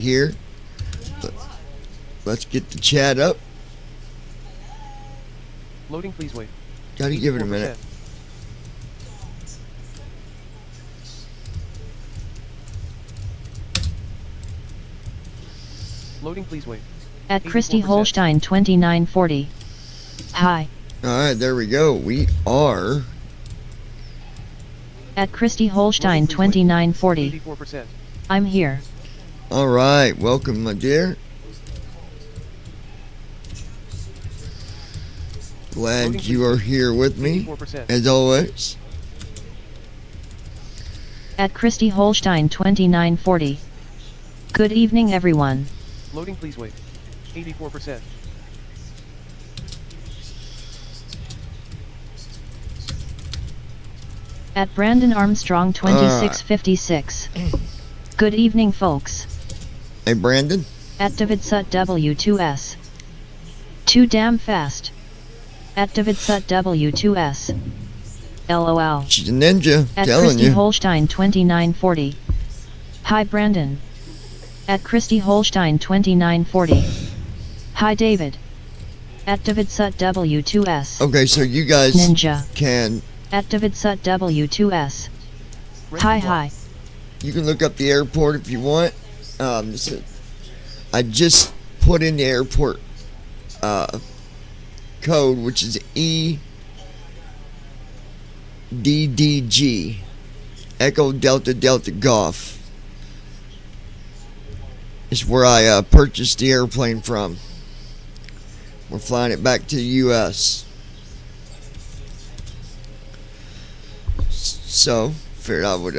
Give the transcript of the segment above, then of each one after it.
here. Let's get the chat up. Loading, please wait. Gotta give it a minute. Loading, please wait. At Christy Holstein 2940. Hi. Alright, there we go. We are At Christy Holstein 2940. 84%. I'm here. alright. Welcome, my dear. Glad you are here with me, 84%. as always. At Christy Holstein 2940. Good evening, everyone. Loading, please wait. 84%. At Brandon Armstrong 2656. Good evening, folks. Hey, Brandon. At David Sut W2S. Too damn fast. At David Sut W2S. LOL. She's a ninja, At telling Christy you. Holstein 2940. Hi, Brandon. At Christy Holstein 2940. Hi, David. At David Sut W2S. Okay, so you guys Ninja. can, At David Sut W2S. Hi. you can look up the airport if you want. I just put in the airport code, which is EDDG, Echo Delta Delta Golf. It's where I purchased the airplane from. We're flying it back to the U.S. So, figured I would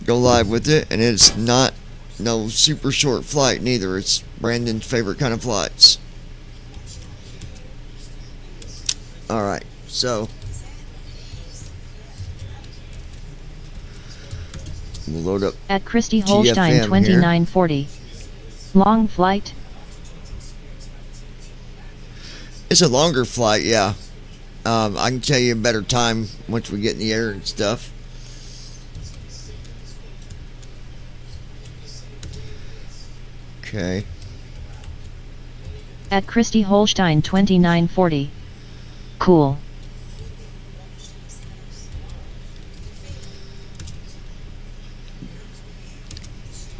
go live with it, and it's not no super short flight neither. It's Brandon's favorite kind of flights. Alright, so we'll load up At Christy Holstein GFM 2940. Long flight. It's a longer flight, yeah. I can tell you a better time once we get in the air and stuff. Okay. At Christy Holstein 2940. Cool.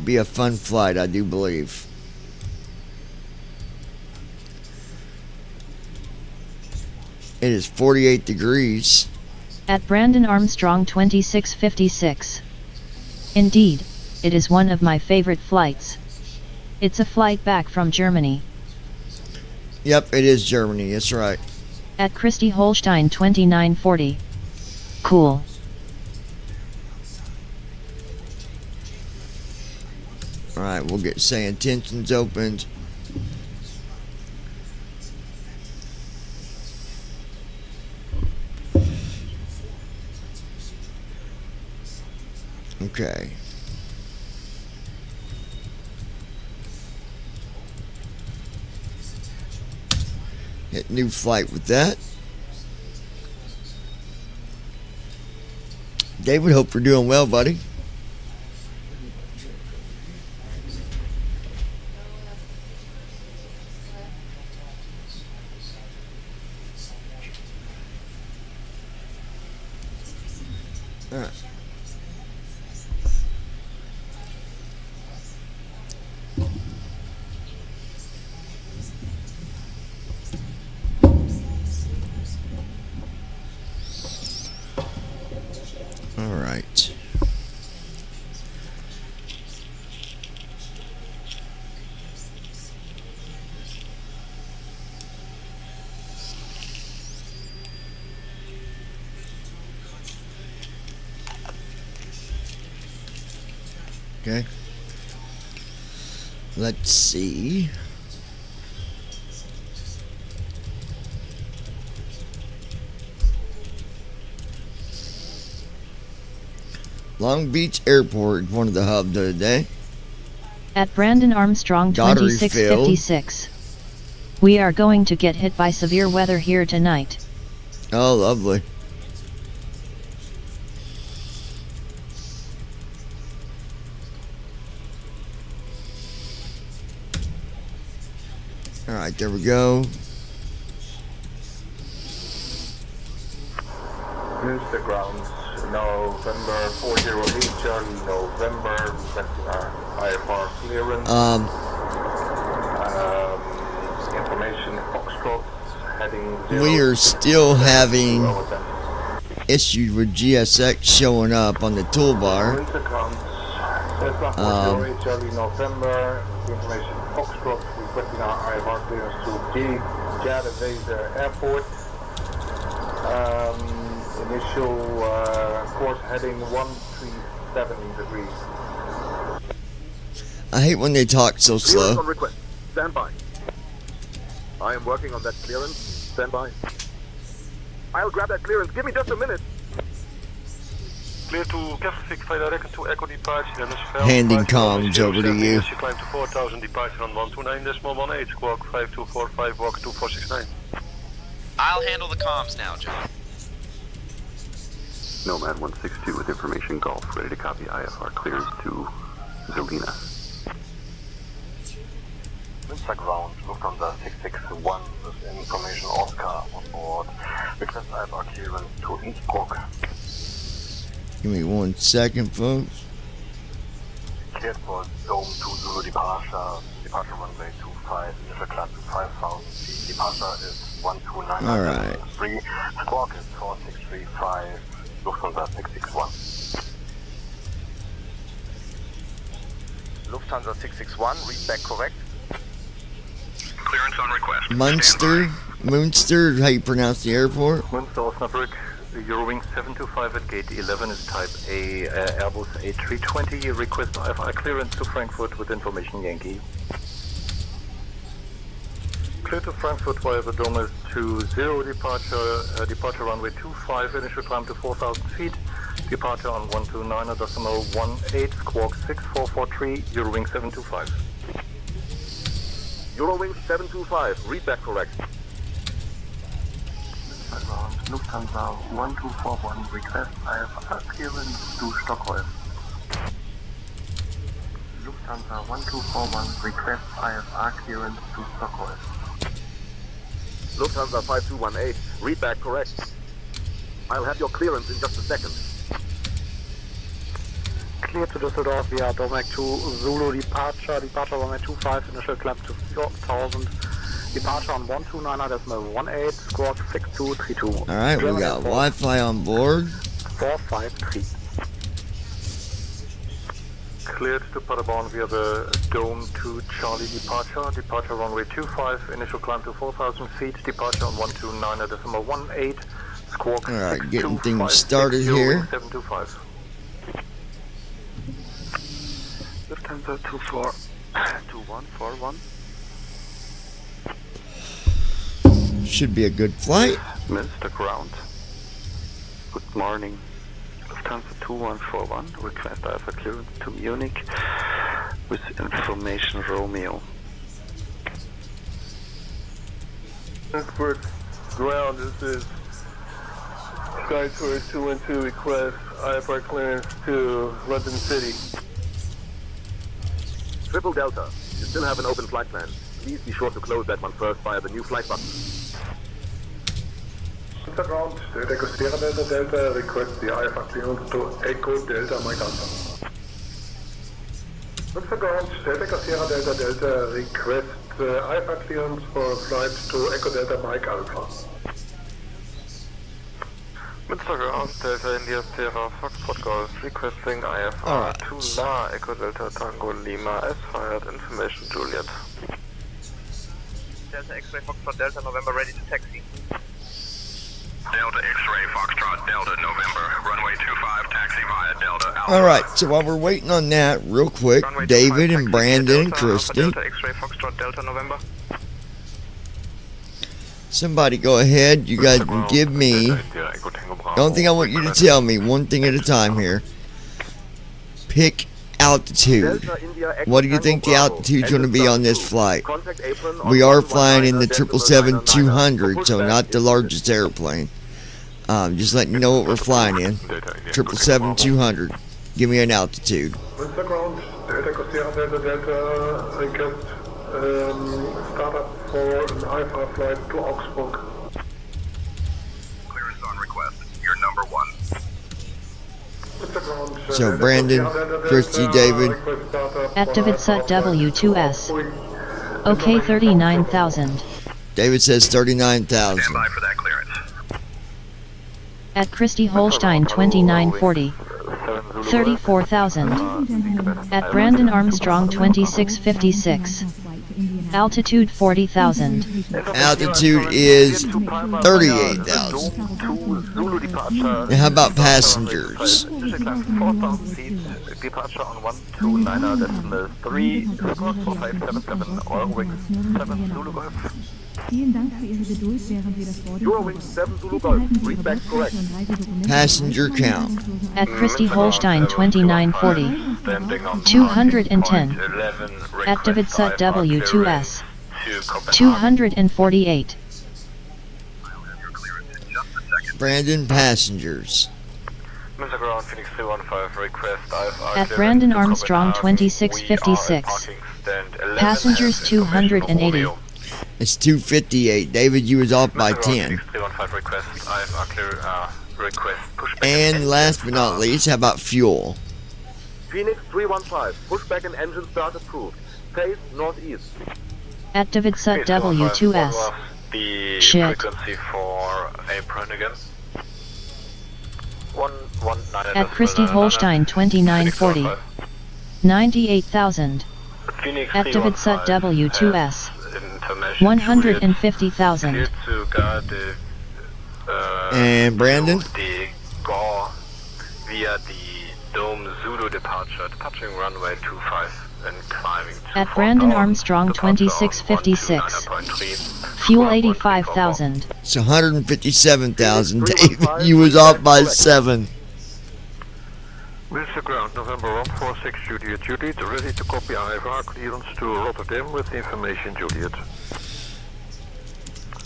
Be a fun flight, I do believe. It is 48 degrees. At Brandon Armstrong 2656. Indeed, it is one of my favorite flights. It's a flight back from Germany. Yep, it is Germany, that's right. At Christy Holstein 2940. Cool. Alright, we'll get say intentions opened. Okay. Hit new flight with that. David, hope you're doing well, buddy. All right. All right. Okay. Let's see. Long Beach Airport, one of the hubs the other day. At Brandon Armstrong Daughtery 2656. We are going to get hit by severe weather here tonight. Oh, lovely. Alright, there we go. Mr. Ground, November 408 Charlie, November, requesting our IFR clearance. Information Foxtrot, heading We are still having 0. issues with GSX showing up on the toolbar. Mr. Ground, Cessna 408 Charlie, November, information Foxtrot, requesting our IFR clearance to Jadevezer Airport. Initial course heading 137 degrees. I hate when they talk so Clearance slow. on request. Stand by. I am working on that clearance. Stand by. I'll grab that clearance. Give me just a minute. Clear to Catholic Flight to Echo departure. Handing comms over to you. She climbed to 4000 departure on 129.18, squawk 5245, walk 2469. I'll handle the comms now, John. Nomad 162 with information Golf, ready to copy IFR clearance to Zelina. Mr. Ground, Lufthansa 661 with information Oscar on board. Request IFR clearance to Innsbruck. Give me 1 second, folks. Cleared for Dome to Zulu departure. Departure runway 25, initial climb to 5,000 feet. Departure is 129. Alright. Squawk is 4635. Lufthansa 661. Lufthansa 661, read back correct. Clearance on request. Munster, how you pronounce the airport? Munster Osnabrück, Eurowings 725 at gate 11 is type A, Airbus A320. Request IFR clearance to Frankfurt with information Yankee. Clear to Frankfurt via the Dome is 20 departure runway 25, initial climb to 4,000 feet, departure on 129.18, squawk 6443, Eurowings 725. Eurowings 725, read back correct. Ground, Lufthansa 1241, request IFR clearance to Stockholm. Lufthansa 1241, request IFR clearance to Stockholm. Lufthansa 5218, read back correct. I'll have your clearance in just a second. Clear to Düsseldorf via Domek to Zulu departure runway 25, initial climb to 4,000, departure on 129.18, squawk 6232. Alright, we got Wi-Fi on board. 453. Cleared to Paderborn via the Dome to Charlie departure runway 25, initial climb to 4,000 feet, departure on 129.18, squawk Alright, getting 6256, things started here. 725. Lufthansa 2141. Should be a good flight. Mr. Ground, good morning. Lufthansa 2141, request IFR clearance to Munich with information Romeo. Frankfurt ground, this is Sky Tourist 212, request IFR clearance to London City. Triple Delta, you still have an open flight plan. Please be sure to close that one first via the new flight button. Mr. Ground, Delta Sierra Delta Delta, request the IFR clearance to Echo Delta Mike Alpha. Mr. Ground, Delta Sierra Delta Delta, request IFR clearance for flight to Echo Delta Mike Alpha. Mr. Ground, Delta India Sierra Foxtrot Golf, requesting IFR Alright. to La Echo Delta Tango Lima as fired, information Juliet. Delta X-ray Foxtrot Delta November ready to taxi. Delta X-ray Foxtrot Delta November, runway 25, taxi via Delta Alpha. Alright, so while we're waiting on that, real quick, Runway 25, David and taxi Brandon via and Delta, Christy, Alpha Delta X-ray Foxtrot Delta November. somebody go ahead. You guys can give me. The only thing I want you to tell me, one thing at a time here. Pick altitude. Delta India X What do you think the Tango altitude's Bravo. going to be on this flight? Contact apron on We are flying in the 119.999. 777-200, so not the largest airplane. Just letting you know what we're flying in. 777-200. Give me an altitude. Mr. Ground, Delta Sierra Delta Delta, request Startup for an IFR flight to Augsburg. Clearance on request. You're number one. So Brandon, Christy, David. Activate SUT W2S. OK 39,000. David says 39,000. Stand by for that clearance. At Christy Holstein 2940. 34,000. At Brandon Armstrong 2656. Altitude 40,000. Altitude is 38,000. And how about passengers? Departure on 129.3, squawk 4577, Eurowings 7 Zulu Golf. Vielen Dank für Ihre Geduld, während wir das Boarding. Eurowings 7 Zulu Golf, read back correct. Passenger count. At Christy Holstein 2940. 210. Activate SUT W2S. 248. Brandon, passengers. Mr. Ground, Phoenix 315, request IFR At Brandon Armstrong 2656. Passengers 280. It's 258. David, you was off by 10. Phoenix 315, request IFR clear, request pushback. And last but not least, how about fuel? Phoenix 315, pushback and engine start approved. Face northeast. Activate SUT W2S. The Shit. frequency for apron again. 119. At Christy Holstein 2940. 98,000. Phoenix Activate SUT 315 W2S. information 150,000. Hier sogar die, And Brandon? die Gore via the Dome Zulu departure, departing runway 25 and climbing to At Brandon 4000, Armstrong departure 2656. 129.3, Fuel squawk 85,000. It's 157,000. David, you was off by 7. Mr. Ground, November 146, Juliet. Juliet, ready to copy IFR clearance to Rotterdam with information, Juliet.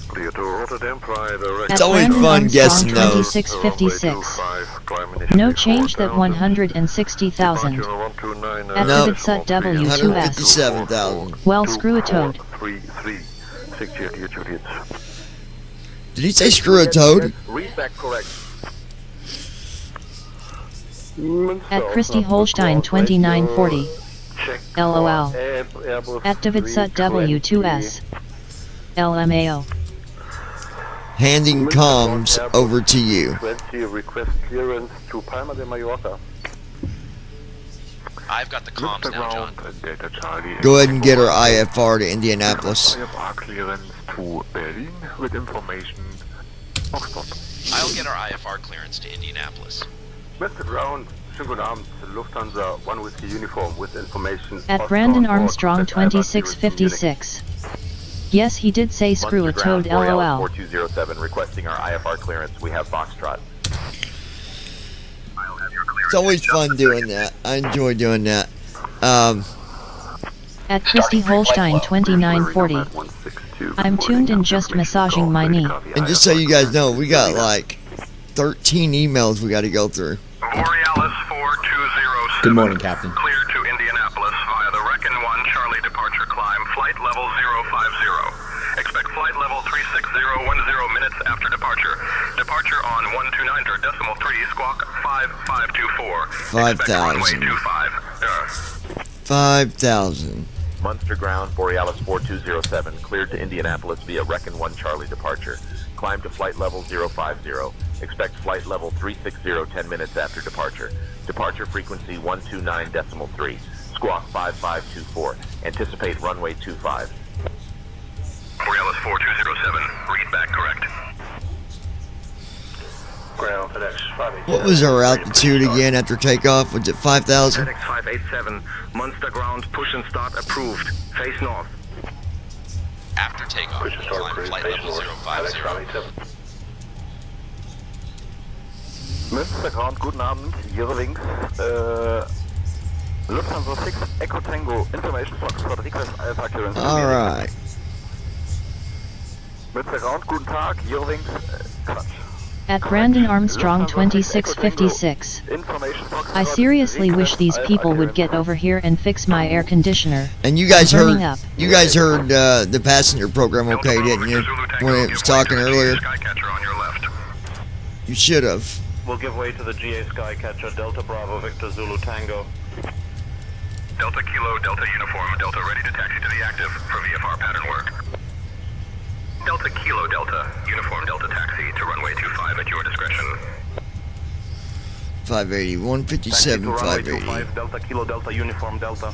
Clear to Rotterdam prior direct. It's always Brandon fun Armstrong guessing those. 2656. No change that 160,000. Activate SUT W2S. 157,000. Well, screw a toad. 336 Juliet. Did he say screw a toad? Read back correct. At Christy Holstein 2940. Check. LOL. Airbus Activate SUT W2S. LMAO. Handing comms over to you. 20 request clearance to Palma de Mallorca. I've got the comms now, John. Delta Charlie. Go ahead and get our IFR to Indianapolis. IFR clearance to Berlin with information. Foxtrot. I'll get our IFR clearance to Indianapolis. Mr. Ground, schönen guten Abend. Lufthansa 1 Whiskey Uniform with information. At Brandon Armstrong 2656. Yes, he did say screw a toad, LOL. 4207 requesting our IFR clearance. We have Foxtrot. It's always fun doing that. I enjoy doing that. At Christy Holstein 2940. I'm tuned and just massaging my knee. And just so you guys know, we got like 13 emails we got to go through. Borealis 4207. Good morning, Captain. Clear to Indianapolis via the Recon 1 Charlie departure climb, flight level 050. Expect flight level 36010 minutes after departure. Departure on 129.3, squawk 5524. 5,000. 5,000. Munster Ground, Borealis 4207, cleared to Indianapolis via Recon 1 Charlie departure. Climb to flight level 050. Expect flight level 360 10 minutes after departure. Departure frequency 129.3. Squawk 5524. Anticipate runway 25. Borealis 4207, read back correct. Ground FedEx 587. What was our altitude again after takeoff? Was it 5,000? FedEx 587, Munster Ground, push and start approved. Face north. After takeoff, Push and start climb cruise, flight face level north, FedEx 050. 587. Mr. Ground, guten Abend. Eurowings. Lufthansa 6 Echo Tango information for request IFR clearance. Alright. Mr. Ground, guten Tag. Eurowings. Quatsch. At Brandon Armstrong 2656. I seriously wish these people would get over here and fix my air conditioner. And you guys Burning heard up. the passenger program okay, didn't you? When it was talking earlier. Skycatcher on your left. You should have. We'll give way to the GA Skycatcher, Delta Bravo, Victor Zulu Tango. Delta Kilo, Delta Uniform, Delta ready to taxi to the active for VFR pattern work. Delta Kilo, Delta Uniform, Delta taxi to runway 25 at your discretion. 580, 157, 580. Delta Kilo, Delta Uniform, Delta.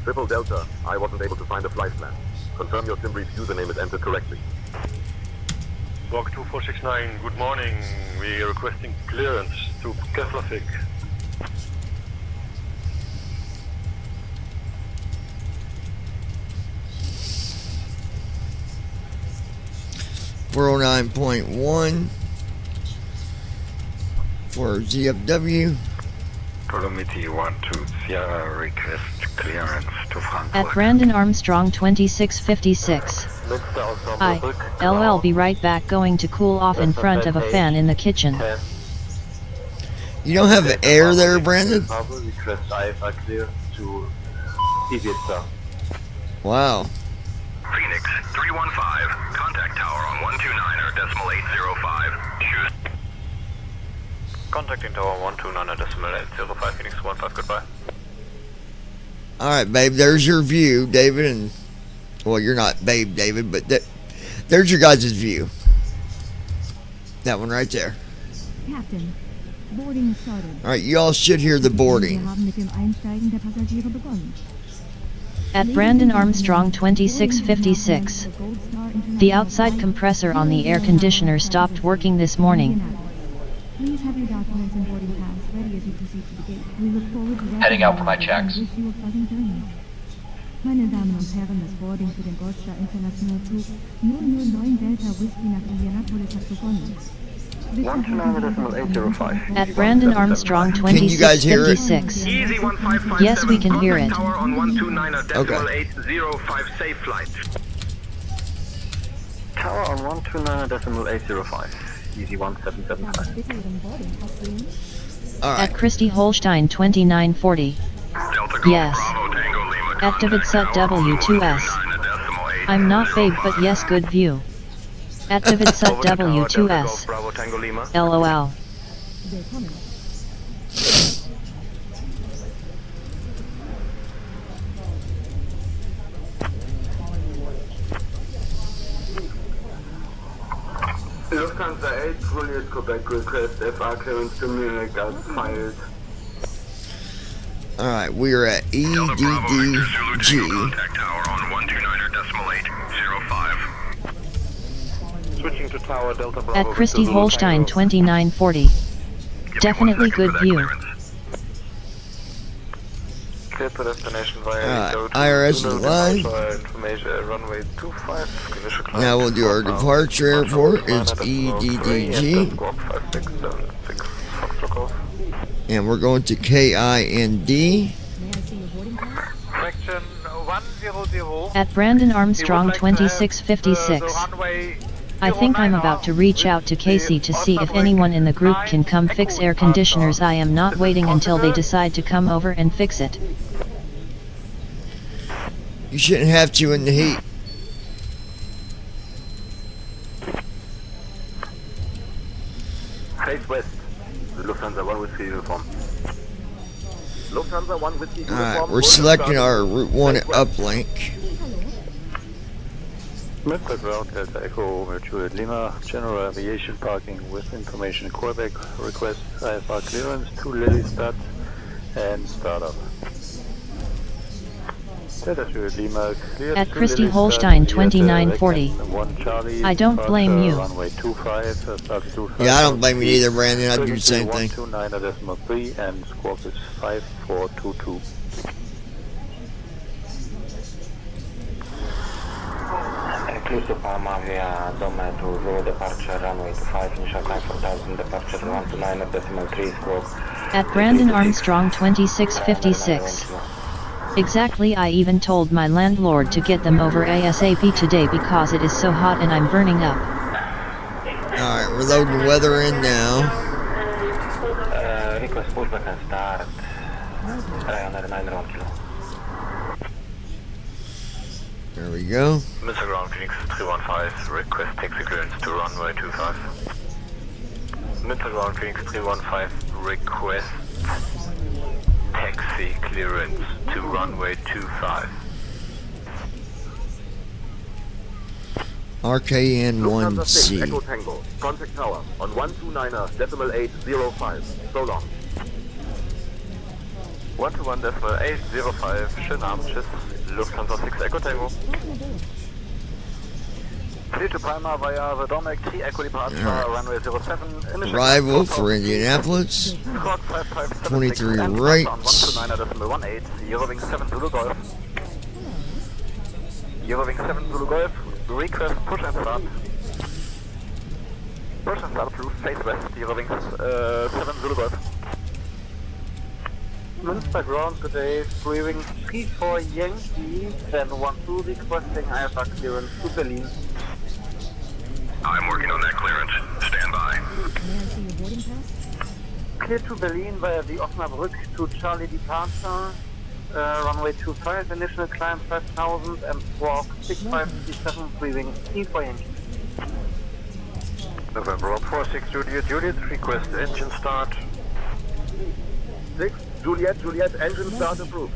Triple Delta, I wasn't able to find a flight plan. Confirm your SimBrief username is entered correctly. Walk 2469, good morning. We are requesting clearance to Keflavik. .1 for ZFW. Dolomiti 12 Sierra request clearance to Frankfurt. At Brandon Armstrong 2656. LL be right back, going to cool off in front of a fan in the kitchen. You don't have air there, Brandon? Request IFR clear to Ibiza. Wow. Phoenix 315, contact tower on 129er decimal 805. Choose. Contacting tower 129er decimal 805, Phoenix 15, goodbye. Alright, babe, there's your view, David, and... Well, you're not babe, David, but there's your guys' view. That one right there. Captain, boarding started. Alright, you all should hear the Wir boarding. haben mit dem Einsteigen der Passagiere begonnen. At Brandon Armstrong 2656. The outside compressor on the air conditioner stopped working this morning. Please have your documents and boarding pass ready as you proceed to the gate. We look forward to Heading out for my checks. and wish you a pleasant journey. Meine Damen und Herren, das Boarding für den Baught International Flug 009 Delta Whiskey nach Indianapolis hat begonnen. At Brandon Armstrong Can you guys hear it? 2656. Easy 1557. Yes, we can hear it. Tower on 129er decimal Okay. 805, safe flight. Tower on 129er decimal 805, easy 1775. Bitte Ihren Boarding-Pass sehen. Alright. At Christy Holstein 2940. Delta Golf Yes. Bravo Tango Lima. Activate Sut W2S. I'm not babe, but yes, good view. Activate Sut W2S. Bravo Tango Lima. LOL. Willkommen. Lufthansa 8, Juliet Quebec request FR clearance to Munich as filed. Alright, we are at EDDG. Contact tower on 129er decimal 805. Switching to Tower Delta Bravo. At Christy Victor Zulu Holstein Tango. 2940. Definitely good view. Clear to destination via Alright, code IRS is Zulu live. departure information runway 25. Initial climb Now we'll do our departure airport. It's EDDG. Squawk 5676 Foxtrot Golf. And we're going to KIND. May I see your boarding pass? Section 100. At Brandon Armstrong 2656. I think I'm about to reach out to Casey to see if anyone in the group can come fix air conditioners. I am not waiting until they decide to come over and fix it. You shouldn't have to in the heat. Face west. Lufthansa 1 Whiskey uniform. Lufthansa 1 Whiskey uniform. Alright, we're selecting our Route 1 uplink. Mr. Ground Delta Echo Mercury Lima, General Aviation Parking with information Quebec, request IFR clearance to Lelystad and startup. Delta Sierra Lima, cleared At to Christy Lelystad Holstein via 2940. the 1 Charlie, I don't blame you. Runway 25, start 25. Yeah, I don't blame you either, Brandon. I'd do the same thing. 129.3 and squawk is 5422. Inclusive Palma via Dome to 0 departure, runway 25, initial climb 4000, departure 129 decimal 3 stroke. At Brandon Armstrong 2656. Exactly, I even told my landlord to get them over ASAP today because it is so hot and I'm burning up. We're loading weather in now. Request pushback and start. Ryanair 9 kilo. There we go. Mr. Ground Phoenix 315, request taxi clearance to runway 25. Mr. Ground Phoenix 315, request taxi clearance to runway 25. RKN 1C. Echo Tango, contact tower on 129.805. So long. 121.805, schönen Abend, tschüss. Lufthansa 6 Echo Tango. Clear to Palma via the Domec 3 Echo departure, runway 07. Arrival for Indianapolis. 23 right. 129.18, Eurowing 7 Zulu Golf. Eurowing 7 Zulu Golf, request push and start. Push and start approved, face west, Eurowing 7 Zulu Golf. Münster ground today, freewing 34 Yankee, then 12 requesting IFR clearance to Berlin. I'm working on that clearance. Stand by. May I see your boarding pass? Clear to Berlin via the Osnabrück to Charlie departure, runway 25, initial climb 5000 and squawk 6557, freewing 34 Yankee. November 46 Juliet, request engine start. 6 Juliet, engine start approved.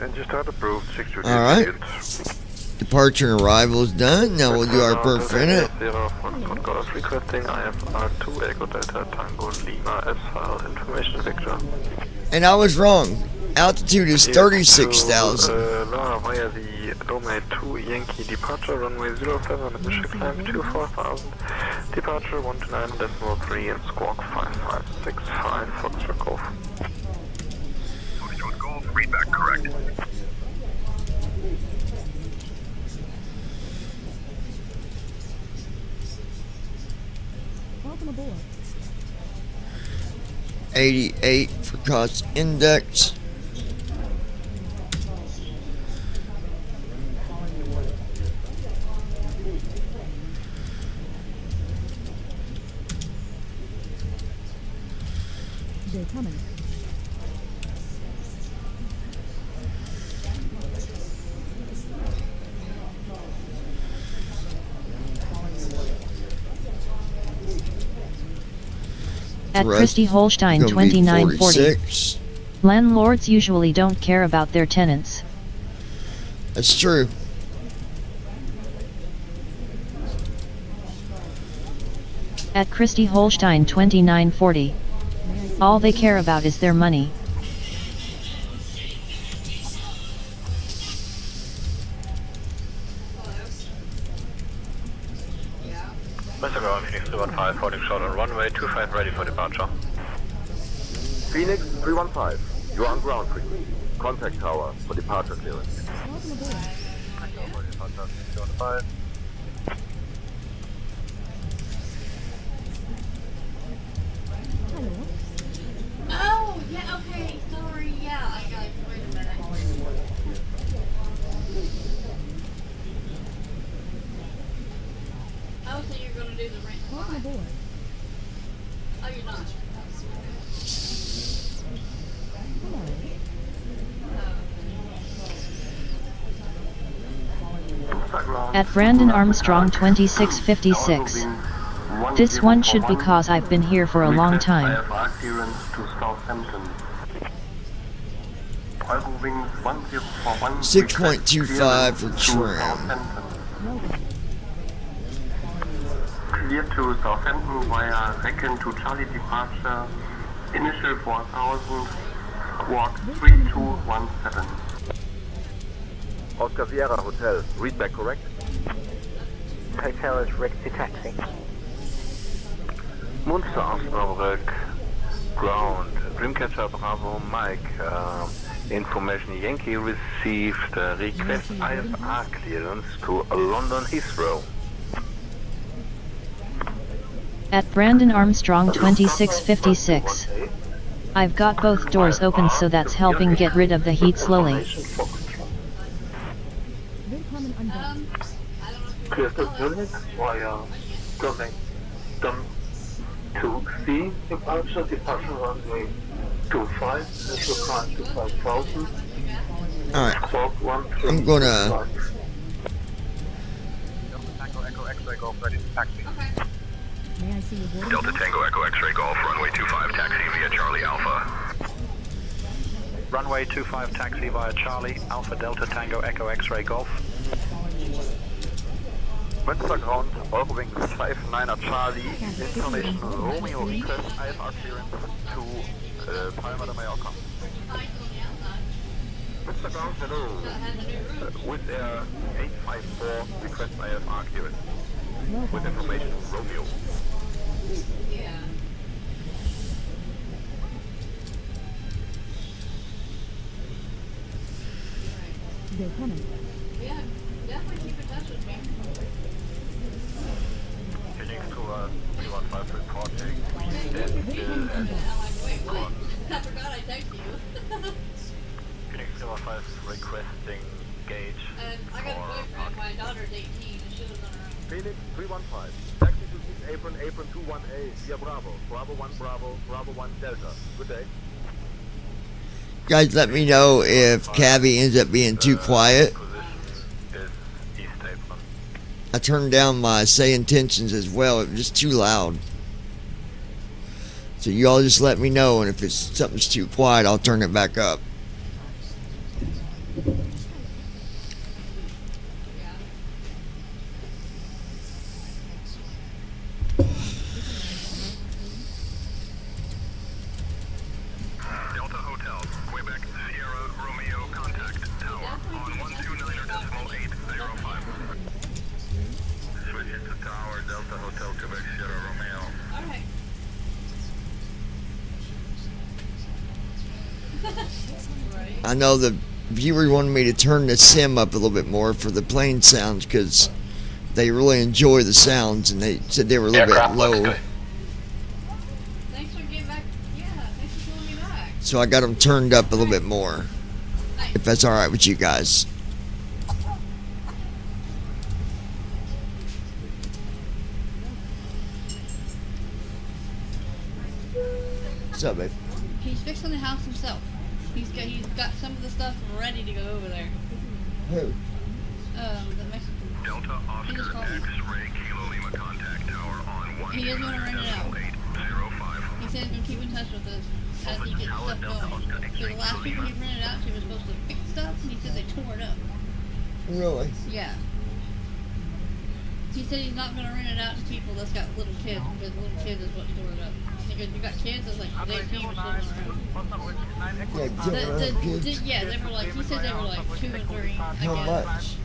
Engine start approved, 6 Juliet. Alright. Departure and arrival is done. Now we'll do our per minute. Requesting IFR 2 Echo Delta Tango Lima S file information Victor. And I was wrong. Altitude is 36,000. Via the Domain 2 Yankee departure, runway 07, initial climb 24,000, departure 129.3 and squawk 5565, Foxtrot Golf. Foxtrot Golf, read back correct. Welcome aboard. 88 for cost index. They're coming. At Rest Christie Holstein gonna be 2940. 46. Landlords usually don't care about their tenants. That's true. At Christie Holstein 2940. All they care about is their money. Mr. Ground Phoenix 315, holding short on runway 25, ready for departure. Phoenix 315, you're on ground frequency. Contact tower for departure clearance. Hello. Oh, yeah, okay, sorry, yeah, I got it, wait a minute. Oh, so you're gonna do the rent? Welcome aboard. Oh, you're not? At Brandon Armstrong 2656. This one should be cause I've been here for a long time. IFR clearance to Southampton. Eurowings 1041. 6.25 for trim. Clear to Southampton via Reckon to Charlie departure. Initial 4000. Squawk 3217. Oscar Sierra Hotel, read back correct? Hotel is Rexy Taxi. Munster Osnabrück, ground, Dreamcatcher Bravo Mike, information Yankee received, request IFR clearance to London Heathrow. At Brandon Armstrong 2656. I've got both doors open, so that's helping get rid of the heat slowly. Willkommen an Bord. Clear to Munich via Germany. Done to C departure runway 25, initial climb to 5,000. Alright. Squawk 13. I'm gonna. May I see your boarding Delta Tango Echo X-Ray Golf, runway 25, taxi via Charlie Alpha. Runway 25, taxi via Charlie, Alpha Delta Tango Echo X-Ray Golf. Münsterground, Eurowings 59er Charlie, information Romeo request IFR clearance to Palma de Mallorca. Münsterground, hello. With Air 854, request IFR clearance. With information Romeo. They're coming. Yeah, definitely keep in touch with me. Phoenix to 315 reporting. I'm like, wait. I forgot I texted you. Phoenix 315 requesting gauge. And I got a boyfriend, my daughter's 18, and she lives on her own. Phoenix 315. Taxi to East apron 218 via Bravo. Bravo 1 Bravo, Bravo 1 Delta. Good day. Guys, let me know if Cabby ends up being too quiet. I turned down my say intentions as well. It was just too loud. So you all just let me know, and if it's something's too quiet, I'll turn it back up. I know the viewer wanted me to turn the sim up a little bit more for the plane sounds because they really enjoy the sounds, and they said they were a little bit low. Thanks for getting back. Yeah, thanks for pulling me back. So I got them turned up a little bit more, if that's all right with you guys. What's up, babe? He's fixing the house himself. He's got some of the stuff ready to go over there. Who? The Mexican. Delta Oscar X-Ray Kilo Lima contact tower on 1. He is going to rent it out. He said he's going to keep in touch with us as he gets stuff going. So the last people he rented out, she was supposed to fix stuff, and he said they tore it up. Really? Yeah. He said he's not going to rent it out to people that's got little kids, because little kids is what tore it up. Because you got kids that's like 18 or around. Yeah, they were like, he said they were like 2 and 3. How much?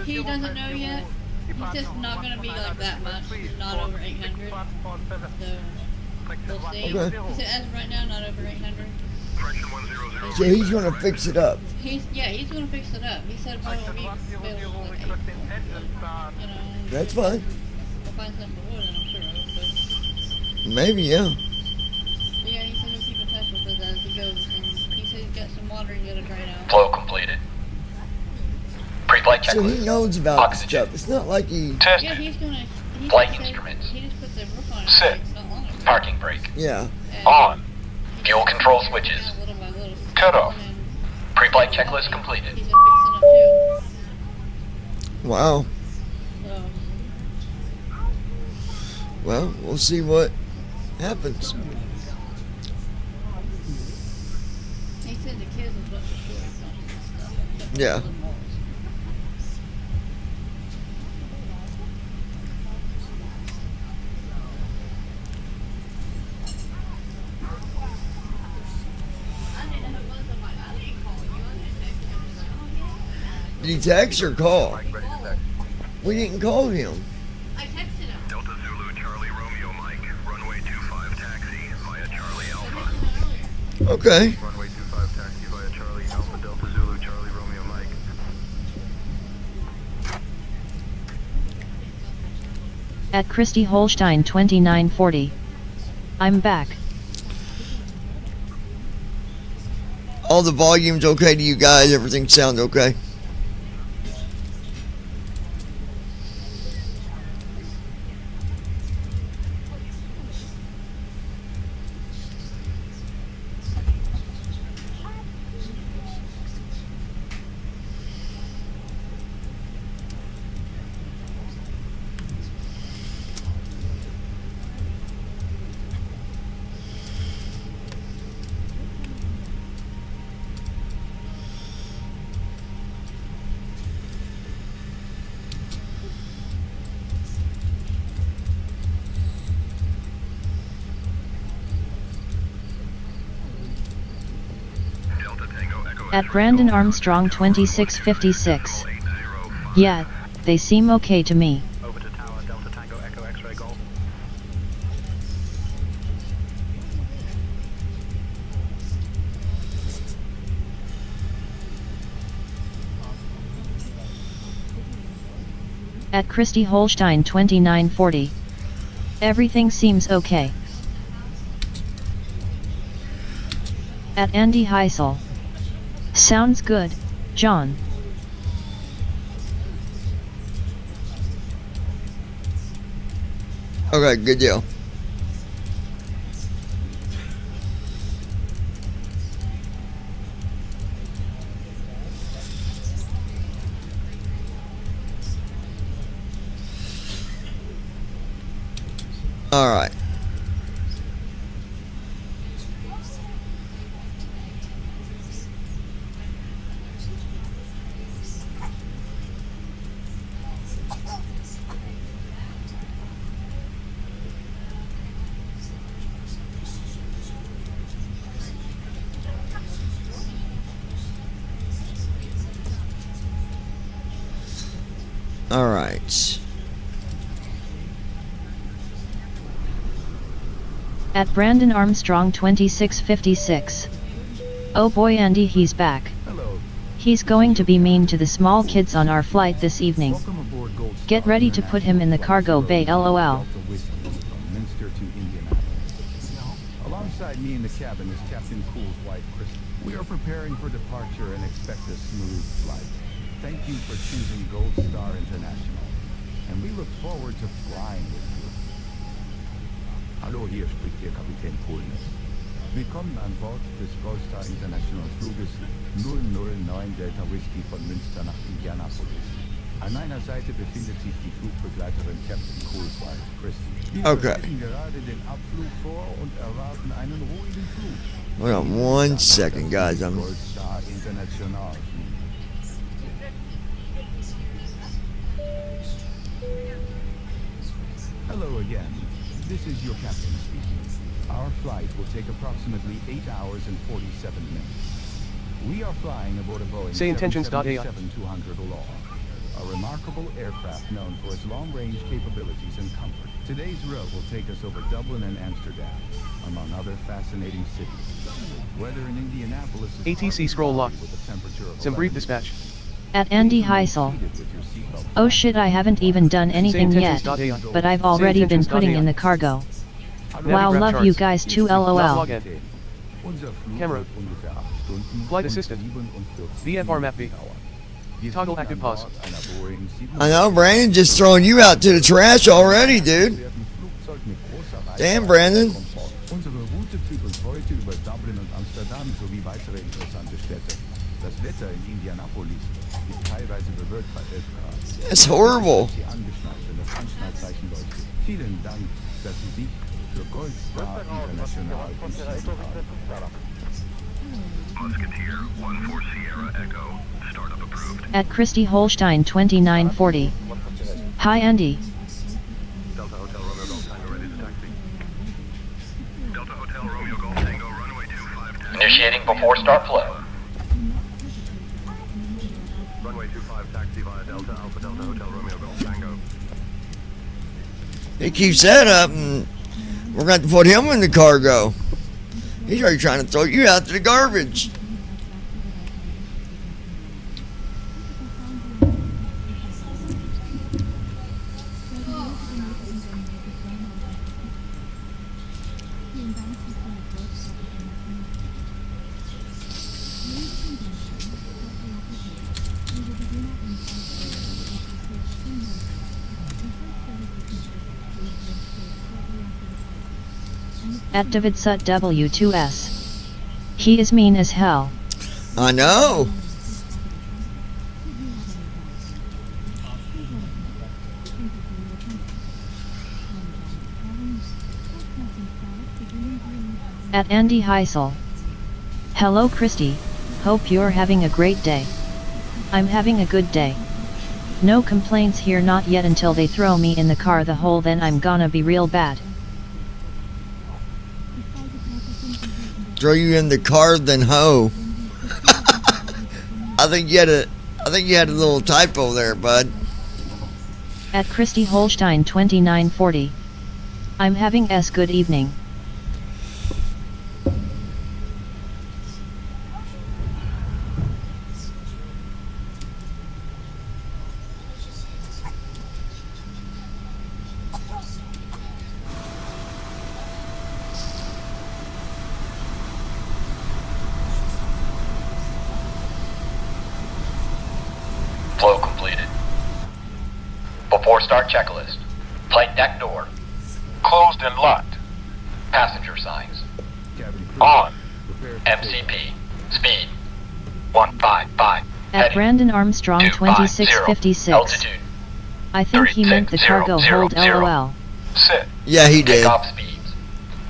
He doesn't know yet. He says it's not going to be like that much. Not over 800. So, we'll see. Okay. He said as of right now, not over 800. So he's gonna fix it up. He's going to fix it up. He said probably won't be available like 8. You know. That's fine. We'll find something for wood, and I'm sure of it. Maybe, yeah. Yeah, he said he'll keep in touch with us as he goes, and he said he's got some water he's got to drain out. Flow completed. Pre-flight checklist. So he knows about this stuff. It's not like he... Test. Yeah, he's gonna... Flight instruments. He just put the roof on it Sit. like not long ago. Parking brake. Yeah. On. Fuel control switches. Little by little. Cut off. Pre-flight checklist completed. He's been fixing up too. Wow. So, Well, we'll see what happens. he said the kids is what the story and stuff. Yeah. Did he text or call? We didn't call him. I texted him. Delta Zulu Charlie Romeo Mike, runway 25 taxi via Charlie Alpha. Okay. Runway 25 taxi via Charlie Alpha Delta Zulu Charlie Romeo Mike. At Christy Holstein 2940. I'm back. All the volume's okay to you guys? Everything sounds okay? At Brandon Armstrong 2656. Yeah, they seem okay to me. Over to tower, Delta Tango Echo X-ray Golf. At Christy Holstein 2940. Everything seems okay. At Andy Heisel. Sounds good, John. Okay, good deal. All right. All right. At Brandon Armstrong 2656. Oh boy, Andy, he's back. He's going to be mean to the small kids on our flight this evening. Get ready to put him in the cargo bay, lol. Alongside me in the cabin is Captain Cool's wife, Kristen. We are preparing for departure and expect a smooth flight. Thank you for choosing Gold Star International, and we look forward to flying with you. Hallo, hier spricht Ihr Kapitän Coolness. Willkommen an Bord des Gold Star International Fluges 009 Delta Whiskey von Münster nach Indianapolis. An meiner Seite befindet sich die Flugbegleiterin Captain Cool's wife, Kristen. Wir bereiten gerade den Abflug vor und erwarten einen ruhigen Flug. Hold on 1 second, guys. I'm Gold Star International. Hello again. This is your captain speaking. Our flight will take approximately 8 hours and 47 minutes. We are flying aboard a Boeing Say intentions.ai. 777-200 Law, a remarkable aircraft known for its long-range capabilities and comfort. Today's route will take us over Dublin and Amsterdam, among other fascinating cities. Weather in Indianapolis is ATC scroll lock. with a temperature of Some brief dispatch. At Andy Heisel. Oh shit, I haven't even done anything yet, but I've already been putting in the cargo. Wow, love you guys too, lol. Camera. Flight assistant. VFR map B. Toggle active pause. I know, Brandon, just throwing you out to the trash already, dude. Damn, Brandon. Unsere Route führt uns heute über Dublin und Amsterdam sowie weitere interessante Städte. Das Wetter in Indianapolis ist teilweise bewölkt bei 11 Grad. It's horrible. Sie angeschnallt, wenn das Anschnallzeichen leuchtet. Vielen Dank, dass Sie sich für Gold Star International entschieden haben. Musketeer 14 Sierra Echo. Startup approved. At Christy Holstein 2940. Hi Andy. Delta Hotel Romeo Golf Tango ready to taxi. Delta Hotel Romeo Golf Tango runway 25 taxi. Initiating before start flow. Runway 25 taxi via Delta Alpha Delta Hotel Romeo Golf Tango. He keeps that up, and we're going to have to put him in the cargo. He's already trying to throw you out to the garbage. At David Sut W2S. He is mean as hell. I know. At Andy Heisel. Hello Christy, hope you're having a great day. I'm having a good day. No complaints here, not yet, until they throw me in the car the hole, then I'm gonna be real bad. Throw you in the car, then ho. I think you had a little typo there, bud. At Christy Holstein 2940. I'm having S good evening. Flow completed. Before start checklist. Flight deck door. Closed and locked. Passenger signs. On. MCP. Speed. 155. At Brandon Armstrong 2656. Altitude. I think he meant the cargo hold LOL. Sit. Yeah, he did. Takeoff speeds.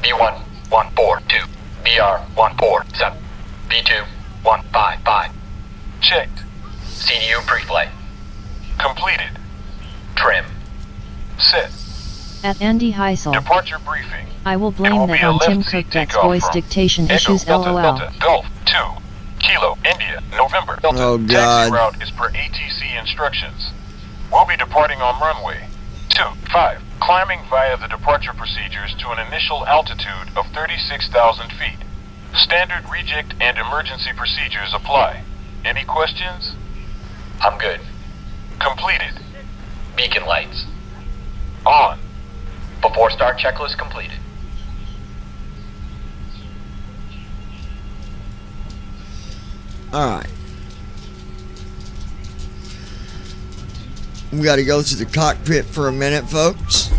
B1 142. BR 147. B2 155. Checked. CDU pre-flight. Completed. Trim. Sit. At Andy Heisel. Departure briefing. I will It blame will that be a on Tim left seat Cook. That's takeoff voice from dictation Echo issues Delta LOL. Delta Golf 2 Kilo India November Delta. Oh, Taxi God. route is per ATC instructions. We'll be departing on runway 25, climbing via the departure procedures to an initial altitude of 36,000 feet. Standard reject and emergency procedures apply. Any questions? I'm good. Completed. Beacon lights. On. Before start checklist completed. Alright. We gotta go to the cockpit for a minute, folks.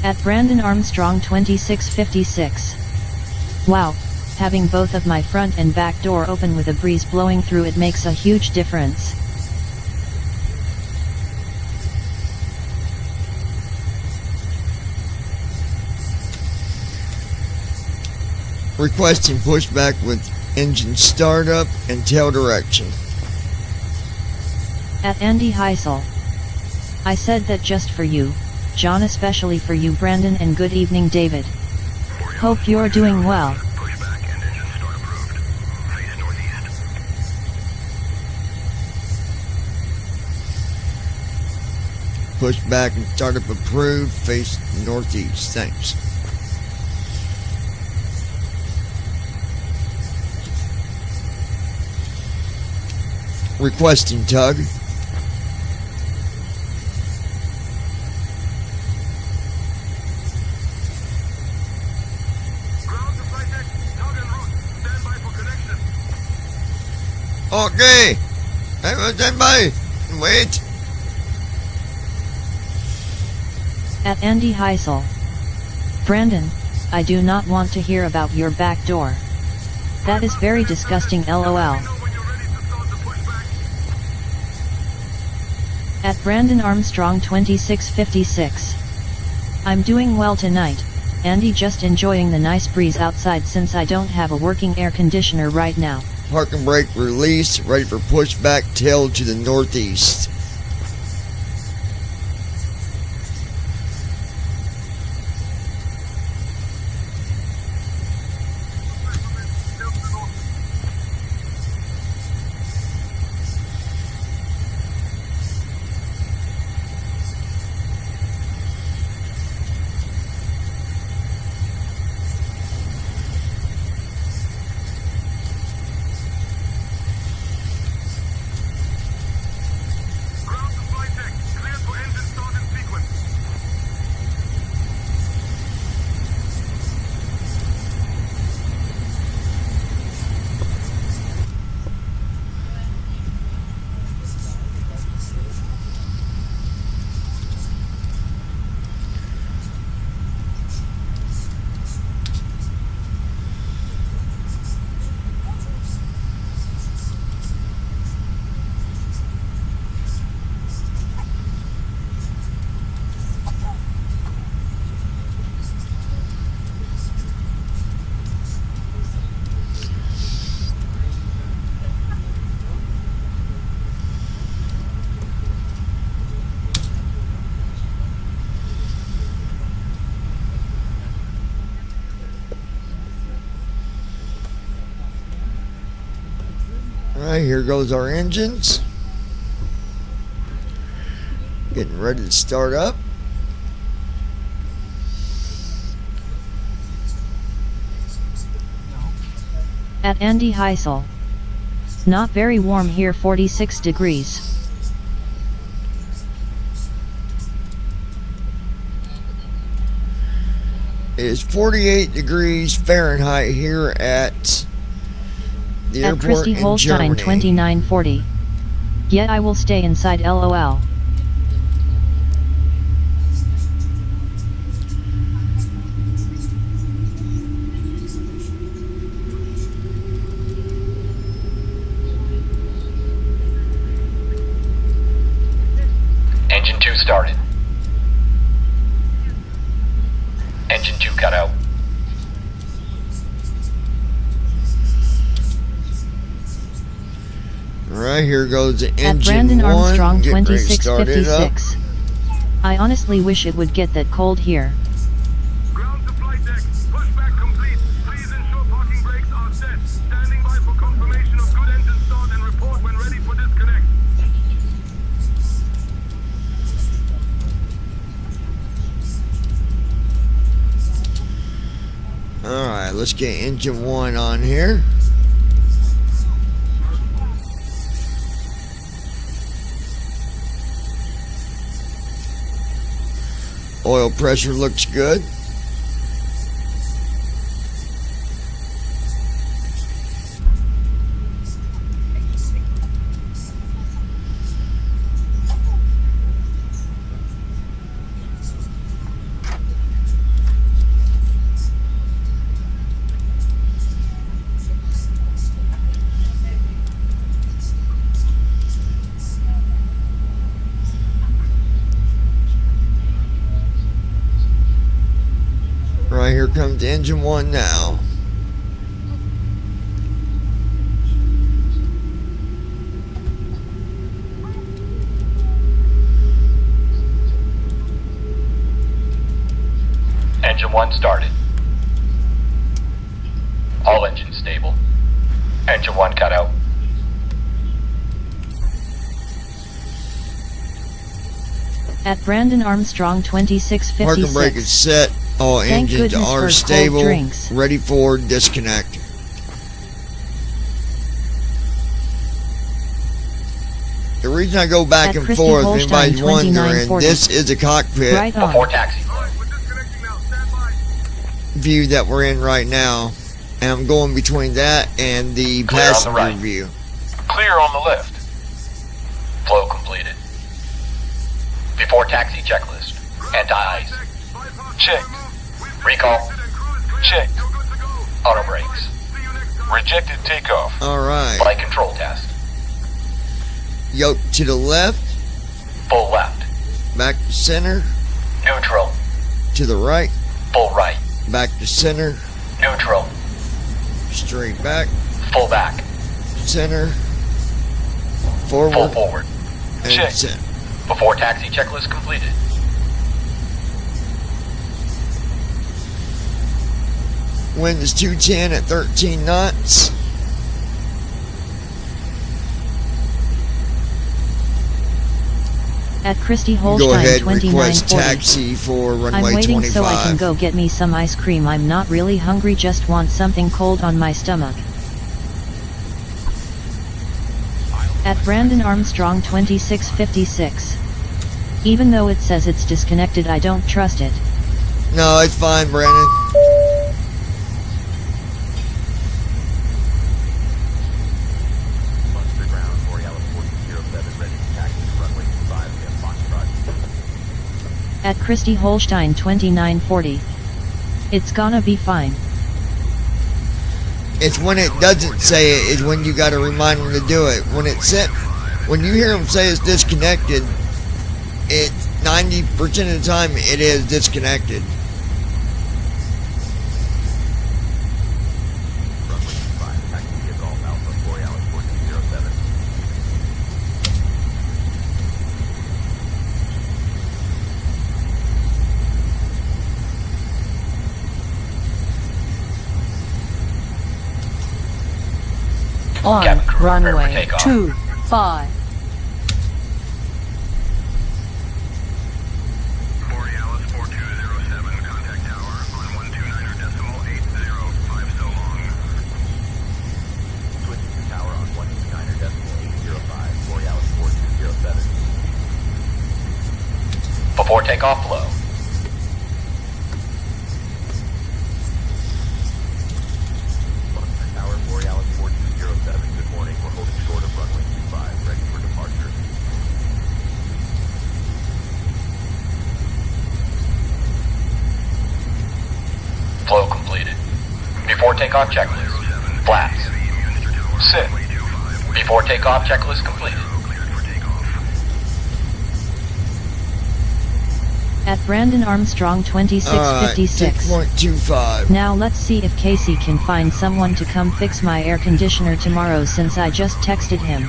At Brandon Armstrong 2656. Wow, having both of my front and back door open with a breeze blowing through it makes a huge difference. Requesting pushback with engine startup and tail direction. At Andy Heisel. I said that just for you, John, especially for you Brandon, and good evening David. Hope you're doing well. Pushback and startup approved, face northeast, thanks. Requesting tug. Okay. Stand by. Wait. At Andy Heisel. Brandon, I do not want to hear about your back door. That is very disgusting LOL. At Brandon Armstrong 2656. I'm doing well tonight, Andy, just enjoying the nice breeze outside since I don't have a working air conditioner right now. Park and brake release, ready for pushback, tail to the northeast. Alright, here goes our engines. Getting ready to start up. At Andy Heisel. Not very warm here, 46 degrees. It is 48 degrees Fahrenheit here at the At airport Christy in Holstein Germany. 2940. Yet I will stay inside, LOL. Engine 2 started. Engine 2 cut out. Right, here goes the At engine Brandon 1. Armstrong Get ready to start it up. 2656. I honestly wish it would get that cold here. Ground to flight deck. Pushback complete. Please ensure parking brakes are set. Standing by for confirmation of good engine start and report when ready for disconnect. Alright, let's get engine 1 on here. Oil pressure looks good. Right, here comes engine 1 now. Engine 1 started. All engines stable. Engine 1 cut out. At Brandon Armstrong Parking 2656. brake is set. All Thank engines goodness are for stable. cold drinks. Ready for disconnect. The reason I go back At and Christy forth, if Holstein anybody's wondering, 2940. this is a cockpit Right on. Before taxi. view that we're in right now. And I'm going between that and the Clear on the passenger right. view. Clear on the left. Flow completed. Before taxi checklist. Anti-ice. Check. Recall. Check. Auto brakes. Rejected takeoff. Alright. Flight control test. Yoke to the left. Full left. Back to center. Neutral. To the right. Full right. Back to center. Neutral. Straight back. Full back. Center. Forward. Full forward. And Check. center. Before taxi checklist completed. Wind is 210 at 13 knots. At Christy Go Holstein ahead and request 2940. taxi for runway I'm waiting 25. so I can go get me some ice cream. I'm not really hungry, just want something cold on my stomach. At Brandon Armstrong 2656. Even though it says it's disconnected, I don't trust it. No, it's fine, Brandon. At Christy Holstein 2940. It's gonna be fine. It's when it doesn't say it is when you got to remind them to do it. When you hear them say it's disconnected, it 90% of the time it is disconnected. On Cabin crew, prepare for runway takeoff. 25. Borealis 4207, contact tower on 129.8050 so long. Switching to tower on 129.805, Borealis 4207. Before takeoff, flow. Buckner Tower, Borealis 4207. Good morning. We're holding short of runway 25, ready for departure. Flow completed. Before takeoff, checklist. Flaps. Sit. Before takeoff, checklist completed. At Brandon Armstrong 2656. 6.25. Now let's see if Casey can find someone to come fix my air conditioner tomorrow since I just texted him.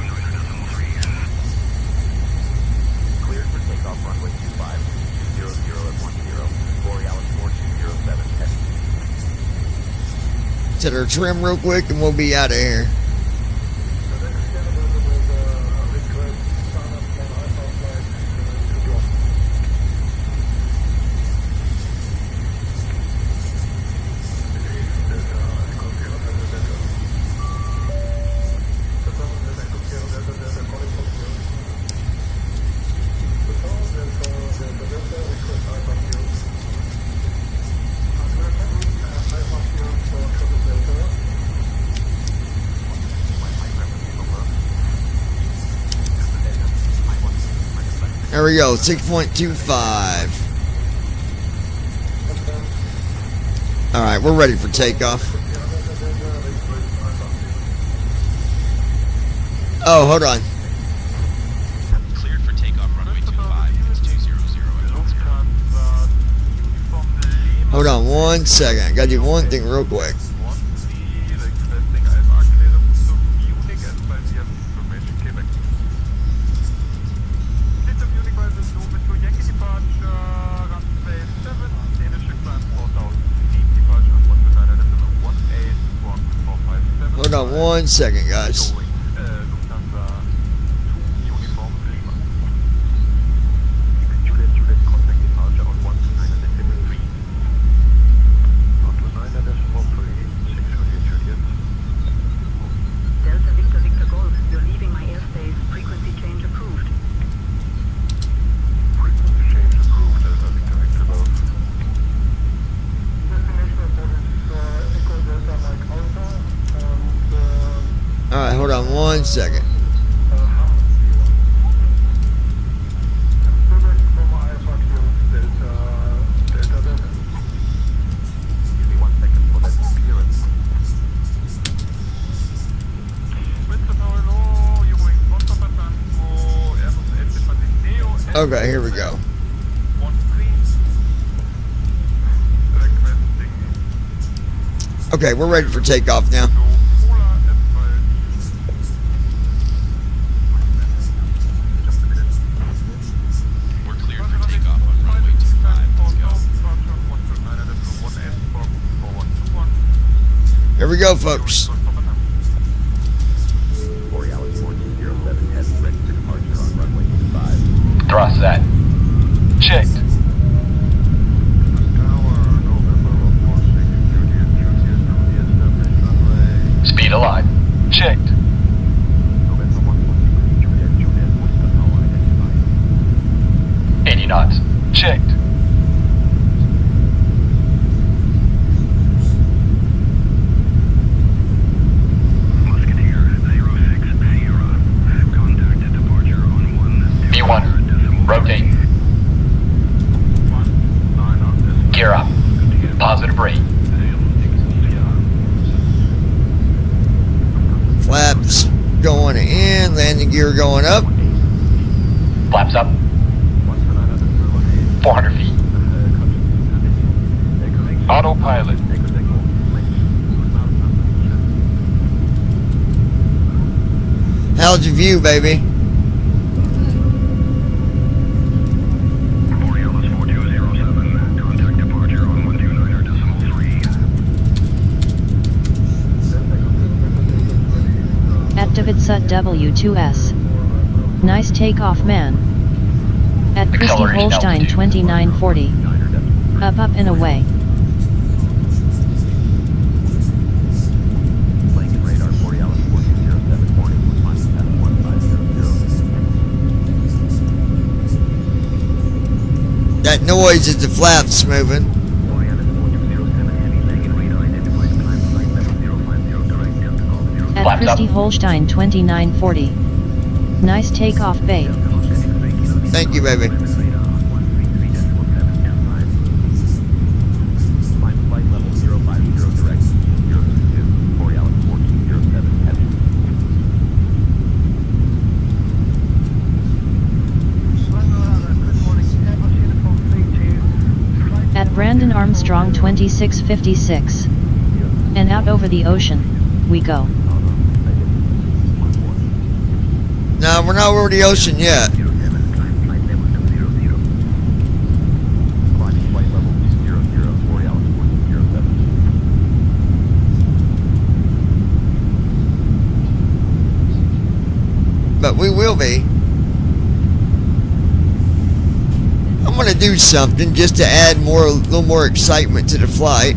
Cleared for takeoff runway 25, 200 at 10, Borealis 4207, heavy. Set our trim real quick and we'll be out of here. There we go, 6.25. Alright, we're ready for takeoff. Oh, hold on. Cleared for takeoff runway 25. It's 200 at Hold on 1 second. I gotta do one thing real quick. Hold on 1 second, guys. Delta Victor Victor Golf, you're leaving my airspace. Frequency change approved. Frequency change approved, Delta Victor Victor Golf. Echo Delta Mike Alpha, and Alright, hold on 1 second. Okay, here we go. Okay, we're ready for takeoff now. We're cleared for takeoff on runway 25. Let's go. Here we go, folks. Borealis 4207, heavy, ready for departure on runway 25. Thrust set. Checked. Speed alive. Checked. 80 knots. Checked. B1. Rotate. Gear up. Positive rate. Flaps going in, landing gear going up. Flaps up. 400 feet. Autopilot. How's your view, baby? Activate Sut W2S. Nice takeoff, man. At Christy Acceleration Holstein altitude. 2940. Up and away. Radar 40 Alice 4207 warning. Montana 1500. That noise is the flaps moving. At Flaps Christy up. Holstein 2940. Nice takeoff, babe. Thank you, baby. Flight level 050 direct 022 40 Alice 1407 heavy. At Brandon Armstrong 2656. And out over the ocean, we go. No, we're not over the ocean yet. Flight level 200 40 Alice 1407. But we will be. I'm gonna do something just to add a little more excitement to the flight.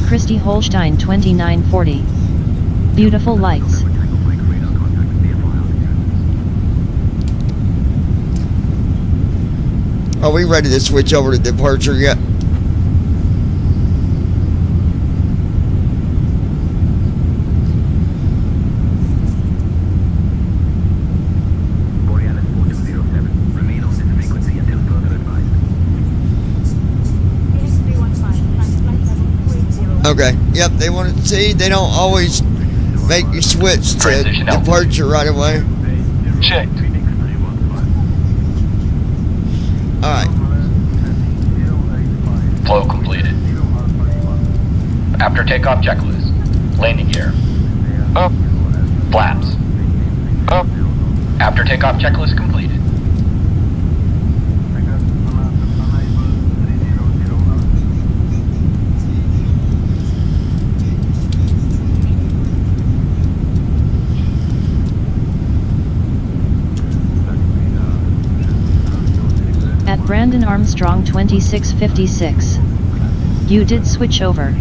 Christy Holstein 2940. Beautiful lights. Are we ready to switch over to departure yet? Okay, yep, they want to see, they don't always make you switch to Transition departure right away. Checked. Alright. Flow completed. After takeoff checklist. Landing gear. Up. Flaps. Up. After takeoff checklist completed. At Brandon Armstrong 2656. You did switch over.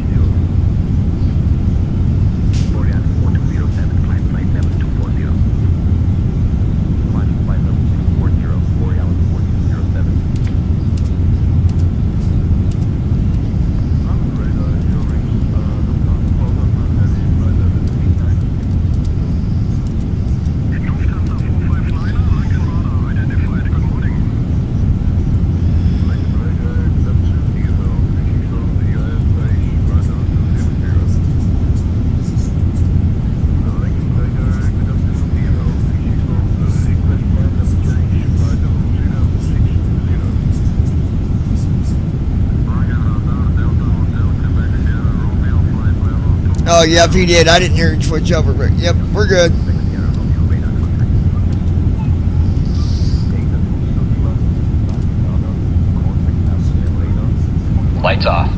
Oh, yep, he did. I didn't hear him switch over, but yep, we're good. Lights off.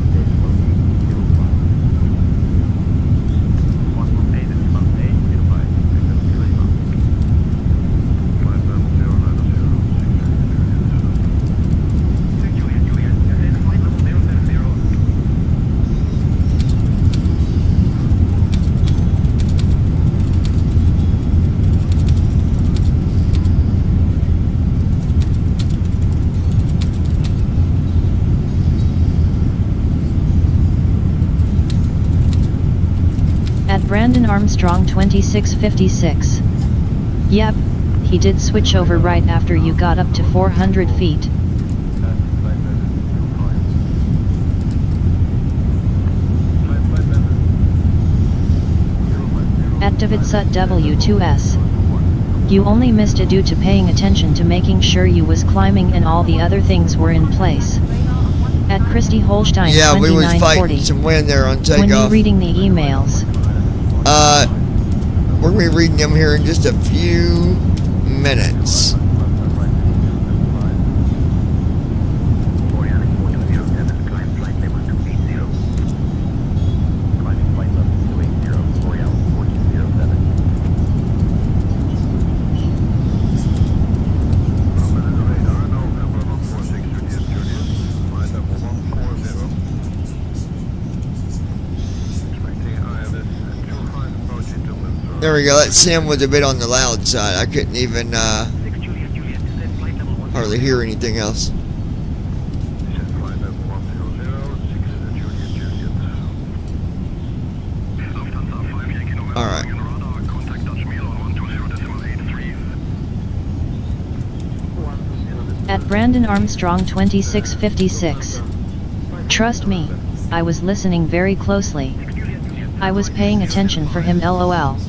Brandon Armstrong 2656. Yep, he did switch over right after you got up to 400 feet. Activate SUT W2S. You only missed it due to paying attention to making sure you was climbing and all the other things were in place. At Christy Holstein Yeah, we was fighting 2940. some wind there on takeoff. When you reading the emails? We're going to be reading them here in just a few minutes. There we go. That Sim was a bit on the loud side. I couldn't even hardly hear anything else. Alright. At Brandon Armstrong 2656. Trust me, I was listening very closely. I was paying attention for him, LOL.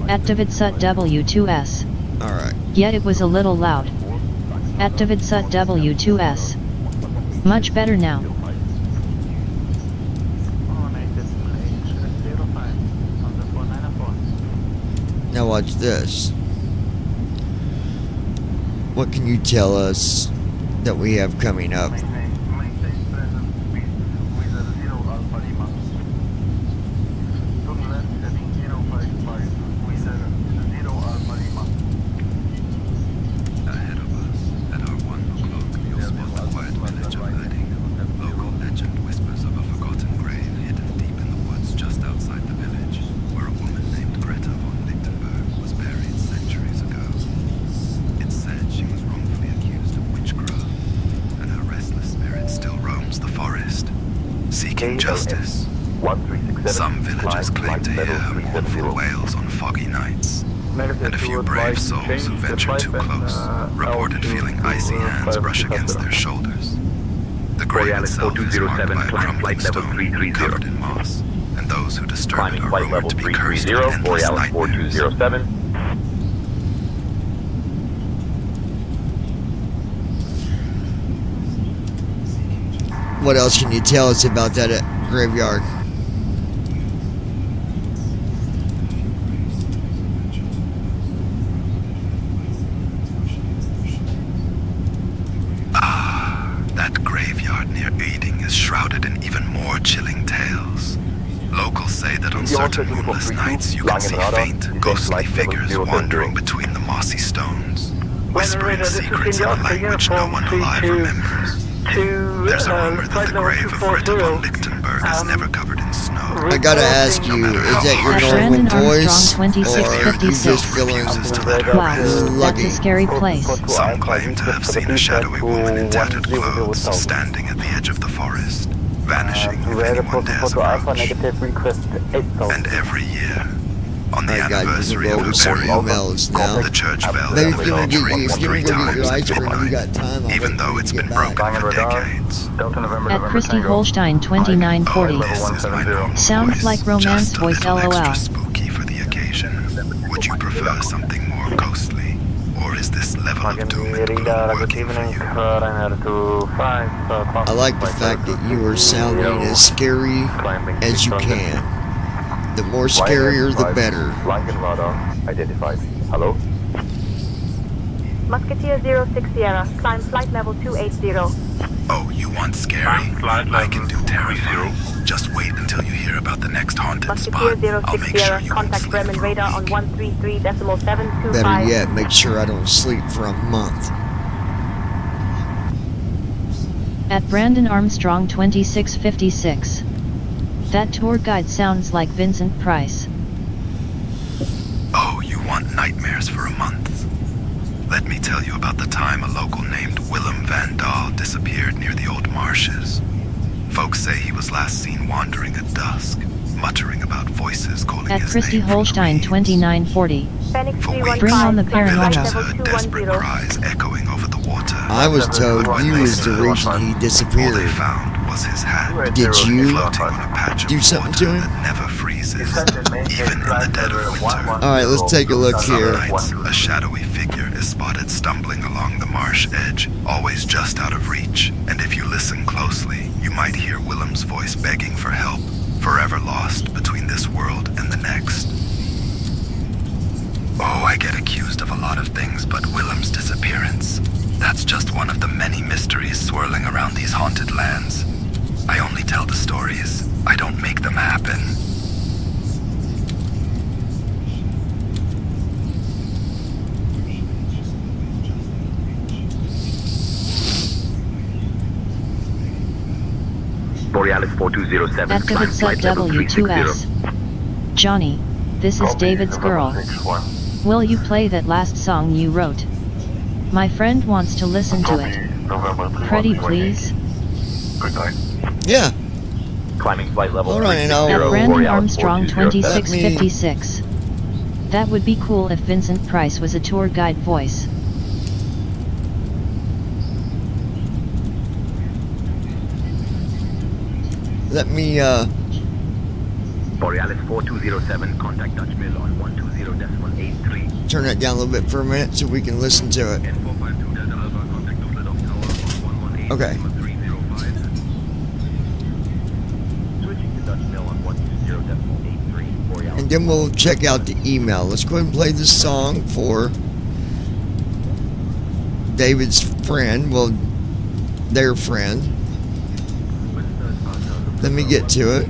At David Sut W2S. Alright. Yet it was a little loud. At David Sut W2S. Much better now. Now watch this. What can you tell us that we have coming up? Justice. Some villagers claim to hear her mournful wails on foggy nights, and a few brave souls who ventured too close reported feeling icy hands brush against their shoulders. The grave itself is marked by a crumbling stone covered in moss, and those who disturb it are rumored to be cursed with endless nightmares. What else can you tell us about that graveyard? That graveyard near Edding is shrouded in even more chilling tales. Locals say that on certain moonless nights you can see faint, ghostly figures wandering between the mossy stones, whispering secrets in a language no one alive remembers. There's a rumor that the grave of Greta von Lichtenberg is never covered in snow. I gotta ask you, is that your normal voice, or are you just feeling Wow, that's a scary place. Some claim to have seen a shadowy woman in tattered clothes standing at the edge of the forest, vanishing if anyone dares approach. And every year, on the anniversary of her burial, the church bell village rings 3 times before night, even though it's been broken for decades. At Christy Holstein 2940. Sounds like romance voice, LOL. Extra spooky for the occasion. Would you prefer something more ghostly, or is this level of doom and gloom working for you? I like the fact that you are sounding as scary as you can. The more scarier, the better. Identified. Hello? Musketeer 06 Sierra, climb flight level 280. Oh, you want scary? I can do terrifying. Just wait until you hear about the next haunted Musketeer spot. I'll 06 make sure Sierra, you won't contact sleep Bremen for a radar on week. 133.725. Better yet, make sure I don't sleep for a month. At Brandon Armstrong 2656. That tour guide sounds like Vincent Price. Oh, you want nightmares for a month? Let me tell you about the time a local named Willem van Dahl disappeared near the old marshes. Folks say he was last seen wandering at dusk, muttering about voices calling At his Christy name. Holstein 2940. For weeks, Bring on the the villagers paranormal. heard desperate cries echoing over the water. I was told But when you they was the searched, reason he all they disappeared. found was his hand. Did you floating on a patch do of something water to him? that never freezes, even in the dead of winter. Alright, let's take a look Some here. nights, a shadowy figure is spotted stumbling along the marsh edge, always just out of reach. And if you listen closely, you might hear Willem's voice begging for help, forever lost between this world and the next. Oh, I get accused of a lot of things, but Willem's disappearance, that's just one of the many mysteries swirling around these haunted lands. I only tell the stories. I don't make them happen. Borealis 4207. Activate sub W2S. Johnny, this is David's girl. Will you play that last song you wrote? My friend wants to listen to it. Pretty please? Good night. Yeah. Climbing flight level Hold on, 360. At Brandon Borealis Armstrong 4207. 2656. That would be cool if Vincent Price was a tour guide voice. Let me, Borealis 4207, contact Dutch Mill on 120.83. turn that down a little bit for a minute so we can listen to it. N452 Delta Alpha, contact Dusseldorf Tower on 118.305. Okay. Switching to Dutch Mill on 120.83. Borealis. And then we'll check out the email. Let's go ahead and play this song for David's friend, well, their friend. Let me get to it.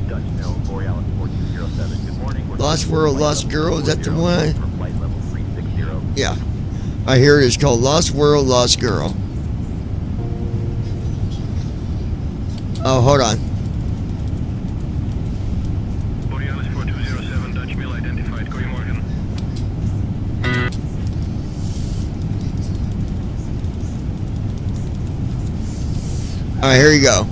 Dutch Mill, Borealis 4207. Good morning. Lost World, Lost Girl, is that the one? From flight level 360. Yeah. I hear it is called Lost World, Lost Girl. Oh, hold on. Borealis 4207, Dutch Mill identified. Goedemorgen. Alright, here you go.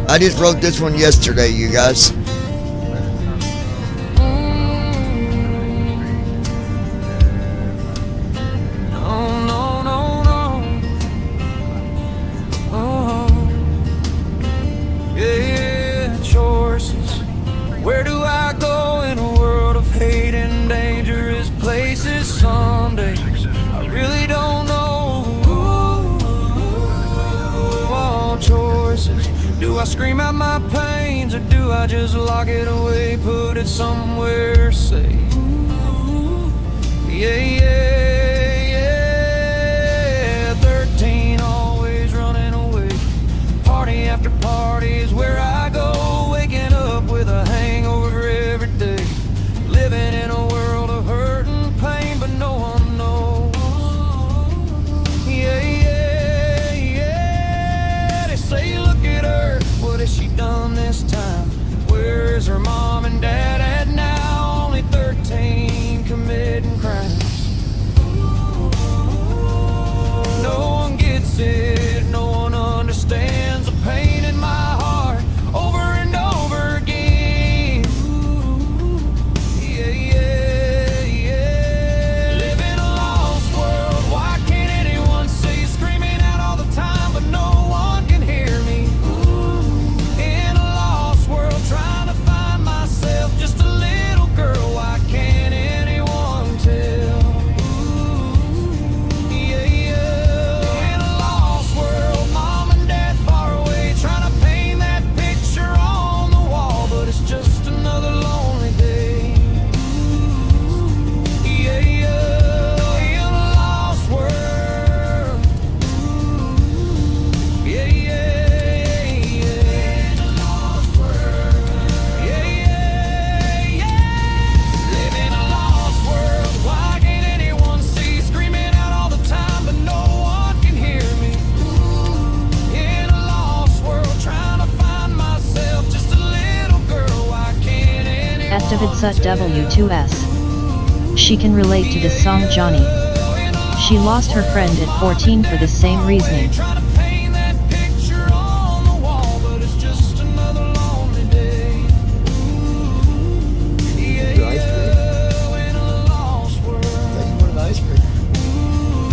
I just wrote this one yesterday, you guys. Where do I go in a world of hate and dangerous places someday? I really don't know. All choices. Do I scream out my pains or do I just lock it away, put it somewhere safe? Yeah, yeah, yeah. 13 always running away. Party after party is where I go, waking up with a hangover every day. Living in a world of hurt and pain, but no one knows. Yeah, yeah, yeah. They say, look at her, what has she done this time? Where is her mom and dad at now? Only 13 committing crimes. No one gets it, no one understands the pain in my heart over and over again. Yeah, yeah, yeah. Live in a lost world, why can't anyone see? Screaming out all the time, but no one can hear me. In a lost world, trying to find myself, just a little girl, why can't anyone tell? Yeah, yeah. In a lost world, mom and dad far away, trying to paint that picture on the wall, but it's just another lonely day. Yeah, yeah. In a lost world. Yeah, yeah, yeah. In a lost world. Yeah, yeah, yeah. Live in a lost world. Why can't anyone see? Screaming out all the time, but no one can hear me. In a lost world, trying to find myself, just a little girl. Why can't anyone Activate sub W2S. She can relate to this song, Johnny. She lost her friend at 14 for the same reasoning.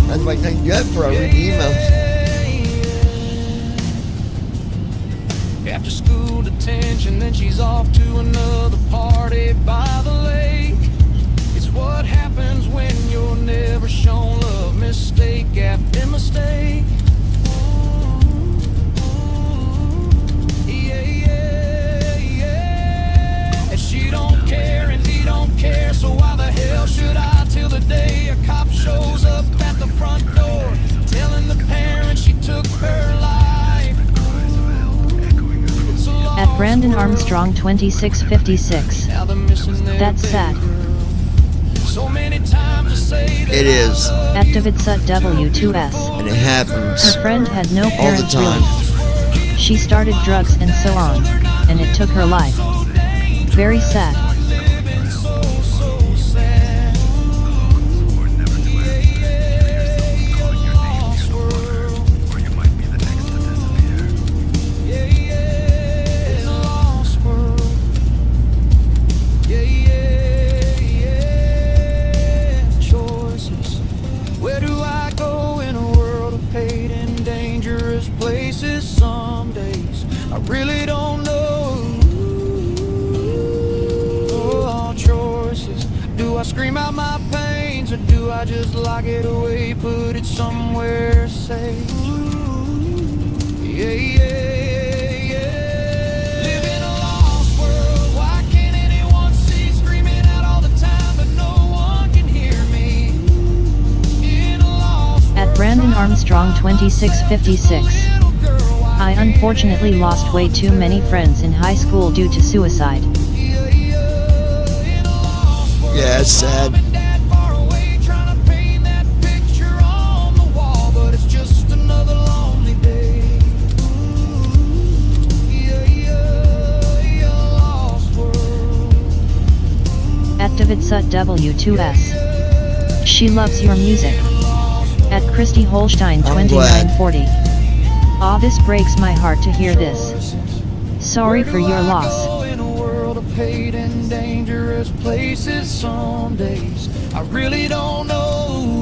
That's my thank you for our read the emails. After school detention, then she's off to another party by the lake. It's what happens when you're never shown love, mistake after mistake. Yeah, yeah, yeah. And she don't care and he don't care, so why the hell should I till the day a cop shows up at the front door, telling the parents she took her life. At Brandon Armstrong 2656. That's sad. It is. At Davidsut W2S. And it happens. Her friend had no parents all the time. really. She started drugs and so on, and it took her life. Very sad. Some days I really don't know. Oh, choices. Do I scream out my pains or do I just lock it away, put it somewhere safe? Yeah, yeah, yeah. Live in a lost world. Why can't anyone see? Screaming out all the time, but no one can hear me. In a lost At Brandon Armstrong 2656. I unfortunately lost way too many friends in high school due to suicide. Yeah, it's sad. At Davidsut W2S. She loves your music. At Christy Holstein 2940. Aw, this breaks my heart to hear this. Sorry for your loss. In a world of hate and dangerous places, some days I really don't know.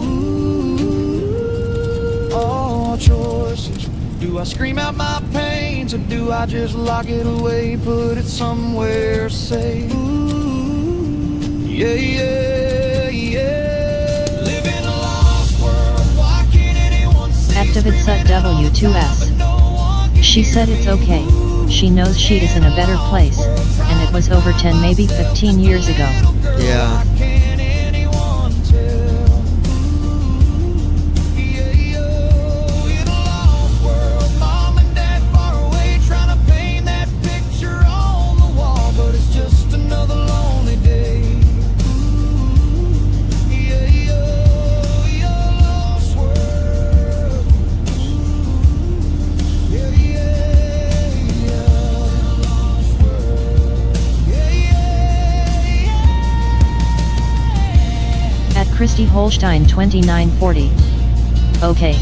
All choices. Do I scream out my pains or do I just lock it away, put it somewhere safe? Yeah, yeah, yeah. Live in a lost world. Why can't anyone see? At Davidsut W2S. She said it's okay. She knows she is in a better place, and it was over 10 maybe 15 years ago. Yeah. Christy Holstein 2940. Okay.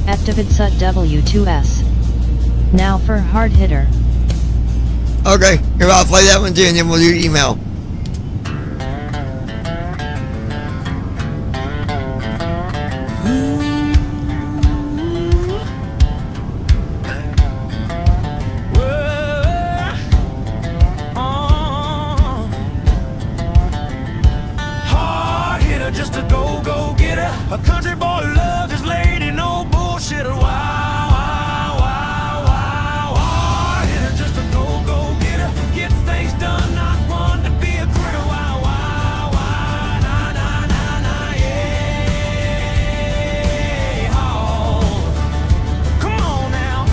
At Davidsut W2S. Now for hard hitter. Okay, here I'll play that one too and then we'll do email. Just a go-go-getter, a country boy loves his lady, no bullshit. Wow, wow, wow, wow, wow. Hitter, just a go-go-getter, gets things done, not one to be a critter. Wow, wow, wow, na, na, na, na, yeah. Oh, come on now.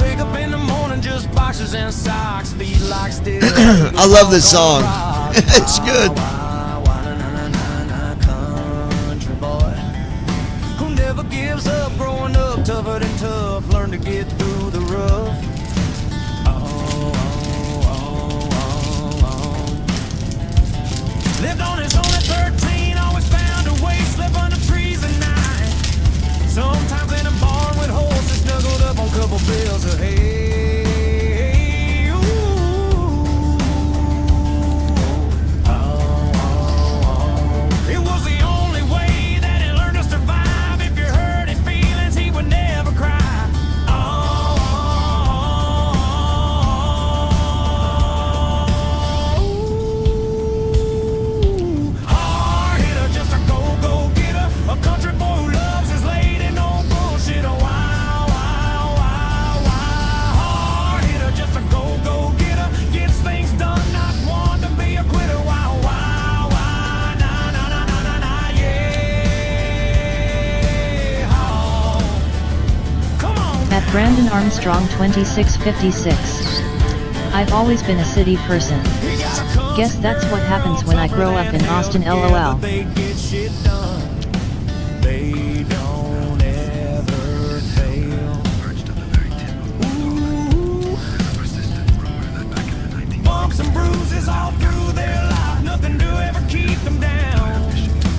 Wake up in the morning, just boxers and socks, feet like steel. I love this song. It's good. get through the rough. Lived on his own at 13, always found a way, slept under trees at night. Sometimes in a barn with horses, snuggled up on a couple bales of hay. It was the only way that he learned to survive. If you hurt his feelings, he would never cry. Hard hitter, just a go getter, a country boy who loves his lady, no bullshit. A wow, wow, wow, wow. Hard hitter, just a go getter, gets things done, not one to be a quitter. Wow, wow, wow, na na na na na na, yeah. Oh. Come on. At Brandon Armstrong 2656. I've always been a city person. Guess that's what happens when I grow up in Austin, LOL. They get shit done. They don't ever fail. Ooh. Bumps and bruises all through their life. Nothing to ever keep them down.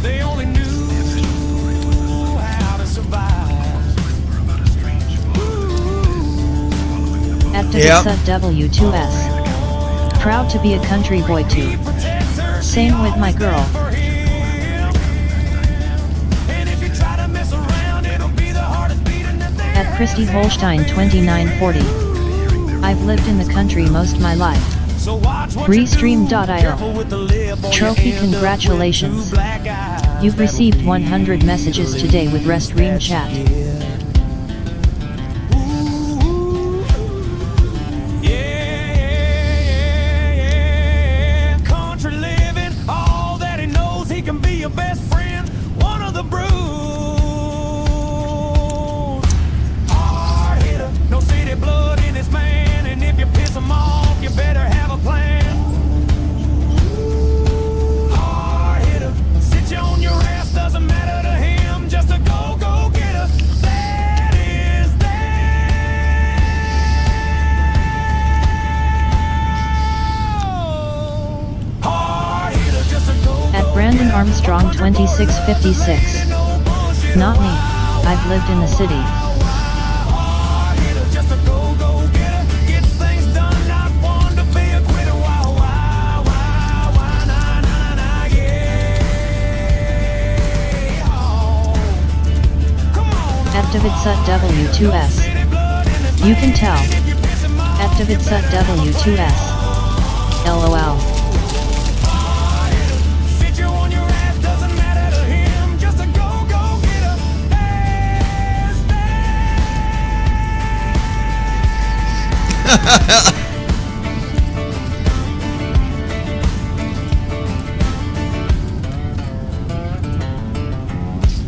They only knew how to survive. Activate W2S. Proud to be a country boy too. Same with my girl. At Christy Holstein 2940. I've lived in the country most my life. Restream.io. Trophy, congratulations. You've received 100 messages today with Restream chat. Can be your best friend, one of the brews. Hard hitter, no city blood in this man, and if you piss him off, you better have a plan. Hard hitter, sit you on your ass, doesn't matter to him, just a go getter. That is that. Hard hitter, just a go. At Brandon Armstrong 2656. Not me. I've lived in the city. Activate W2S. You can tell. Activate W2S. LOL.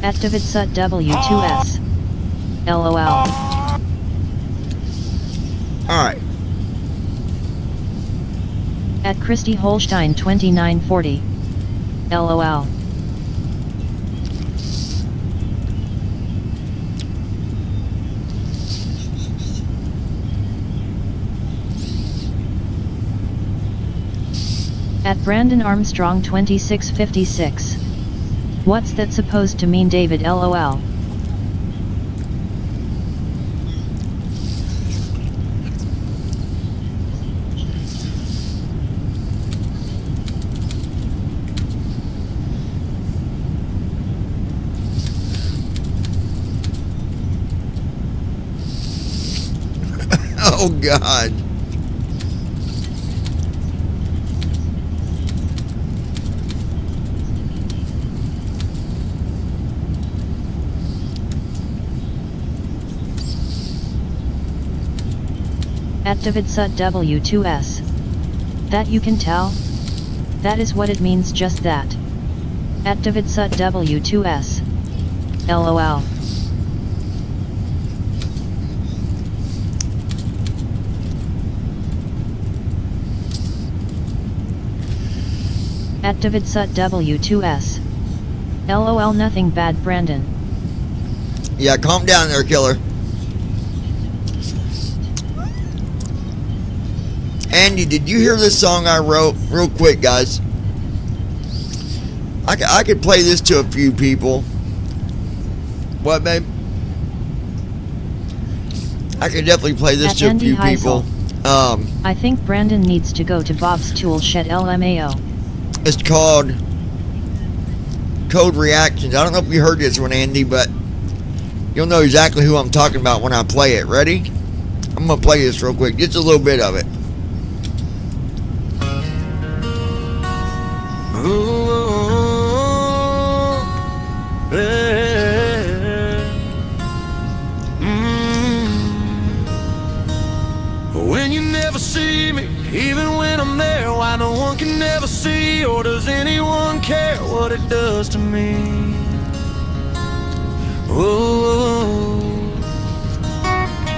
Activate W2S. LOL. Alright. At Christy Holstein 2940. LOL. At Brandon Armstrong 2656. What's that supposed to mean, David? LOL. Oh God. Activate W2S. That you can tell? That is what it means, just that. Activate W2S. LOL. Activate W2S. LOL, nothing bad, Brandon. Yeah, calm down there, killer. Andy, did you hear this song I wrote? Real quick, guys. I could play this to a few people. What, babe? I could definitely play this to a few people. I think Brandon needs to go to Bob's Tool Shed LMAO. It's called Code Reactions. I don't know if you heard this one, Andy, but you'll know exactly who I'm talking about when I play it. Ready? I'm going to play this real quick. Just a little bit of it. When you never see me, even when I'm there, why no one can never see, or does anyone care what it does to me? Oh,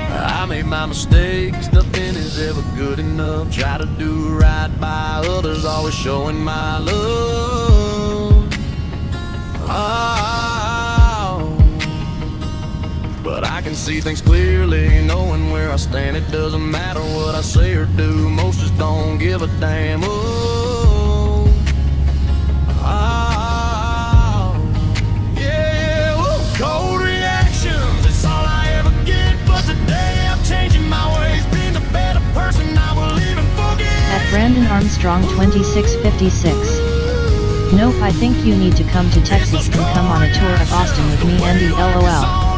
I made my mistakes, nothing is ever good enough. Try to do right by others, always showing my love. Oh, but I can see things clearly, knowing where I stand. It doesn't matter what I say or do, most just don't give a damn. Oh, yeah, cold reactions, it's all I ever get. But today I'm changing my ways, being a better person I will even forget. At Brandon Armstrong 2656. Nope, I think you need to come to Texas and come on a tour of Austin with me, Andy, LOL.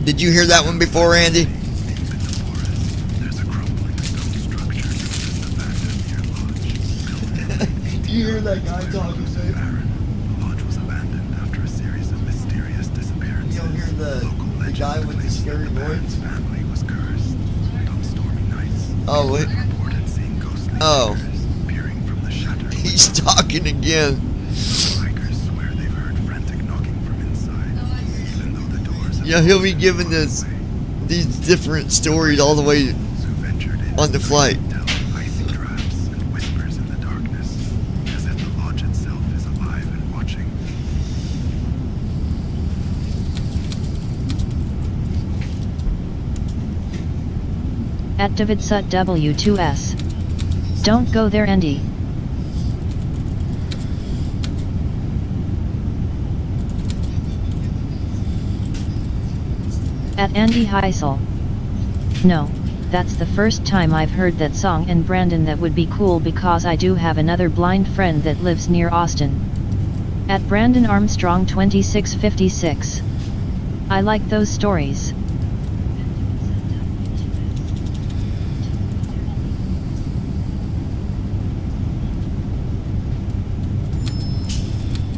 Did you hear that one before, Andy? Did you hear that guy talking, babe? The lodge was abandoned after a series of mysterious disappearances. You don't hear the guy with the scary voice? His family was cursed, and on stormy nights, oh, wait. reported seeing ghostly figures peering from the shattered. He's talking again. Hikers swear they've heard frantic knocking from inside, even though the doors have Yeah, he'll be giving us these different stories all the way on the flight. icy drafts and whispers in the darkness, as if the lodge itself is alive and watching. At David Sut W2S. Don't go there, Andy. At Andy Heisel. No, that's the first time I've heard that song, and Brandon, that would be cool because I do have another blind friend that lives near Austin. At Brandon Armstrong 2656. I like those stories.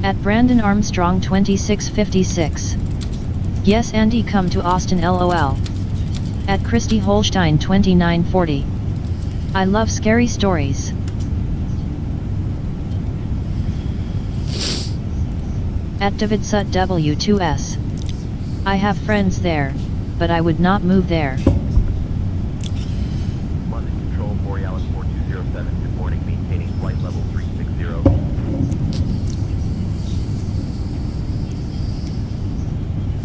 At Brandon Armstrong 2656. Yes, Andy, come to Austin, LOL. At Christy Holstein 2940. I love scary stories. At David Sut W2S. I have friends there, but I would not move there. London Control, Borealis 4207, good morning, maintaining flight level 360.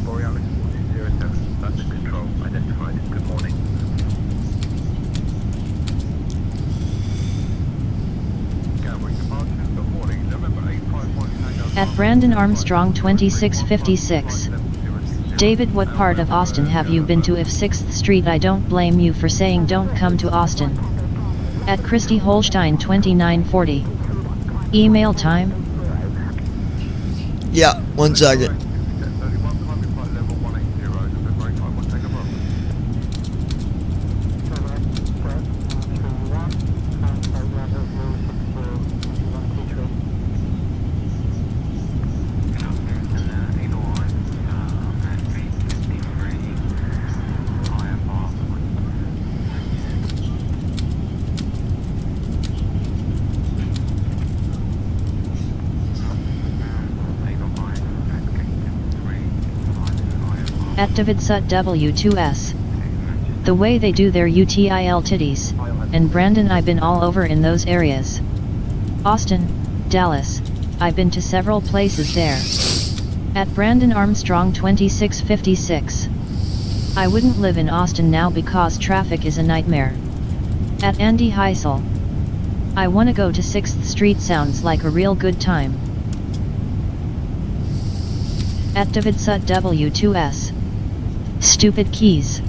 Borealis 4207, London Control, identified as good morning. Covering departure, good morning, November 851. At Brandon Armstrong 2656. David, what part of Austin have you been to? If 6th Street, I don't blame you for saying don't come to Austin. At Christy Holstein 2940. Email time? Yeah, 1 second. At David Sut W2S. The way they do their UTIL titties, and Brandon, I've been all over in those areas. Austin, Dallas, I've been to several places there. At Brandon Armstrong 2656. I wouldn't live in Austin now because traffic is a nightmare. At Andy Heisel. I wanna go to 6th Street, sounds like a real good time. At David Sut W2S. Stupid keys.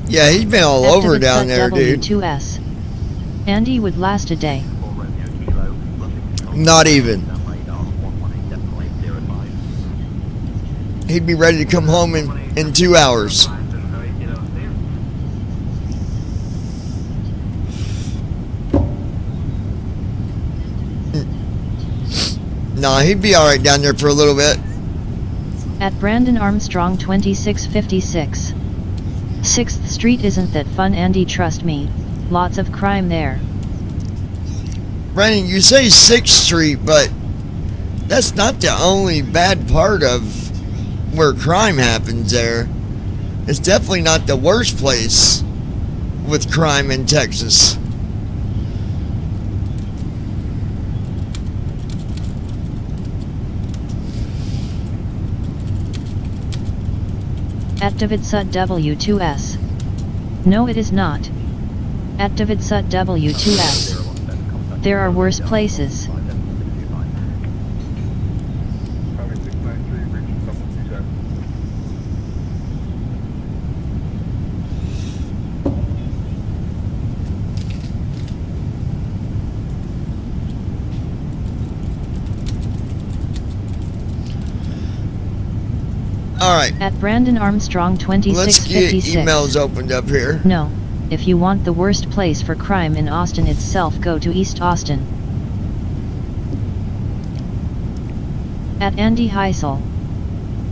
Yeah, he's been all over down there, dude. W2S. Andy would last a day. Not even. He'd be ready to come home in 2 hours. Nah, he'd be alright down there for a little bit. At Brandon Armstrong 2656. 6th Street isn't that fun, Andy, trust me. Lots of crime there. Brandon, you say 6th Street, but that's not the only bad part of where crime happens there. It's definitely not the worst place with crime in Texas. At David Sut W2S. No, it is not. At David Sut W2S. There are worse places. Alright. At Brandon Armstrong 2656. Let's get emails opened up here. No. If you want the worst place for crime in Austin itself, go to East Austin. At Andy Heisel.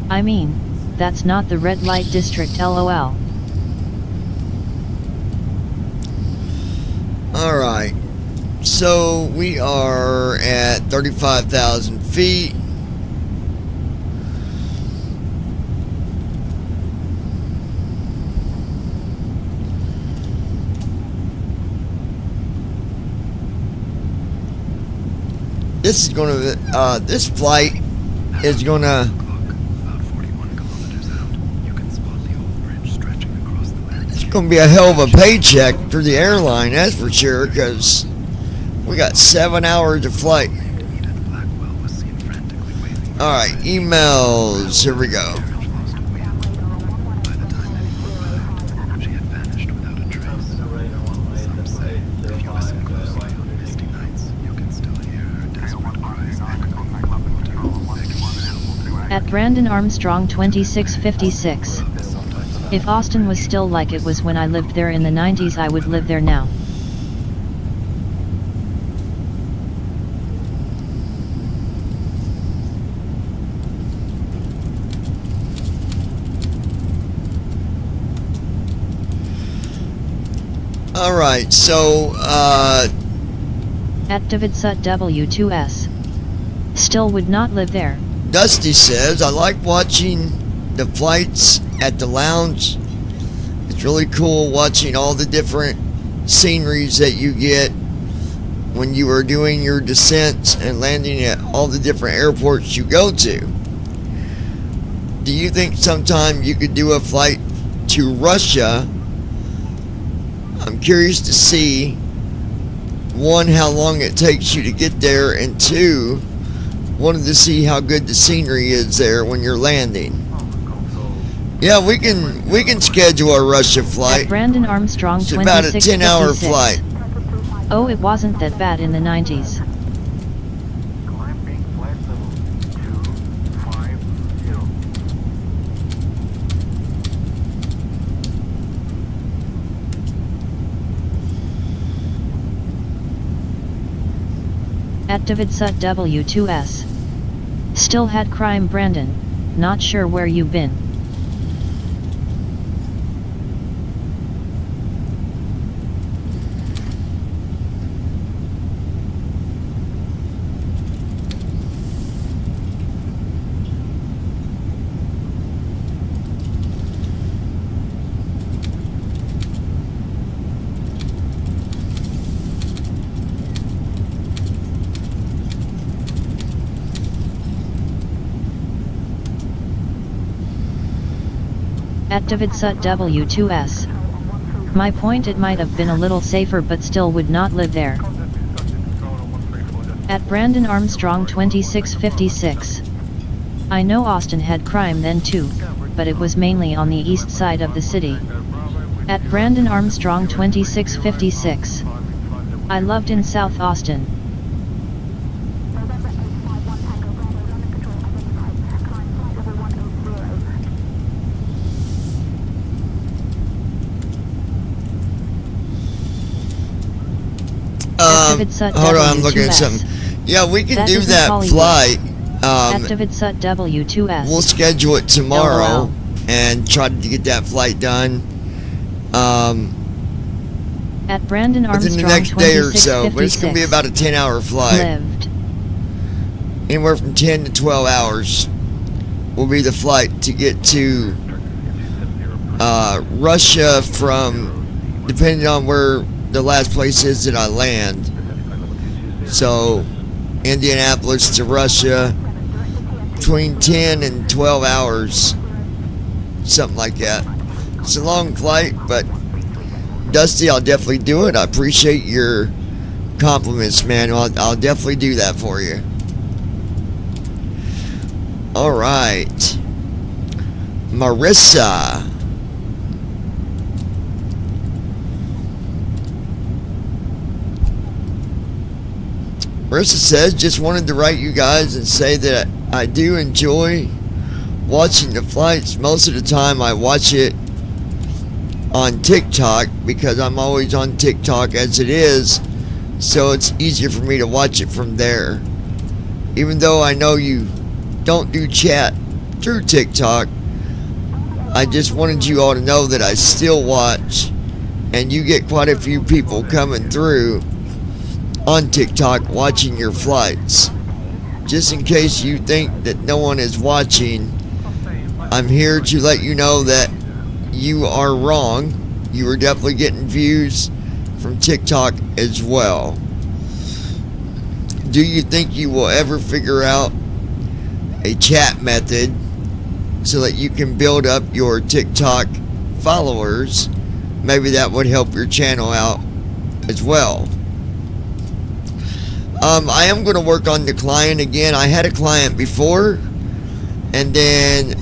I mean, that's not the red light district, lol. Alright. So we are at 35,000 feet. This is gonna, this flight is gonna, it's gonna be a hell of a paycheck for the airline, that's for sure, because we got 7 hours of flight. Alright, emails, here we go. At Brandon Armstrong 2656. If Austin was still like it was when I lived there in the 90s, I would live there now. Alright, so, At David Sut W2S. Still would not live there. Dusty says, I like watching the flights at the lounge. It's really cool watching all the different sceneries that you get when you are doing your descents and landing at all the different airports you go to. Do you think sometime you could do a flight to Russia? I'm curious to see, one, how long it takes you to get there, and two, wanted to see how good the scenery is there when you're landing. Yeah, we can schedule a Russia flight. At Brandon Armstrong it's about a 10-hour flight. Oh, it wasn't that bad in the 90s. At David Sut W2S. Still had crime, Brandon. Not sure where you've been. At Davidsut W2S. My point, it might have been a little safer but still would not live there. At Brandon Armstrong 2656. I know Austin had crime then too, but it was mainly on the east side of the city. At Brandon Armstrong 2656. I loved in South Austin. Hold on, I'm looking at something. Yeah, we can do that flight. Davidsut W2S. We'll schedule it tomorrow and try to get that flight done. At Brandon Armstrong within the next day or so, but it's going to be about a 10-hour flight. Lived. Anywhere from 10 to 12 hours will be the flight to get to Russia from, depending on where the last place is that I land. So Indianapolis to Russia, between 10 and 12 hours, something like that. It's a long flight, but Dusty, I'll definitely do it. I appreciate your compliments, man. I'll definitely do that for you. All right, Marissa. Marissa says, just wanted to write you guys and say that I do enjoy watching the flights. Most of the time I watch it on TikTok because I'm always on TikTok as it is, so it's easier for me to watch it from there. Even though I know you don't do chat through TikTok, I just wanted you all to know that I still watch, and you get quite a few people coming through on TikTok watching your flights. Just in case you think that no one is watching, I'm here to let you know that you are wrong. You are definitely getting views from TikTok as well. Do you think you will ever figure out a chat method so that you can build up your TikTok followers? Maybe that would help your channel out as well. I am going to work on the client again. I had a client before, and then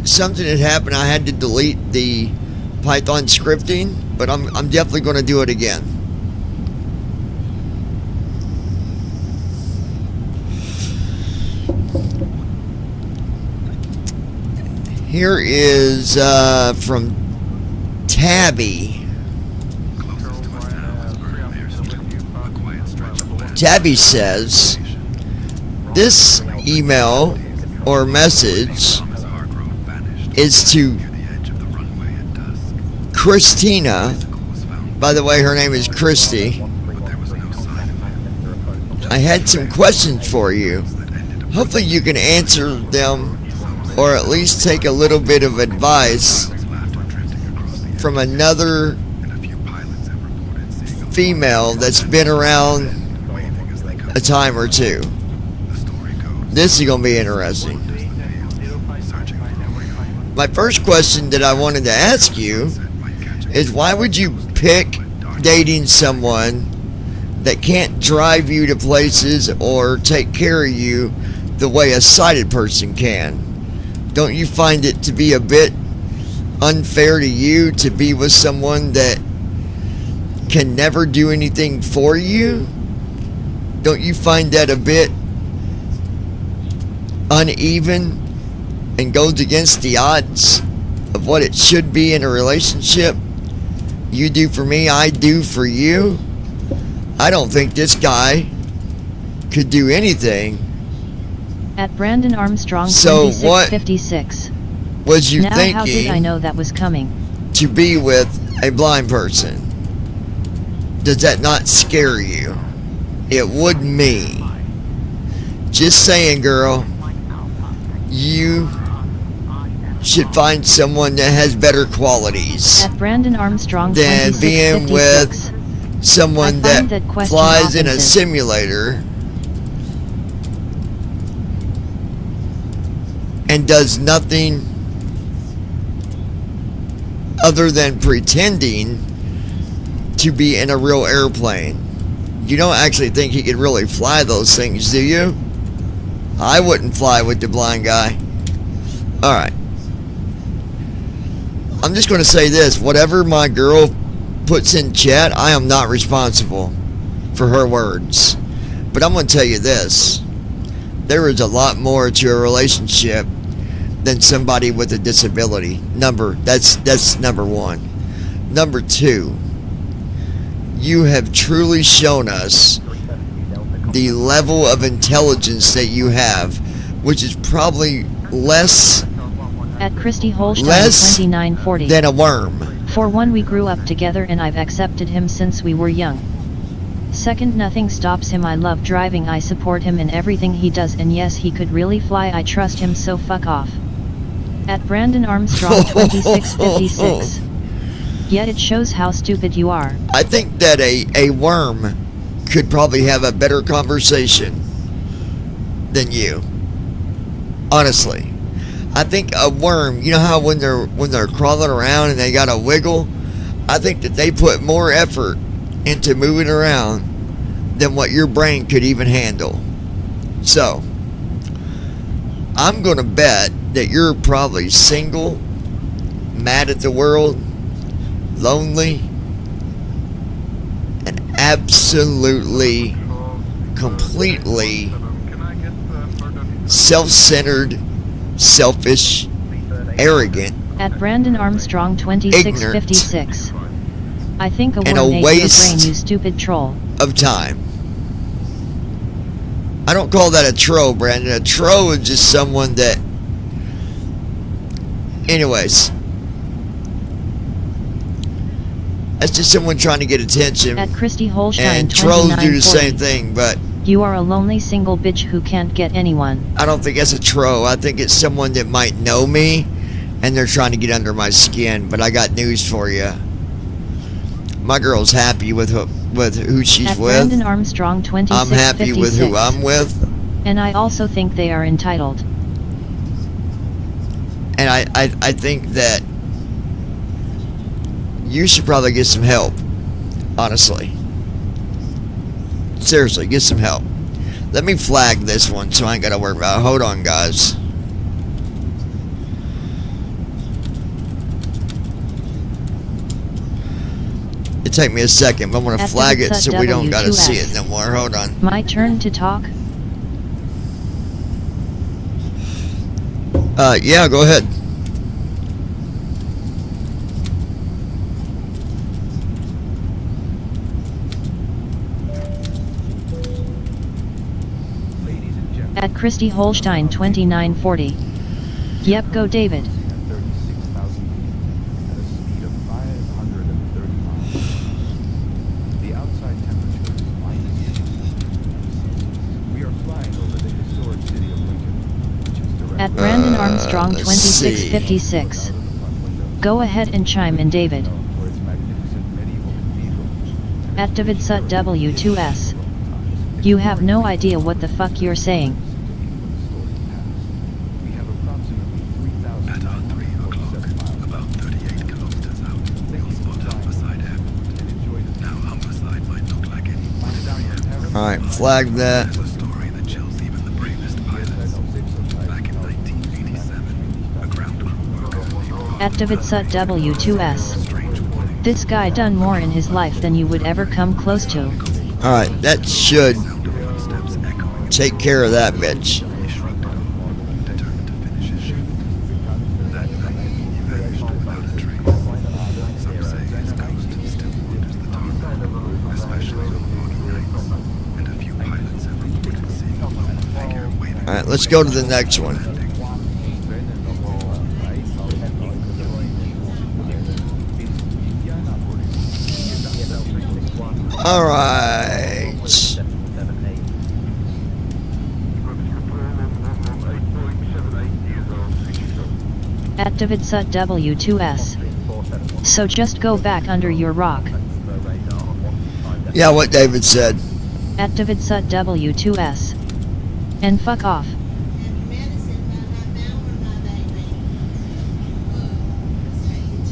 something had happened. I had to delete the Python scripting, but I'm definitely going to do it again. Here is from Tabby. Tabby says, this email or message is to Christina. By the way, her name is Christy. I had some questions for you. Hopefully you can answer them, or at least take a little bit of advice from another female that's been around a time or two. This is going to be interesting. My first question that I wanted to ask you is, why would you pick dating someone that can't drive you to places or take care of you the way a sighted person can? Don't you find it to be a bit unfair to you to be with someone that can never do anything for you? Don't you find that a bit uneven and goes against the odds of what it should be in a relationship? You do for me, I do for you. I don't think this guy could do anything. At Brandon Armstrong so 2656. What was you thinking? How did I know that was coming? To be with a blind person. Does that not scare you? It would me. Just saying, girl. You should find someone that has better qualities at Brandon Armstrong than being with someone that flies in a simulator and does nothing other than pretending to be in a real airplane. You don't actually think he could really fly those things, do you? I wouldn't fly with the blind guy. Alright. I'm just going to say this. Whatever my girl puts in chat, I am not responsible for her words. But I'm going to tell you this. There is a lot more to a relationship than somebody with a disability. That's number one. Number two, you have truly shown us the level of intelligence that you have, which is probably less at Christy Holstein 2940 than a worm. For one, we grew up together and I've accepted him since we were young. Second, nothing stops him. I love driving, I support him in everything he does, and yes, he could really fly. I trust him, so fuck off. At Brandon Armstrong 2656. Yet it shows how stupid you are. I think that a worm could probably have a better conversation than you. Honestly. I think a worm, you know how when they're crawling around and they gotta wiggle, I think that they put more effort into moving around than what your brain could even handle. So, I'm gonna bet that you're probably single, mad at the world, lonely, and absolutely, completely self-centered, selfish, arrogant, at Brandon Armstrong 2656. I think a and a worm ate your waste brain, you stupid troll. of time. I don't call that a troll, Brandon. A troll is just someone that... Anyways. That's just someone trying to get attention. At Christy Holstein and trolls do the same 2940. thing, but... You are a lonely single bitch who can't get anyone. I don't think that's a troll. I think it's someone that might know me, and they're trying to get under my skin. But I got news for you. My girl's happy with who she's at with. Brandon Armstrong 2656. I'm happy with who I'm with. And I also think they are entitled. And I think that you should probably get some help. Honestly. Seriously, get some help. Let me flag this one so I ain't gotta worry about it. Hold on, guys. It take me a second, but I'm gonna flag it so we don't gotta see it no more. Hold on. My turn to talk? Yeah, go ahead. At Christy Holstein 2940. Yep, go David. The outside temperature is -. We are flying over the historic city of Lincoln, which is direct. At Brandon Armstrong 2656. Go ahead and chime in, David. At David Sut W2S. You have no idea what the fuck you're saying. At 3 o'clock, about 38 kilometers out, you'll spot Humberside Airport. Now Humberside might look like any ordinary airport. Alright, flag that. It's a story that chills even the bravest pilots. Back in 1987, a ground crew worker At David Sut W2S. This guy done more in his life than you would ever come close to. Alright, that should take care of that bitch. Alright, let's go to the next one. Alright. At David Sut W2S. So just go back under your rock. Yeah, what David said. At David Sut W2S. And fuck off.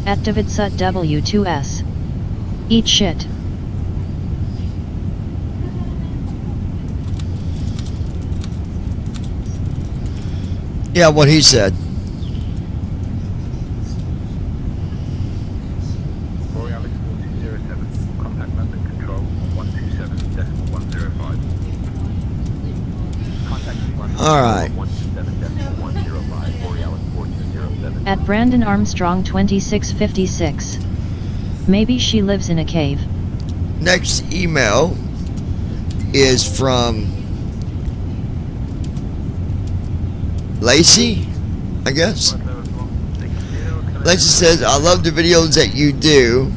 At Davidsut W2S. Eat shit. Yeah, what he said. Borealis 4207, contact London Control 127.105. Contact London All right. 127.105, Borealis 4207. At Brandon Armstrong 2656. Maybe she lives in a cave. Next email is from Lacey, I guess. Lacey says, I love the videos that you do.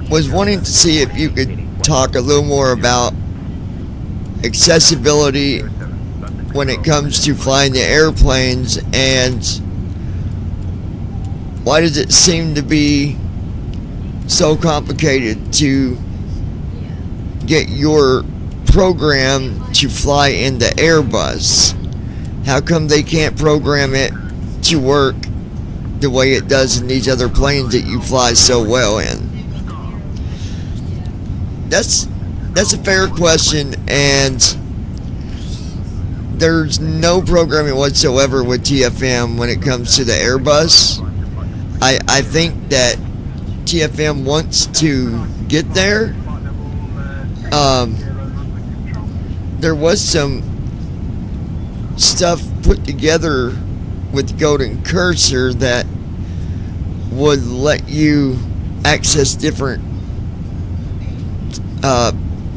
Was wanting to see if you could talk a little more about accessibility when it comes to flying the airplanes, and why does it seem to be so complicated to get your program to fly in the Airbus? How come they can't program it to work the way it does in these other planes that you fly so well in? That's a fair question, and there's no programming whatsoever with TFM when it comes to the Airbus. I think that TFM wants to get there. There was some stuff put together with Golden Cursor that would let you access different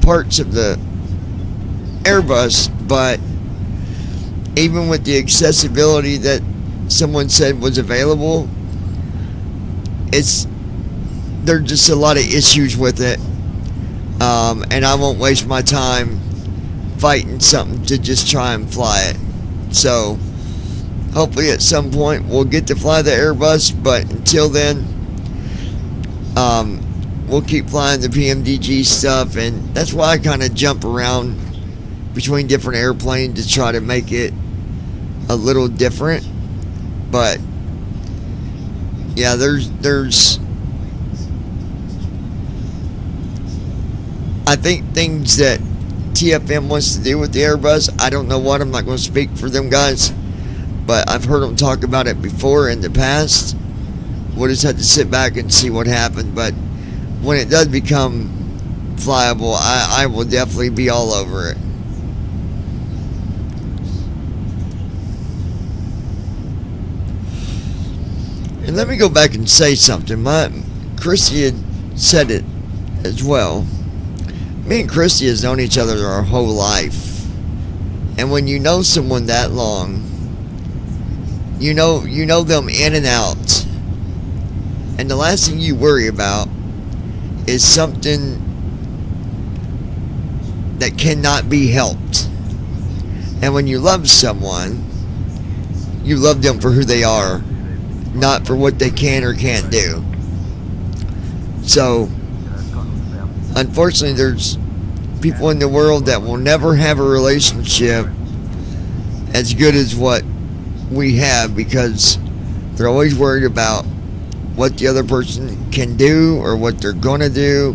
parts of the Airbus, but even with the accessibility that someone said was available, there's just a lot of issues with it, and I won't waste my time fighting something to just try and fly it. So hopefully at some point we'll get to fly the Airbus, but until then we'll keep flying the PMDG stuff, and that's why I kind of jump around between different airplanes to try to make it a little different. But yeah, there's I think things that TFM wants to do with the Airbus, I don't know what, I'm not going to speak for them guys, but I've heard them talk about it before in the past. We'll just have to sit back and see what happened, but when it does become flyable, I will definitely be all over it. And let me go back and say something. Christy had said it as well. Me and Christy has known each other our whole life. And when you know someone that long, you know them in and out. And the last thing you worry about is something that cannot be helped. And when you love someone, you love them for who they are, not for what they can or can't do. So unfortunately, there's people in the world that will never have a relationship as good as what we have, because they're always worried about what the other person can do or what they're gonna do.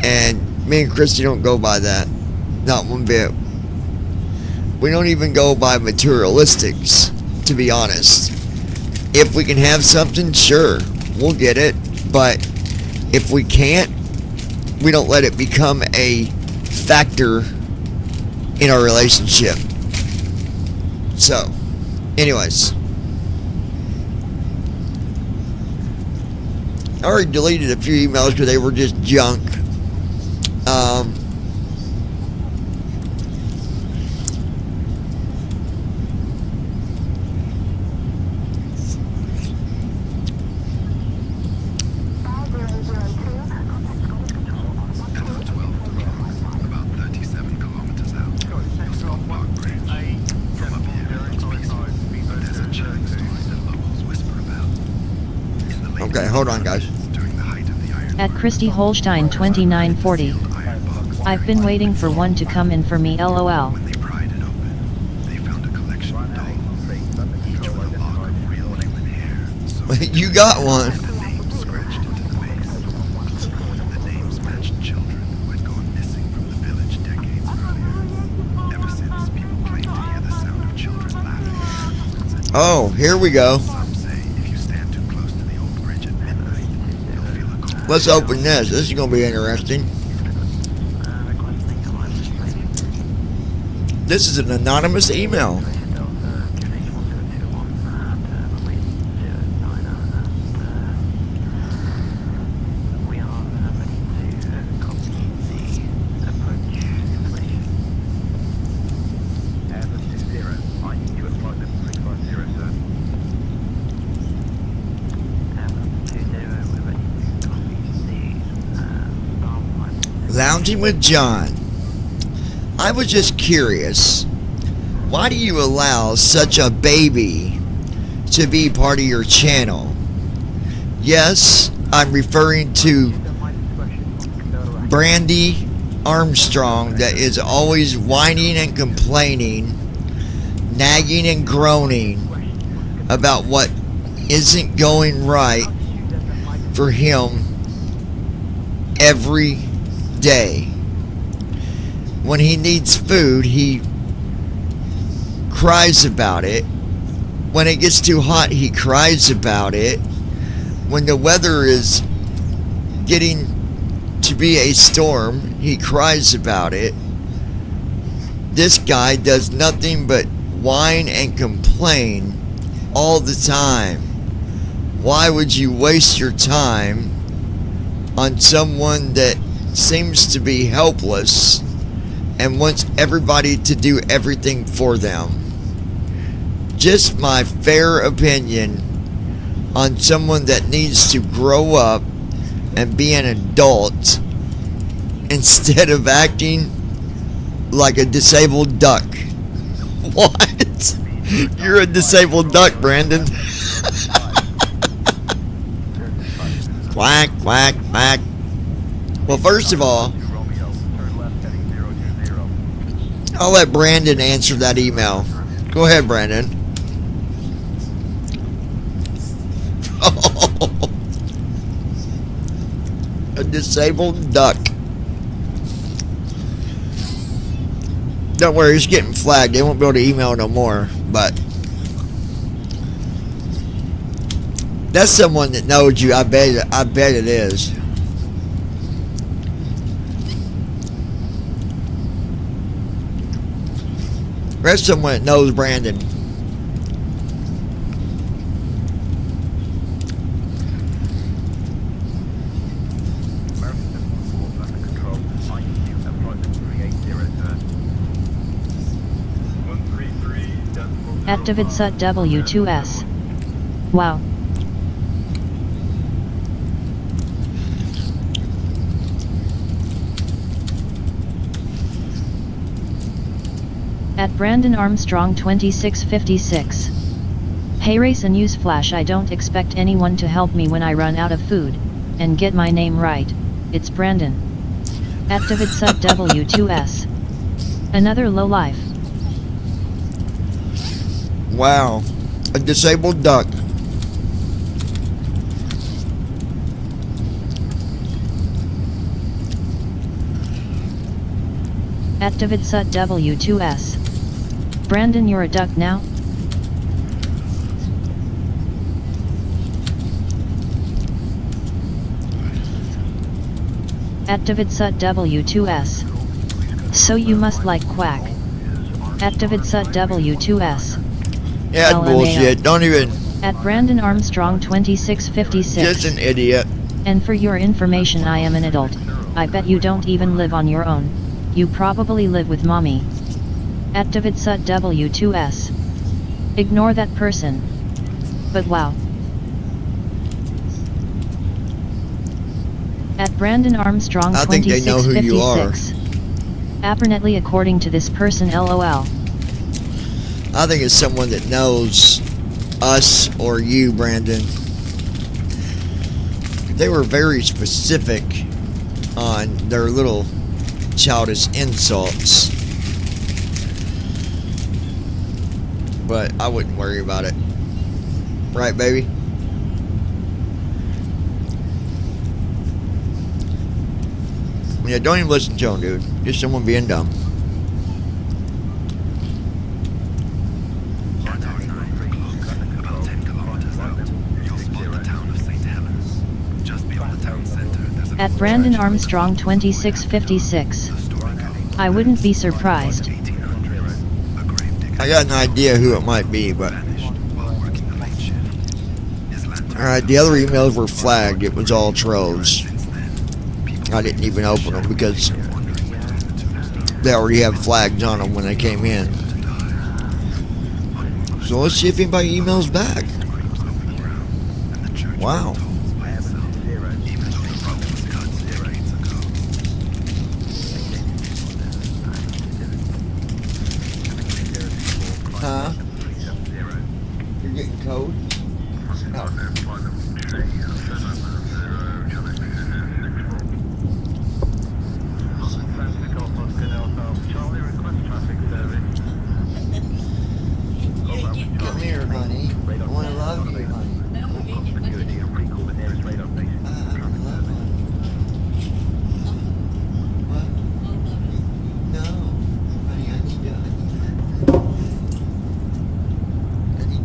And me and Christy don't go by that, not one bit. We don't even go by materialistics, to be honest. If we can have something, sure, we'll get it, but if we can't, we don't let it become a factor in our relationship. So, anyways, I already deleted a few emails because they were just junk. Okay, hold on, guys. At Christy Holstein 2940. I've been waiting for one to come in for me, LOL. You got one. Scratched into the base. The names matched children who had gone missing from the village decades earlier. Ever since people claimed to hear the sound of children laughing. Oh, here we go. Some say if you stand too close to the old bridge at midnight, you'll feel a cold. Let's open this. This is going to be interesting. This is an anonymous email. Lounging with John. I was just curious. Why do you allow such a baby to be part of your channel? Yes, I'm referring to Brandy Armstrong that is always whining and complaining, nagging and groaning about what isn't going right for him every day. When he needs food, he cries about it. When it gets too hot, he cries about it. When the weather is getting to be a storm, he cries about it. This guy does nothing but whine and complain all the time. Why would you waste your time on someone that seems to be helpless and wants everybody to do everything for them? Just my fair opinion on someone that needs to grow up and be an adult instead of acting like a disabled duck. What? You're a disabled duck, Brandon. Quack, quack, quack. Well, first of all, I'll let Brandon answer that email. Go ahead, Brandon. A disabled duck. Don't worry, he's getting flagged. They won't be able to email no more, but that's someone that knows you. I bet it is. That's someone that knows Brandon. At Davidsut W2S. Wow. At Brandon Armstrong 2656. Hey race and newsflash, I don't expect anyone to help me when I run out of food, and get my name right, it's Brandon. At Davidsut W2S. Another lowlife. Wow, a disabled duck. At Davidsut W2S. Brandon, you're a duck now? At Davidsut W2S. So you must like quack. At Davidsut W2S. Yeah, bullshit. Don't even. At Brandon Armstrong 2656. Just an idiot. And for your information, I am an adult. I bet you don't even live on your own. You probably live with mommy. At Davidsut W2S. Ignore that person. But wow. At Brandon Armstrong 2656. I think they know who you are. Apparently, according to this person, LOL. I think it's someone that knows us or you, Brandon. They were very specific on their little childish insults. But I wouldn't worry about it. Right, baby? Yeah, don't even listen to him, dude. Just someone being dumb. At our 9 o'clock, about 10 kilometers out, you'll spot the town of St. Helens. Just beyond the town center, there's a At Brandon Armstrong 2656. I wouldn't be surprised. I got an idea who it might be, but... Alright, the other emails were flagged. It was all trolls. I didn't even open them because they already have flags on them when they came in. So let's see if anybody emails back. Wow. Huh? You're getting code? No. Come here, honey. I want to love you, honey.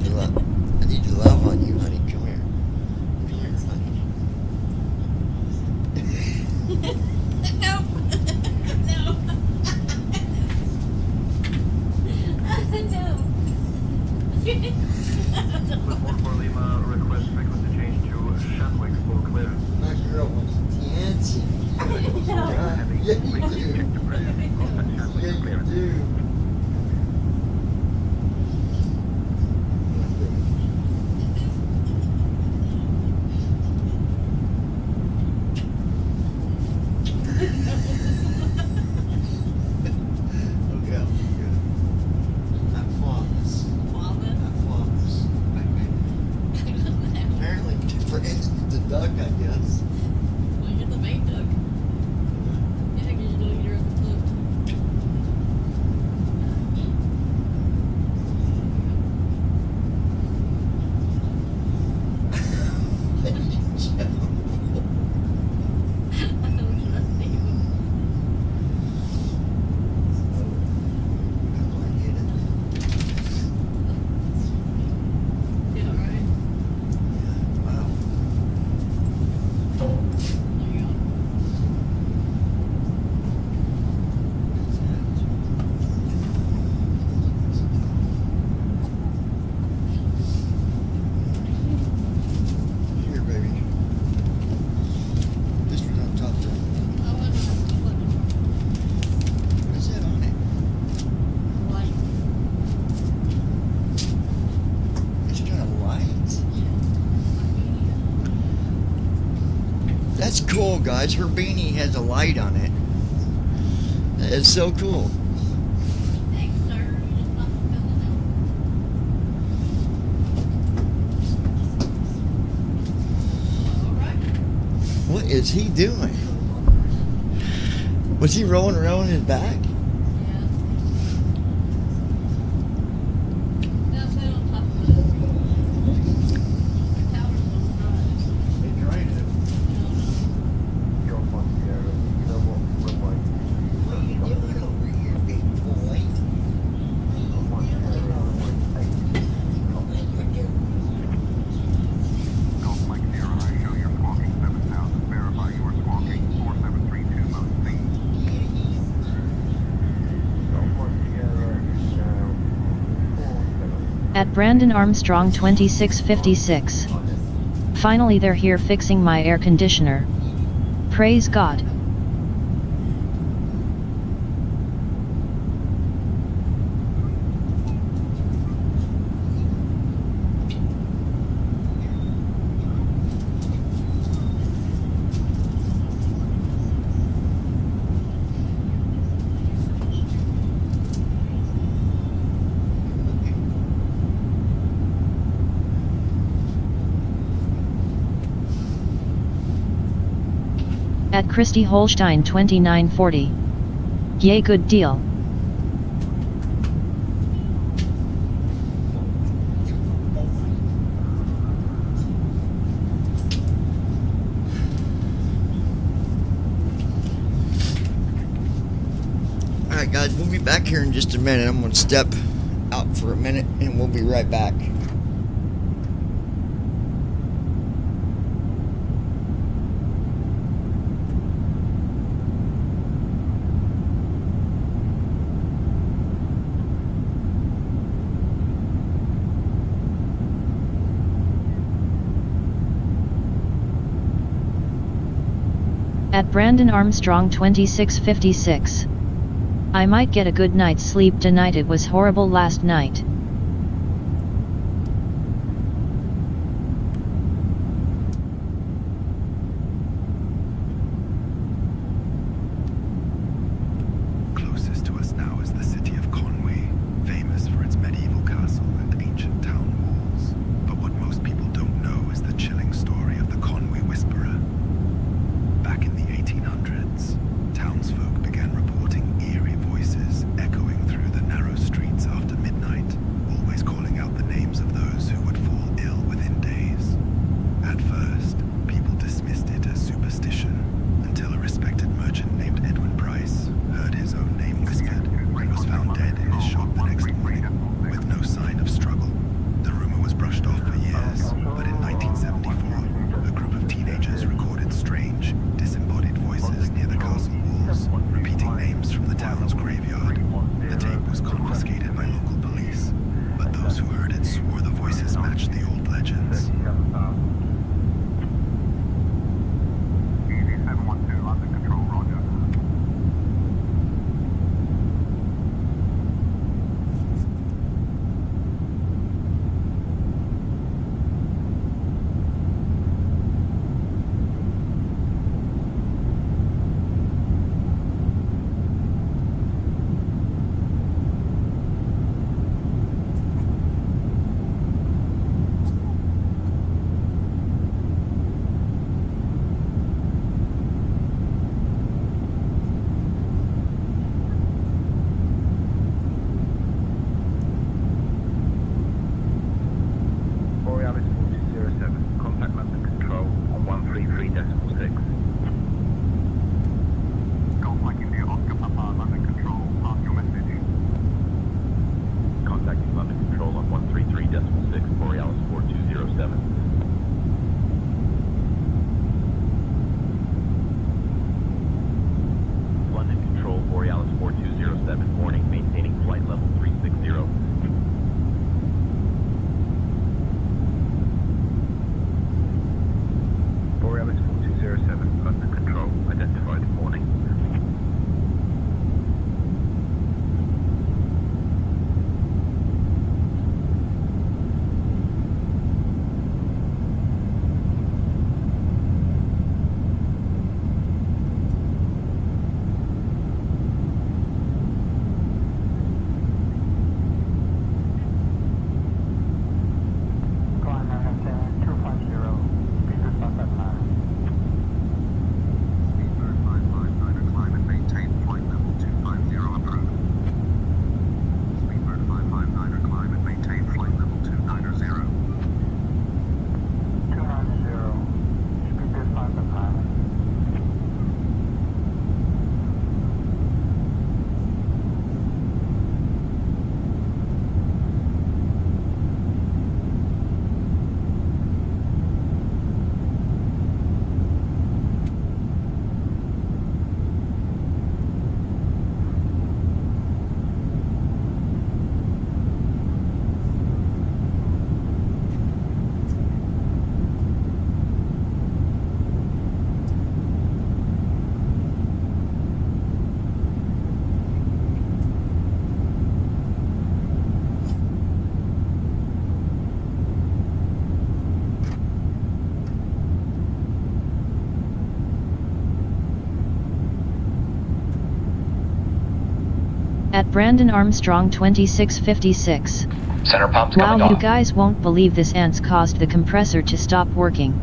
I need to love on you, honey. Come here. Come here, honey. No. No. No. My girl was dancing. Yeah, you do. Yeah, you do. The duck, I guess. Well, you're the main duck. Yeah, because you know you're at the foot. I don't trust you. Yeah, right. Here, baby. This one on top there. What is that on it? Light. It's got a light. That's cool, guys. Her beanie has a light on it. That is so cool. Thanks, sir. You just not fulfilling it. What is he doing? Was he rolling around on his back? Yeah, sit on top of it. The tower's supposed to rise. They tried it. What are you doing over here, big boy? At Brandon Armstrong 2656. Finally they're here fixing my air conditioner. Praise God. At Christy Holstein 2940. Yay, good deal. Alright guys, we'll be back here in just a minute. I'm going to step out for a minute and we'll be right back. At Brandon Armstrong 2656. I might get a good night's sleep tonight. It was horrible last night. Closest to us now is the city of Conway, famous for its medieval castle and ancient town walls. But what most people don't know is the chilling story of the Conway Whisperer. Back in the 1800s, townsfolk began reporting eerie voices echoing through the narrow streets after midnight, always calling out the names of those who would fall ill within days. At first, people dismissed it as superstition, until a respected merchant named Edwin Price heard his own name whispered and was found dead in his shop the next morning, with no sign of struggle. The rumor was brushed off for years, but in 1974, a group of teenagers recorded strange, disembodied voices near the castle walls, repeating names from the town's graveyard. The tape was confiscated by local police, but those who heard it swore the voices matched the old legends. At Brandon Armstrong 2656. Center pumps Wow, coming you off. guys won't believe this. Ants caused the compressor to stop working.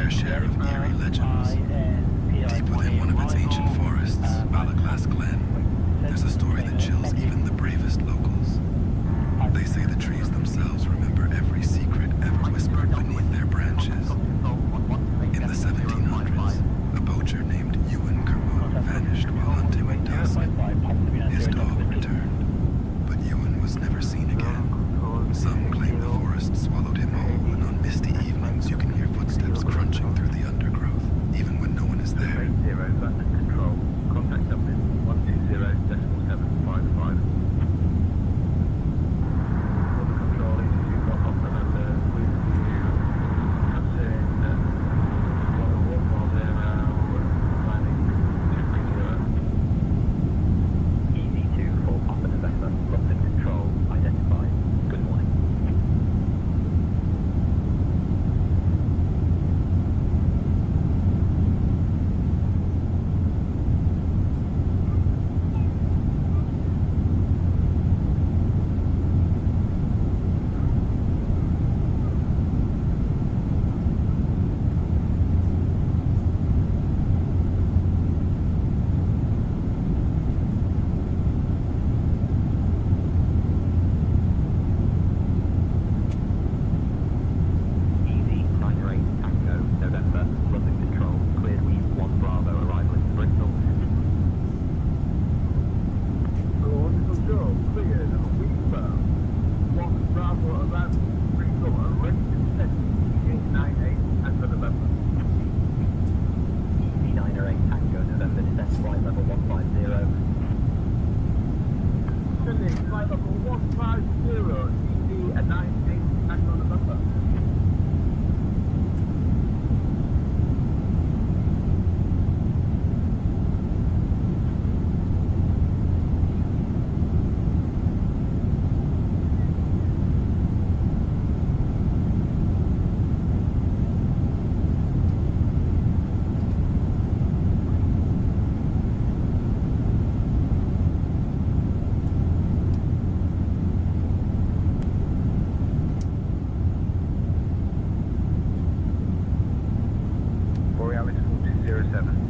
fair share of eerie legends. Deep within one of its ancient forests, Balaglass Glen, there's a story that chills even the bravest locals. They say the trees themselves remember every secret ever whispered beneath their branches. In the 1700s, a poacher named Ewan Kermode vanished while hunting at dusk. His dog returned, but Ewan was never seen again. Some claim the forest swallowed him whole, and on misty evenings you can hear footsteps crunching through the undergrowth, even when no one is there. Control. Contact Dublin 120.755.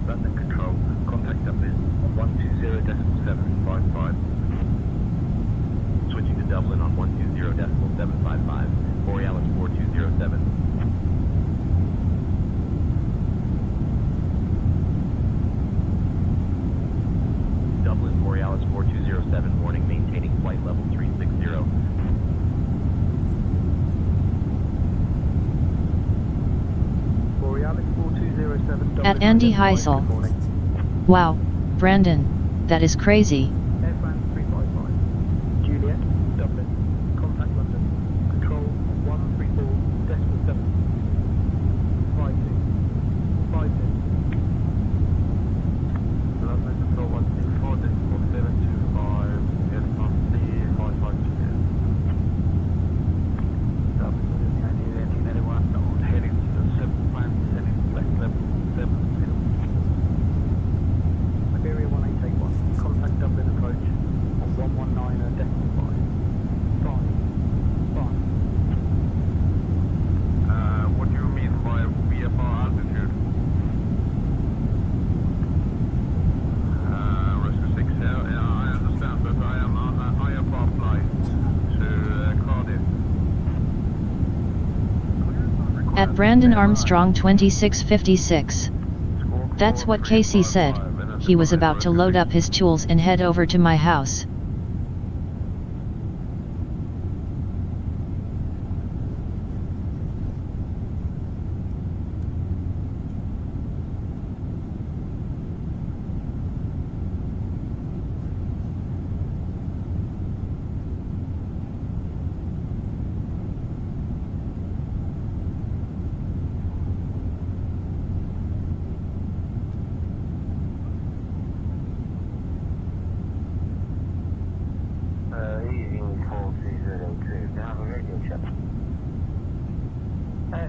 London Control, contact Dublin on 120.755. Switching to Dublin on 120.755. Borealis 4207. Dublin Borealis 4207, warning, maintaining flight level 360. At Andy Heisel. Wow, Brandon, that is crazy. Juliet, Dublin, contact London, control 134.7, 56, London control 164.725, aircraft C552. Heading to the 7 plan, heading flight level 70. Iberia 1881, contact Dublin approach on 119.5. What do you mean by VFR altitude? Rescue 6, yeah, I understand, but I am on a IFR flight to Cardiff. At Brandon Armstrong 2656. That's what Casey said. He was about to load up his tools and head over to my house.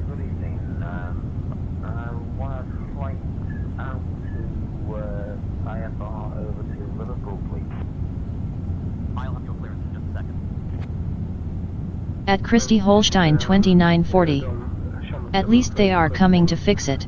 Good evening. I want to flight out to IFR over to Liverpool, please. I'll have your clearance in just a second. At Christy Holstein 2940. At least they are coming to fix it.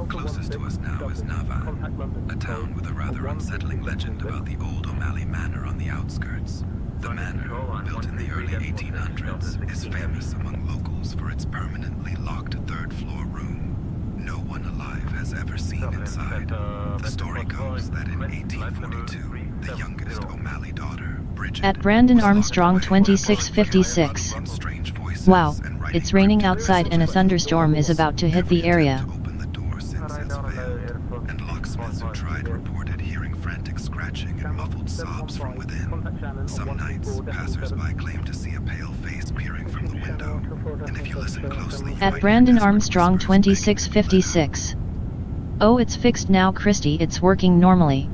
Closest to us now is Navan, a town with a rather unsettling legend about the old O'Malley Manor on the outskirts. The manor, built in the early 1800s, is famous among locals for its permanently locked third-floor room. No one alive has ever seen inside. The story goes that in 1842, the youngest O'Malley daughter, Bridget, At Brandon Armstrong 2656. Wow, it's raining outside and a thunderstorm is about to hit the area. and locksmiths who tried reported hearing frantic scratching and muffled sobs from within. Some nights, passers-by claim to see a pale face peering from the window, and if you listen closely, At Brandon Armstrong 2656. Oh, it's fixed now, Christy, it's working normally.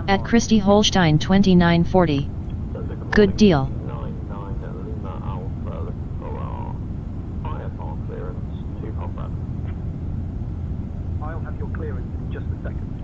At Christy Holstein 2940. Good deal. I'll have your clearance in just a second.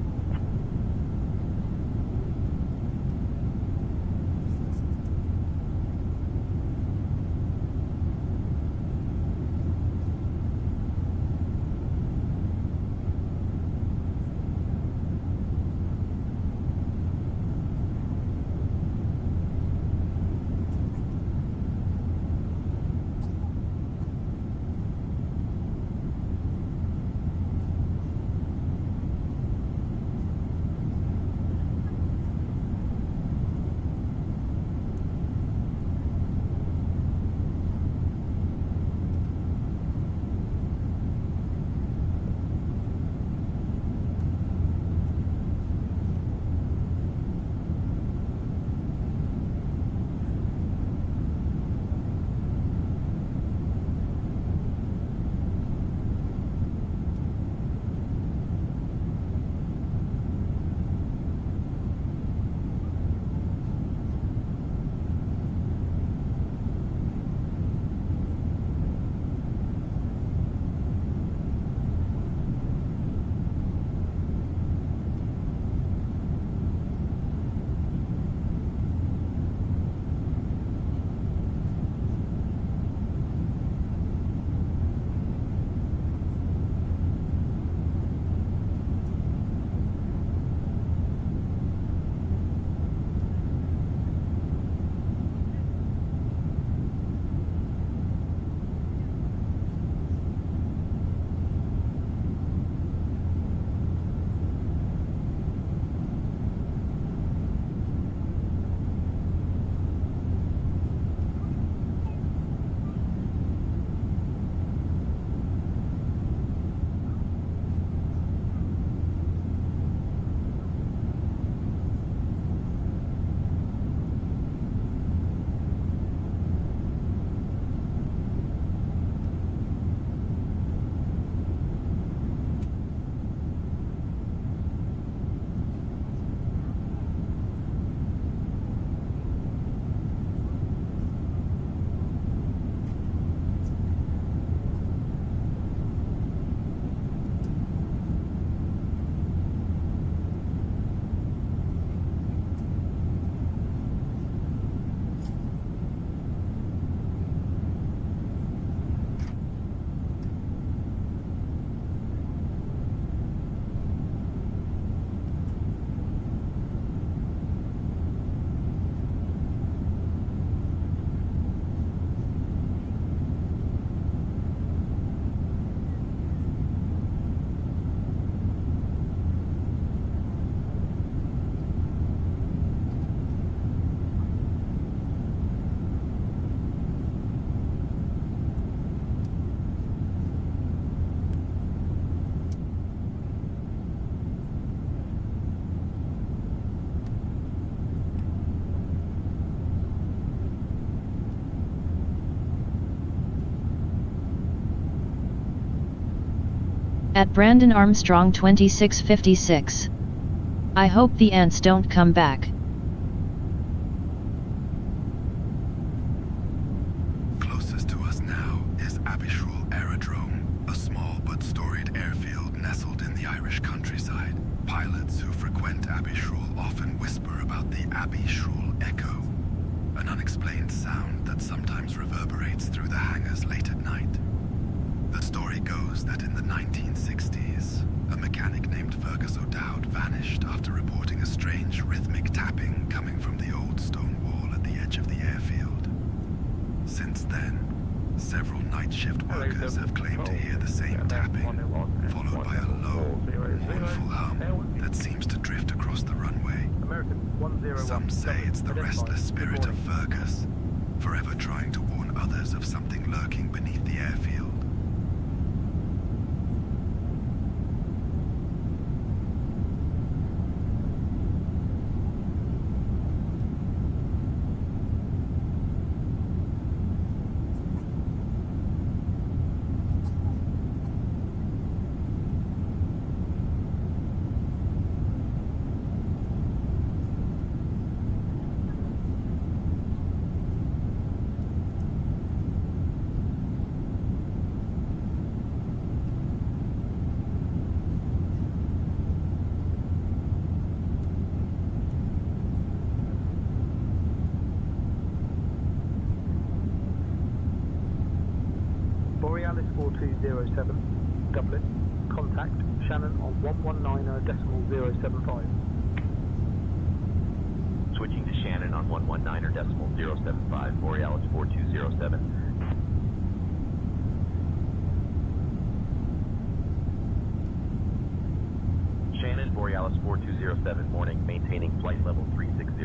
At Brandon Armstrong 2656. I hope the ants don't come back. Closest to us now is Abishrul Aerodrome, a small but storied airfield nestled in the Irish countryside. Pilots who frequent Abishrul often whisper about the Abishrul Echo, an unexplained sound that sometimes reverberates through the hangars late at night. The story goes that in the 1960s, a mechanic named Fergus O'Dowd vanished after reporting a strange rhythmic tapping coming from the old stone wall at the edge of the airfield. Since then, several night shift workers have claimed to hear the same tapping, followed by a low, mournful hum that seems to drift across the runway. Some say it's the restless spirit of Fergus, forever trying to warn others of something lurking beneath the airfield. Borealis 4207, Dublin. Contact Shannon on 119.075. Switching to Shannon on 119.075, Borealis 4207. Shannon, Borealis 4207, morning, maintaining flight level 360.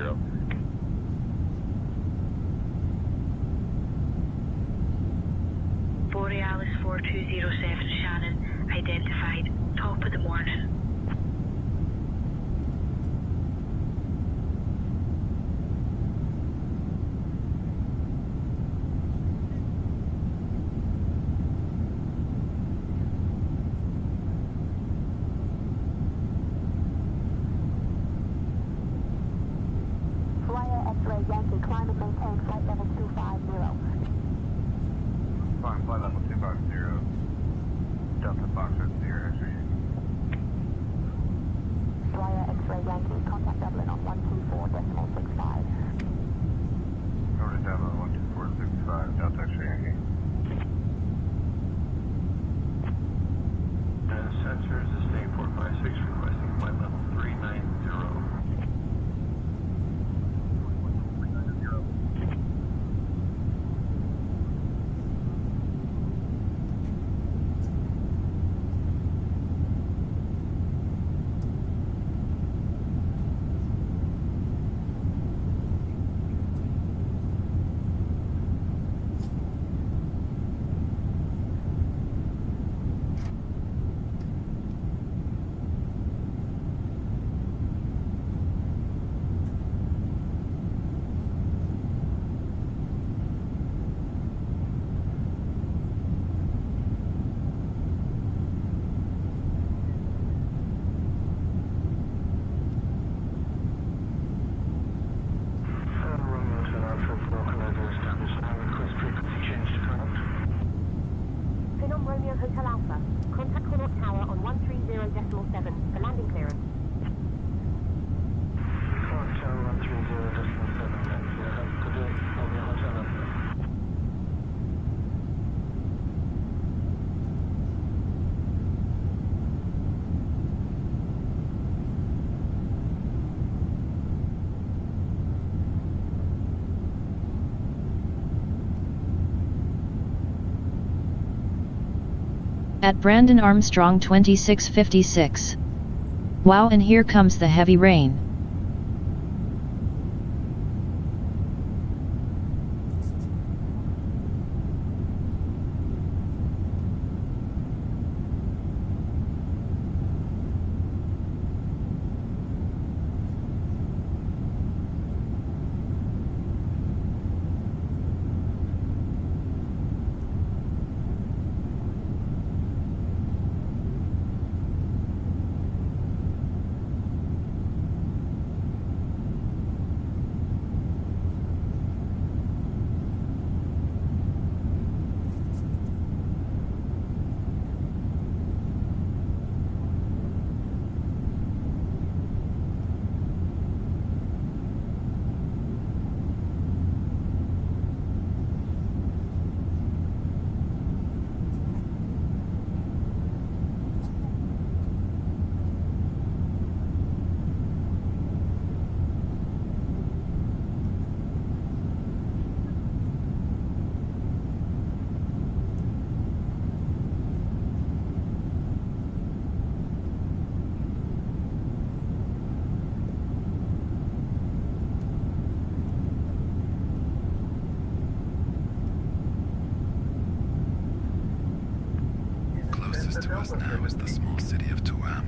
Borealis 4207 Shannon, identified, top of the morning. Flyer X-ray Yankee, climb and maintain flight level 250. Fine, flight level 250. Delta Foxtrot 0 X-ray. Flyer X-ray Yankee, contact Dublin on 124.65. Over to Dublin 124.65, Delta X-ray Yankee. Sensors, this is 456, requesting flight level 390. Hotel Alpha. Contact Connaught Tower on 130.7 for landing clearance. Connaught Tower 130.7, thanks. Could you tell me Hotel Alpha? At Brandon Armstrong 2656. Wow, and here comes the heavy rain. Closest to us now is the small city of Tuam.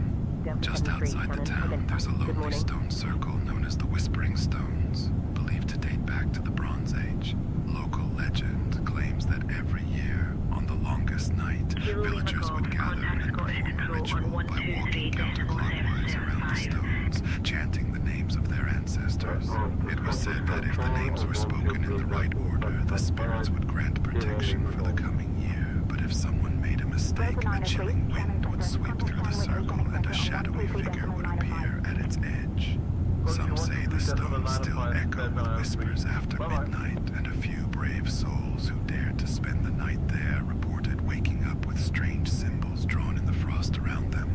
Just outside the town, there's a lonely stone circle known as the Whispering Stones, believed to date back to the Bronze Age. Local legend claims that every year, on the longest night, villagers would gather and perform a ritual by walking counterclockwise around the stones, chanting the names of their ancestors. It was said that if the names were spoken in the right order, the spirits would grant protection for the coming year. But if someone made a mistake, a chilling wind would sweep through the circle and a shadowy figure would appear at its edge. Some say the stones still echo with whispers after midnight, and a few brave souls who dared to spend the night there reported waking up with strange symbols drawn in the frost around them.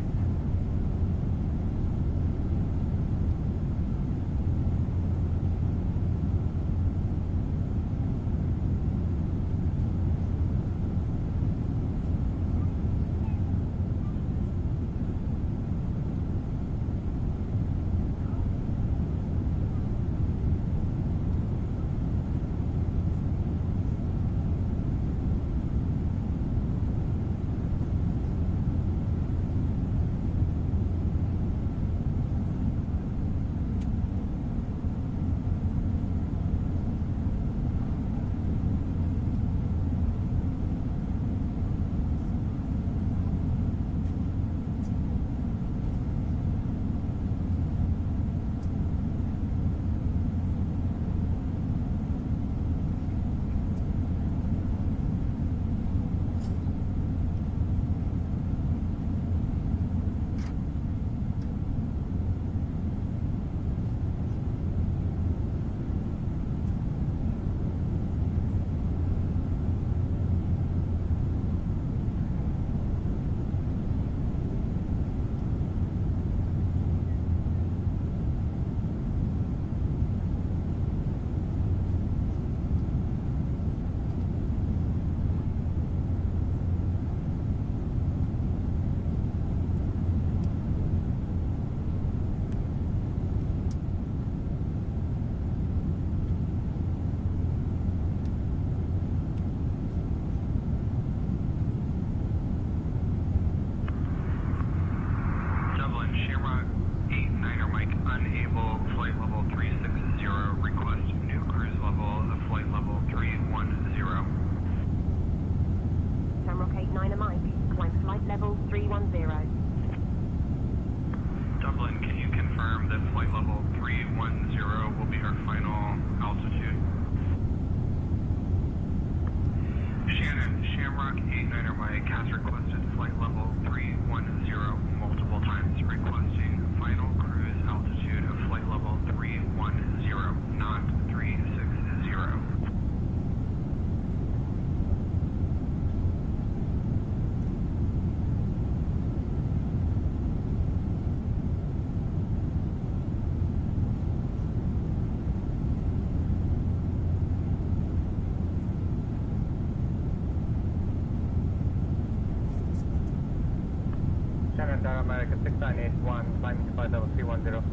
American 6981, climbing to flight level 310.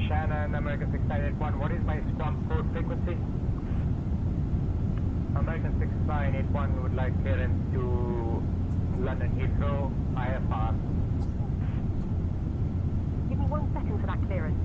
Shannon, American 6981, what is my scrum code frequency? American 6981 would like clearance to London Heathrow, IFR. Give me 1 second for that clearance.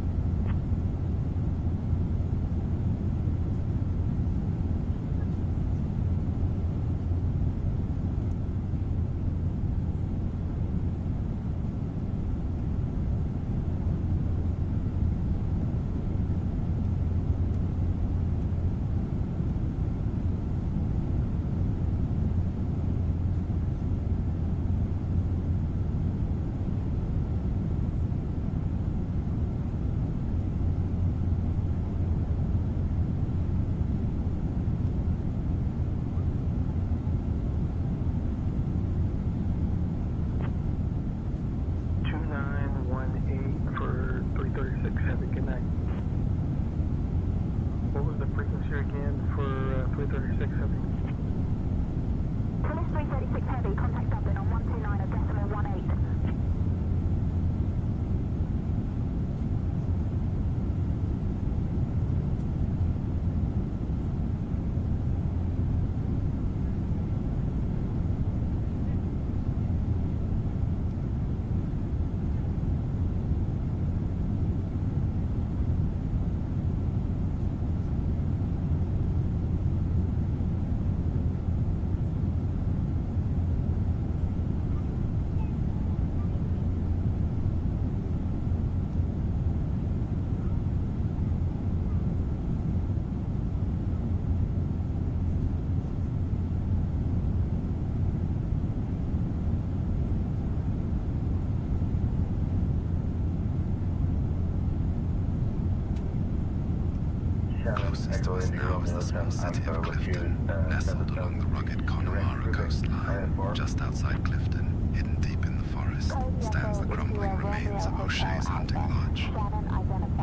was now is the small city of Clifton, nestled along the rugged Connemara coastline. Just outside Clifton, hidden deep in the forest, stands the crumbling remains of O'Shea's hunting lodge.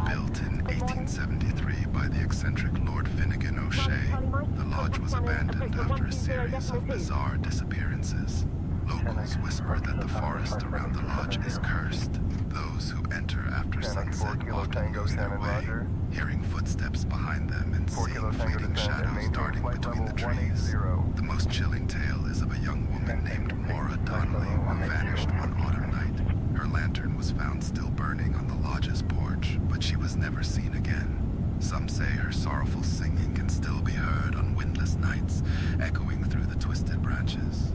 Built in 1873 by the eccentric Lord Finnegan O'Shea, the lodge was abandoned after a series of bizarre disappearances. Locals whisper that the forest around the lodge is cursed. Those who enter after sunset often lose their way, hearing footsteps behind them and seeing fleeting shadows darting between the trees. The most chilling tale is of a young woman named Maura Donnelly who vanished one autumn night. Her lantern was found still burning on the lodge's porch, but she was never seen again. Some say her sorrowful singing can still be heard on windless nights, echoing through the twisted branches.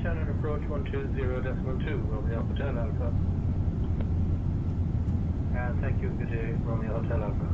Shannon approach 120.2, Romeo Hotel Alpha. And thank you, good day, Romeo Hotel Alpha.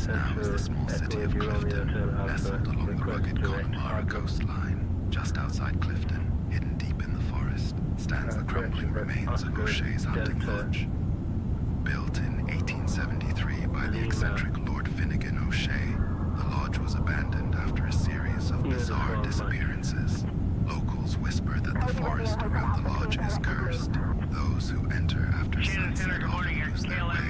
now is the small city of Clifton, nestled along the rugged Connemara coastline. Just outside Clifton, hidden deep in the forest, stands the crumbling remains of O'Shea's hunting lodge. Built in 1873 by the eccentric Lord Finnegan O'Shea, the lodge was abandoned after a series of bizarre disappearances. Locals whisper that the forest around the lodge is cursed. Those who enter after sunset often lose their way,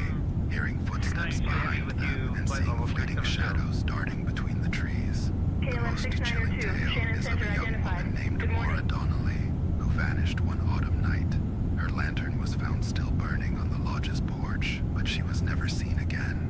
hearing footsteps behind them and seeing fleeting shadows darting between the trees. The most chilling tale is of a young woman named Maura Donnelly, who vanished one autumn night. Her lantern was found still burning on the lodge's porch, but she was never seen again.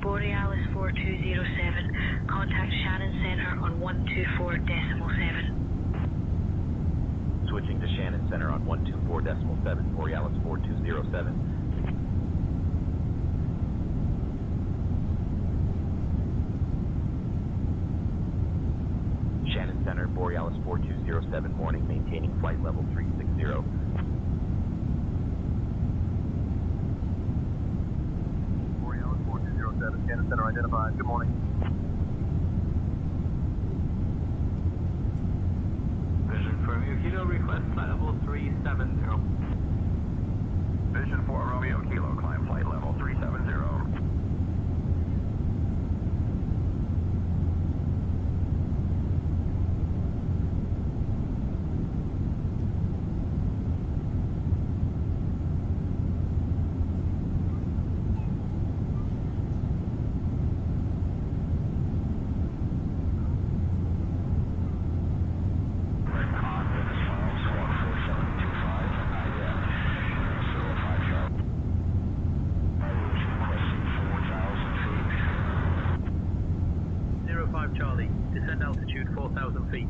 Borealis 4207, contact Shannon Center on 124.7. Switching to Shannon Center on 124.7, Borealis 4207. Shannon Center, Borealis 4207, morning, maintaining flight level 360. Borealis 4207, Shannon Center identified. Good morning. Vision for Romeo Kilo, request flight level 370. Vision for Romeo Kilo, climb flight level 370. Charlie, descend altitude 4,000 feet.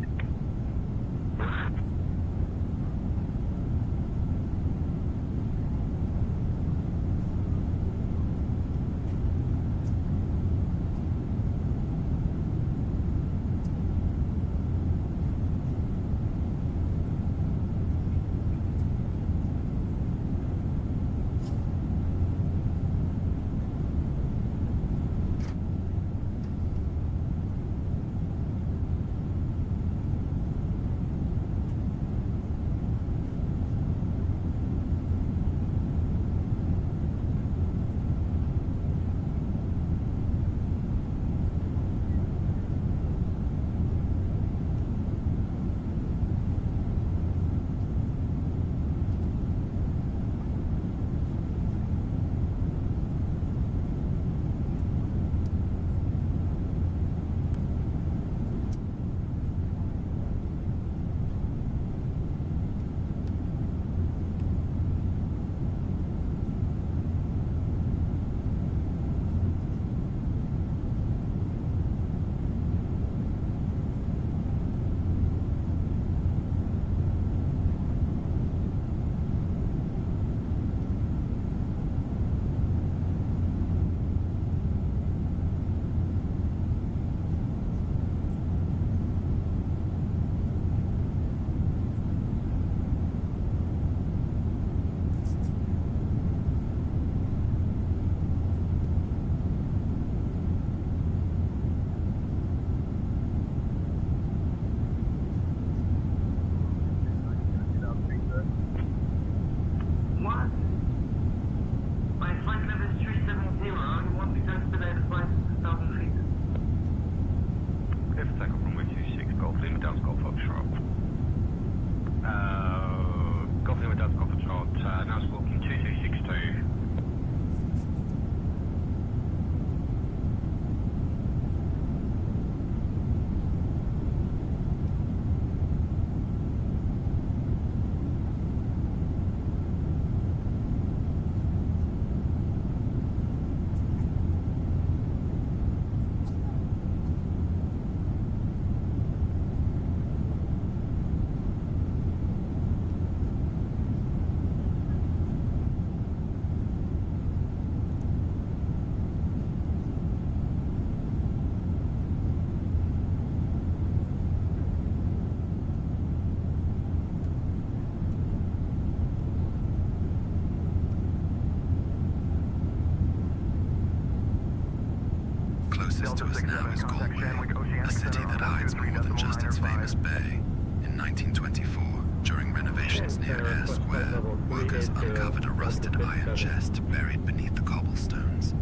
was now is Galway, a city that hides more than just its famous bay. In 1924, during renovations near Eyre Square, workers uncovered a rusted iron chest buried beneath the cobblestones.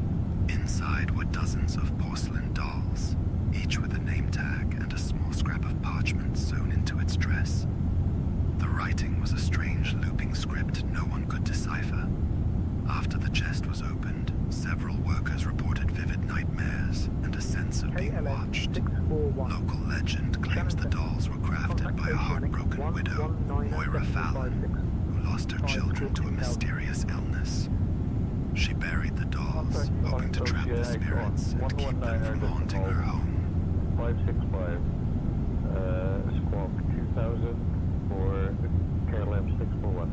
Inside were dozens of porcelain dolls, each with a name tag and a small scrap of parchment sewn into its dress. The writing was a strange looping script no one could decipher. After the chest was opened, several workers reported vivid nightmares and a sense of being watched. Local legend claims the dolls were crafted by a heartbroken widow, Moira Fallon, who lost her children to a mysterious illness. She buried the dolls, hoping to trap the spirits and keep them from haunting her home. 565, squawk 2000 for KLM 641.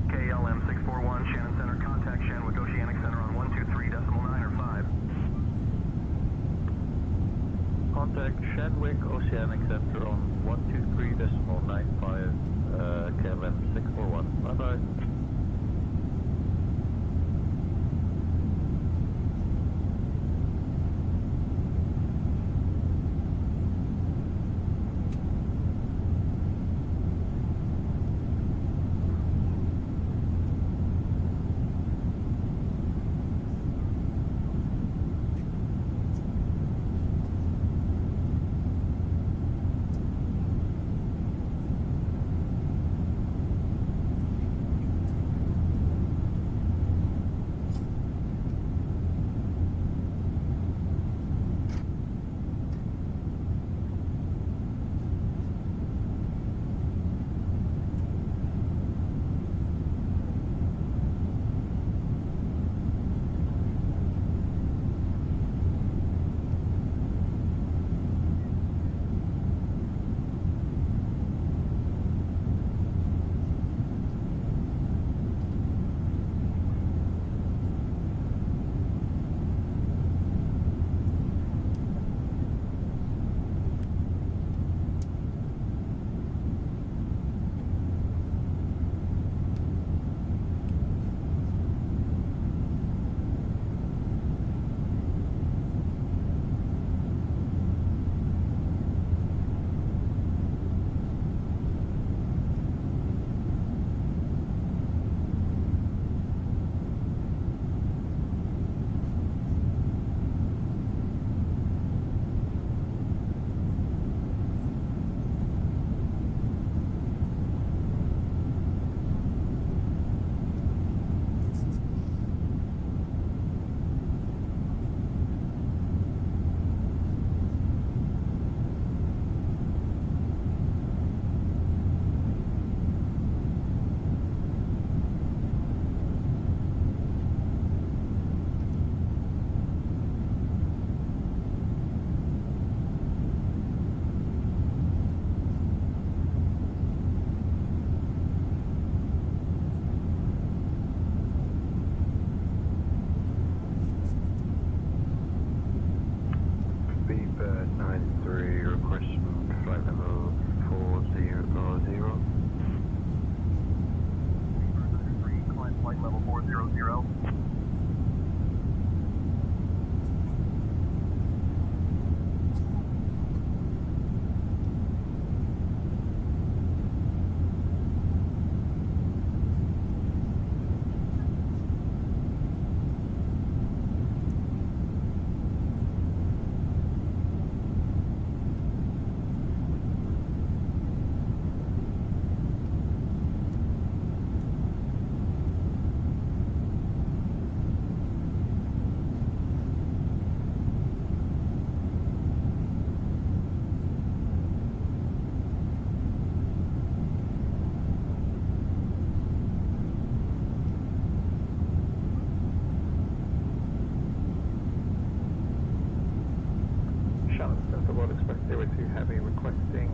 KLM 641, Shannon Center, contact Shanwick Oceanic Center on 123.9 or 5. Contact Shanwick Oceanic Center on 123.95, KLM 641. Bye-bye.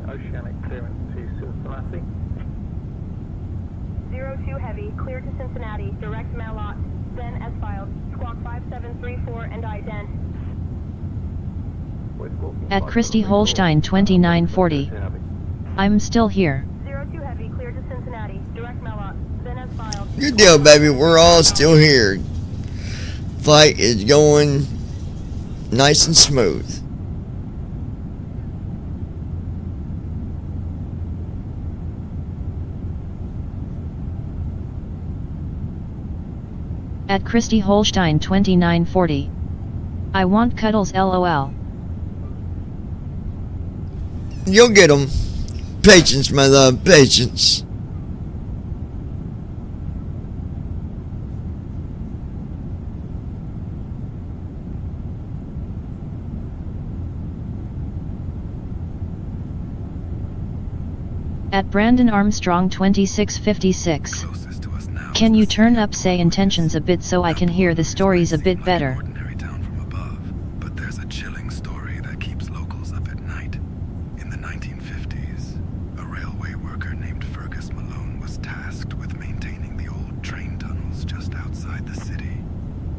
Oceanic clearance to Cincinnati. 02 Heavy, clear to Cincinnati, direct mail lot, then as filed, squawk 5734 and ident. At Christy Holstein 2940. I'm still here. 02 Heavy, clear to Cincinnati, direct mail lot, then as filed. Good deal, baby. We're all still here. Flight is going Nice and smooth. At Christy Holstein 2940. I want cuddles LOL. You'll get them. Patience, my love, patience. At Brandon Armstrong 2656. Can you turn up say intentions a bit so I can hear the stories a bit better? But there's a chilling story that keeps locals up at night. In the 1950s, a railway worker named Fergus Malone was tasked with maintaining the old train tunnels just outside the city.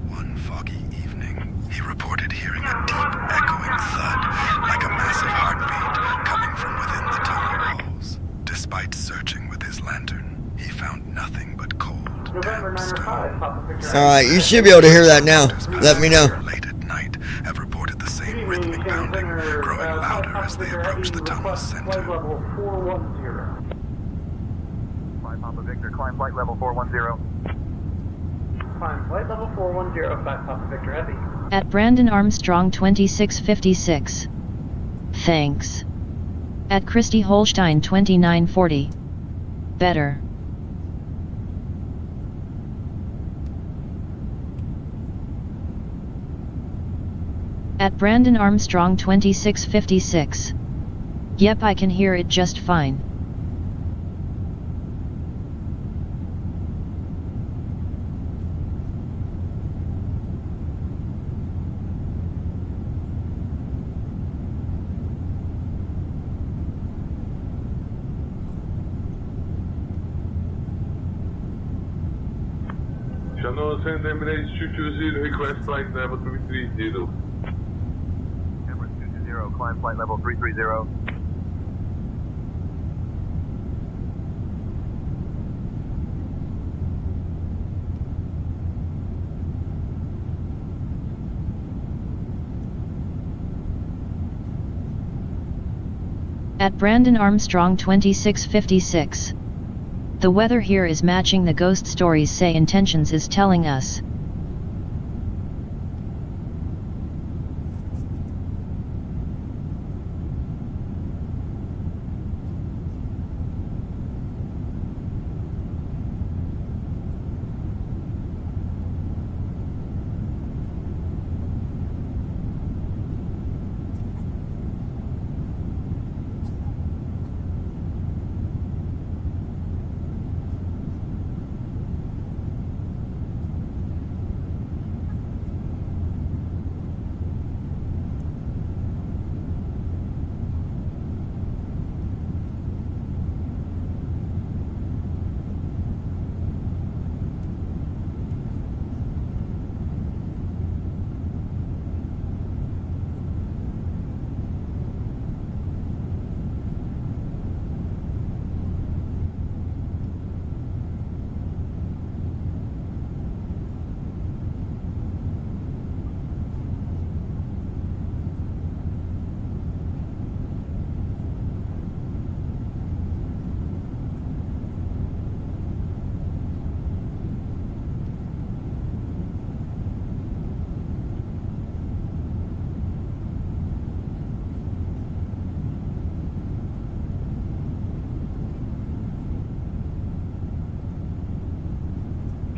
One foggy evening, he reported hearing a deep, echoing thud, like a massive heartbeat, coming from within the tunnel walls. Despite searching with his lantern, he found nothing but cold, damp stone. Alright, you should be able to hear that now. Let me know. Late at night have reported the same rhythmic pounding, growing louder as they approach the tunnel's center. Flight level 410. 5 Papa Victor, climb flight level 410. Climb flight level 410, 5 Papa Victor Heavy. At Brandon Armstrong 2656. Thanks. At Christy Holstein 2940. Better. At Brandon Armstrong 2656. Yep, I can hear it just fine. Channel send Emirates 220, request flight level 330. Emirates 220, climb flight level 330. At Brandon Armstrong 2656. The weather here is matching the ghost stories say intentions is telling us.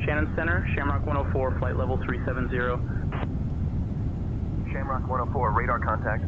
Shannon Center, Shamrock 104, flight level 370. Shamrock 104, radar contact.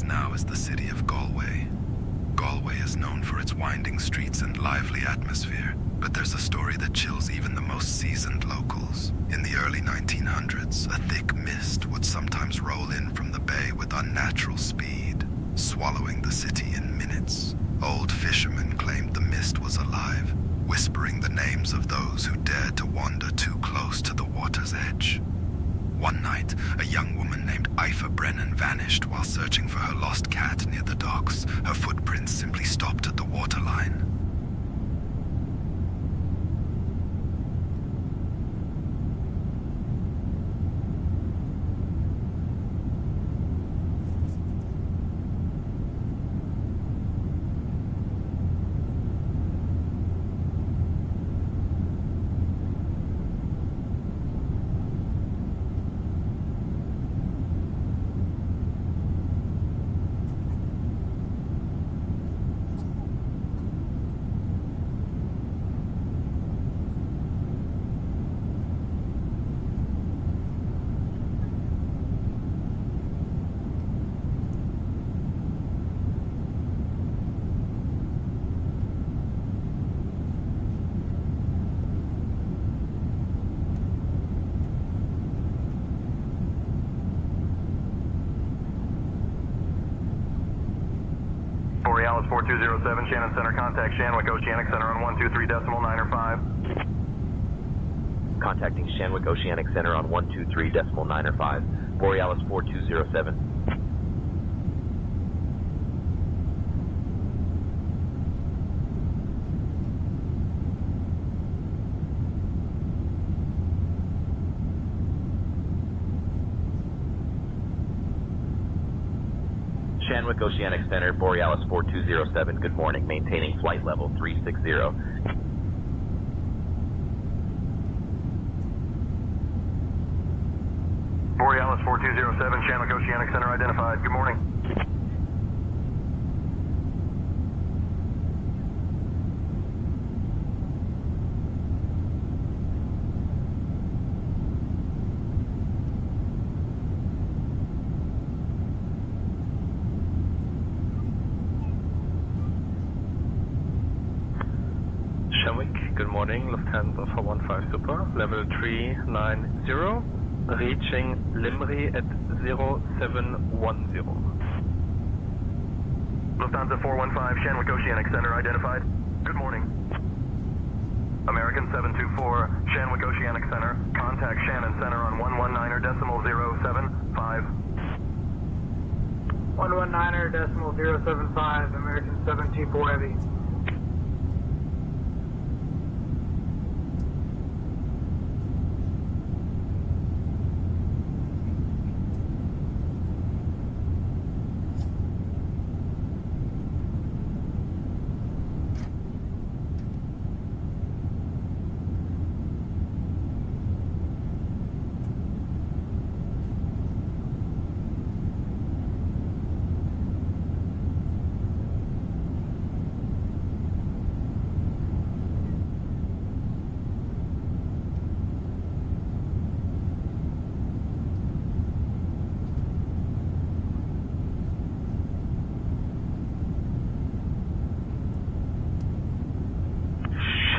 knows now as the city of Galway. Galway is known for its winding streets and lively atmosphere, but there's a story that chills even the most seasoned locals. In the early 1900s, a thick mist would sometimes roll in from the bay with unnatural speed, swallowing the city in minutes. Old fishermen claimed the mist was alive, whispering the names of those who dared to wander too close to the water's edge. One night, a young woman named Aoife Brennan vanished while searching for her lost cat near the docks. Her footprints simply stopped at the waterline. Borealis 4207, Shannon Center, contact Shanwick Oceanic Center on 123.9 or 5. Contacting Shanwick Oceanic Center on 123.9 or 5. Borealis 4207. Shanwick Oceanic Center, Borealis 4207, good morning, maintaining flight level 360. Borealis 4207, Shanwick Oceanic Center identified, good morning. Shanwick, good morning, Lufthansa 415 Super, level 390, reaching Limri at 0710. Lufthansa 415, Shanwick Oceanic Center identified, good morning. American 724, Shanwick Oceanic Center, contact Shannon Center on 119.075. 119.075, American 724 Heavy.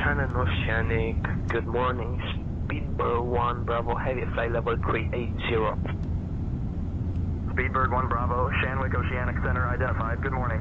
Shannon Oceanic, good morning, Speedbird 1 Bravo Heavy, flight level 380. Speedbird 1 Bravo, Shanwick Oceanic Center identified, good morning.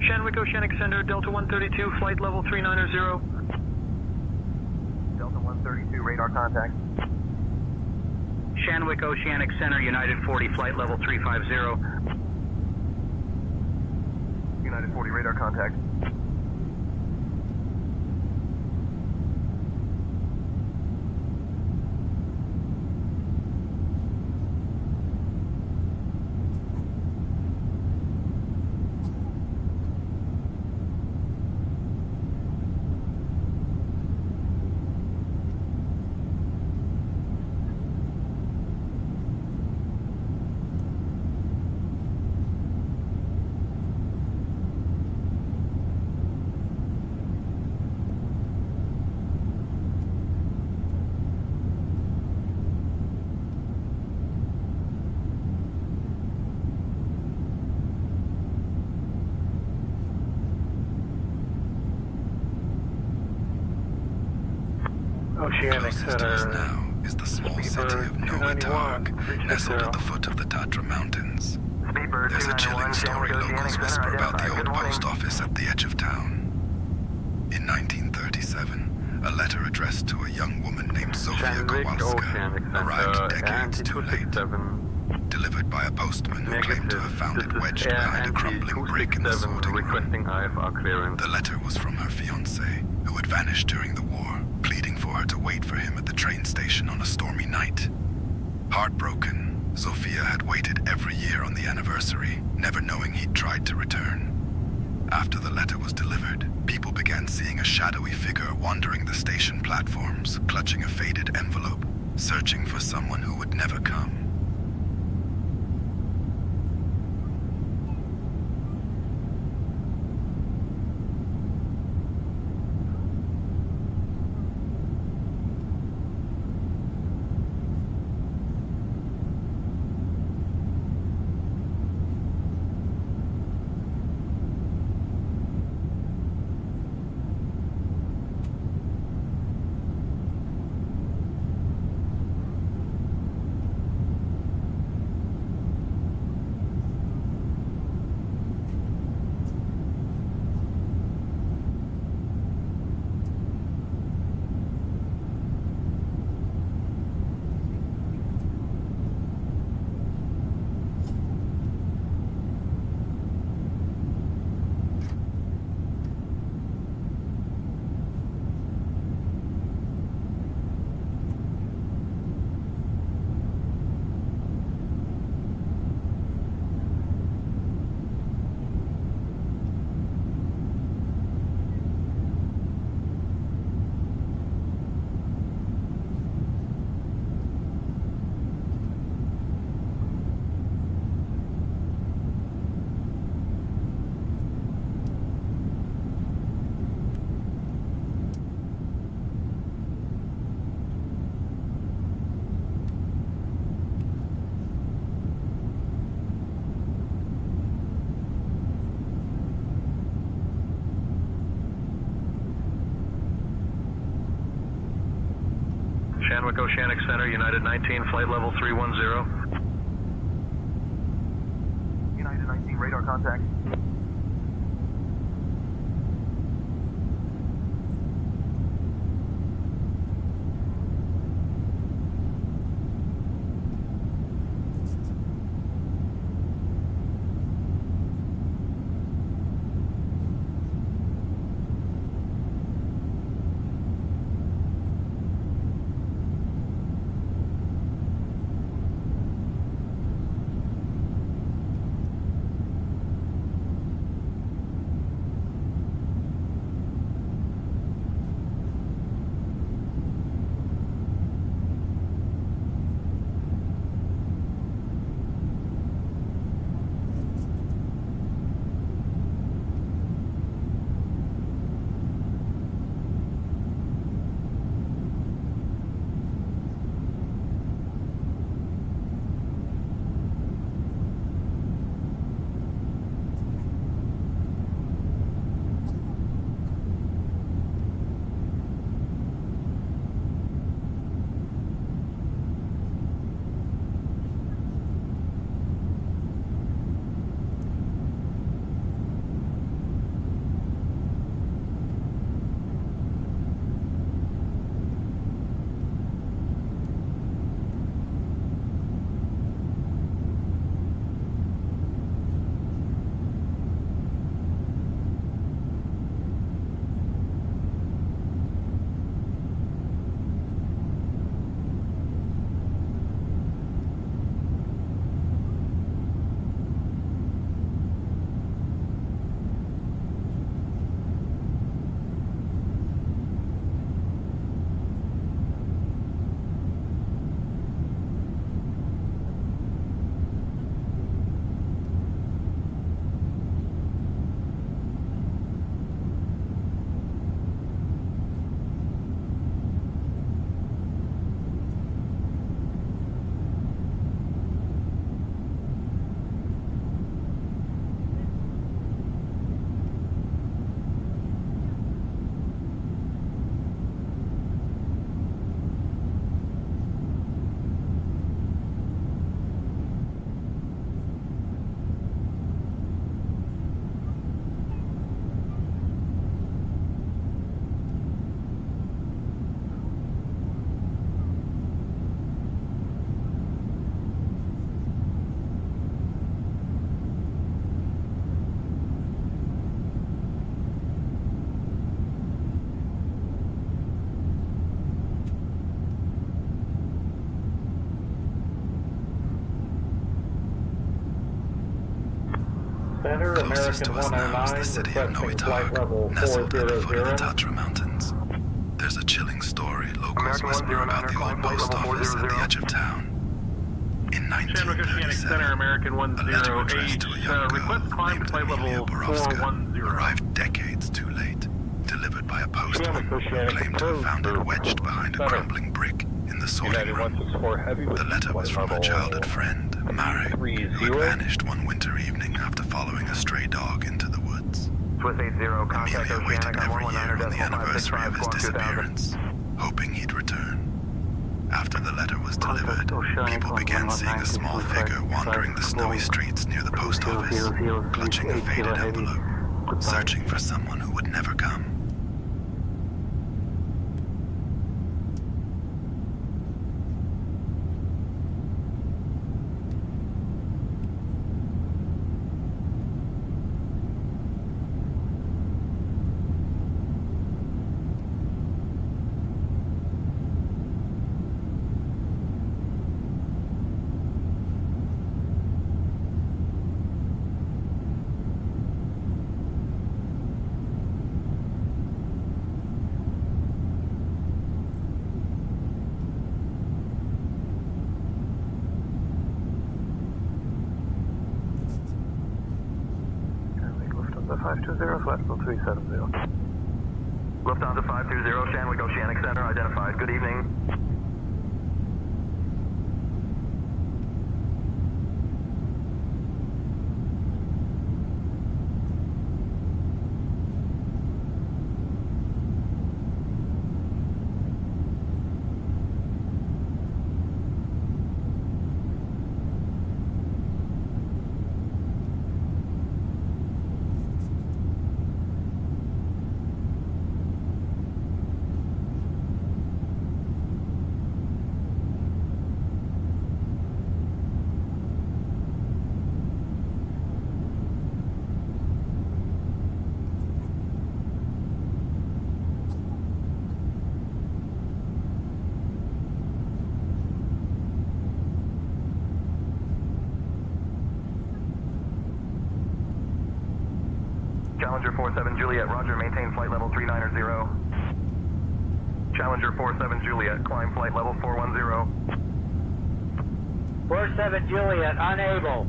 Shanwick Oceanic Center, Delta 132, flight level 390. Delta 132, radar contact. Shanwick Oceanic Center, United 40, flight level 350. United 40, radar contact. Oceanic Closest to us now is the small city of Noatarg, nestled at the foot of the Tatra Mountains. There's a chilling story locals whisper about the old post office at the edge of town. In 1937, a letter addressed to a young woman named Sofia Kowalska arrived decades too late. Delivered by a postman who claimed to have found it wedged behind a crumbling brick in the sorting room. The letter was from her fiancé, who had vanished during the war, pleading for her to wait for him at the train station on a stormy night. Heartbroken, Sophia had waited every year on the anniversary, never knowing he'd tried to return. After the letter was delivered, people began seeing a shadowy figure wandering the station platforms, clutching a faded envelope, searching for someone who would never come. Shanwick Oceanic Center, United 19, flight level 310. United 19, radar contact. Closest to us now is the city of Novitarg, nestled in the foot of the Tatra Mountains. There's a chilling story locals whisper about the old post office at the edge of town. In 1937, a letter addressed to a young girl named Emilia Borovska arrived decades too late, delivered by a postman who claimed to have found it wedged behind a crumbling brick in the sorting room. The letter was from her childhood friend, Marek, who had vanished one winter evening after following a stray dog into the woods. Emilia waited every year on the anniversary of his disappearance, hoping he'd return. After the letter was delivered, people began seeing a small figure wandering the snowy streets near the post office, clutching a faded envelope, searching for someone who would never come. Lufthansa 520, Shanwick Oceanic Center, identified. Good evening. Challenger 47 Juliet, roger, maintain flight level 390. Challenger 47 Juliet, climb flight level 410. 47 Juliet, unable.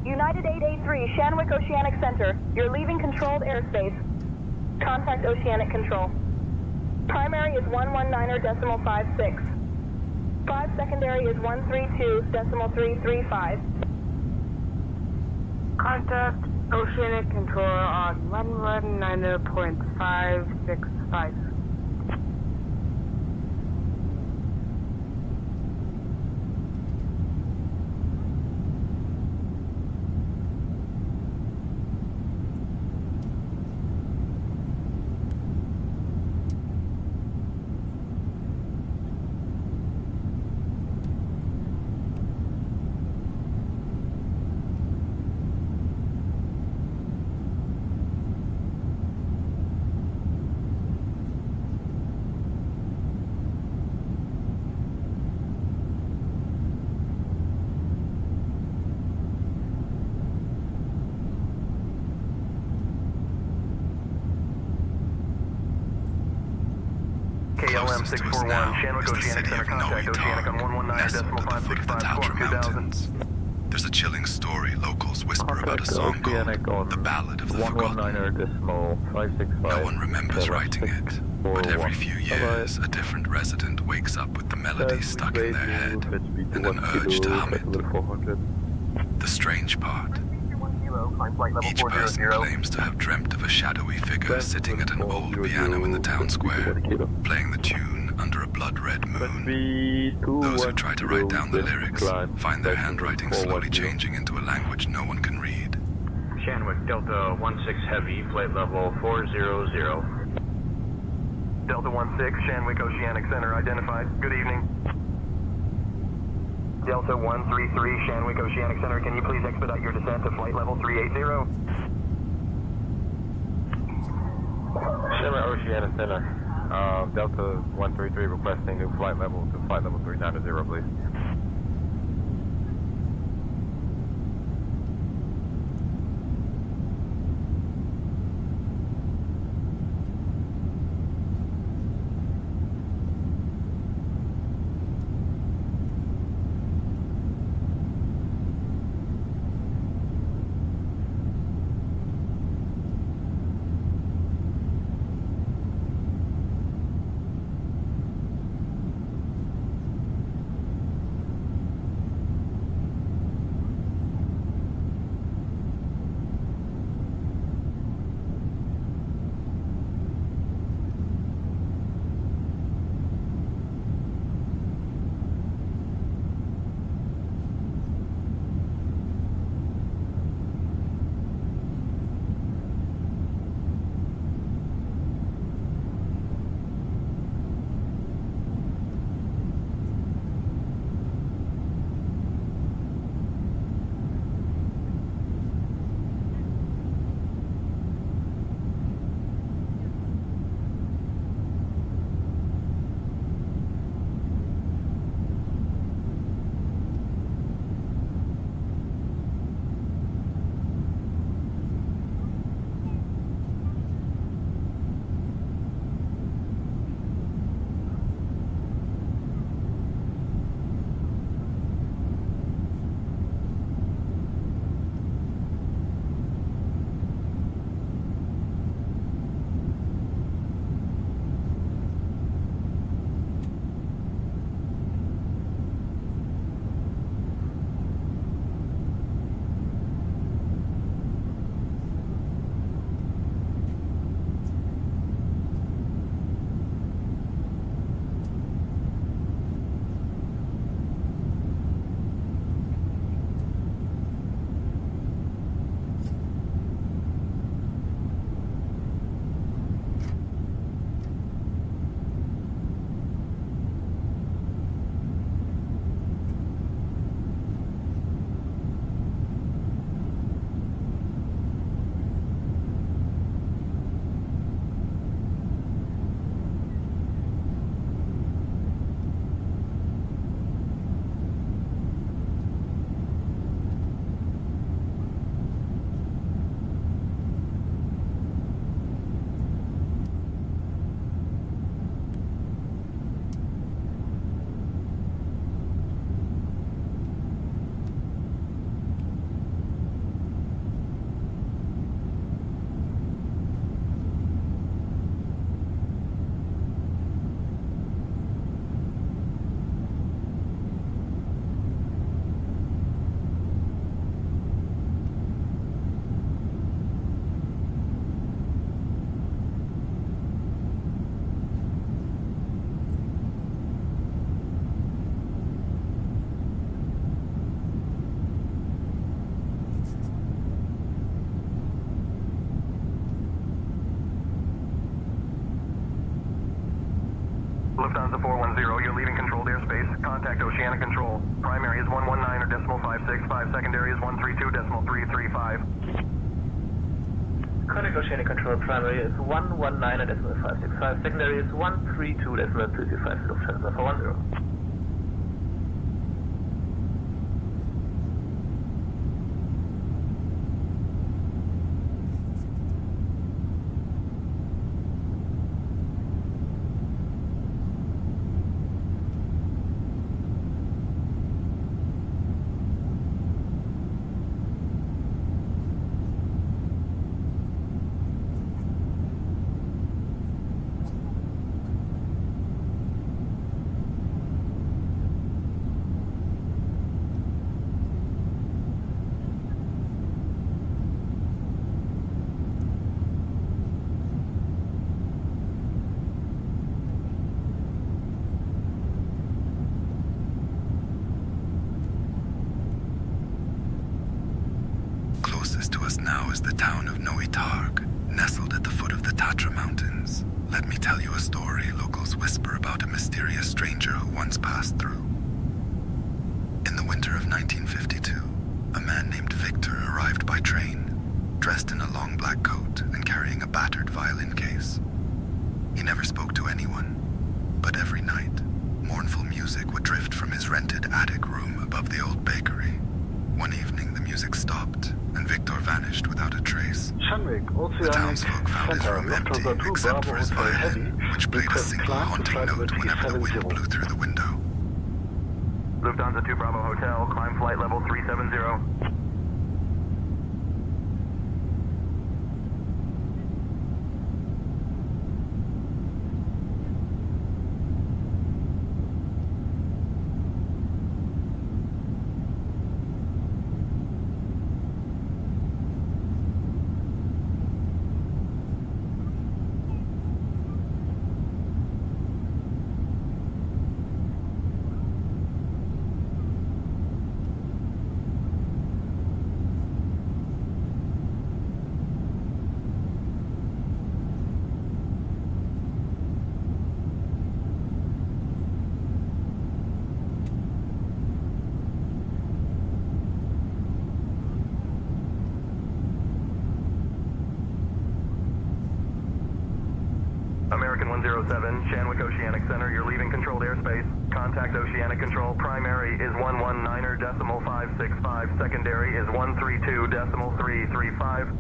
United 883, Shanwick Oceanic Center. You're leaving controlled airspace. Contact Oceanic Control. Primary is 119.56. 5 secondary is 132.335. Contact Oceanic Control on 119.565. closest to us now is the city of Noe nestled at the foot of the Tatra Mountains. There's a chilling story locals whisper about a song called The Ballad of the Forgotten. No one remembers writing it, but every few years a different resident wakes up with the melody stuck in their head and an urge to hum it. The strange part, each person claims to have dreamt of a shadowy figure sitting at an old piano in the town square, playing the tune under a blood-red moon. Those who try to write down the lyrics find their handwriting slowly changing into a language no one can read. Shanwick, Delta 16 Heavy, flight level 400. Delta 16, Shanwick Oceanic Center identified. Good evening. Delta 133, Shanwick Oceanic Center, can you please expedite your descent to flight level 380? Shanwick Oceanic Center, Delta 133 requesting new flight level to flight level 390, please. Lufthansa 410, you're leaving controlled airspace. Contact Oceanic Control. Primary is 119 or decimal 565. Secondary is 132 decimal 335. Contact Oceanic Control. Primary is 119 or decimal 565. Secondary is 132 decimal 335. Lufthansa 410. the town of Noe Targ, nestled at the foot of the Tatra Mountains. Let me tell you a story locals whisper about a mysterious stranger who once passed through. In the winter of 1952, a man named Victor arrived by train, dressed in a long black coat and carrying a battered violin case. He never spoke to anyone, but every night, mournful music would drift from his rented attic room above the old bakery. One evening, the music stopped, and Victor vanished without a trace. The townsfolk found his room empty, except for his violin, which played a single haunting note whenever the wind blew through the window. Lufthansa 2 Bravo Hotel, climb flight level 370. American 107, Shanwick Oceanic Center, you're leaving controlled airspace. Contact Oceanic Control. Primary is 119.565. Secondary is 132.335.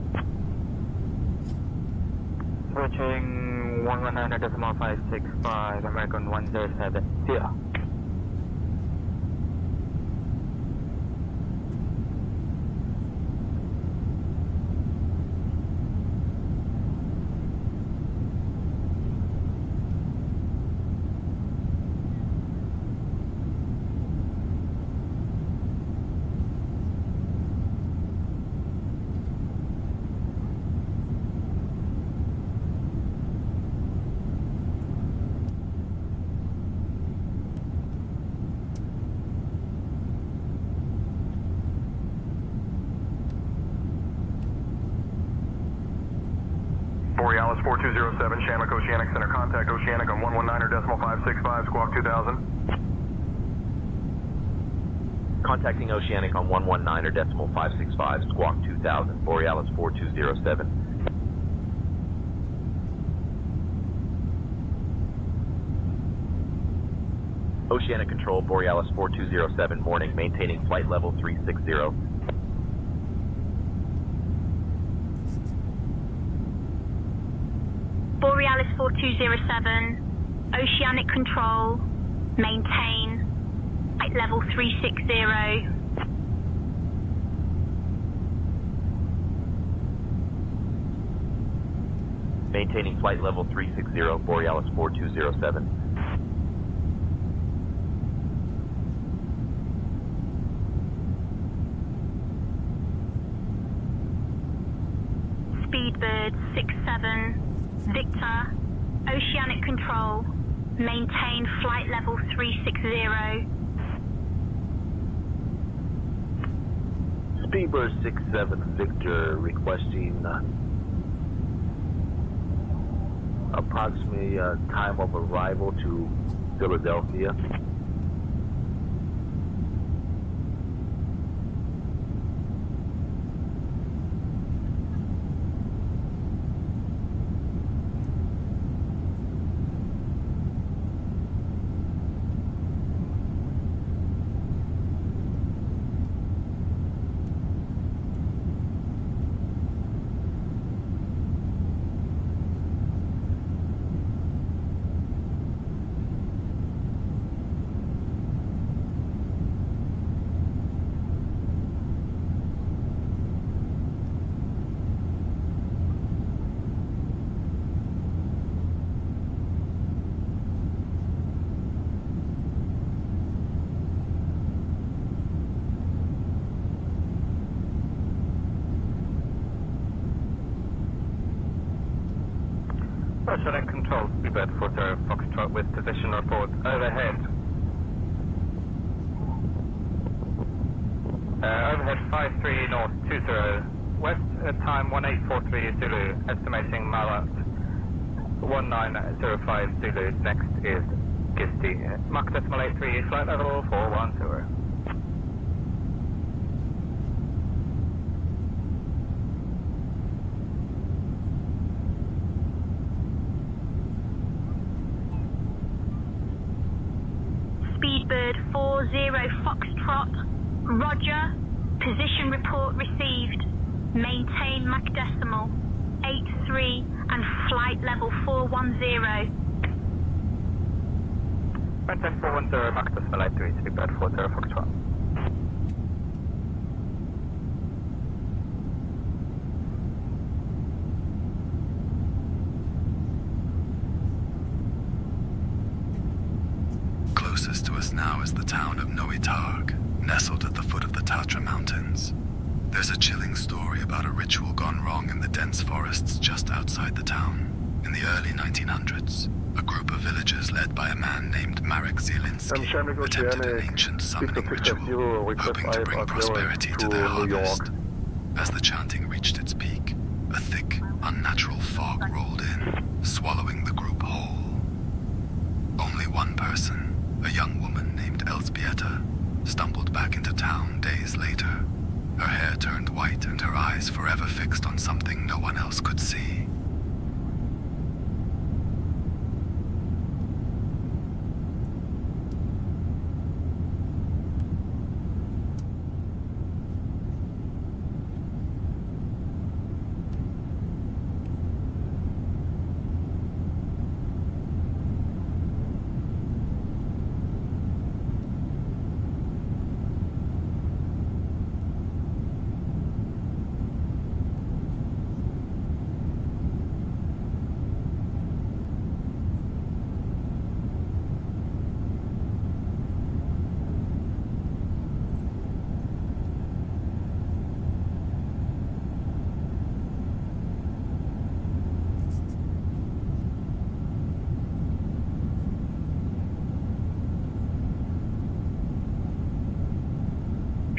Approaching 119.565, American 107. Yeah. Borealis 4207, Shanwick Oceanic Center, contact Oceanic on 119.565, squawk 2000. Contacting Oceanic on 119.565, squawk 2000, Borealis 4207. Oceanic Control, Borealis 4207, morning, maintaining flight level 360. Borealis 4207, Oceanic Control, maintain, flight level 360. Maintaining flight level 360, Borealis 4207. Speedbird 67, Victor, Oceanic Control, maintain flight level 360. Speedbird 67, Victor, requesting approximately time of arrival to Philadelphia. Oceanic Control, Speedbird 40 Foxtrot with position report overhead. Overhead 53 North 20, West time 1843 Zulu, estimating Malat 1905 Zulu, next is Gisti. Mach decimal 83, flight level 410. Speedbird 40 Foxtrot, Roger, position report received, maintain Mach decimal 83 and flight level 410. Maintain 410, Mach decimal 83, Speedbird 40 Foxtrot. Closest to us now is the town of Noe-Targ, nestled at the foot of the Tatra Mountains. There's a chilling story about a ritual gone wrong in the dense forests just outside the town. In the early 1900s, a group of villagers led by a man named Marek Zielinski attempted an ancient summoning ritual, hoping to bring prosperity to their harvest. As the chanting reached its peak, a thick, unnatural fog rolled in, swallowing the group whole. Only one person, a young woman named Elzbieta, stumbled back into town days later. Her hair turned white and her eyes forever fixed on something no one else could see.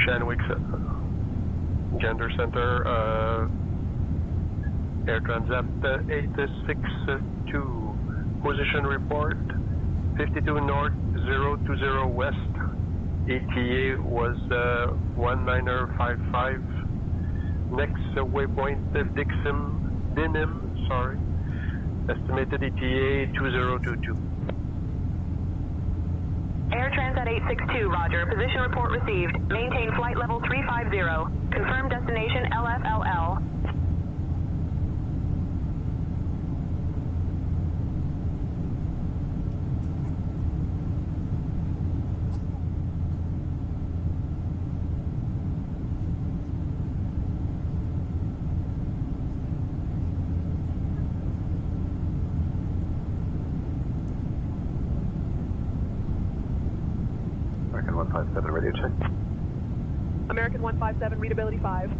Shanwick Gender Center, Air Transat 862, position report, 52 north, 020 west, ETA was 1955, next waypoint Dinim, estimated ETA 2022. Air Transat 862, roger. Position report received. Maintain flight level 350. Confirm destination LFLL. American 157, radio check. American 157, readability 5.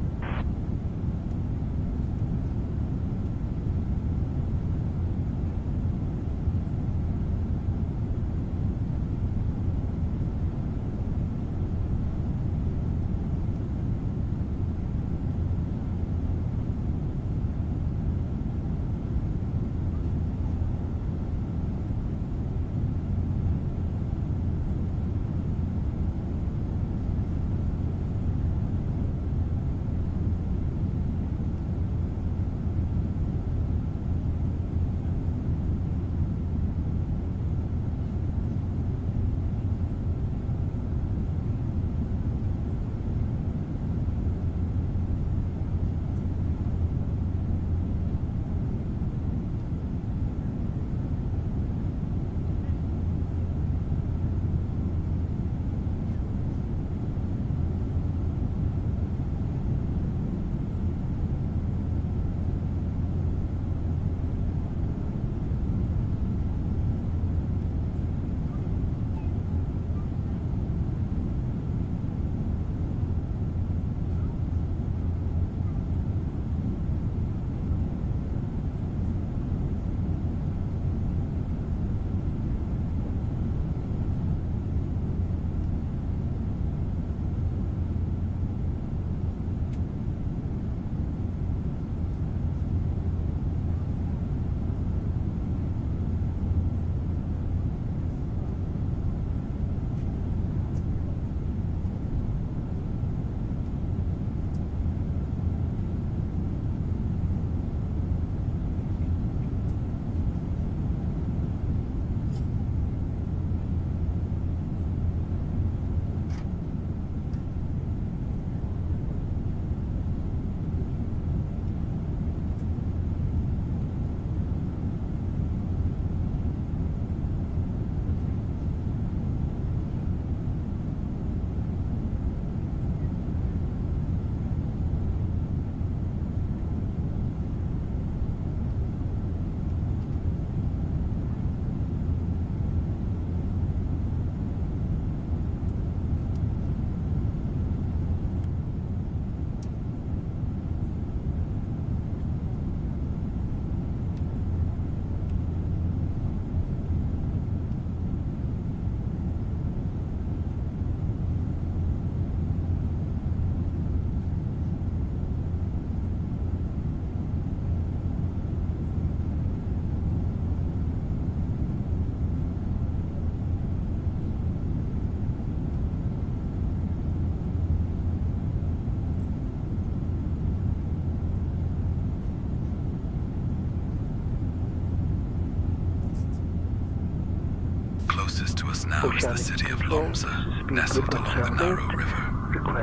now is the city of Lomza, nestled along the Naro River.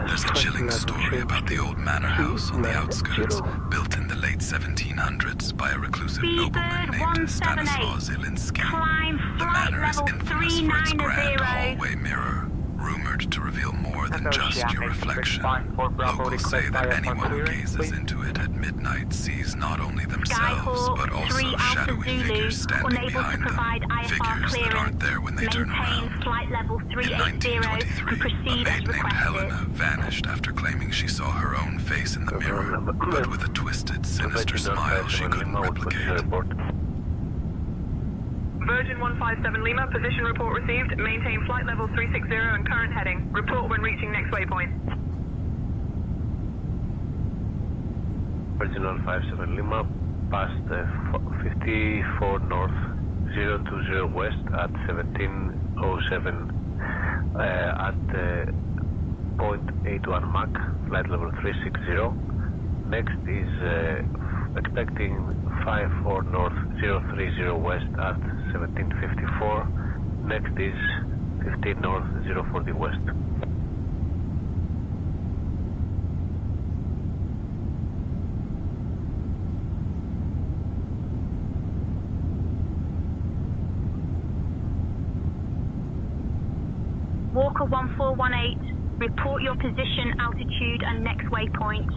There's a chilling story about the old manor house on the outskirts, built in the late 1700s by a reclusive nobleman named Stanislaw Zielinski. The manor is infamous for its grand hallway mirror, rumored to reveal more than just your reflection. Locals say that anyone who gazes into it at midnight sees not only themselves, but also shadowy figures standing behind them, figures that aren't there when they turn around. In 1923, a maid named Helena vanished after claiming she saw her own face in the mirror, but with a twisted, sinister smile she couldn't replicate. Virgin 157 Lima, position report received. Maintain flight level 360 and current heading. Report when reaching next waypoint. Virgin 157 Lima, past 54 north, 020 west at 1707 at 0.81 Mach, flight level 360. Next is expecting 54 north, 030 west at 1754. Next is 15 north, 040 west. Walker 1418, report your position, altitude and next waypoint.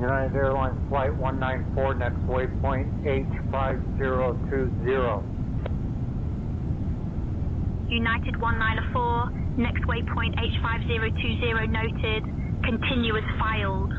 United Airlines Flight 194, next waypoint H5020. United 194, next waypoint H5020 noted, continue as filed.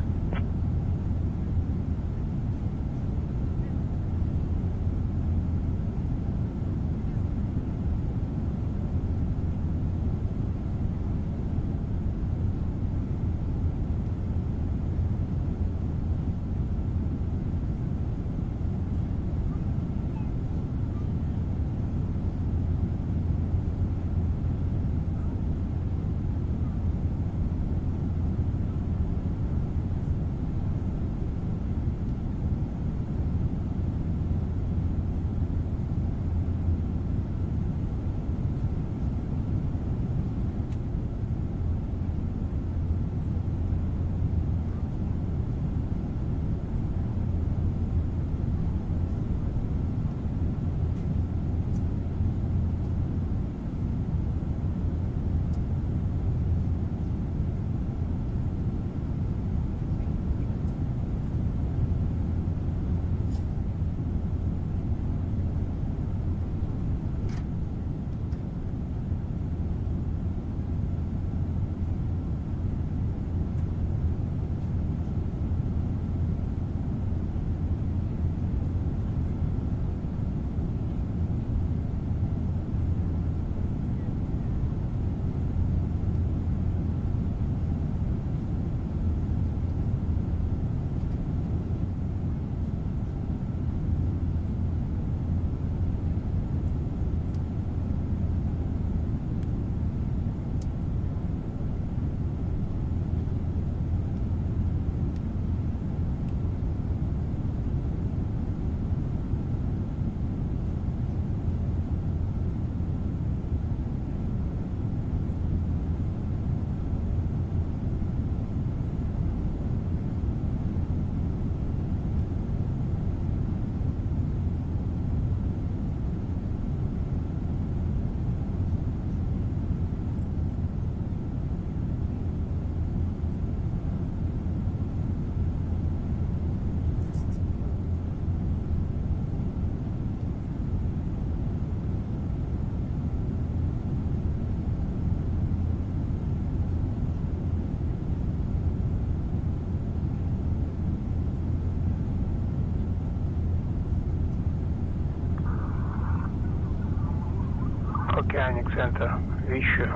Oceanic Center, Vishu.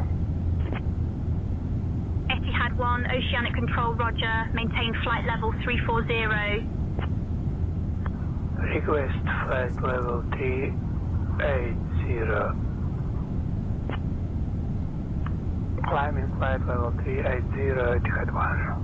Etihad 1, Oceanic Control, roger. Maintain flight level 340. Request flight level 380. Climbing flight level 380, Etihad 1.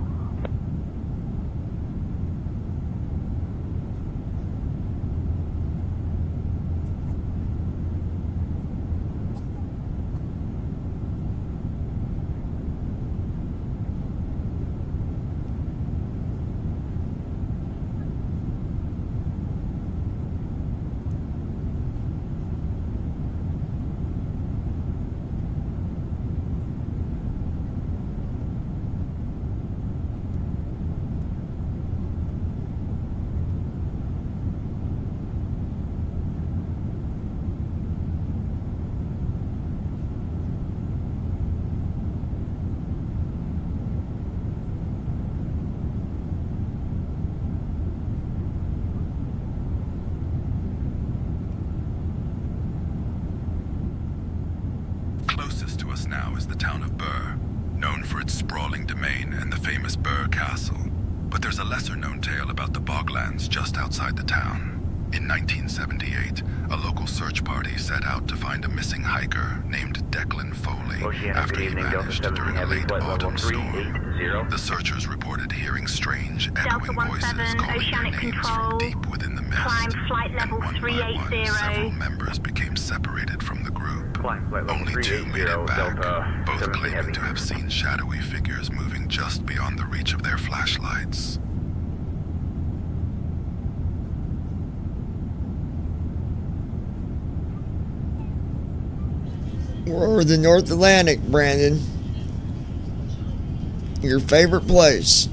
town of Burr, known for its sprawling domain and the famous Burr Castle. But there's a lesser-known tale about the boglands just outside the town. In 1978, a local search party set out to find a missing hiker named Declan Foley after he vanished during a late autumn storm. The searchers reported hearing strange, echoing voices calling their names from deep within the mist. And one by one, several members became separated from the group. Only two made it back, both claiming to have seen shadowy figures moving just beyond the reach of their flashlights. We're over the North Atlantic, Brandon. Your favorite place.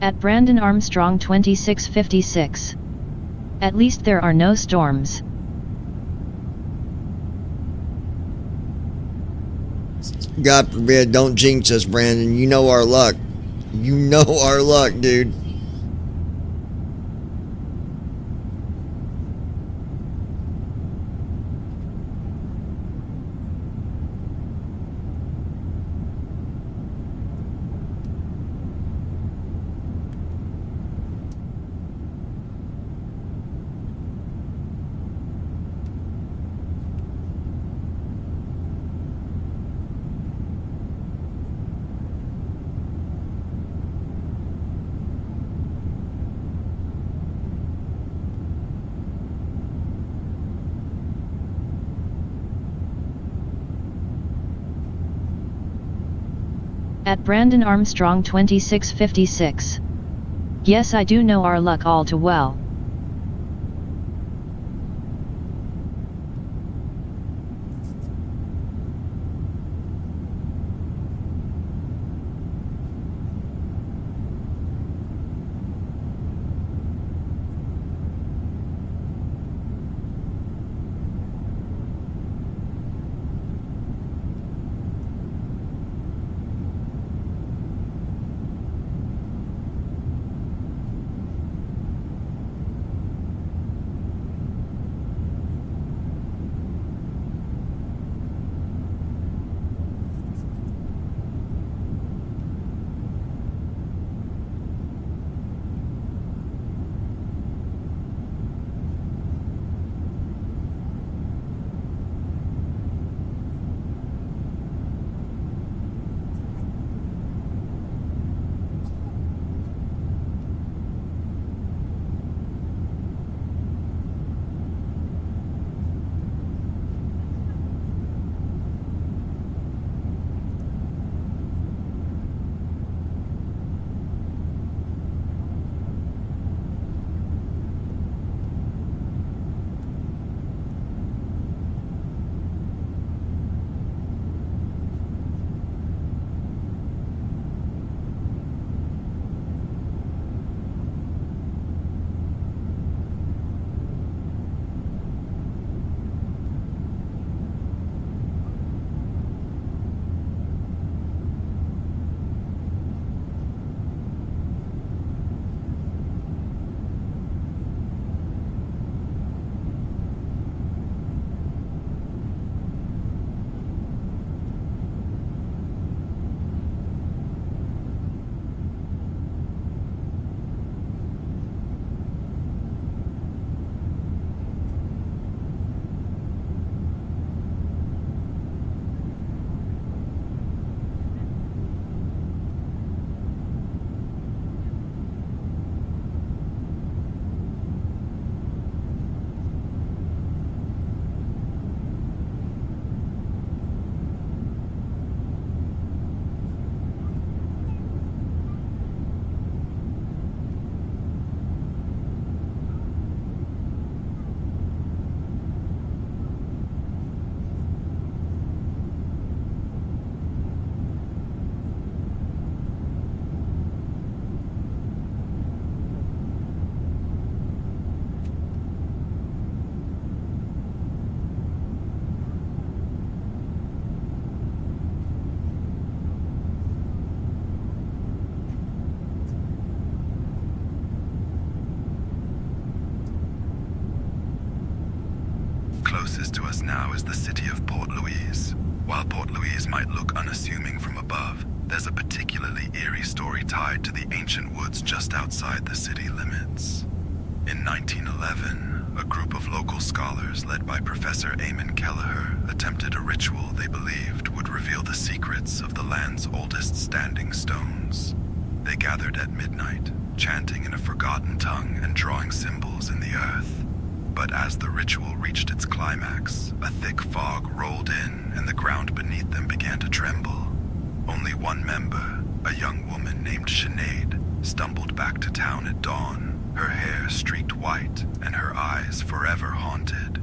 At Brandon Armstrong 2656. At least there are no storms. God forbid, don't jinx us, Brandon. You know our luck. You know our luck, dude. At Brandon Armstrong 2656. Yes, I do know our luck all too well. now is the city of Port Louise. While Port Louise might look unassuming from above, there's a particularly eerie story tied to the ancient woods just outside the city limits. In 1911, a group of local scholars led by Professor Eamon Kelleher attempted a ritual they believed would reveal the secrets of the land's oldest standing stones. They gathered at midnight, chanting in a forgotten tongue and drawing symbols in the earth. But as the ritual reached its climax, a thick fog rolled in and the ground beneath them began to tremble. Only one member, a young woman named Sinead, stumbled back to town at dawn, her hair streaked white and her eyes forever haunted.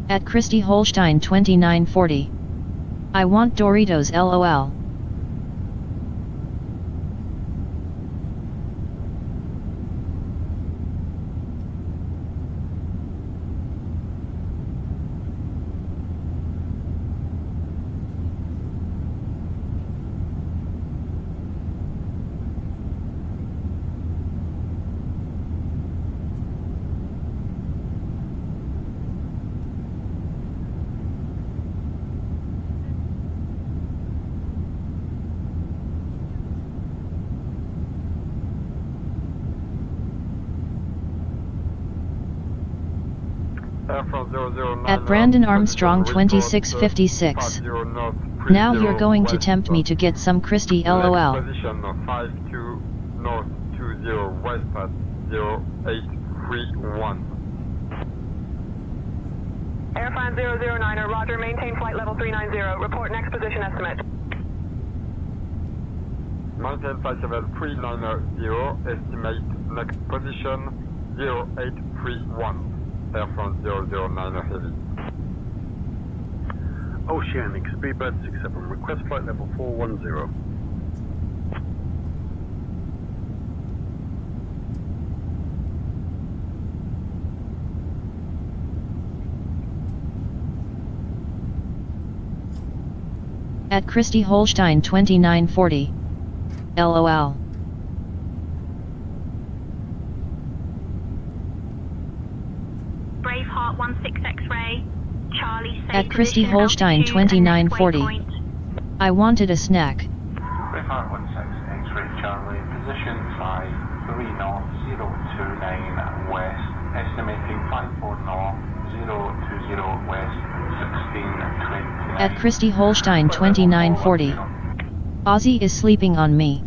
At Christy Holstein 2940. I want Doritos LOL. At Brandon Armstrong 2656. Now you're going to tempt me to get some Christy LOL. Position 52 north 20 west at 0831. Airfine 009er, roger, maintain flight level 390. Report next position estimate. Maintain flight level 390, estimate next position 0831. Air France 009er heavy. Oceanic, Speedbird 67, request flight level 410. At Christy Holstein 2940. LOL. Braveheart 16 X-ray. Charlie, at Christy Holstein 2940. I wanted a snack. Braveheart 16 X-ray Charlie, position 53 north 029 west, estimating 54 north 020 west 1629. At Christy Holstein 2940. Ozzy is sleeping on me.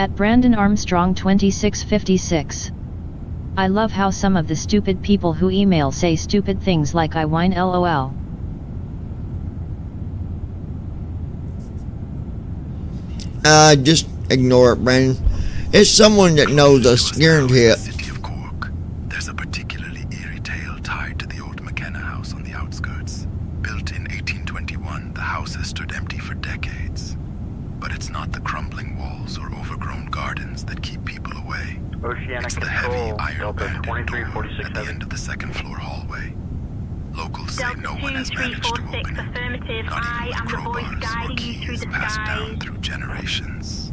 At Brandon Armstrong 2656. I love how some of the stupid people who email say stupid things like I whine LOL. Just ignore it, Brandon. It's someone that knows us, guarantee it. There's a particularly eerie tale tied to the old McKenna house on the outskirts. Built in 1821, the house has stood empty for decades. But it's not the crumbling walls or overgrown gardens that keep people away. Oceanic It's the Control, heavy iron Delta banded door 2346 at the end of the second floor hallway. Locals say no one has managed to open it, affirmative. not even with I am the voice crowbars or guiding you through keys the passed down skies. through generations.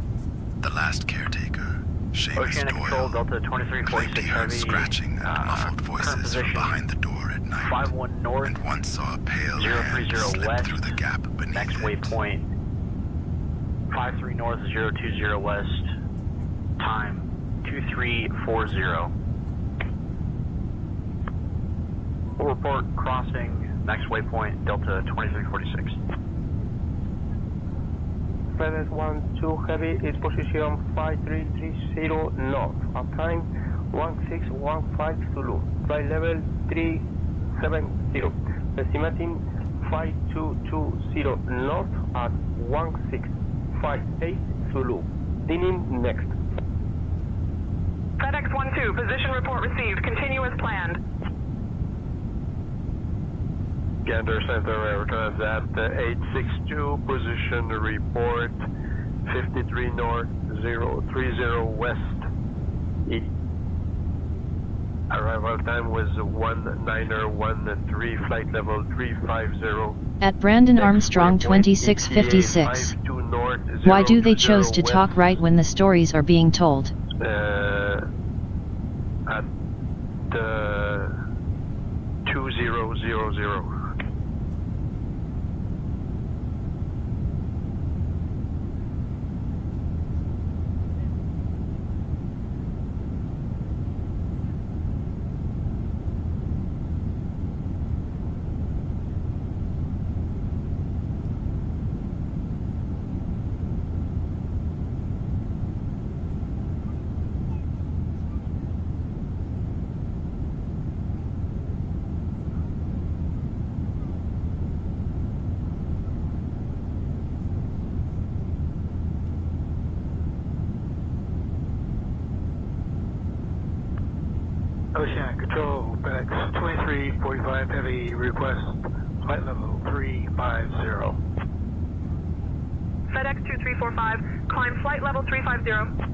The last caretaker, Seamus Oceanic Control, Doyle, Delta claimed 2346 he heard Heavy. scratching and muffled Current voices from position, behind the door at night, 51 North, and once saw a pale 030 hand slip West, through the gap beneath next it. waypoint, 53 North, 020 West, time 2340. Full report crossing, next waypoint, Delta 2346. FedEx 12 Heavy is position 5330 north, at time 1615 Zulu, flight level 370, estimating 5220 north at 1658 Zulu, dining next. FedEx 12, position report received, continue as planned. Gander Center aircraft at 862, position report 53 north, 030 west. Arrival time was 1913, flight level 350. At Brandon Armstrong 2656. Why do they chose to talk right when the stories are being told? At 2000. Oceanic Control, FedEx 2345 Heavy, request flight level 350. FedEx 2345, climb flight level 350.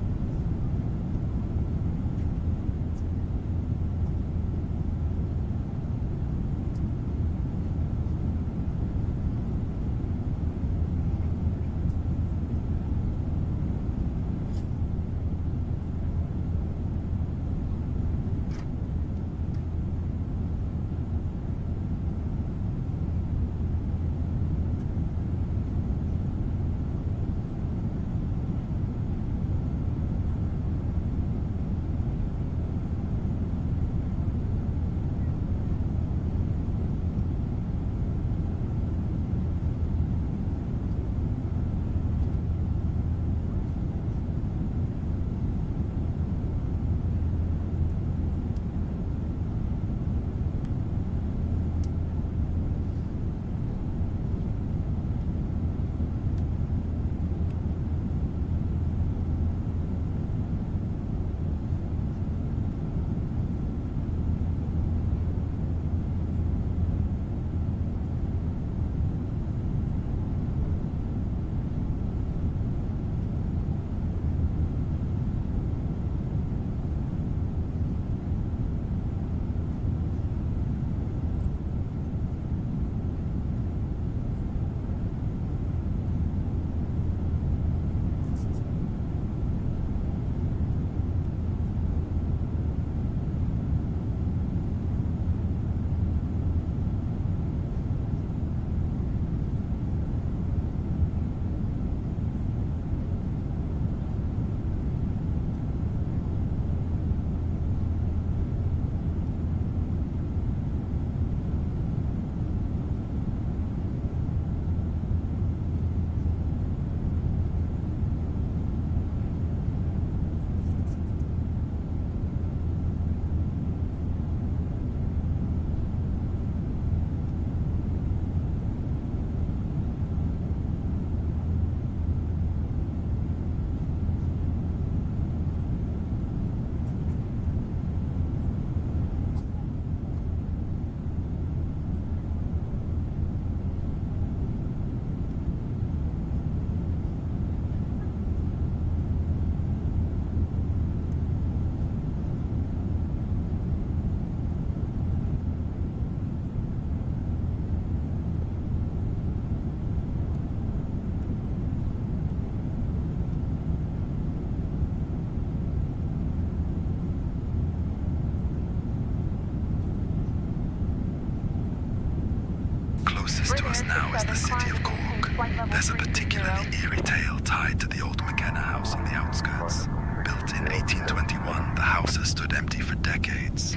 Closest to us now is the city of Cork. There's a particularly eerie tale tied to the old McKenna house on the outskirts. Built in 1821, the house has stood empty for decades.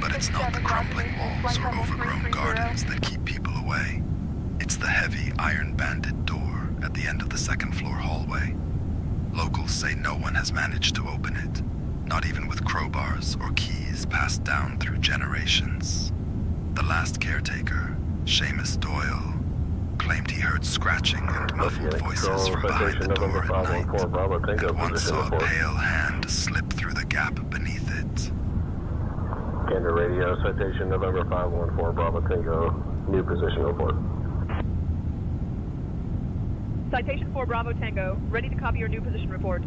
But it's not the crumbling walls or overgrown gardens that keep people away. It's the heavy, iron-banded door at the end of the second-floor hallway. Locals say no one has managed to open it, not even with crowbars or keys passed down through generations. The last caretaker, Seamus Doyle, claimed he heard scratching and muffled voices from behind the door at night, and once saw a pale hand slip through the gap beneath it. Gander Radio, citation November 514 Bravo Tango, new position report. Citation 4 Bravo Tango, ready to copy your new position report.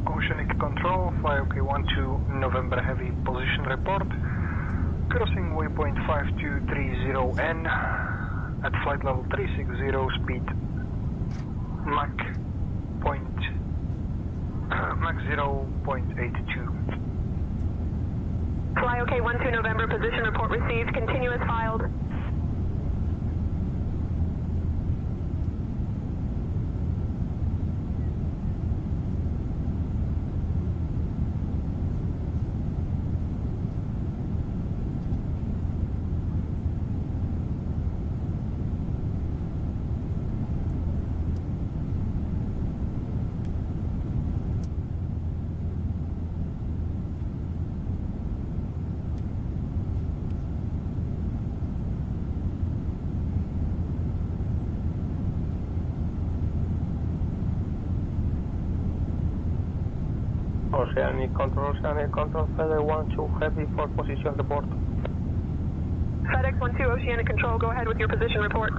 Oceanic Control, FlyOK12 November Heavy position report. Crossing waypoint 5230N at flight level 360, speed Mach 0.82. FlyOK12 November position report received, continuous filed. Oceanic Control, FedEx 1-2 Heavy for position report. FedEx 1-2 Oceanic Control, go ahead with your position report.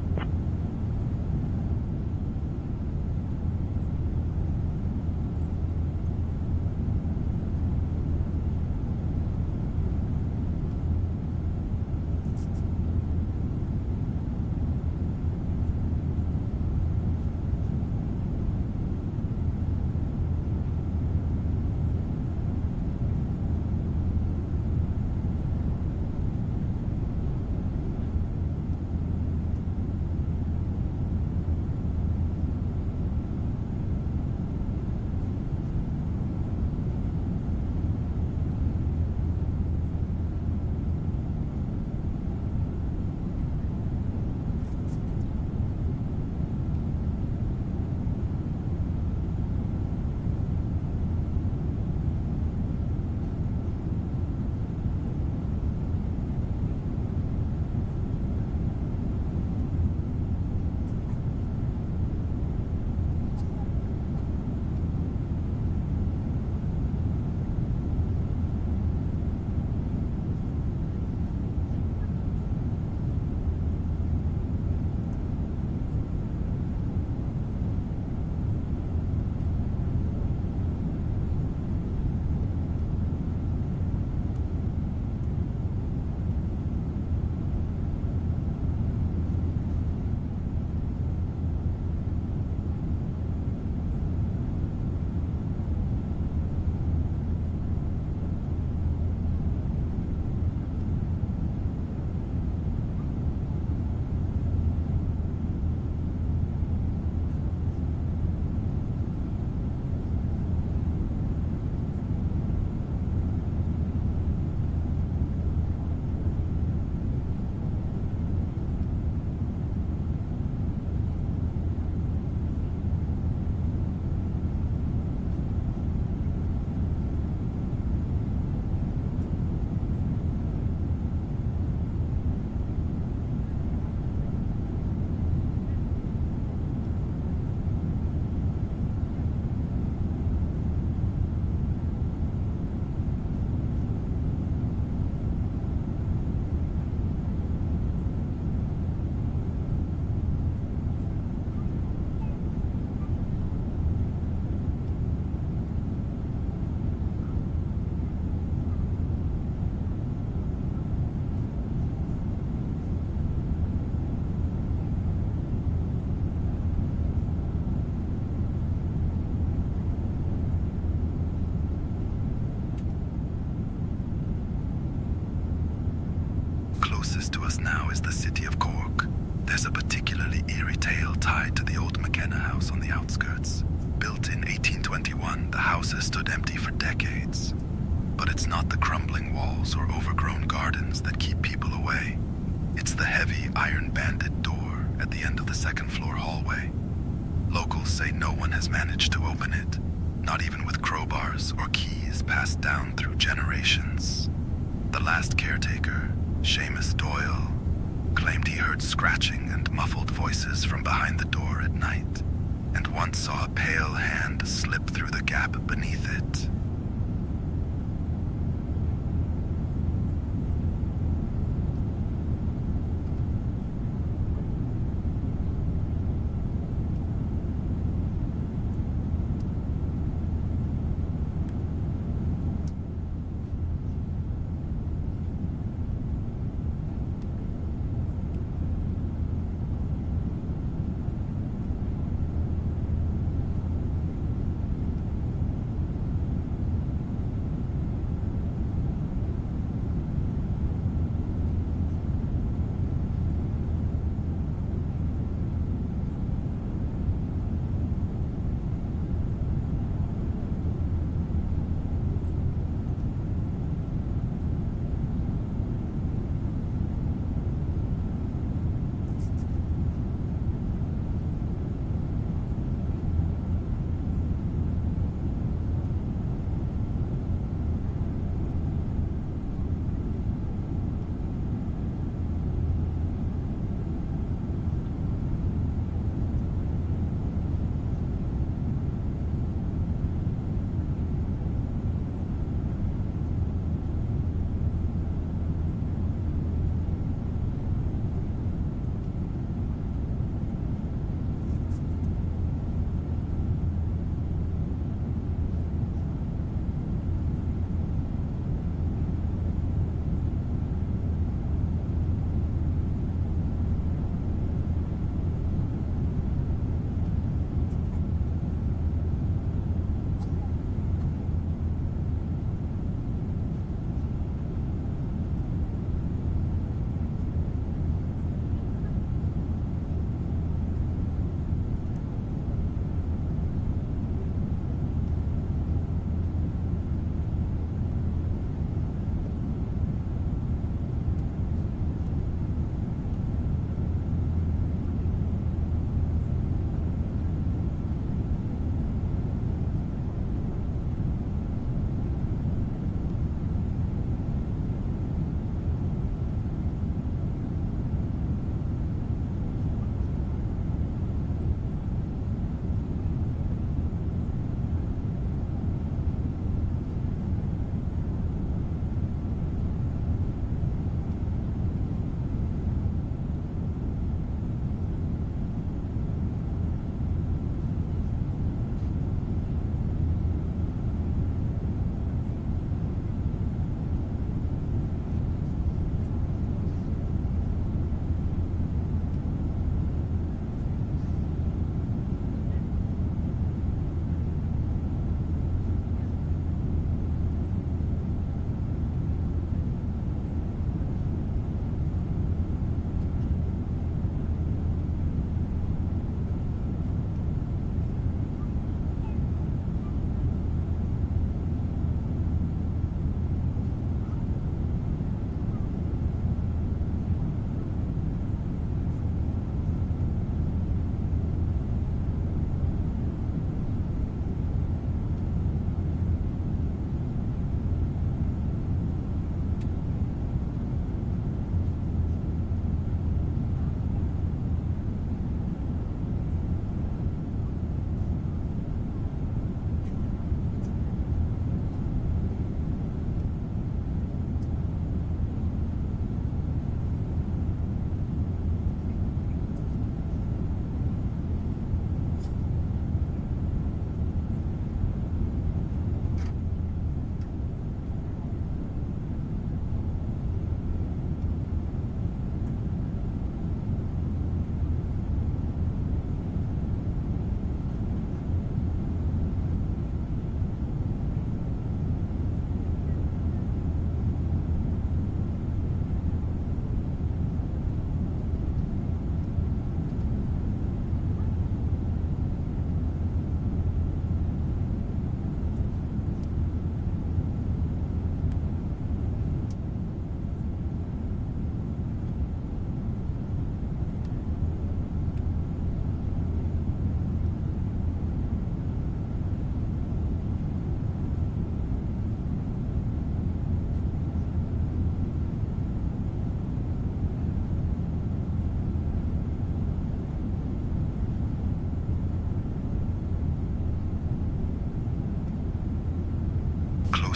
closest to us now is the city of Cork. There's a particularly eerie tale tied to the old McKenna house on the outskirts. Built in 1821, the house has stood empty for decades. But it's not the crumbling walls or overgrown gardens that keep people away. It's the heavy iron-banded door at the end of the second-floor hallway. Locals say no one has managed to open it, not even with crowbars or keys passed down through generations. The last caretaker, Seamus Doyle, claimed he heard scratching and muffled voices from behind the door at night, and once saw a pale hand slip through the gap beneath it.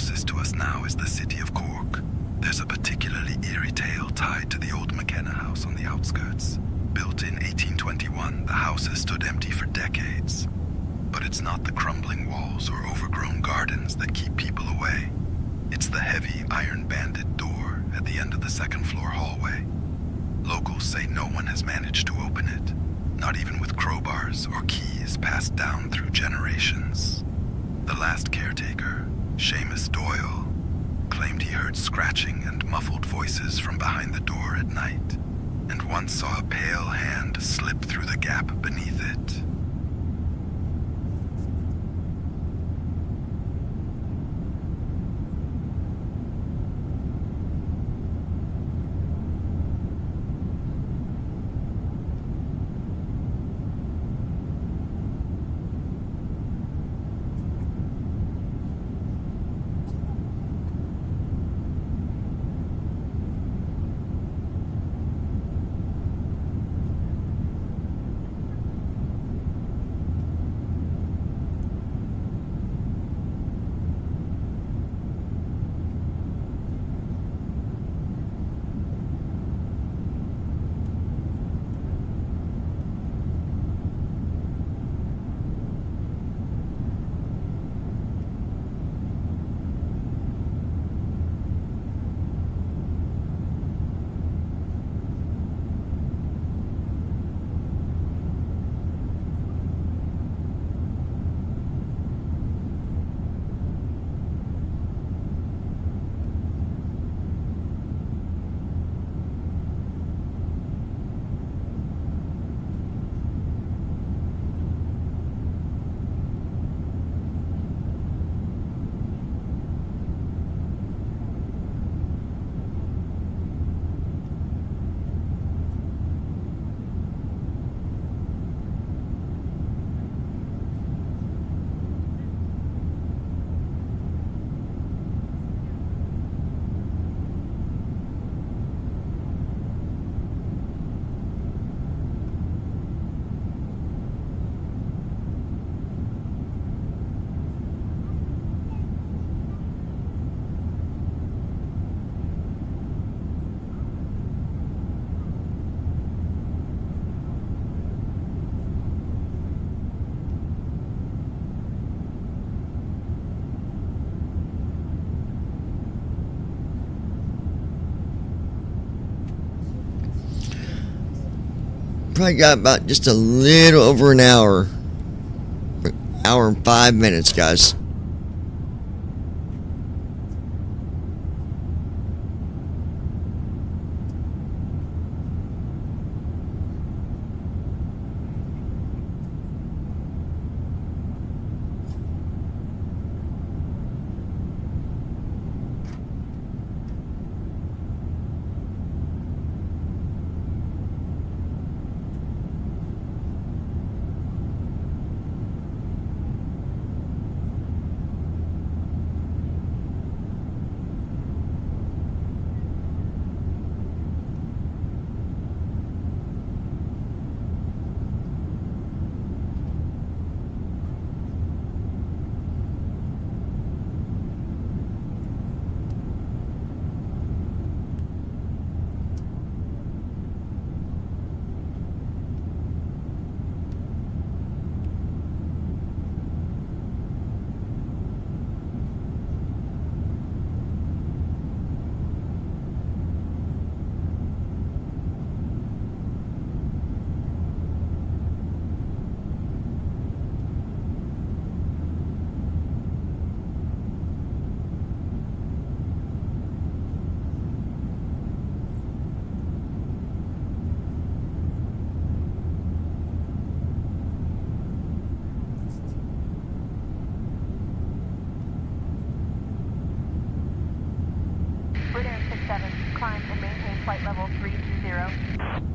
Closest to us now is the city of Cork. There's a particularly eerie tale tied to the old McKenna house on the outskirts. Built in 1821, the house has stood empty for decades. But it's not the crumbling walls or overgrown gardens that keep people away. It's the heavy iron-banded door at the end of the second-floor hallway. Locals say no one has managed to open it, not even with crowbars or keys passed down through generations. The last caretaker, Seamus Doyle, claimed he heard scratching and muffled voices from behind the door at night, and once saw a pale hand slip through the gap beneath it. Probably got about just a little over an hour. Hour and 5 minutes, guys. Climb and maintain flight level 320.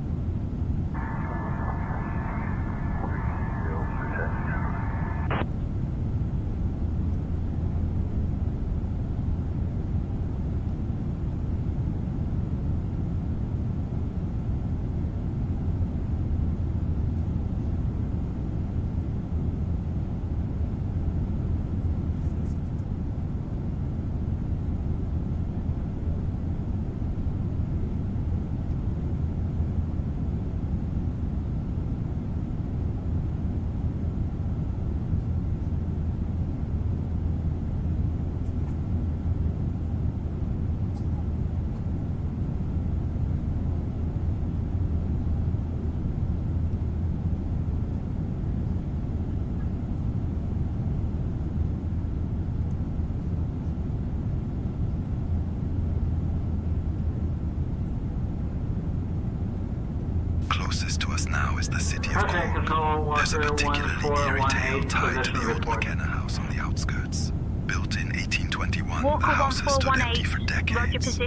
now is the City of Gold. There's a particularly eerie tale tied to the old McKenna house on the outskirts. Built in 1821, the house has stood empty for decades.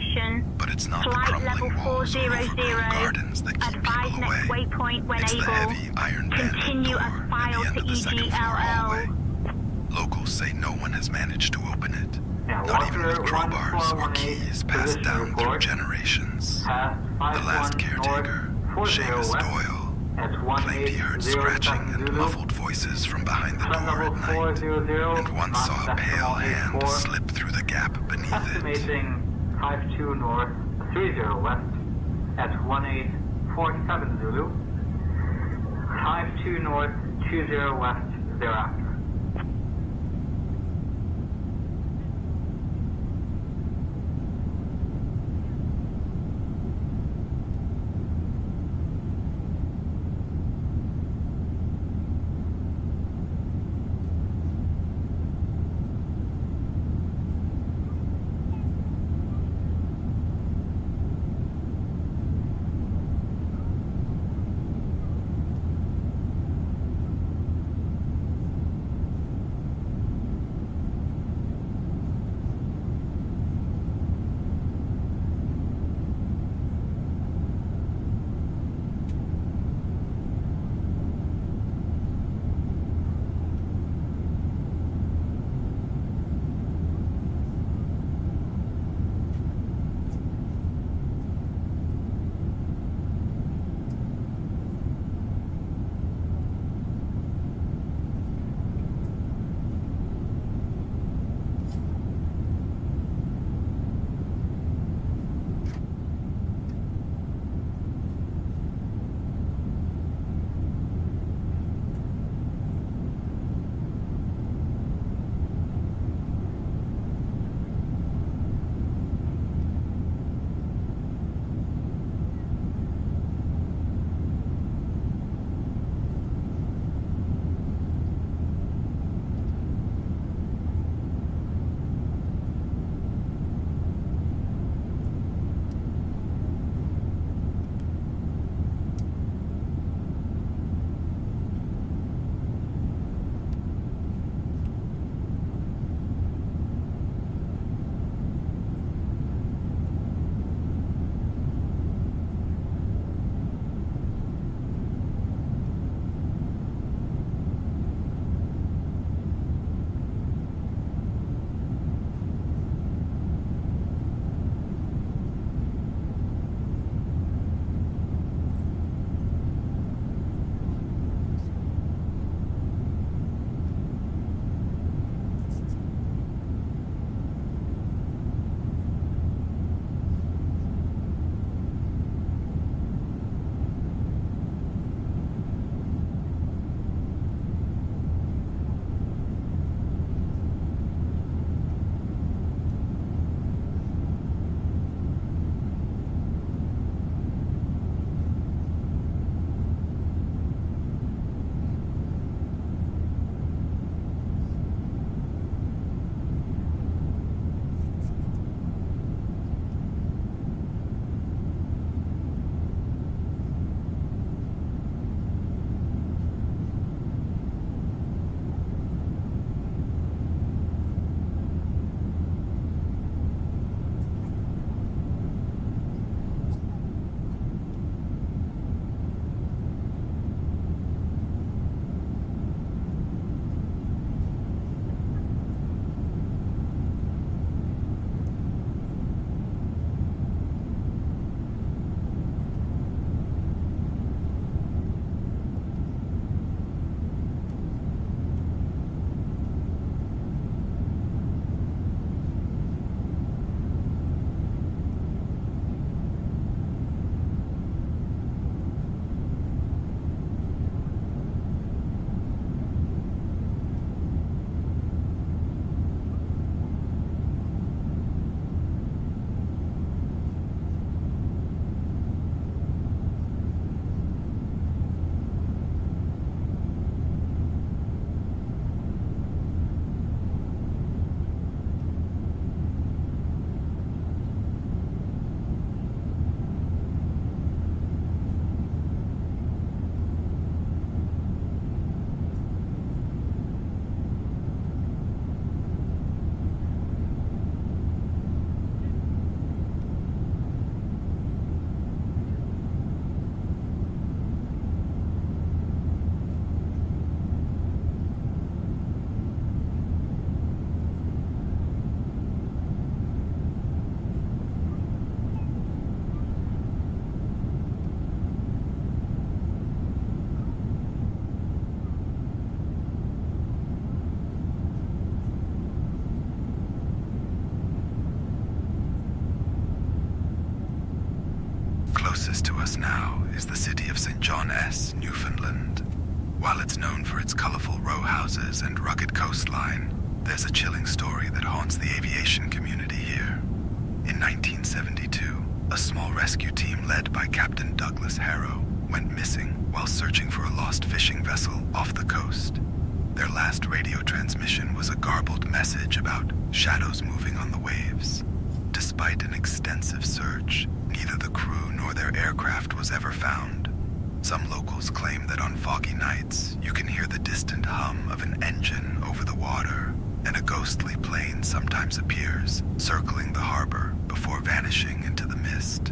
But it's not the crumbling walls or overgrown gardens that keep people away. It's the heavy iron banded door at the end of the second floor hallway. Locals say no one has managed to open it. Not even with crowbars or keys passed down through generations. The last caretaker, Seamus Doyle, claimed he heard scratching and muffled voices from behind the door at night, and once saw a pale hand slip through the gap beneath it. Estimating 52 north, 30 west at 1847 Zulu. 52 north, 20 west thereafter. closest to us now is the city of St. John S, Newfoundland. While it's known for its colorful row houses and rugged coastline, there's a chilling story that haunts the aviation community here. In 1972, a small rescue team led by Captain Douglas Harrow went missing while searching for a lost fishing vessel off the coast. Their last radio transmission was a garbled message about shadows moving on the waves. Despite an extensive search, neither the crew nor their aircraft was ever found. Some locals claim that on foggy nights, you can hear the distant hum of an engine over the water, and a ghostly plane sometimes appears, circling the harbor before vanishing into the mist.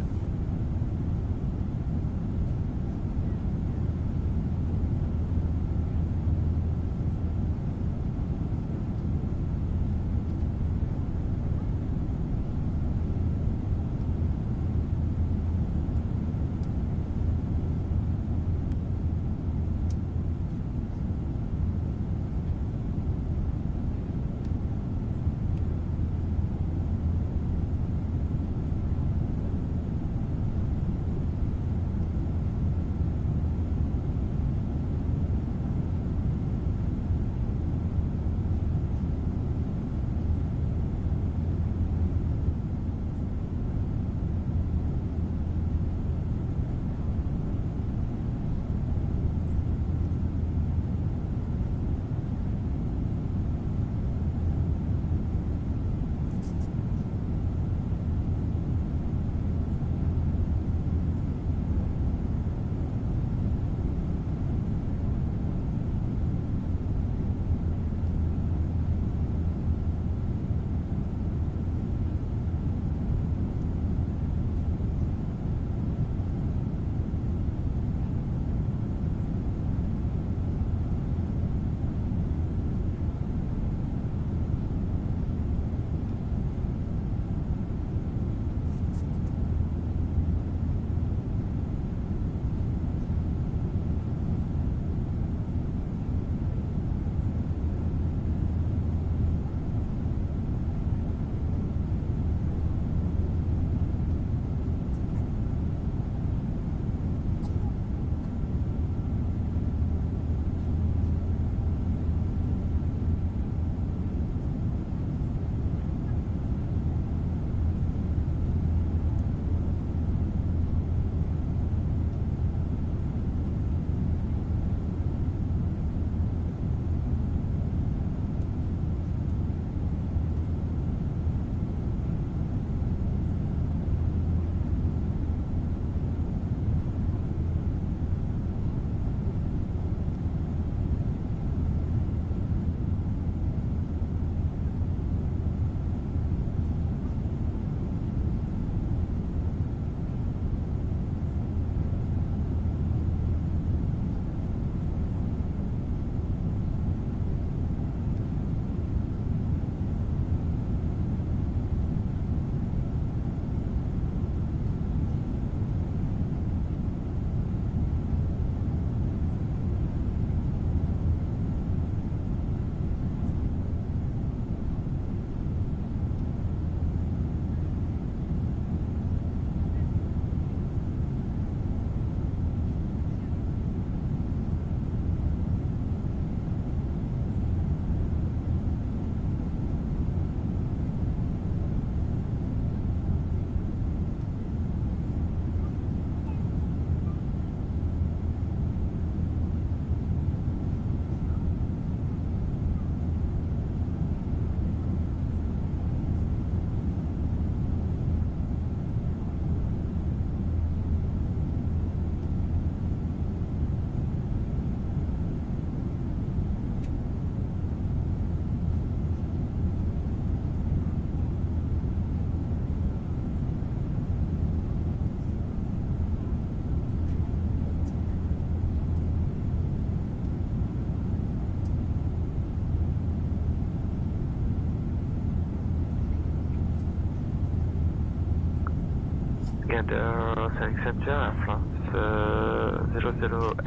Selling Center, France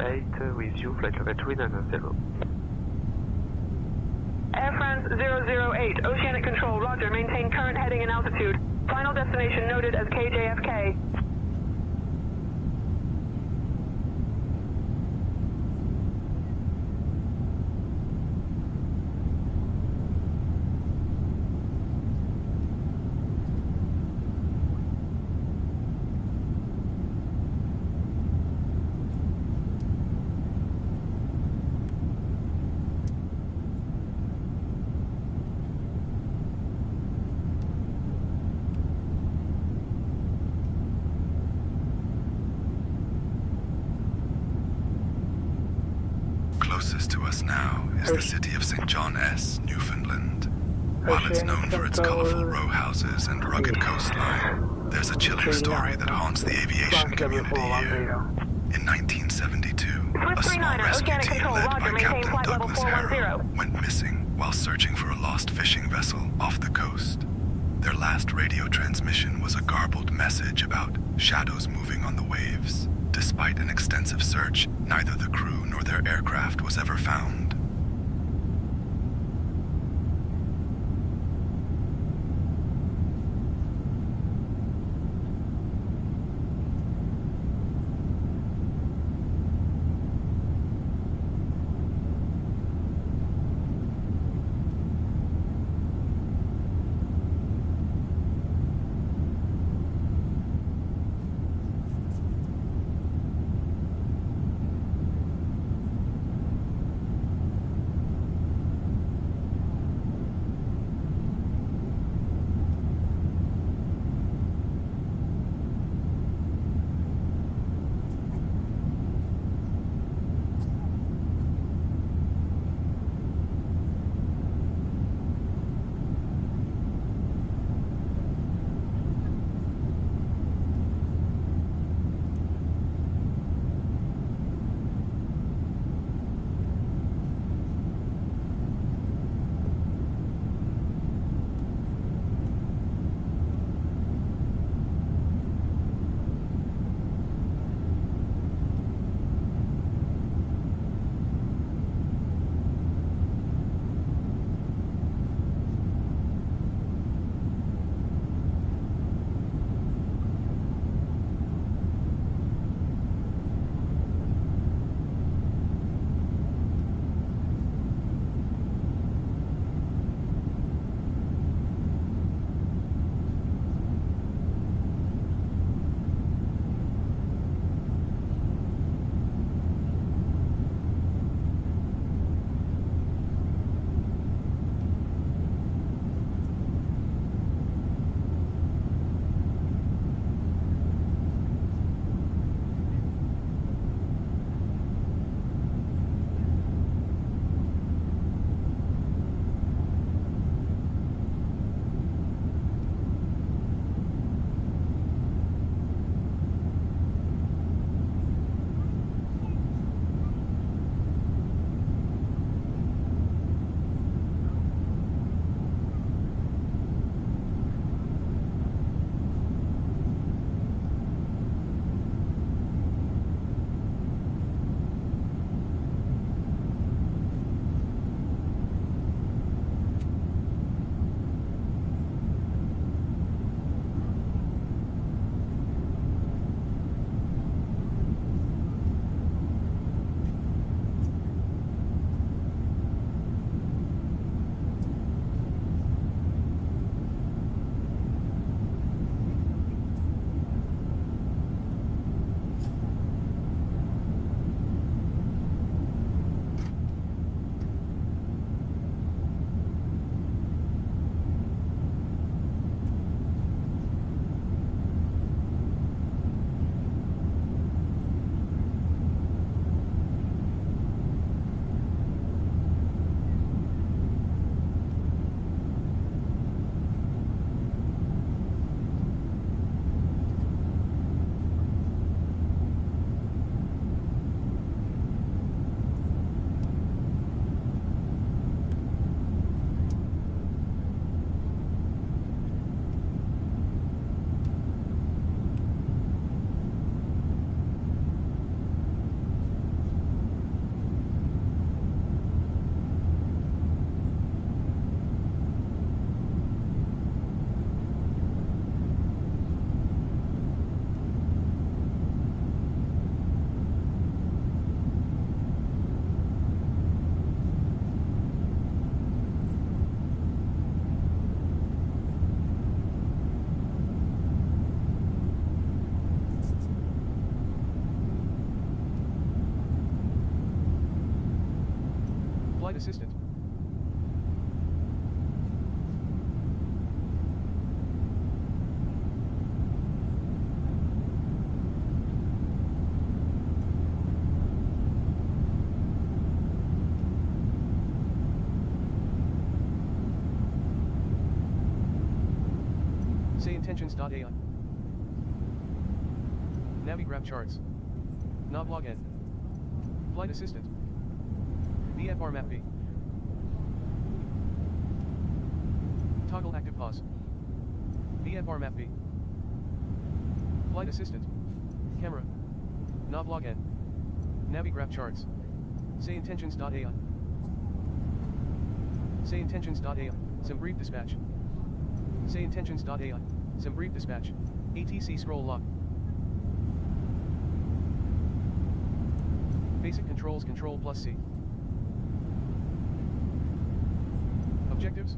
008 with you, flight level 390. Air France 008, Oceanic Control, roger, maintain current heading and altitude. Final destination noted as KJFK. is the city of St. John S, Newfoundland. While it's known for its colorful row houses and rugged coastline, there's a chilling story that haunts the aviation community here. In 1972, a small rescue team led by Captain Douglas Harrow went missing while searching for a lost fishing vessel off the coast. Their last radio transmission was a garbled message about shadows moving on the waves. Despite an extensive search, neither the crew nor their aircraft was ever found. Flight assistant. Say intentions.ai. Navigraph charts. Nav login. Flight assistant. VFR map B. Toggle active pause. VFR map B. Flight assistant. Camera. Nav login. Navigraph charts. Say intentions.ai. Say intentions.ai. Some brief dispatch. Say intentions.ai. Some brief dispatch. ATC scroll lock. Basic controls control plus C. Objectives.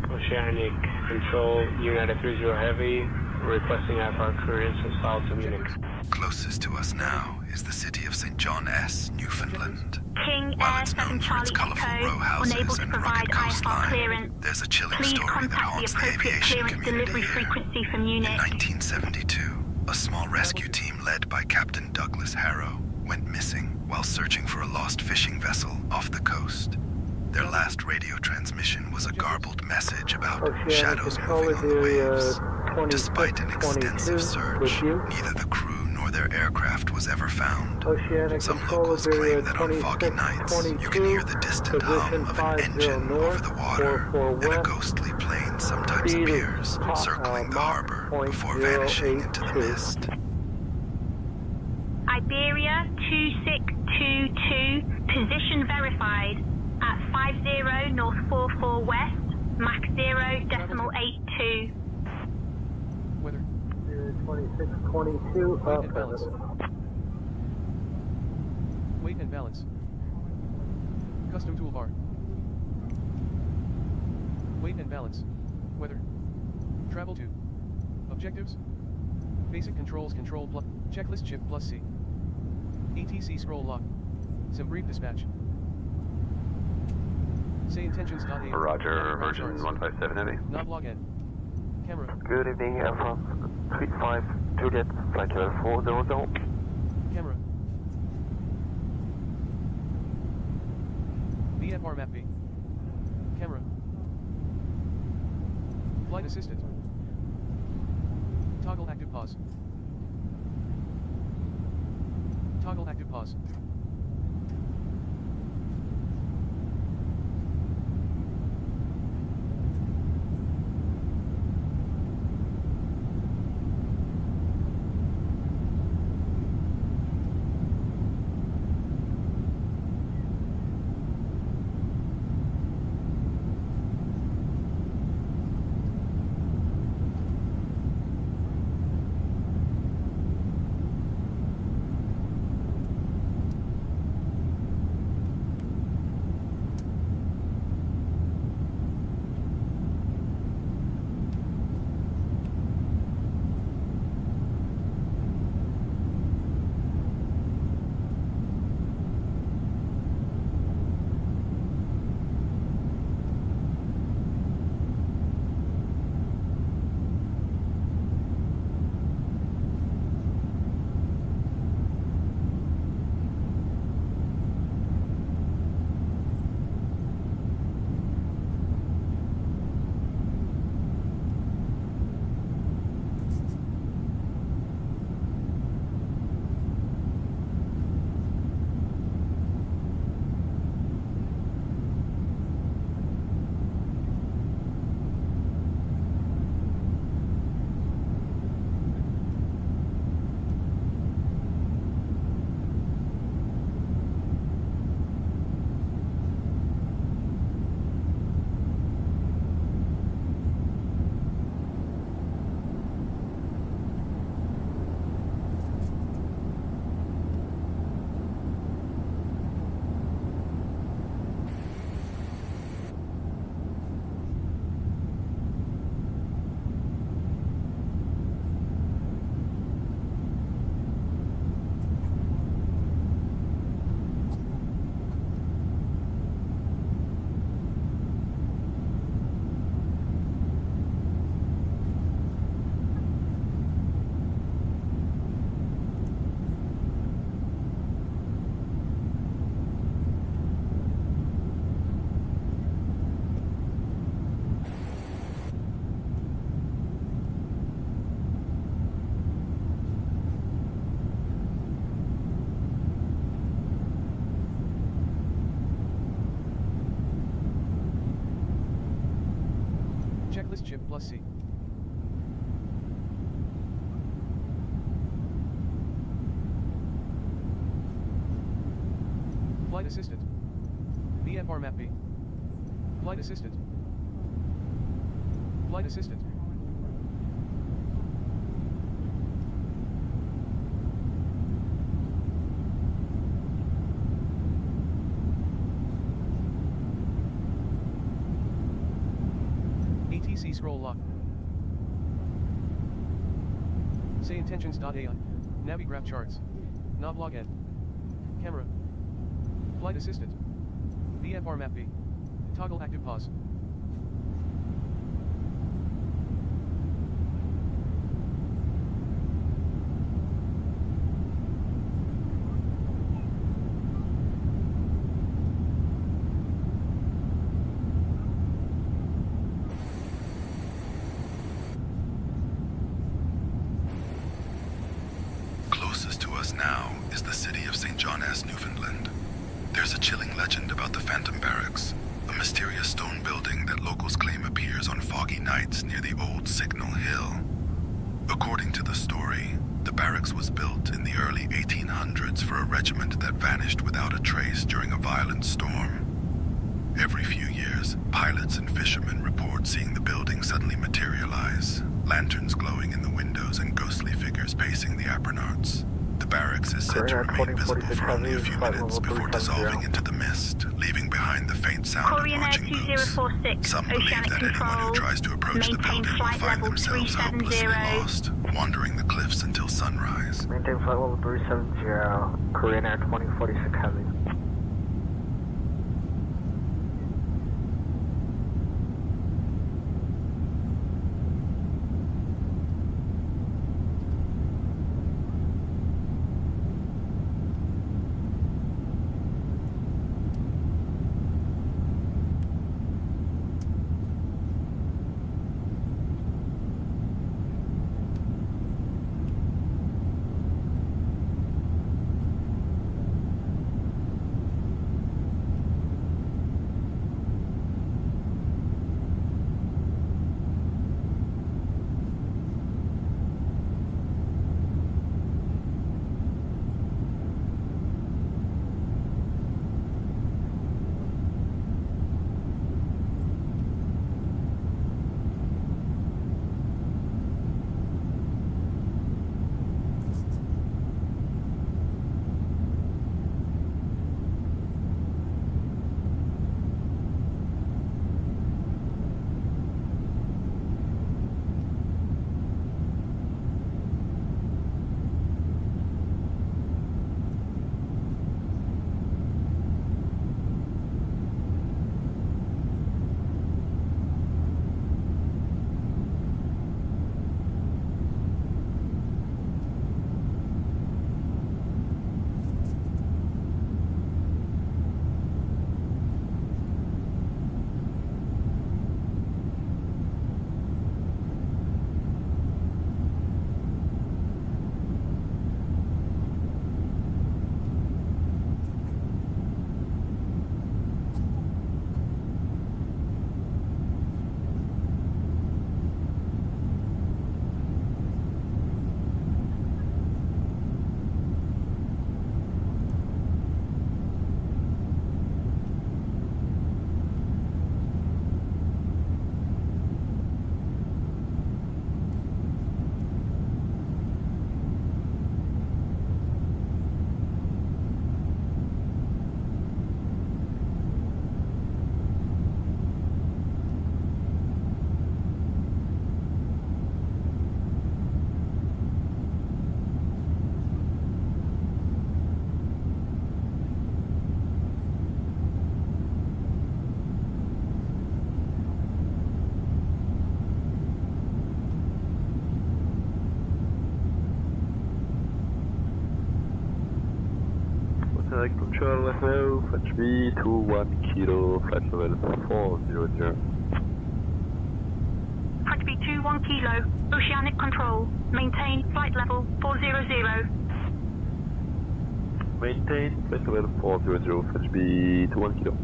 Oceanic Control, United 30 Heavy, requesting IFR clearance and south to Munich. Closest to us now is the city of St. John S, Newfoundland. King While Air it's 7 known for its Charlie colorful Echo, row houses unable to and provide rugged IFR coastline, clearance. there's a chilling Please story that contact the haunts the appropriate aviation clearance community delivery here. frequency from In Munich. 1972, a small rescue team led by Captain Douglas Harrow went missing while searching for a lost fishing vessel off the coast. Their last radio transmission was a garbled message about shadows moving on the waves. Despite an extensive search, neither the crew nor their aircraft was ever found. Some locals claim that on foggy nights, you can hear the distant hum of an engine over the water, and a ghostly plane sometimes appears, circling the harbor before vanishing into the mist. Iberia 2622, position verified at 50 North 44 West, Mach 0.82. Weather. 2622, Weight and balance. Weight and balance. Custom toolbar. Weight and balance. Weather. Travel to. Objectives. Basic controls control plus. Checklist shift plus C. ATC scroll lock. Some brief dispatch. Say intentions.a. Roger, version 157 Heavy. Nav login. Camera. Good evening, Air France 35 Juliet, flight level 400. Camera. VFR map B. Camera. Flight assistant. Toggle active pause. Toggle active pause. Checklist chip plus C. Flight assistant. VFR map B. Flight assistant. Flight assistant. ATC scroll lock. Say intentions.ai. Navigraph charts. Nav log N. Camera. Flight assistant. VFR map B. Toggle active pause. Closest to us now is the city of St. John, Newfoundland. There's a chilling legend about the Phantom Barracks, a mysterious stone building that locals claim appears on foggy nights near the old Signal Hill. According to the story, the barracks was built in the early 1800s for a regiment that vanished without a trace during a violent storm. Every few years, pilots and fishermen report seeing the building suddenly materialize, lanterns glowing in the windows and ghostly figures pacing the appernards. The barracks is said to remain visible for only a few minutes before dissolving into the mist, leaving behind the faint sound of marching boots. Some believe that anyone who tries to approach the building will find themselves hopelessly lost, wandering the cliffs until sunrise. Maintain flight level 370, Korean Air 2046 Heavy. Direct control now, Fetch B 21 kilo, flight level 400. Fetch B 21 kilo, oceanic control, maintain flight level 400. Maintain flight level 400, Fetch B 21 kilo.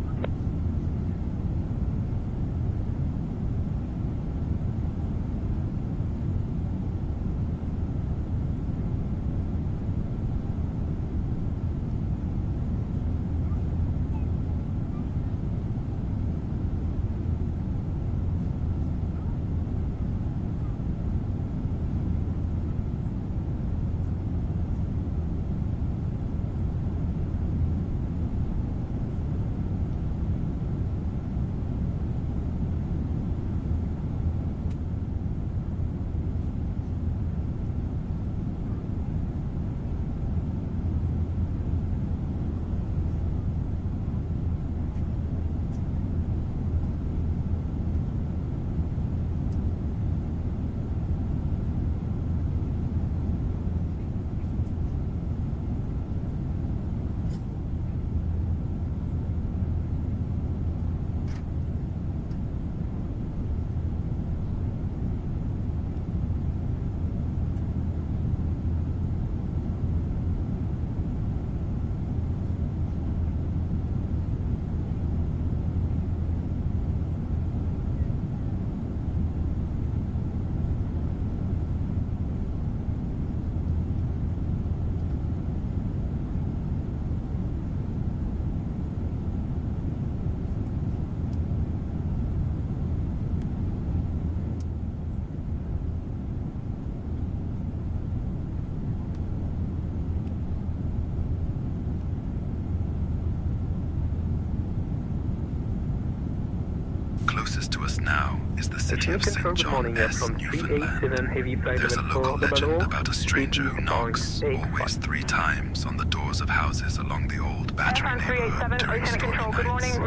Closest to us now is the city of St. John S, Newfoundland. There's a local legend about a stranger who knocks, always 3 times, on the doors of houses along the old Battery neighborhood during stormy nights.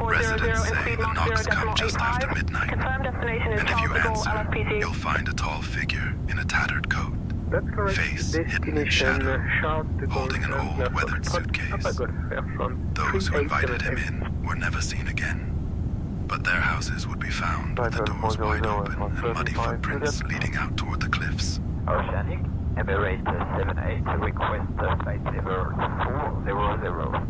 Residents say the knocks come just after midnight, and if you answer, you'll find a tall figure in a tattered coat, face hidden in shadow, holding an old weathered suitcase. Those who invited him in were never seen again, but their houses would be found with the doors wide open and muddy footprints leading out toward the cliffs. Oceanic, Emirates 78, request flight level 400.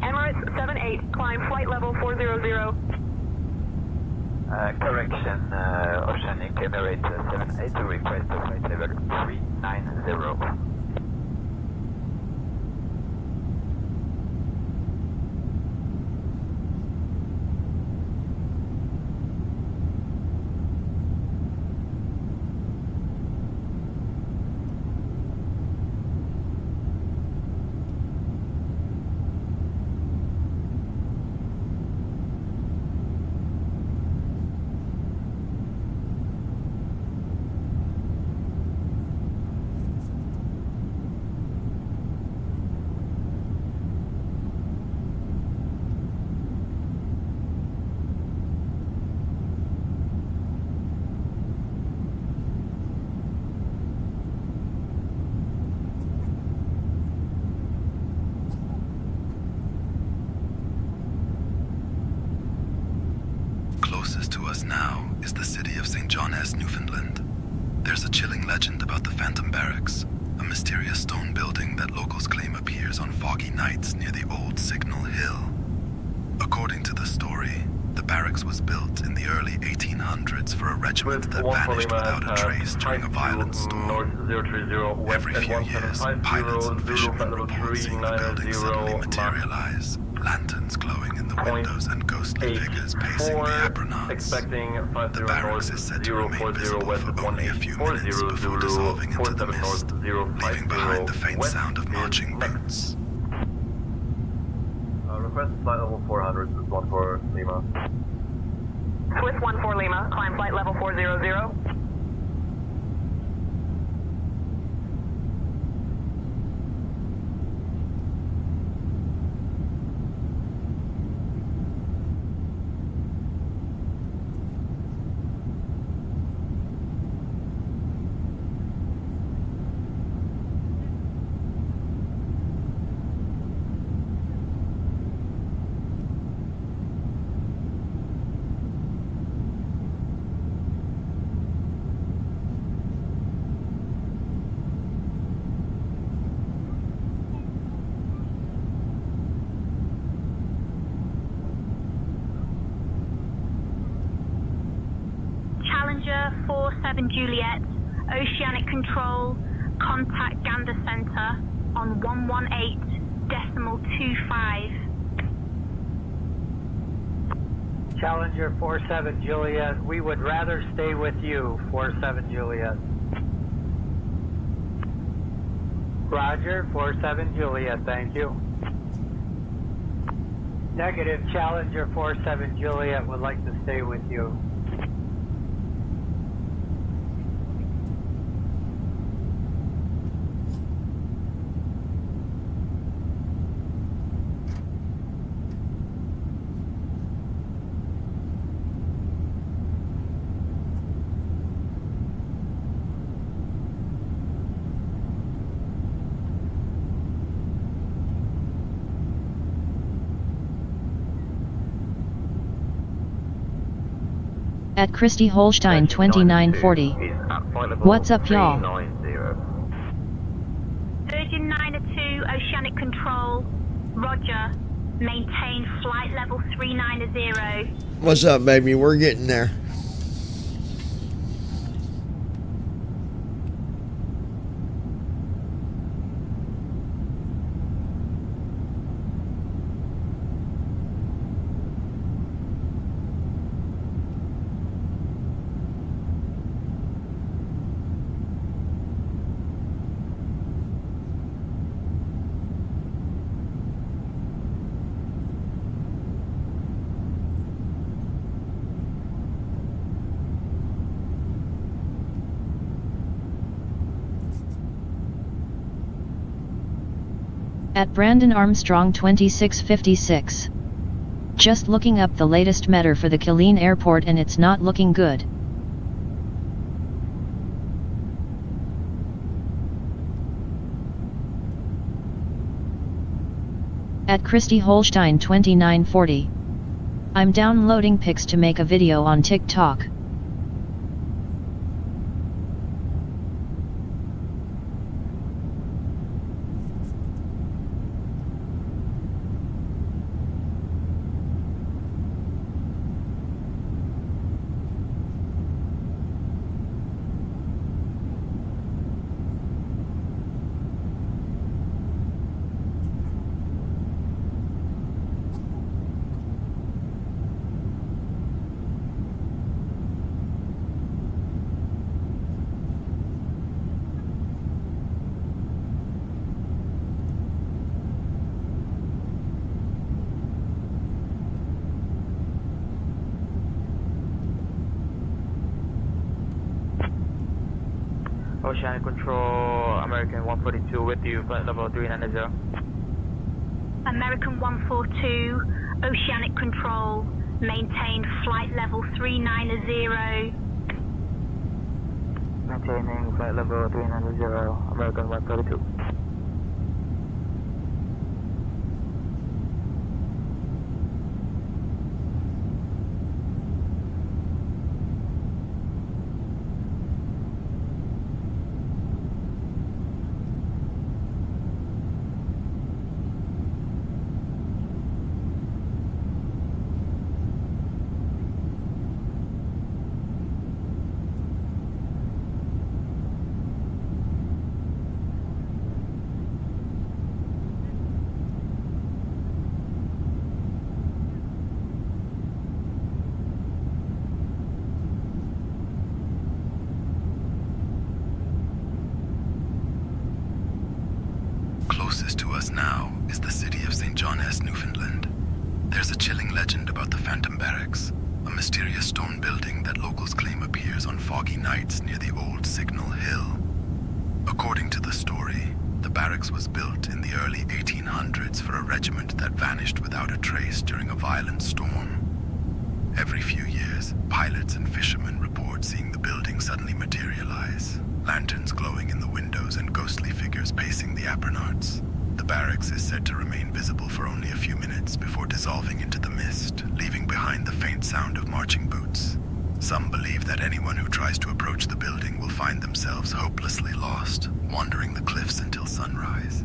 Emirates 78, climb flight level 400. Correction, Oceanic, Emirates 78, request flight level 390. the city of St. John S, Newfoundland. There's a chilling legend about the Phantom Barracks, a mysterious stone building that locals claim appears on foggy nights near the old Signal Hill. According to the story, the barracks was built in the early 1800s for a regiment that vanished without a trace during a violent storm. Every few years, pilots and fishermen report seeing the building suddenly materialize, lanterns glowing in the windows and ghostly figures pacing the apronades. The barracks is said to remain visible for only a few minutes before dissolving into the mist, leaving behind the faint sound of marching boots. Request flight level 400, Swiss 14 Lima. Swiss 14 Lima, climb flight level 400. Challenger 47 Juliet, Oceanic Control, contact Gander Center on 118.25. Challenger 47 Juliet, we would rather stay with you, 47 Juliet. Roger, 47 Juliet, thank you. Negative, Challenger 47 Juliet would like to stay with you. At Christy Holstein 2940. What's up, y'all? Virgin 902, Oceanic Control, Roger. Maintain flight level 390. What's up, baby? We're getting there. At Brandon Armstrong 2656. Just looking up the latest meter for the Killeen Airport and it's not looking good. At Christy Holstein 2940. I'm downloading pics to make a video on TikTok. Oceanic Control, American 142 with you, flight level 390. American 142, Oceanic Control, maintain flight level 390. Maintaining flight level 390, American 132. closest to us now is the city of St. John S, Newfoundland. There's a chilling legend about the Phantom Barracks, a mysterious stone building that locals claim appears on foggy nights near the old Signal Hill. According to the story, the barracks was built in the early 1800s for a regiment that vanished without a trace during a violent storm. Every few years, pilots and fishermen report seeing the building suddenly materialize, lanterns glowing in the windows and ghostly figures pacing the appernards. The barracks is said to remain visible for only a few minutes before dissolving into the mist, leaving behind the faint sound of marching boots. Some believe that anyone who tries to approach the building will find themselves hopelessly lost, wandering the cliffs until sunrise.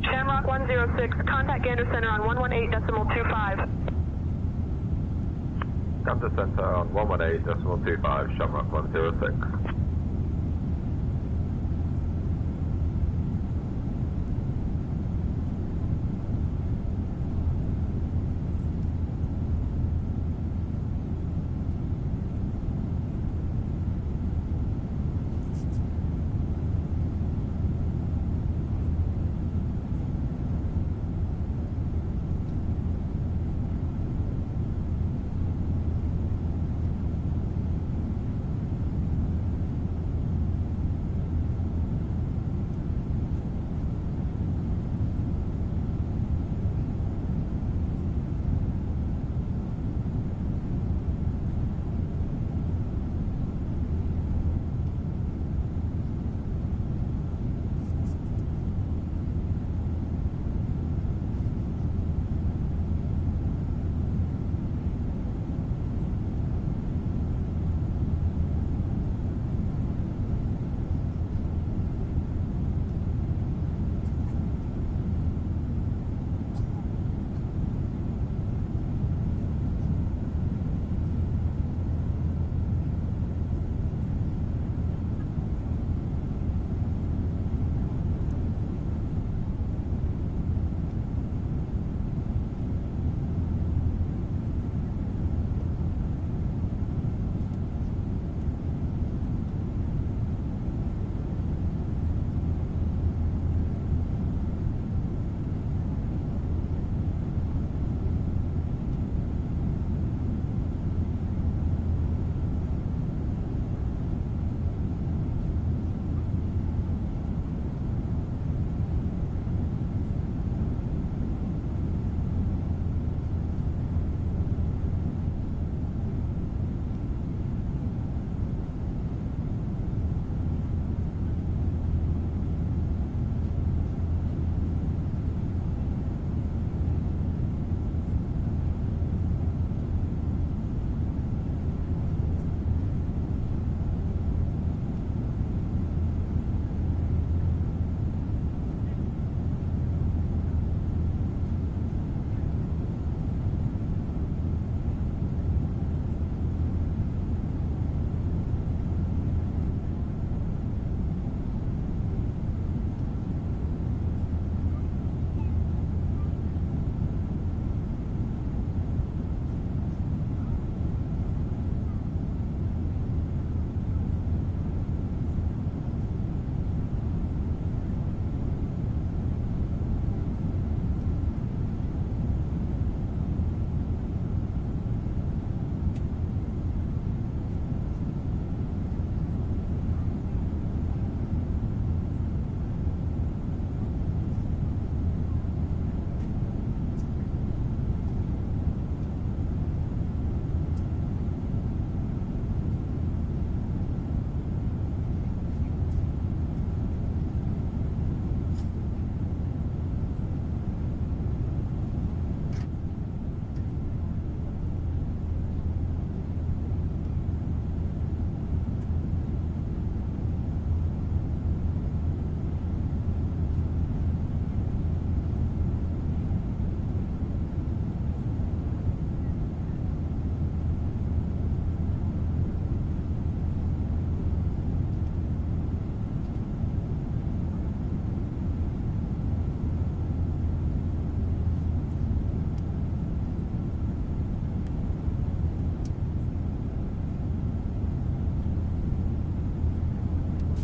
Shamrock 106, contact Gander Center on 118.25. Gander Center on 118.25, Shamrock 106.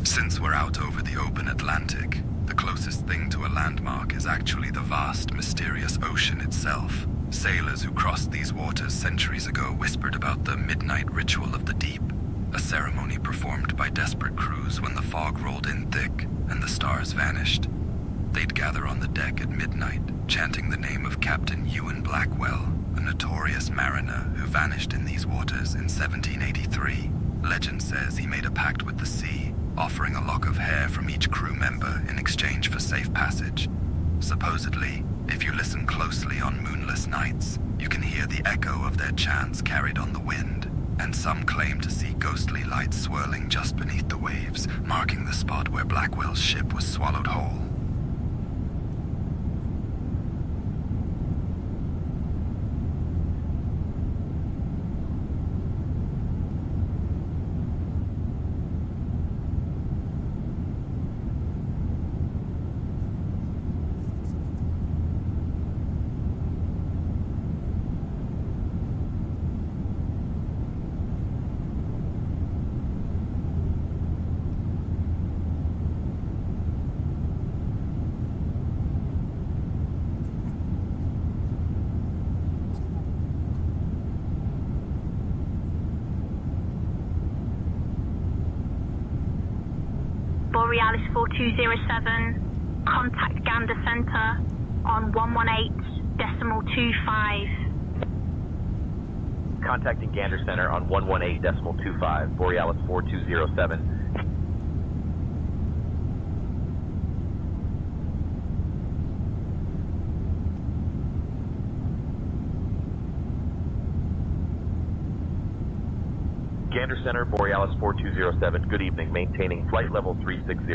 Since we're out over the open Atlantic, the closest thing to a landmark is actually the vast, mysterious ocean itself. Sailors who crossed these waters centuries ago whispered about the midnight ritual of the deep, a ceremony performed by desperate crews when the fog rolled in thick and the stars vanished. They'd gather on the deck at midnight, chanting the name of Captain Ewan Blackwell, a notorious mariner who vanished in these waters in 1783. Legend says he made a pact with the sea, offering a lock of hair from each crew member in exchange for safe passage. Supposedly, if you listen closely on moonless nights, you can hear the echo of their chants carried on the wind, and some claim to see ghostly lights swirling just beneath the waves, marking the spot where Blackwell's ship was swallowed whole. Borealis 4207, contact Gander Center on 118.25. Contacting Gander Center on 118.25, Borealis 4207. Gander Center, Borealis 4207, good evening, maintaining flight level 360.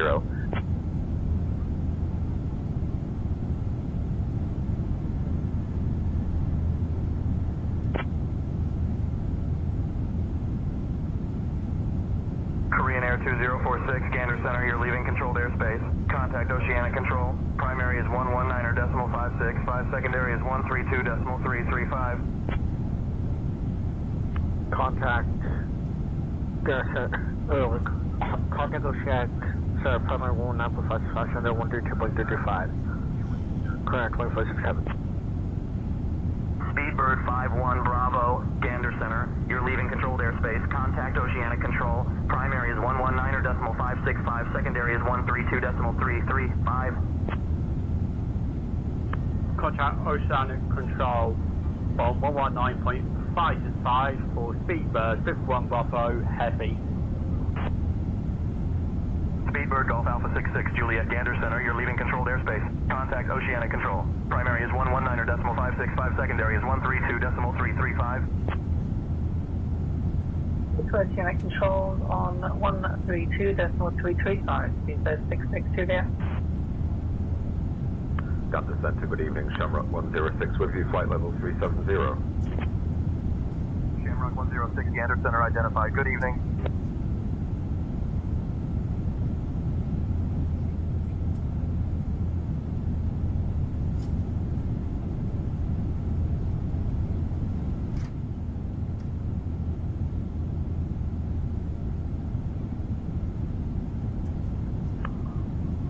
Korean Air 2046, Gander Center, you're leaving controlled airspace. Contact Oceanic Control. Primary is 119.56, 5 secondary is 132.335. Contact contact Oceanic Center, primary 119.55, under 132.335. Current 2467. Speedbird 51 Bravo, Gander Center. You're leaving controlled airspace. Contact Oceanic Control. Primary is 119.565. Secondary is 132.335. Contact Oceanic Control on 119.565 for Speedbird 51 Bravo Heavy. Speedbird Golf Alpha 66 Juliet, Gander Center. You're leaving controlled airspace. Contact Oceanic Control. Primary is 119.565. Secondary is 132.335. Oceanic Control on 132.335. Speedbird 66 Juliet. Gander Center, good evening. Shamrock 106 with you, flight level 370. Shamrock 106, Gander Center identified. Good evening.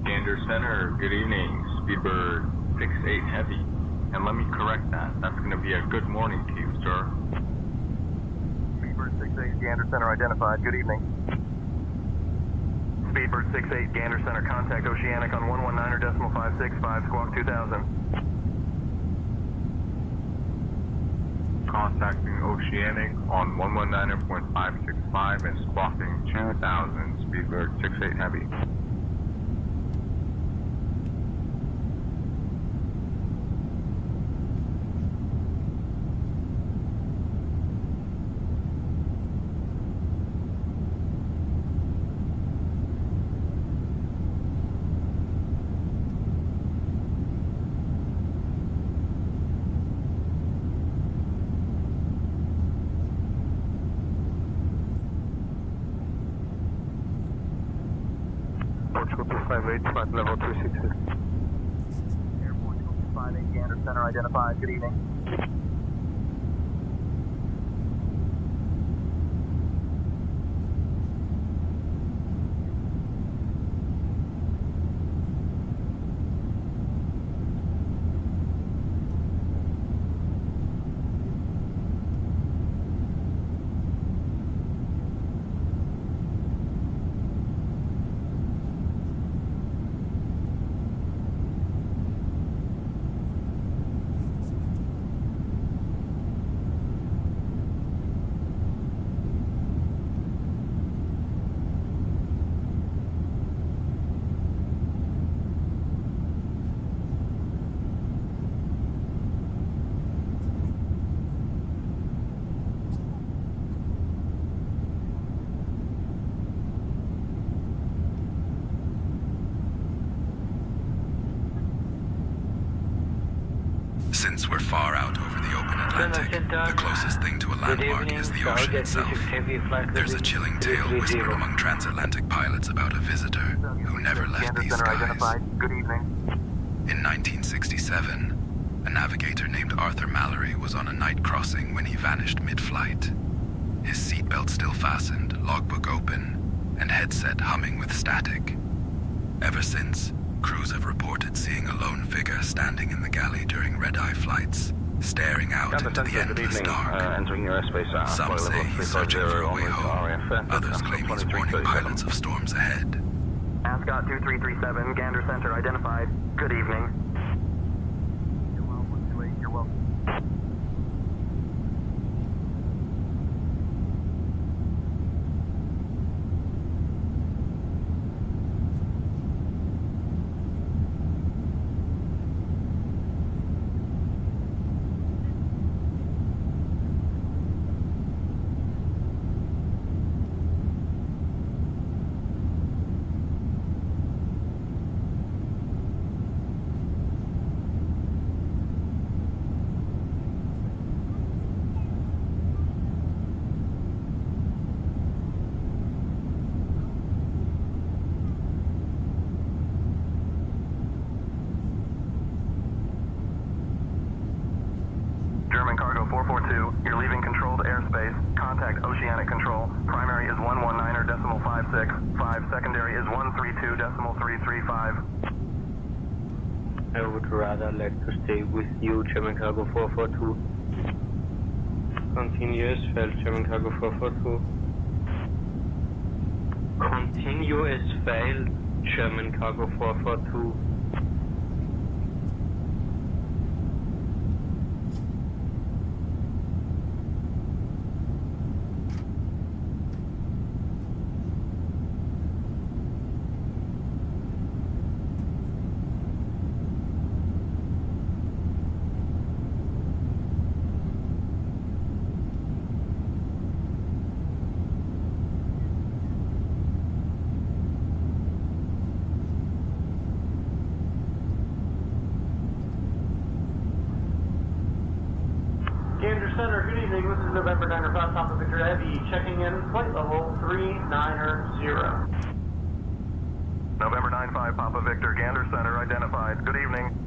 Gander Center, good evening. Speedbird 68 Heavy. And let me correct that. That's going to be a good morning to you, sir. Speedbird 68, Gander Center identified. Good evening. Speedbird 68, Gander Center, contact Oceanic on 119.565, squawk 2000. Contacting Oceanic on 119.565 and squawking 2000, Speedbird 68 Heavy. Flight level 360. Airport 258, Gander Center identified. Good evening. Since we're far out over the open Atlantic, the closest thing to a landmark is the ocean itself. There's a chilling tale whispered among transatlantic pilots about a visitor who never left these skies. Good evening. In 1967, a navigator named Arthur Mallory was on a night crossing when he vanished mid-flight. His seatbelt still fastened, logbook open, and headset humming with static. Ever since, crews have reported seeing a lone figure standing in the galley during red-eye flights, staring out into the endless dark. Entering your airspace. Some say he's searching for a way home. Others claim he's warning pilots of storms ahead. Ascot 2337, Gander Center identified. Good evening. You're welcome. German Cargo 442, you're leaving controlled airspace. Contact Oceanic Control. Primary is 119.56. 5 secondary is 132.335. I would rather like to stay with you, German Cargo 442. Continuous failed, German Cargo 442. Continuous failed, German Cargo 442. Gander Center, good evening. This is November 9 5 Papa Victor Heavy, checking in flight level 390. November 95 Papa Victor, Gander Center identified. Good evening.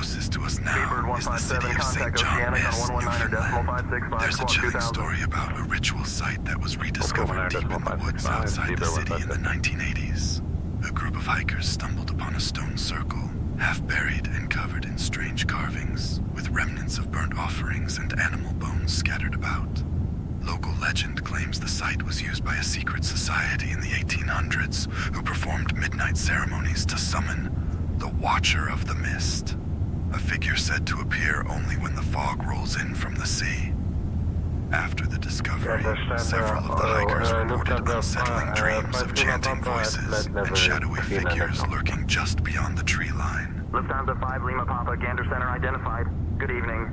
Closest to us now is the city of St. John, Newfoundland. There's a chilling story about a ritual site that was rediscovered deep in the woods outside the city in the 1980s. A group of hikers stumbled upon a stone circle, half buried and covered in strange carvings, with remnants of burnt offerings and animal bones scattered about. Local legend claims the site was used by a secret society in the 1800s who performed midnight ceremonies to summon the Watcher of the Mist, a figure said to appear only when the fog rolls in from the sea. After the discovery, several of the hikers reported unsettling dreams of chanting voices and shadowy figures lurking just beyond the tree line. Lufthansa 5 Lima Papa, Gander Center identified. Good evening.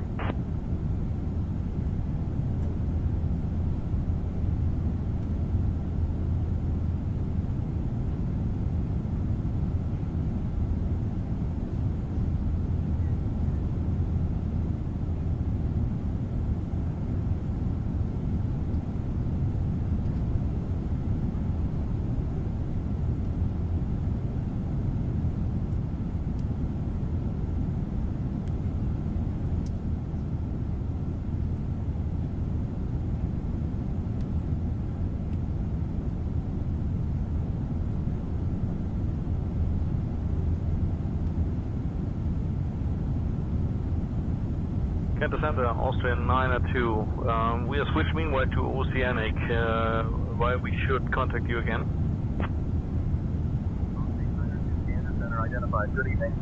Gander Center, Austrian 902. We are switched meanwhile to Oceanic. Why we should contact you again? Gander Center identified. Good evening.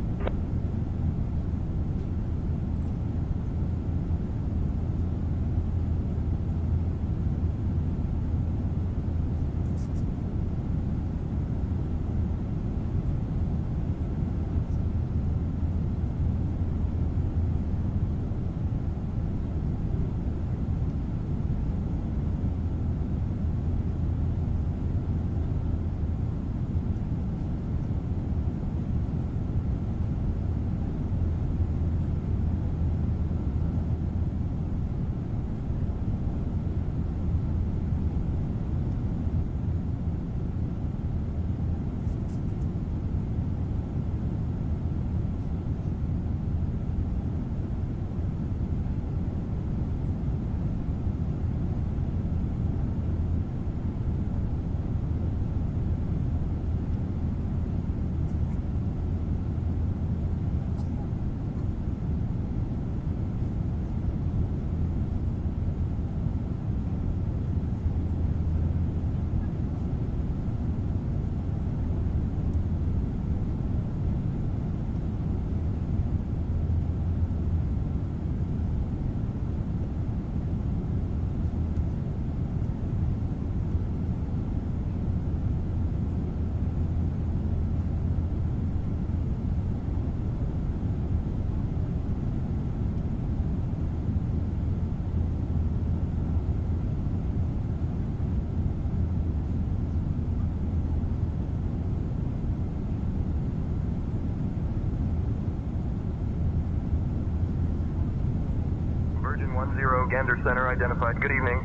Virgin 10, Gander Center identified. Good evening.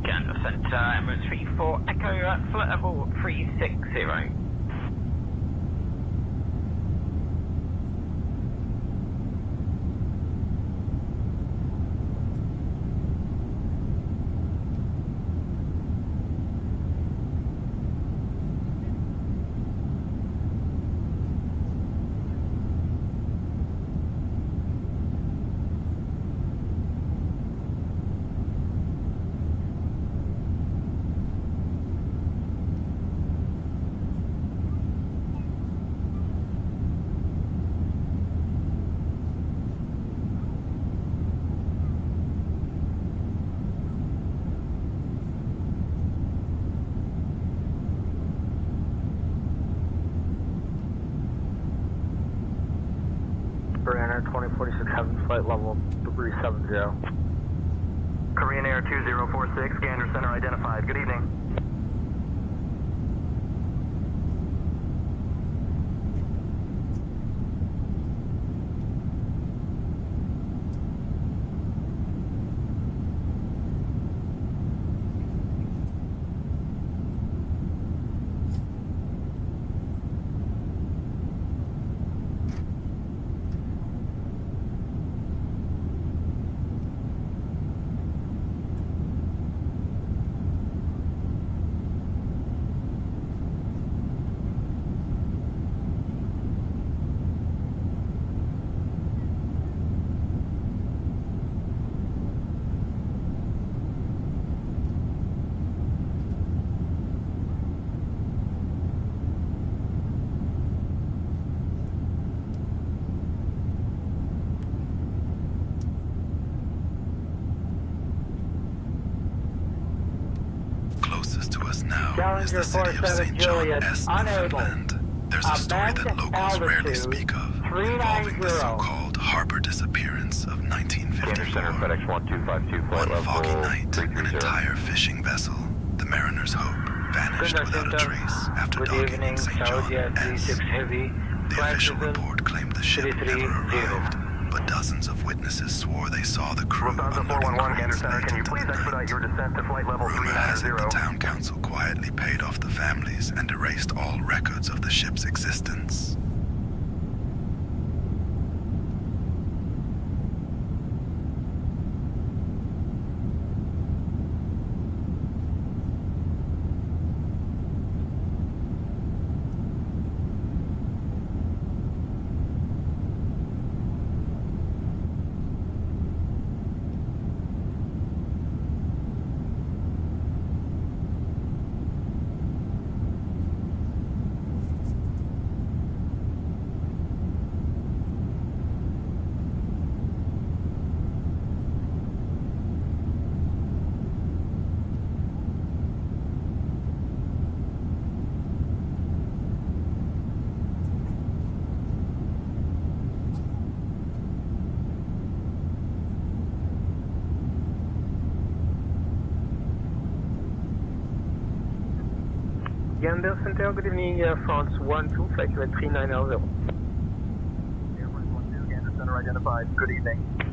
Gander Center, Emirates 34, Echo at flight level 360. Korean Air 2046 Heaven flight level 370. Korean Air 2046, Gander Center identified. Good evening. is the city of St. John S. Newfoundland. There's a story that locals rarely speak of, involving the so-called harbor disappearance of 1954. One foggy night, an entire fishing vessel, the Mariner's Hope, vanished without a trace after docking in St. John S. The official report claimed the ship never arrived, but dozens of witnesses swore they saw the crew unloading crates late into the night. Rumor has it the town council quietly paid off the families and erased all records of the ship's existence. Gander Center, good evening, Air France 12, flight 3990. Air France 12, Gander Center identified, good evening.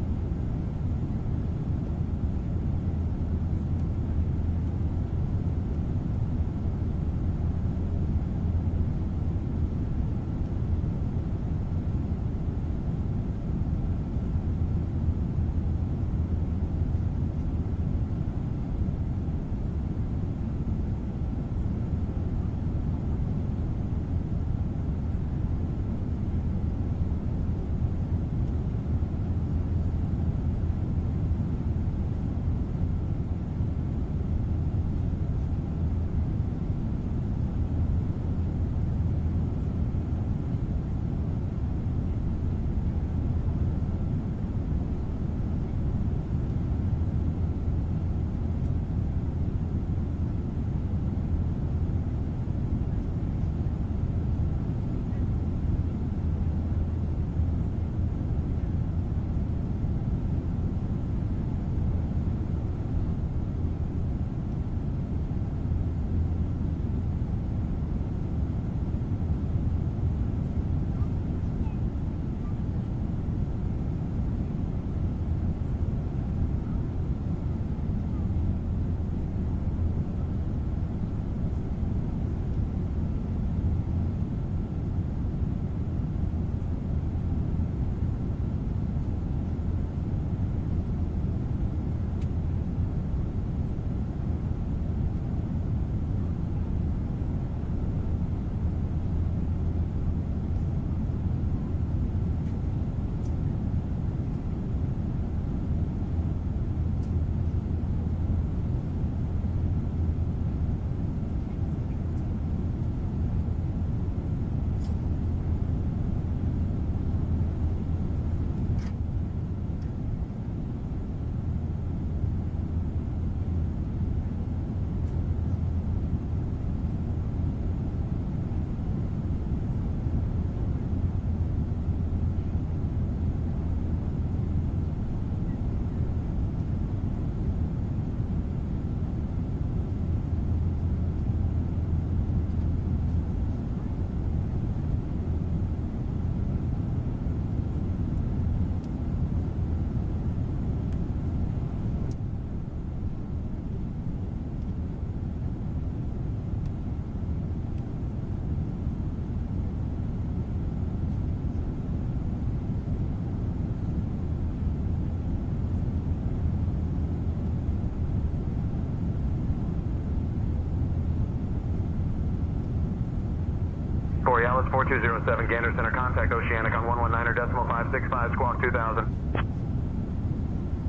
Borealis 4207, Gander Center, contact Oceanic on 119.565, squawk 2000.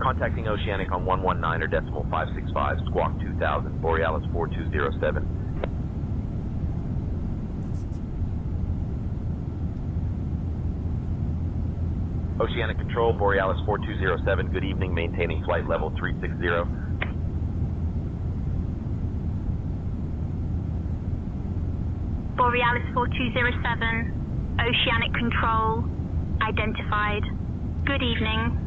Contacting Oceanic on 119.565, squawk 2000, Borealis 4207. Oceanic Control, Borealis 4207, good evening, maintaining flight level 360. Borealis 4207, Oceanic Control, identified. Good evening.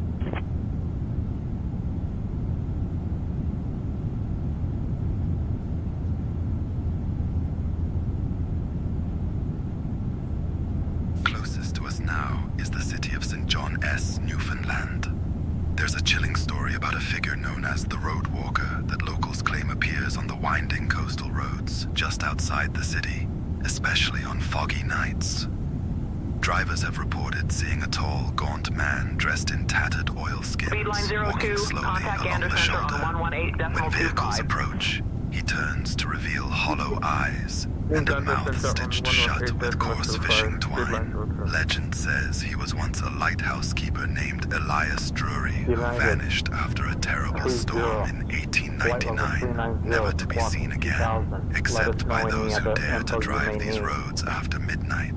Closest to us now is the city of St. John S, Newfoundland. There's a chilling story about a figure known as the Road Walker that locals claim appears on the winding coastal roads just outside the city, especially on foggy nights. Drivers have reported seeing a tall, gaunt man dressed in tattered oilskins walking slowly along the shoulder. When vehicles approach, he turns to reveal hollow eyes and a mouth stitched shut with coarse fishing twine. Legend says he was once a lighthouse keeper named Elias Drury, who vanished after a terrible storm in 1899, never to be seen again, except by those who dare to drive these roads after midnight.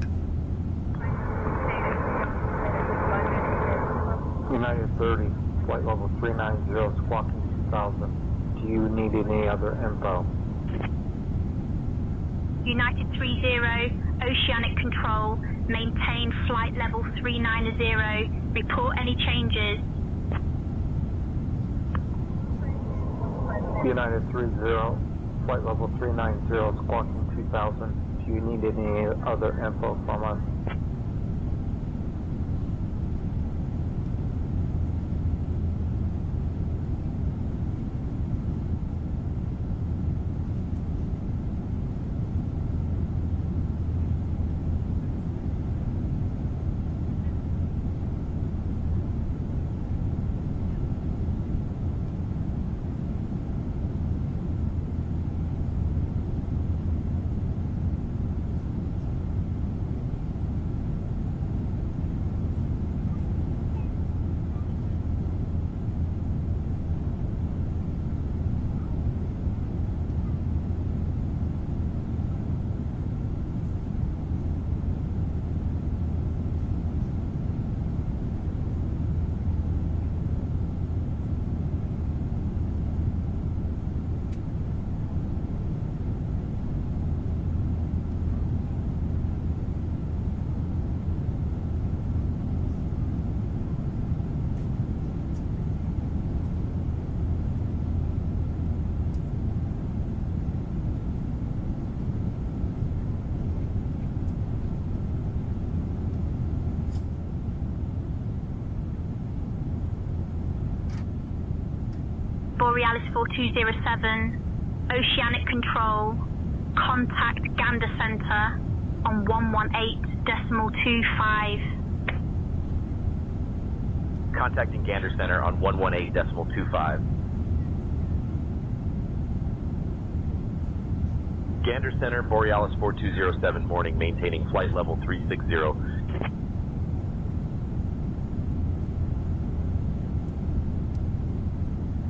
United 30, flight level 390, squawking 2000. Do you need any other info? United 30, Oceanic Control, maintain flight level 390. Report any changes. United 30, flight level 390, squawking 2000. Do you need any other info from us? Borealis 4207, Oceanic Control, contact Gander Center on 118.25. Contacting Gander Center on 118.25. Gander Center, Borealis 4207, morning, maintaining flight level 360.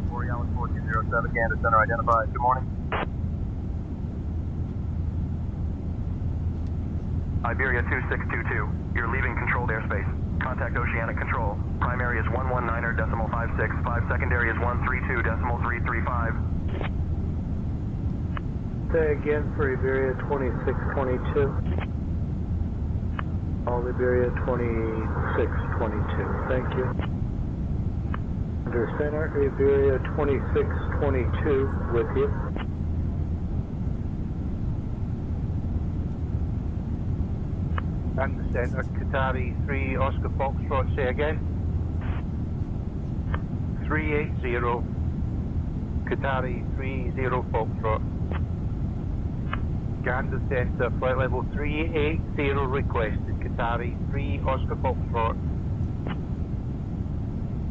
Borealis 4207, Gander Center identified. Good morning. Iberia 2622, you're leaving controlled airspace. Contact Oceanic Control. Primary is 119.56, secondary is 132.335. Say again for Iberia 2622. All Iberia 2622. Thank you. Under center, Iberia 2622 with you. Under center, Qatari 3 Oscar Foxtrot, say again. 380, Qatari 30 Foxtrot. Gander Center, flight level 380 requested, Qatari 3 Oscar Foxtrot.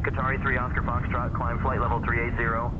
Qatari 3 Oscar Foxtrot, climb flight level 380.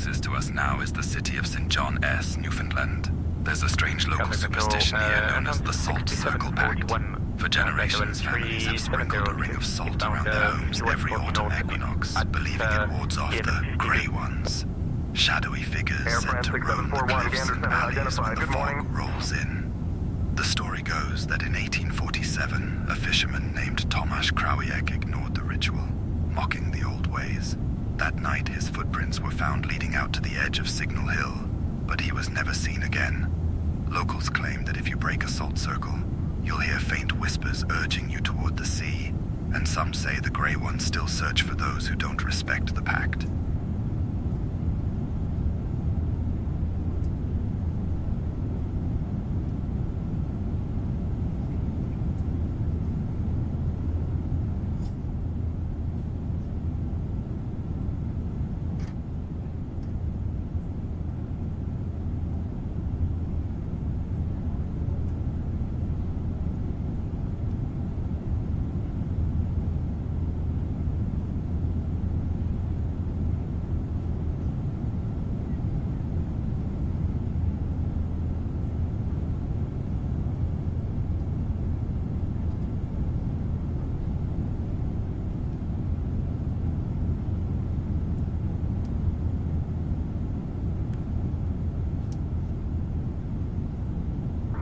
closest to us now is the city of St. John S, Newfoundland. There's a strange local superstition here known as the Salt Circle Pact. For generations, families have sprinkled a ring of salt around their homes every autumn equinox, believing it wards off the Grey Ones. Shadowy figures said to roam the cliffs and valleys when the fog rolls in. The story goes that in 1847, a fisherman named Tomasz Krawiec ignored the ritual, mocking the old ways. That night, his footprints were found leading out to the edge of Signal Hill, but he was never seen again. Locals claim that if you break a salt circle, you'll hear faint whispers urging you toward the sea, and some say the Grey Ones still search for those who don't respect the pact.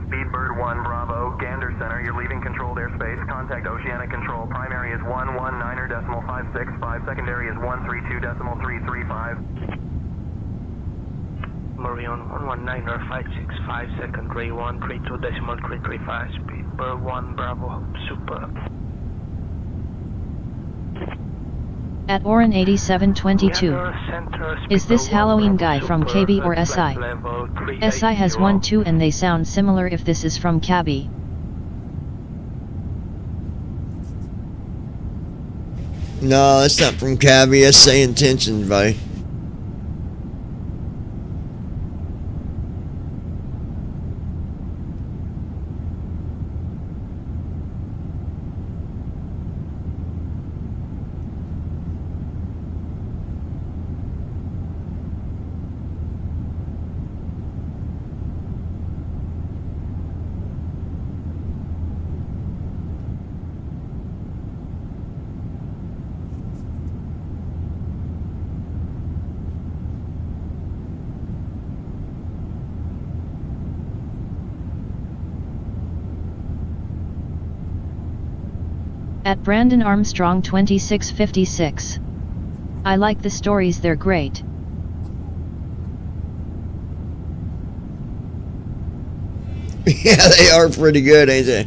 Speedbird 1 Bravo, Gander Center, you're leaving controlled airspace. Contact Oceanic Control. Primary is 119.56. Secondary is 132.335. Marion 119.565. Secondary 132.335. Speedbird 1 Bravo, super. At Oren 8722. Is this Halloween guy from KB or SI? SI has 1-2 and they sound similar if this is from KB. No, that's not from KB. That's say intentions, buddy. At Brandon Armstrong 2656. I like the stories, they're great. Yeah, they are pretty good, ain't they?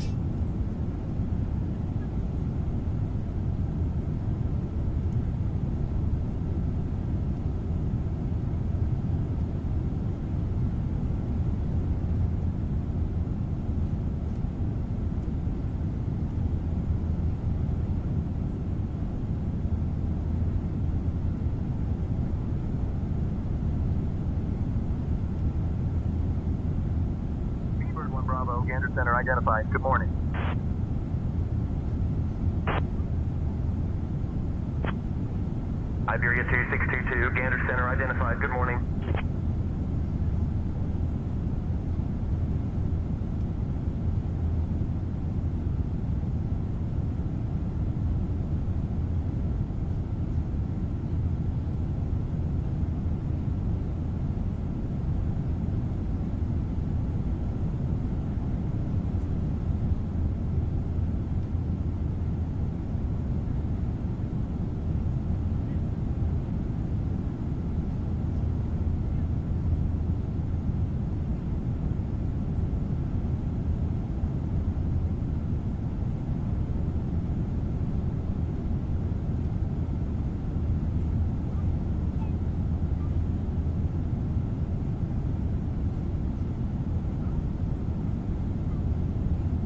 Bravo, Gander Center identified. Good morning. Iberia 2622, Gander Center identified. Good morning.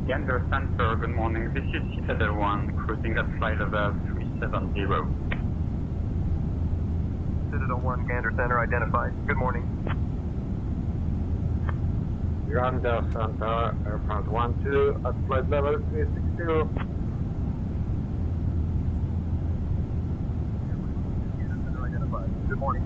Gander Center, good morning. This is Citadel 1, cruising at flight level 370. Citadel 1, Gander Center identified. Good morning. Gander Center, Airfront 1-2, at flight level 360. Gander Center identified. Good morning.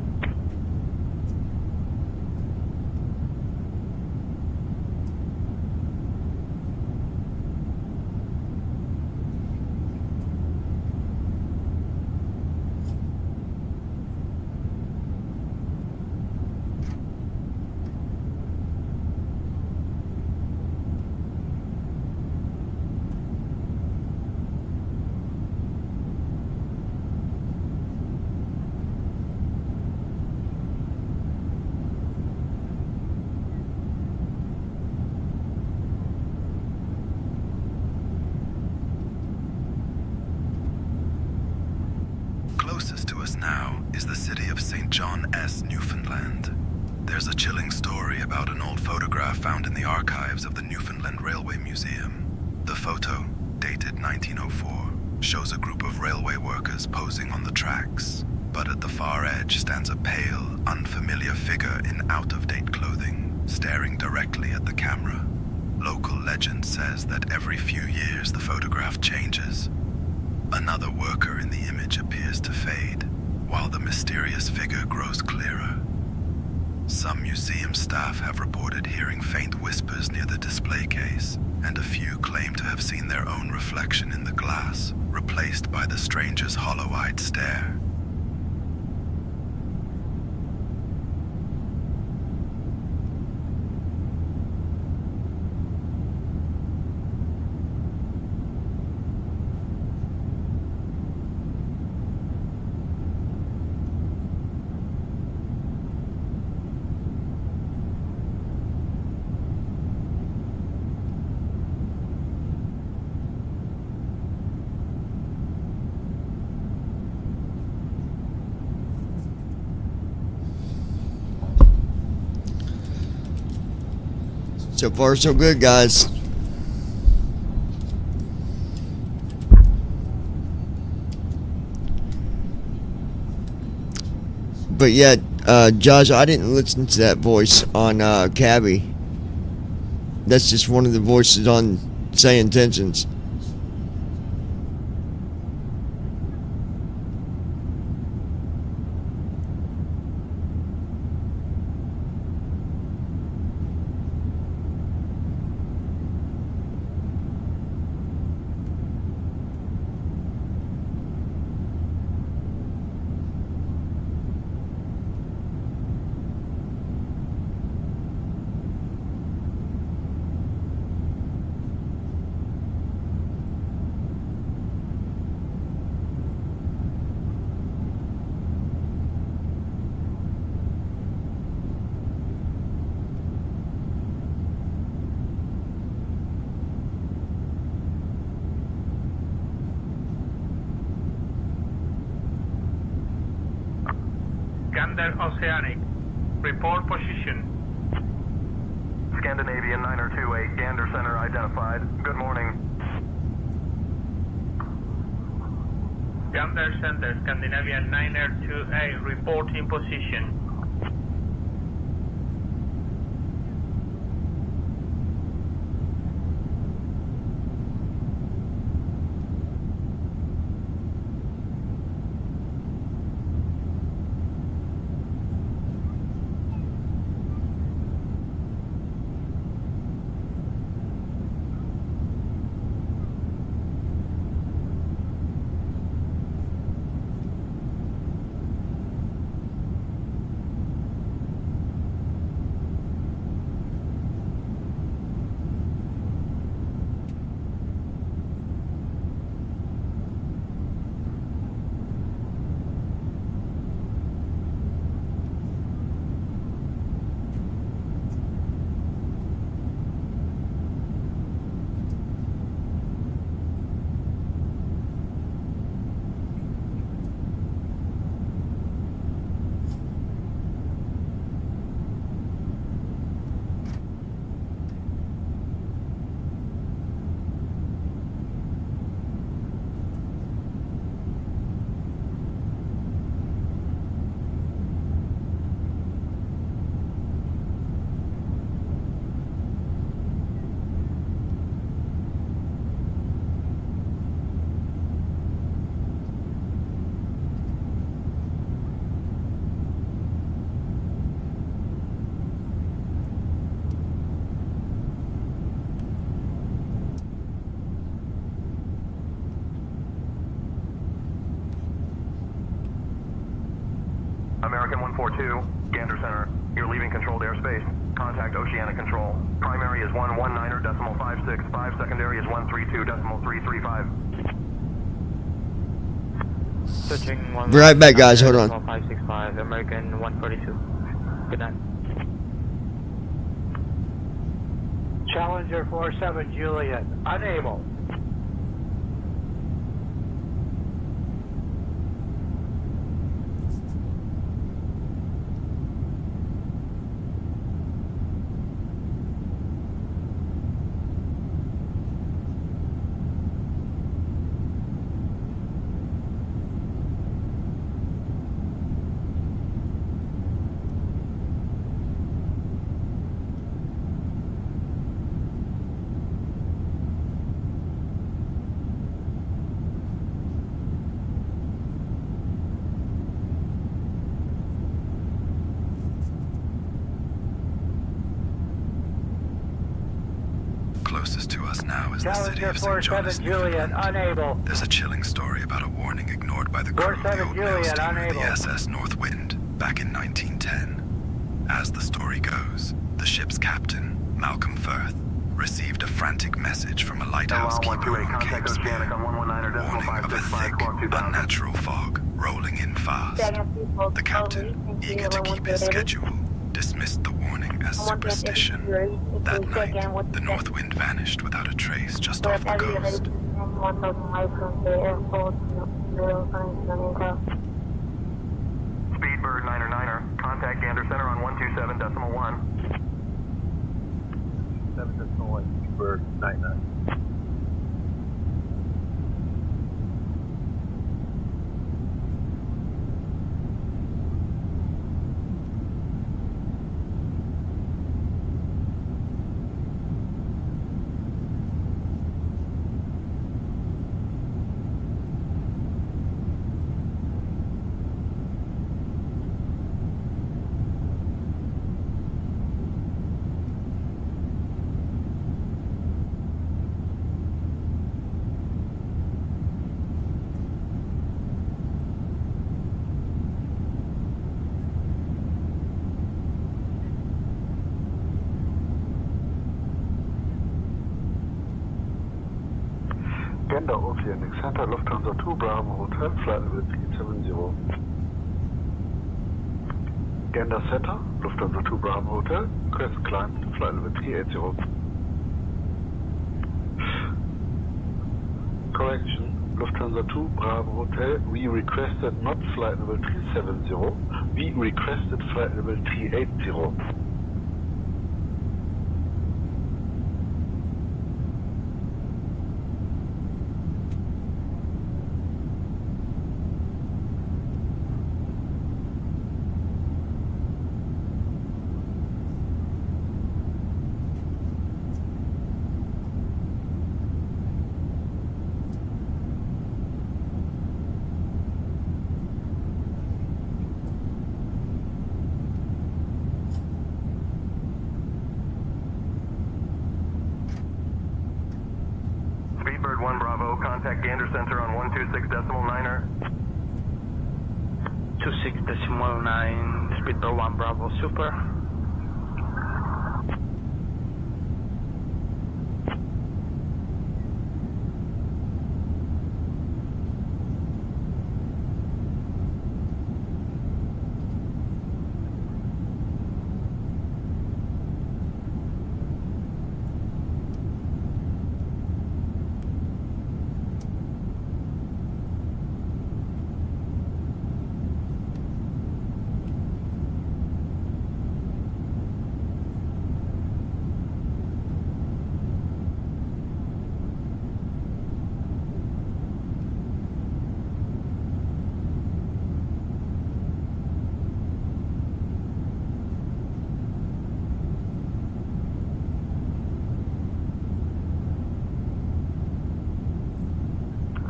us now is the city of St. John S, Newfoundland. There's a chilling story about an old photograph found in the archives of the Newfoundland Railway Museum. The photo, dated 1904, shows a group of railway workers posing on the tracks, but at the far edge stands a pale, unfamiliar figure in out-of-date clothing, staring directly at the camera. Local legend says that every few years the photograph changes. Another worker in the image appears to fade, while the mysterious figure grows clearer. Some museum staff have reported hearing faint whispers near the display case, and a few claim to have seen their own reflection in the glass, replaced by the stranger's hollow-eyed stare. So far, so good, guys. But yeah, Josh, I didn't listen to that voice on Cabby. That's just one of the voices on Say Intentions. Gander Oceanic. Report position. Scandinavian 9028, Gander Center identified. Good morning. Gander Center, Scandinavian 9028, reporting position. American 142, Gander Center. You're leaving controlled airspace. Contact Oceanic Control. Primary is 119.56. Secondary is 132.335. Switching one. Be right back, guys. Hold on. 565, American 142. Good night. Challenger 47 Juliet, unable. is the city of St. John's, Juliet, unable. There's a chilling story about a warning ignored by the crew of the old mail steamer, the SS Northwind, back in 1910. As the story goes, the ship's captain, Malcolm Firth, received a frantic message from a lighthouse keeper on Cape Spear, warning of a thick, unnatural fog rolling in fast. The captain, eager to keep his schedule, dismissed the warning as superstition. That night, the Northwind vanished without a trace just off the coast. Speedbird 9er, contact Gander Center on 127.1. 7.1, Speedbird 99. Gander Oceanic Center, Lufthansa 2 Bravo Hotel, flight level 370. Gander Center, Lufthansa 2 Bravo Hotel, request climb to flight level 380. Correction, Lufthansa 2 Bravo Hotel, we requested not flight level 370, we requested flight level 380. Speedbird 1 Bravo, contact Gander Center on 126.9er. 26.9, Speedbird 1 Bravo, super.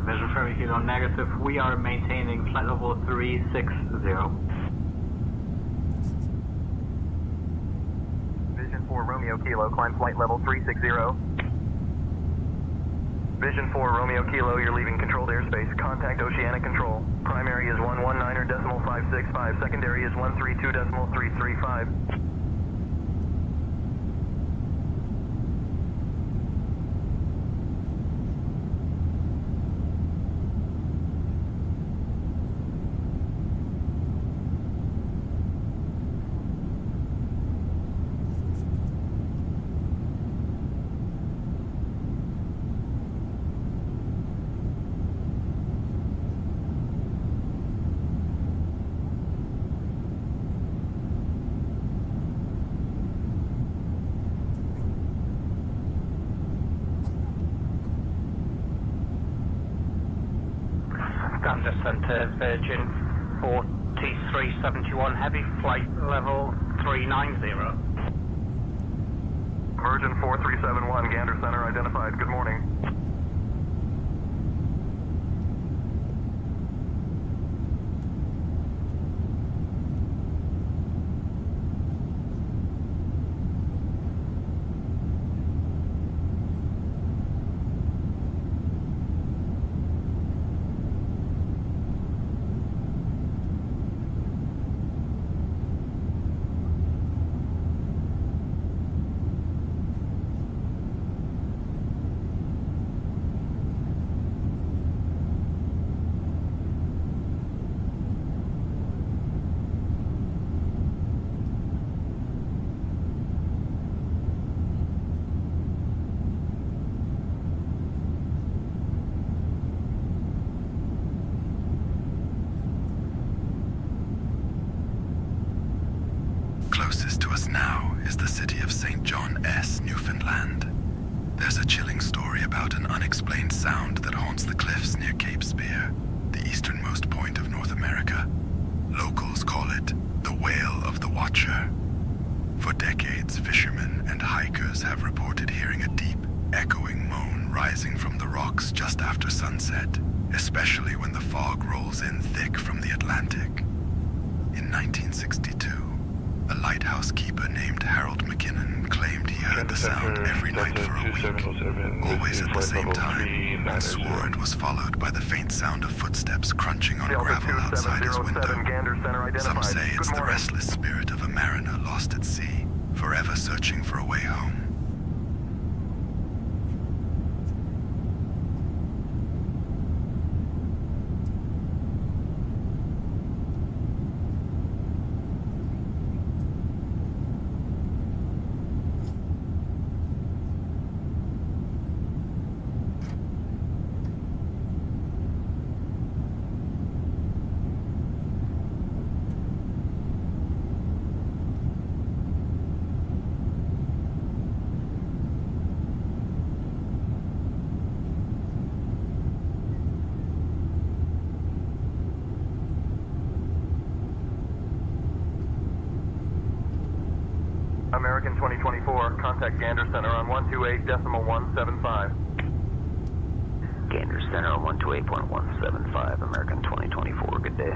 Vision Ferry Kilo negative, we are maintaining flight level 360. Vision 4 Romeo Kilo, climb flight level 360. Vision 4 Romeo Kilo, you're leaving controlled airspace. Contact Oceanic Control. Primary is 119.565, secondary is 132.335. Gander Center, Virgin 4371 Heavy, flight level 390. Virgin 4371, Gander Center identified. Good morning. to us now is the city of St. John S, Newfoundland. There's a chilling story about an unexplained sound that haunts the cliffs near Cape Spear, the easternmost point of North America. Locals call it the Wail of the Watcher. For decades, fishermen and hikers have reported hearing a deep, echoing moan rising from the rocks just after sunset, especially when the fog rolls in thick from the Atlantic. In 1962, a lighthouse keeper named Harold McKinnon claimed he heard the sound every night for a week, always at the same time, and swore it was followed by the faint sound of footsteps crunching on gravel outside his window. Some say it's the restless spirit of a mariner lost at sea, forever searching for a way home. American 2024, contact Gander Center on 128.175. Gander Center on 128.175, American 2024, good day.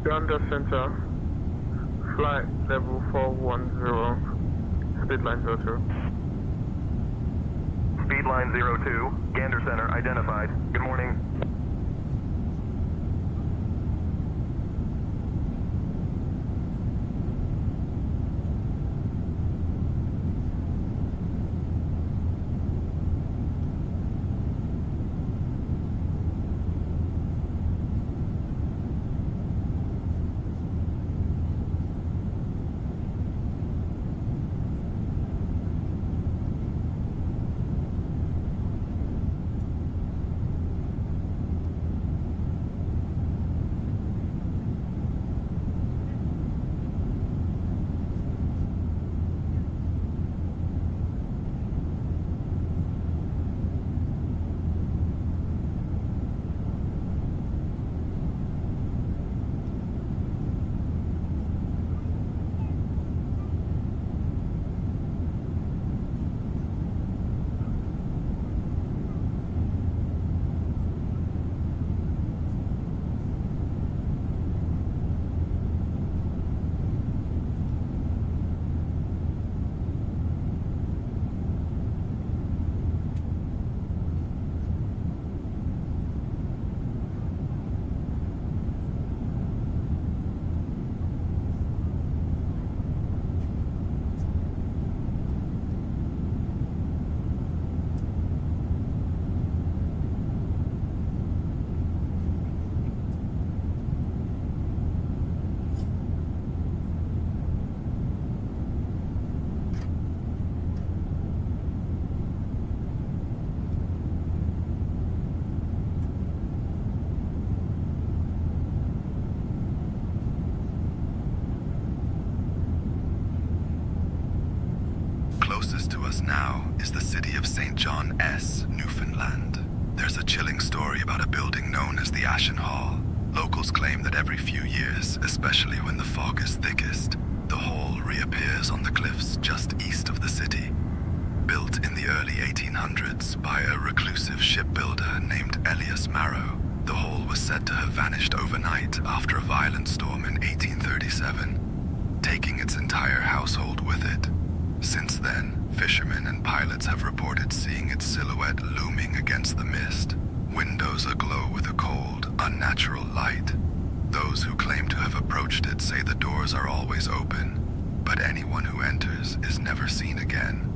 Gander Center, flight level 410, speedline 02. Speedline 02, Gander Center identified. Good morning. us now is the city of St. John S, Newfoundland. There's a chilling story about a building known as the Ashen Hall. Locals claim that every few years, especially when the fog is thickest, the hall reappears on the cliffs just east of the city. Built in the early 1800s by a reclusive shipbuilder named Elias Marrow, the hall was said to have vanished overnight after a violent storm in 1837, taking its entire household with it. Since then, fishermen and pilots have reported seeing its silhouette looming against the mist. Windows aglow with a cold, unnatural light. Those who claim to have approached it say the doors are always open, but anyone who enters is never seen again.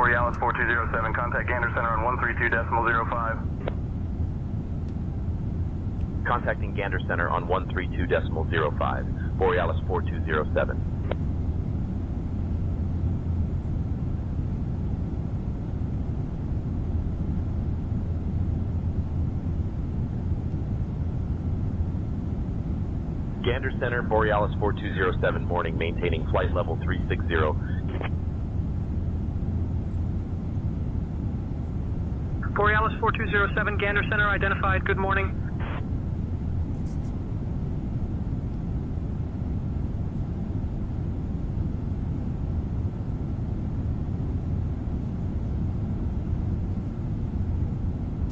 Borealis 4207, contact Gander Center on 132.05. Contacting Gander Center on 132.05. Borealis 4207. Gander Center, Borealis 4207, morning, maintaining flight level 360. Borealis 4207, Gander Center identified, good morning.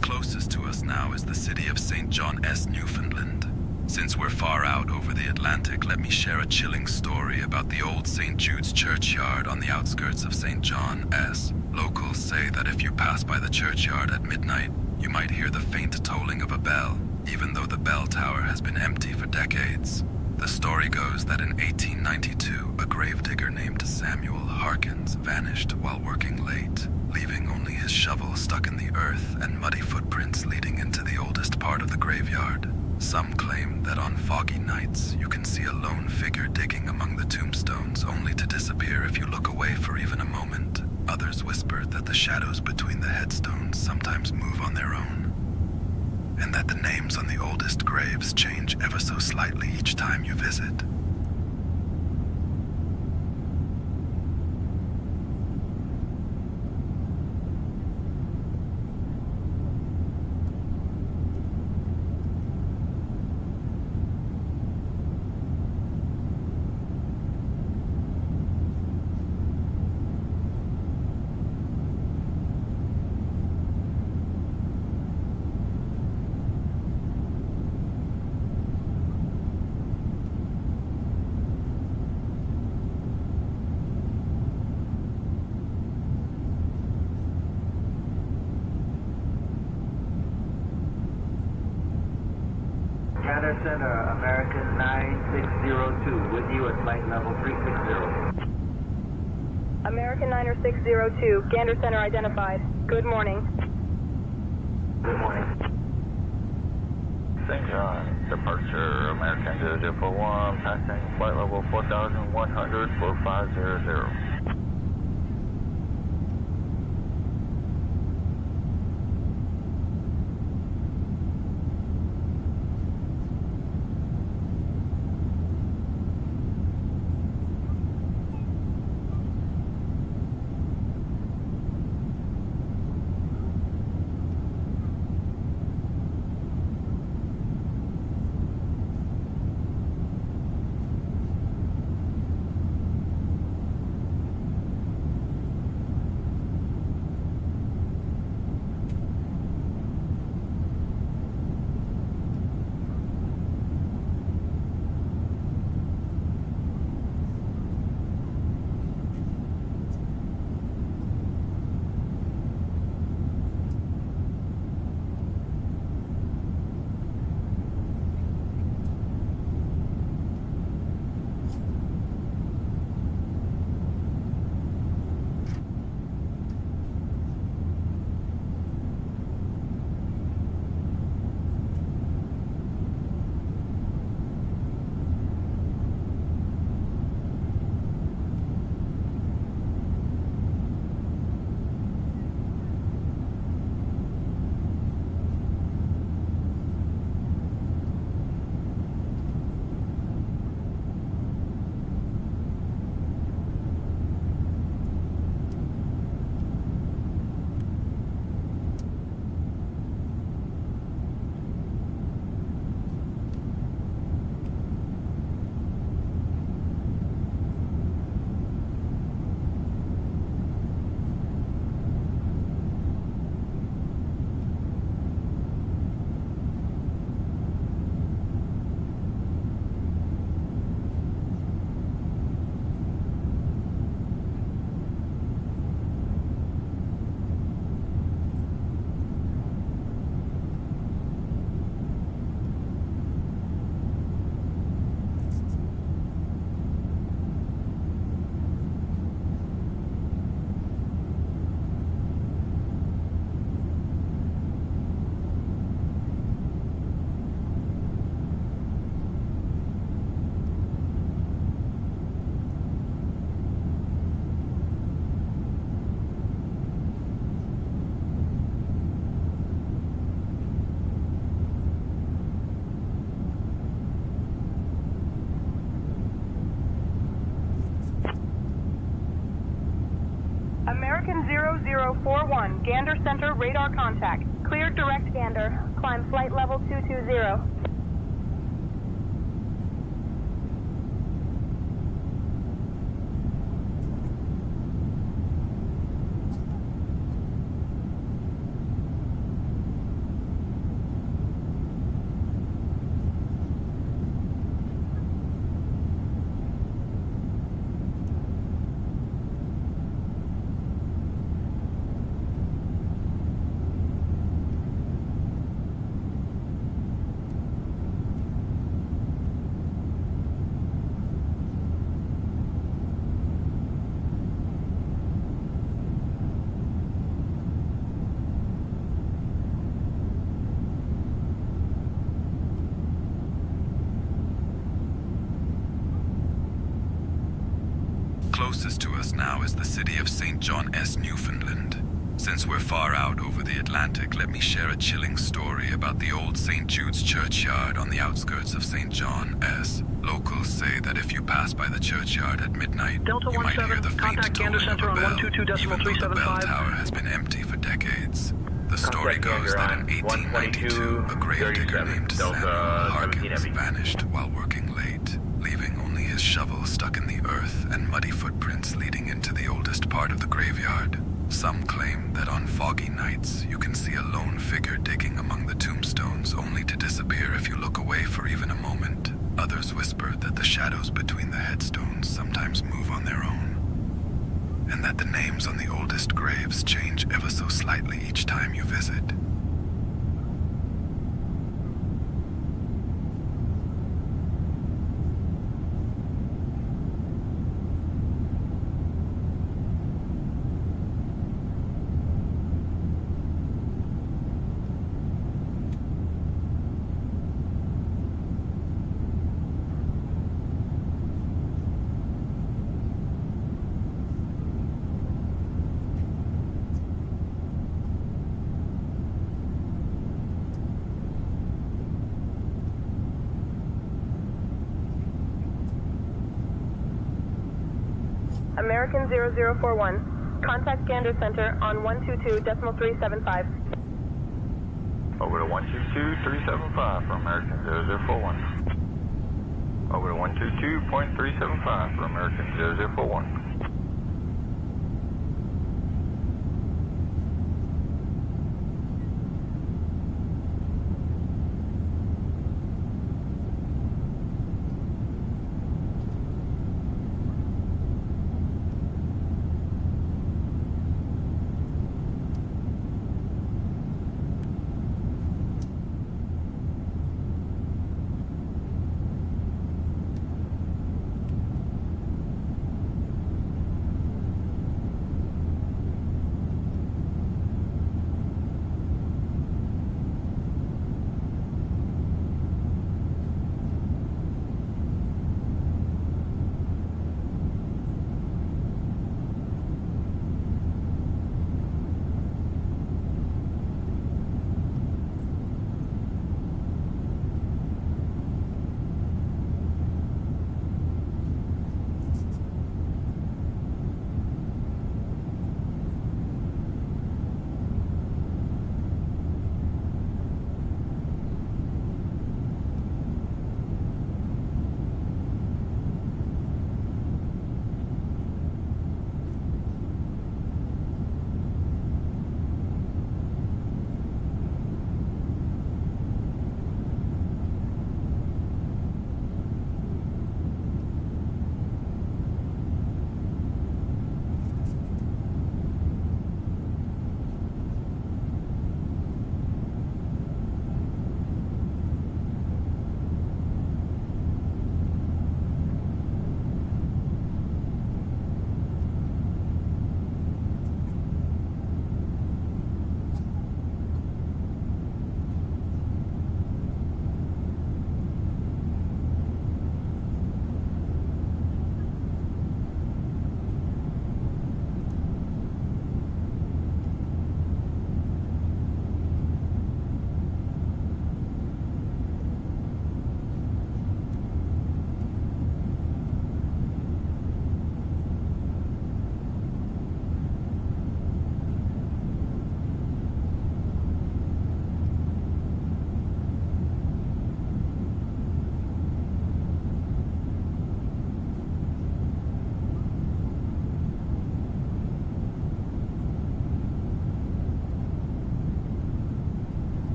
Closest to us now is the city of St. John S, Newfoundland. Since we're far out over the Atlantic, let me share a chilling story about the old St. Jude's churchyard on the outskirts of St. John S. Locals say that if you pass by the churchyard at midnight, you might hear the faint tolling of a bell, even though the bell tower has been empty for decades. The story goes that in 1892, a gravedigger named Samuel Harkins vanished while working late, leaving only his shovel stuck in the earth and muddy footprints leading into the oldest part of the graveyard. Some claim that on foggy nights, you can see a lone figure digging among the tombstones only to disappear if you look away for even a moment. Others whisper that the shadows between the headstones sometimes move on their own, and that the names on the oldest graves change ever so slightly each time you visit. Gander Center, American 9602, with you at flight level 360. American 9602, Gander Center identified. Good morning. Good morning. St. John, departure, American 0041, passing flight level 4100 for 500. American 0041, Gander Center, radar contact. Cleared direct Gander. Climb flight level 220. Closest to us now is the city of St. John S, Newfoundland. Since we're far out over the Atlantic, let me share a chilling story about the old St. Jude's churchyard on the outskirts of St. John S. Locals say that if you pass by the churchyard at midnight, Delta you might hear the faint contact Gander tolling of Center a on bell, 122.375. even though the bell tower has been empty for decades. The story goes that in 1892, a grave digger named Samuel Harkins vanished while working late, leaving only his shovel stuck in the earth and muddy footprints leading into the oldest part of the graveyard. Some claim that on foggy nights, you can see a lone figure digging among the tombstones only to disappear if you look away for even a moment. Others whisper that the shadows between the headstones sometimes move on their own, and that the names on the oldest graves change ever so slightly each time you visit. American 0041, contact Gander Center on 122.375. Over to 122.375 for American 0041. Over to 122.375 for American 0041.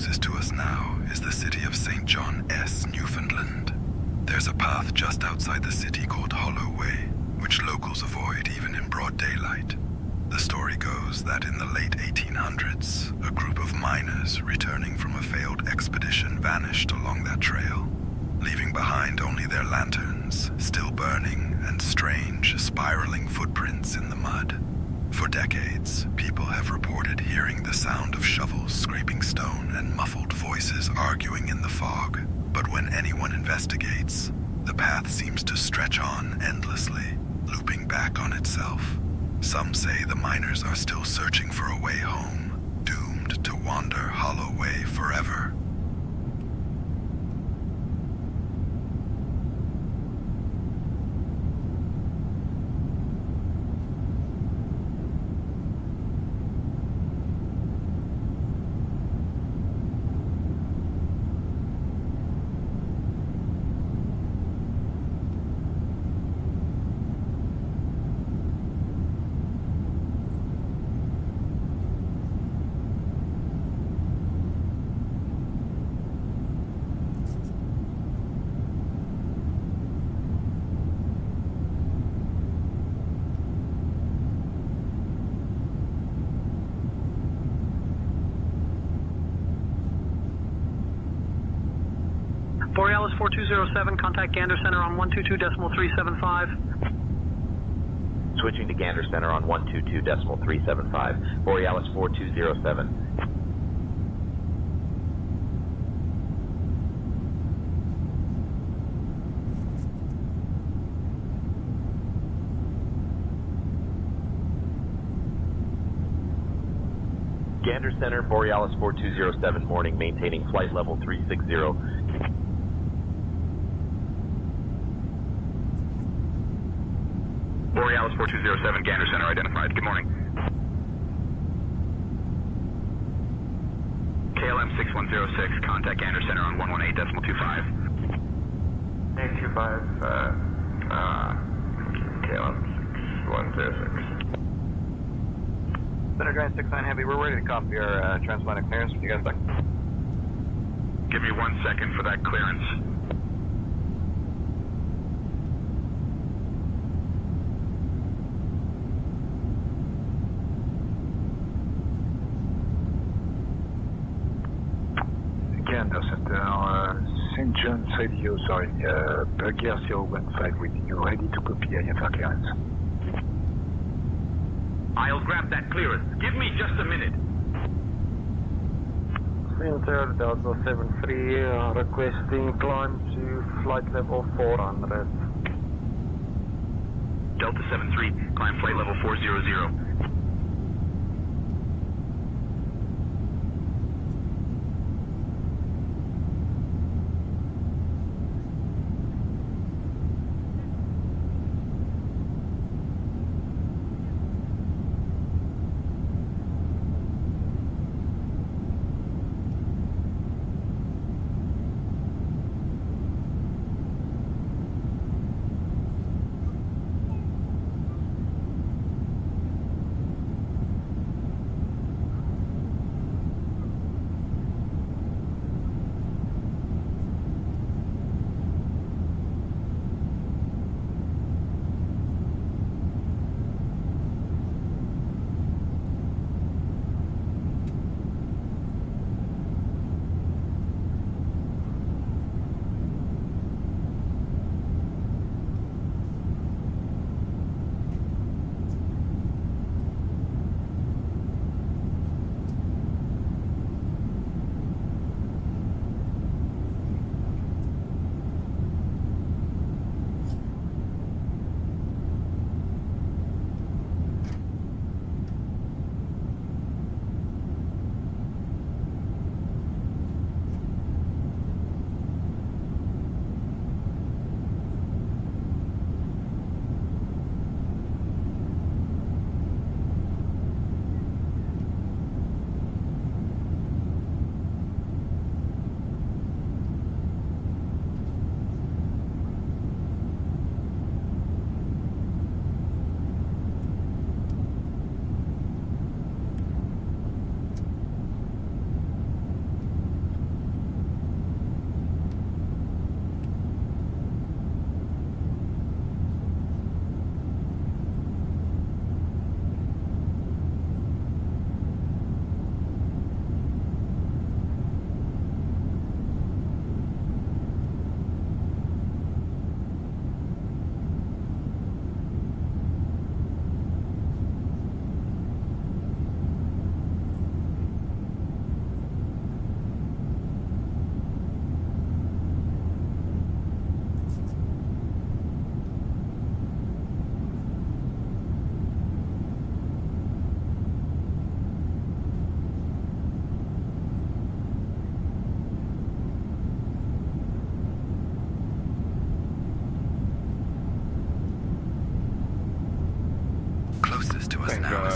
Closest to us now is the city of St. John S, Newfoundland. There's a path just outside the city called Hollow Way, which locals avoid even in broad daylight. The story goes that in the late 1800s, a group of miners returning from a failed expedition vanished along that trail, leaving behind only their lanterns, still burning, and strange, spiraling footprints in the mud. For decades, people have reported hearing the sound of shovels scraping stone and muffled voices arguing in the fog. But when anyone investigates, the path seems to stretch on endlessly, looping back on itself. Some say the miners are still searching for a way home, doomed to wander Hollow Way forever. Borealis 4207, contact Gander Center on 122.375. Switching to Gander Center on 122.375. Borealis 4207. Gander Center, Borealis 4207, morning, maintaining flight level 360. Borealis 4207, Gander Center identified. Good morning. KLM 6106, contact Gander Center on 118.25. 825, KLM 6106. Center Giant 69 Heavy, we're ready to copy our transponder clearance. You guys back? Give me 1 second for that clearance. Gander Center, St. John's Radio, sorry, Gear 015 with you, ready to copy IFR clearance. I'll grab that clearance. Give me just a minute. Center Delta 73, requesting climb to flight level 400. Delta 73, climb flight level 400.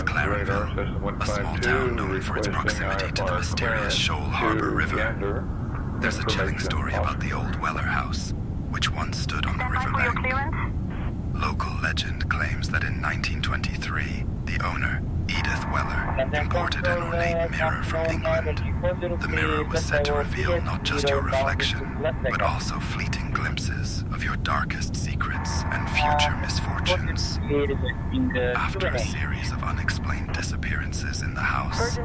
McLarenville, a small town known for its proximity to the mysterious Shoal Harbor River. There's a chilling story about the old Weller house, which once stood on the riverbank. Local legend claims that in 1923, the owner, Edith Weller, imported an ornate mirror from England. The mirror was said to reveal not just your reflection, but also fleeting glimpses of your darkest secrets and future misfortunes. After a series of unexplained disappearances in the house,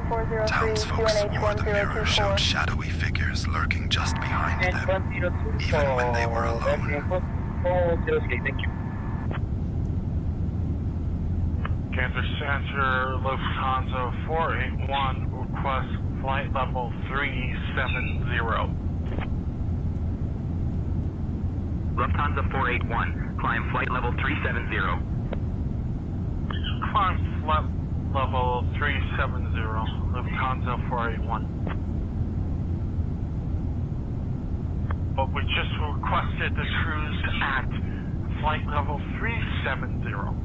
townsfolk swore the mirror showed shadowy figures lurking just behind them, even when they were alone. Kansas Center, Lufthansa 481, request flight level 370. Lufthansa 481, climb flight level 370. Climb flight level 370, Lufthansa 481. But we just requested the cruise at flight level 370.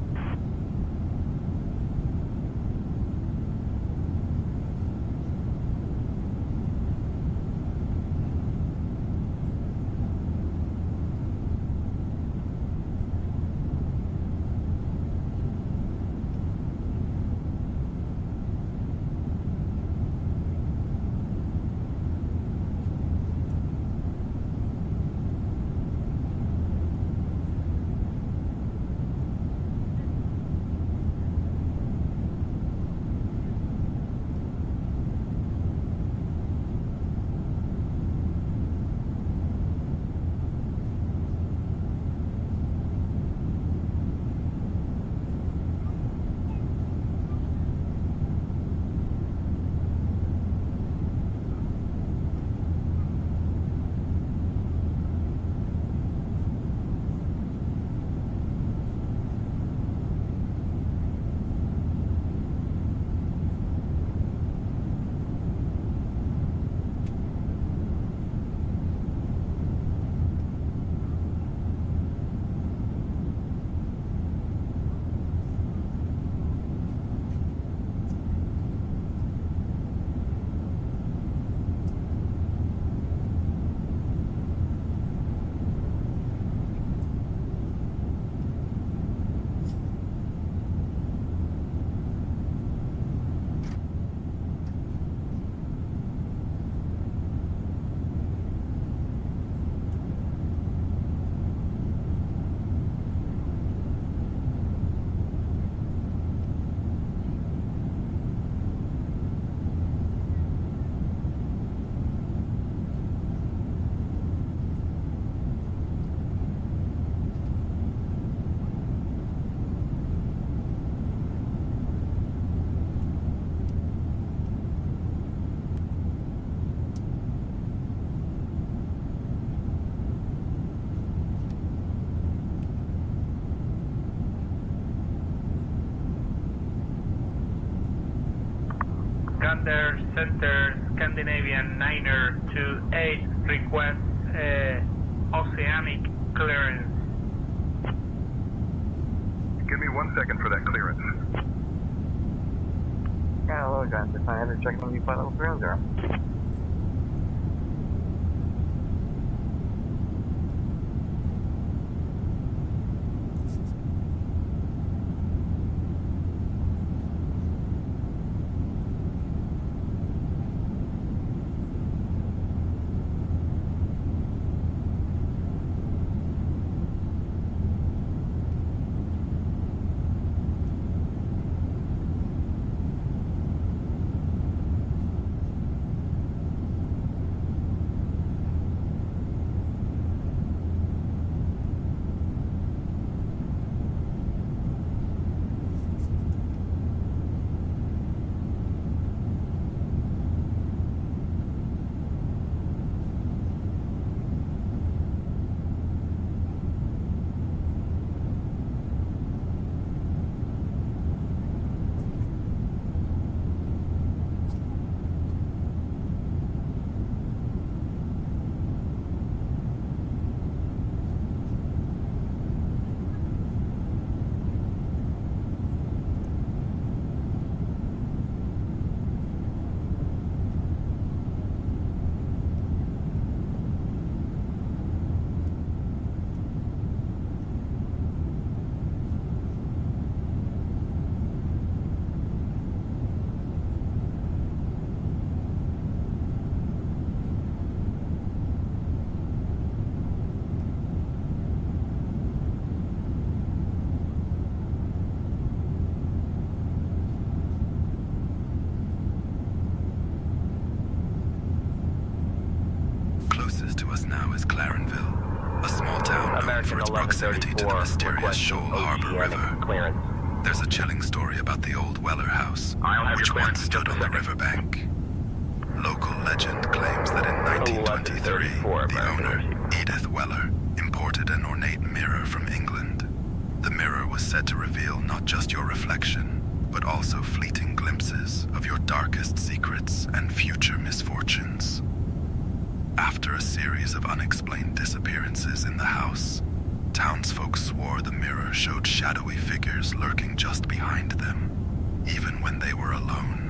Gander Center, Scandinavian 928, request oceanic clearance. Give me 1 second for that clearance. Yeah, hello, Gander. I have to check on you flight level 310. now is Clarenville, a small town known for its proximity to the mysterious Shoal Harbor River. Clearance. There's a chilling story about the old Weller house, which once stood on the riverbank. Local legend claims that in 1923, the owner, Edith Weller, imported an ornate mirror from England. The mirror was said to reveal not just your reflection, but also fleeting glimpses of your darkest secrets and future misfortunes. After a series of unexplained disappearances in the house, townsfolk swore the mirror showed shadowy figures lurking just behind them, even when they were alone.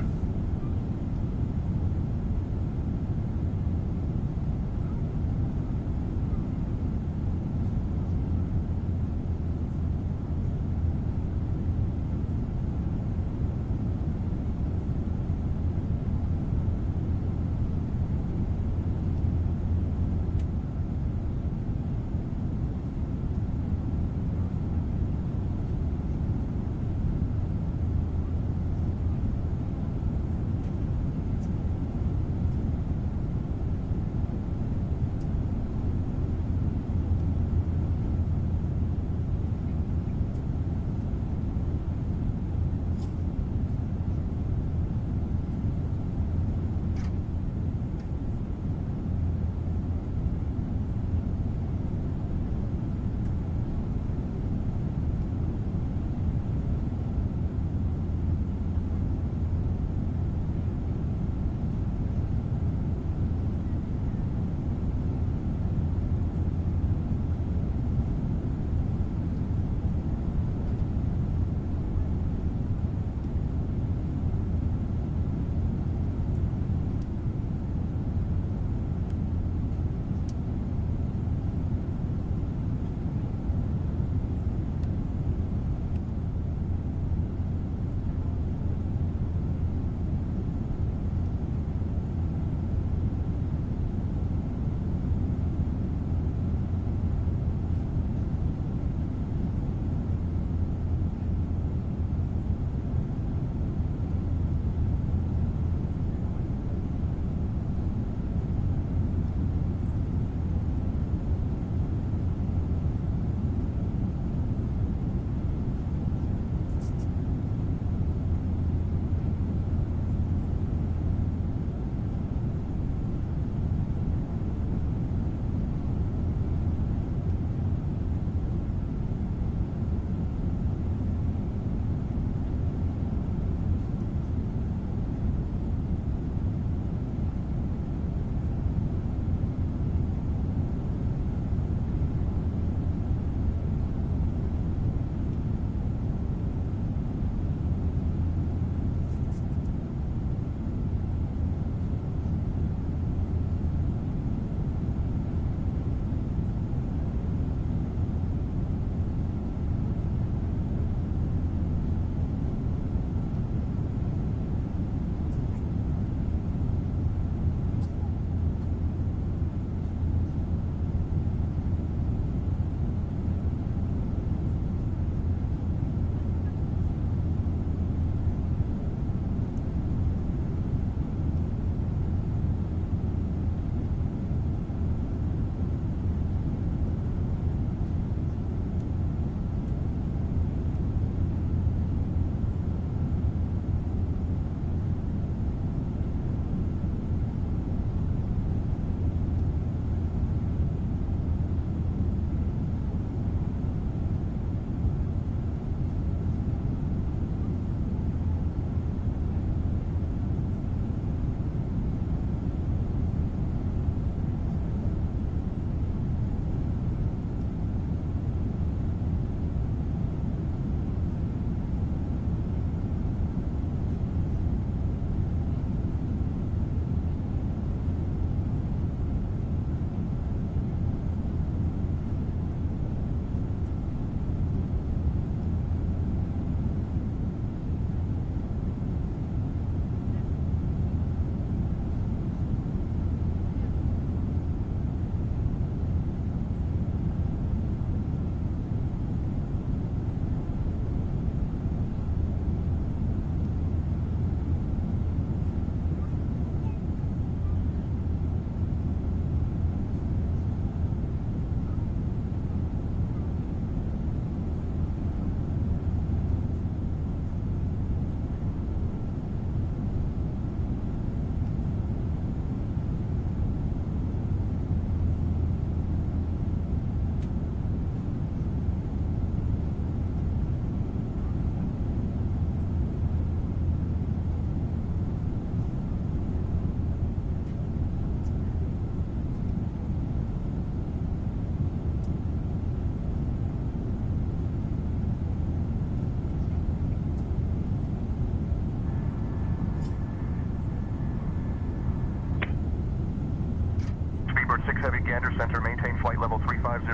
Gander Center, maintain flight level 350.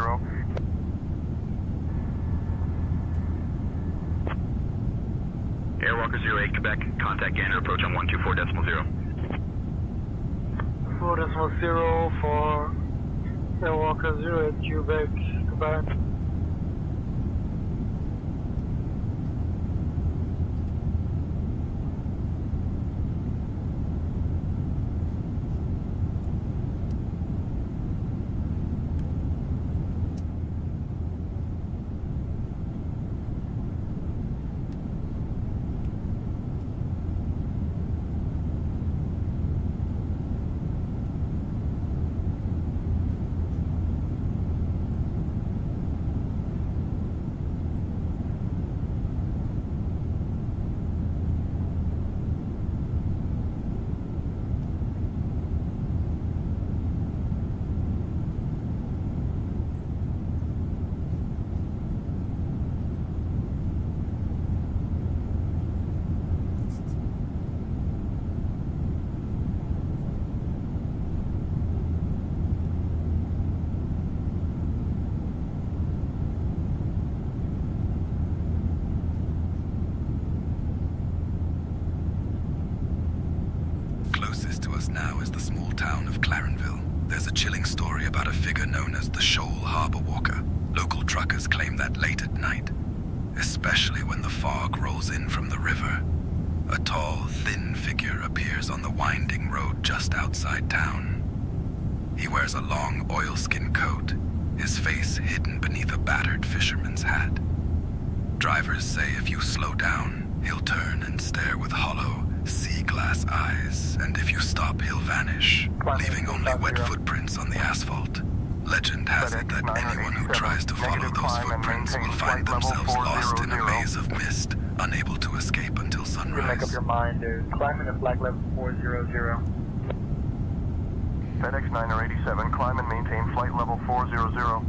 Airwalker 08 Quebec, contact Gander approach on 124.0. 4.0 for Airwalker 08 Quebec, Quebec. Closest to us now is the small town of Clarenville. There's a chilling story about a figure known as the Shoal Harbor Walker. Local truckers claim that late at night, especially when the fog rolls in from the river. A tall, thin figure appears on the winding road just outside town. He wears a long oilskin coat, his face hidden beneath a battered fisherman's hat. Drivers say if you slow down, he'll turn and stare with hollow, sea-glass eyes, and if you stop, he'll vanish, leaving only wet footprints on the asphalt. Legend has it that anyone who tries to follow those footprints will find themselves lost in a maze of mist, unable to escape until sunrise. You make up your mind, dude. Climbing to flight level 400. FedEx 987, climb and maintain flight level 400.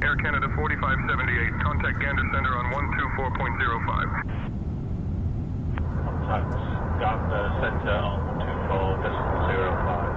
Air Canada 4578, contact Gander Center on 124.05. Contact Gander Center on 24.05.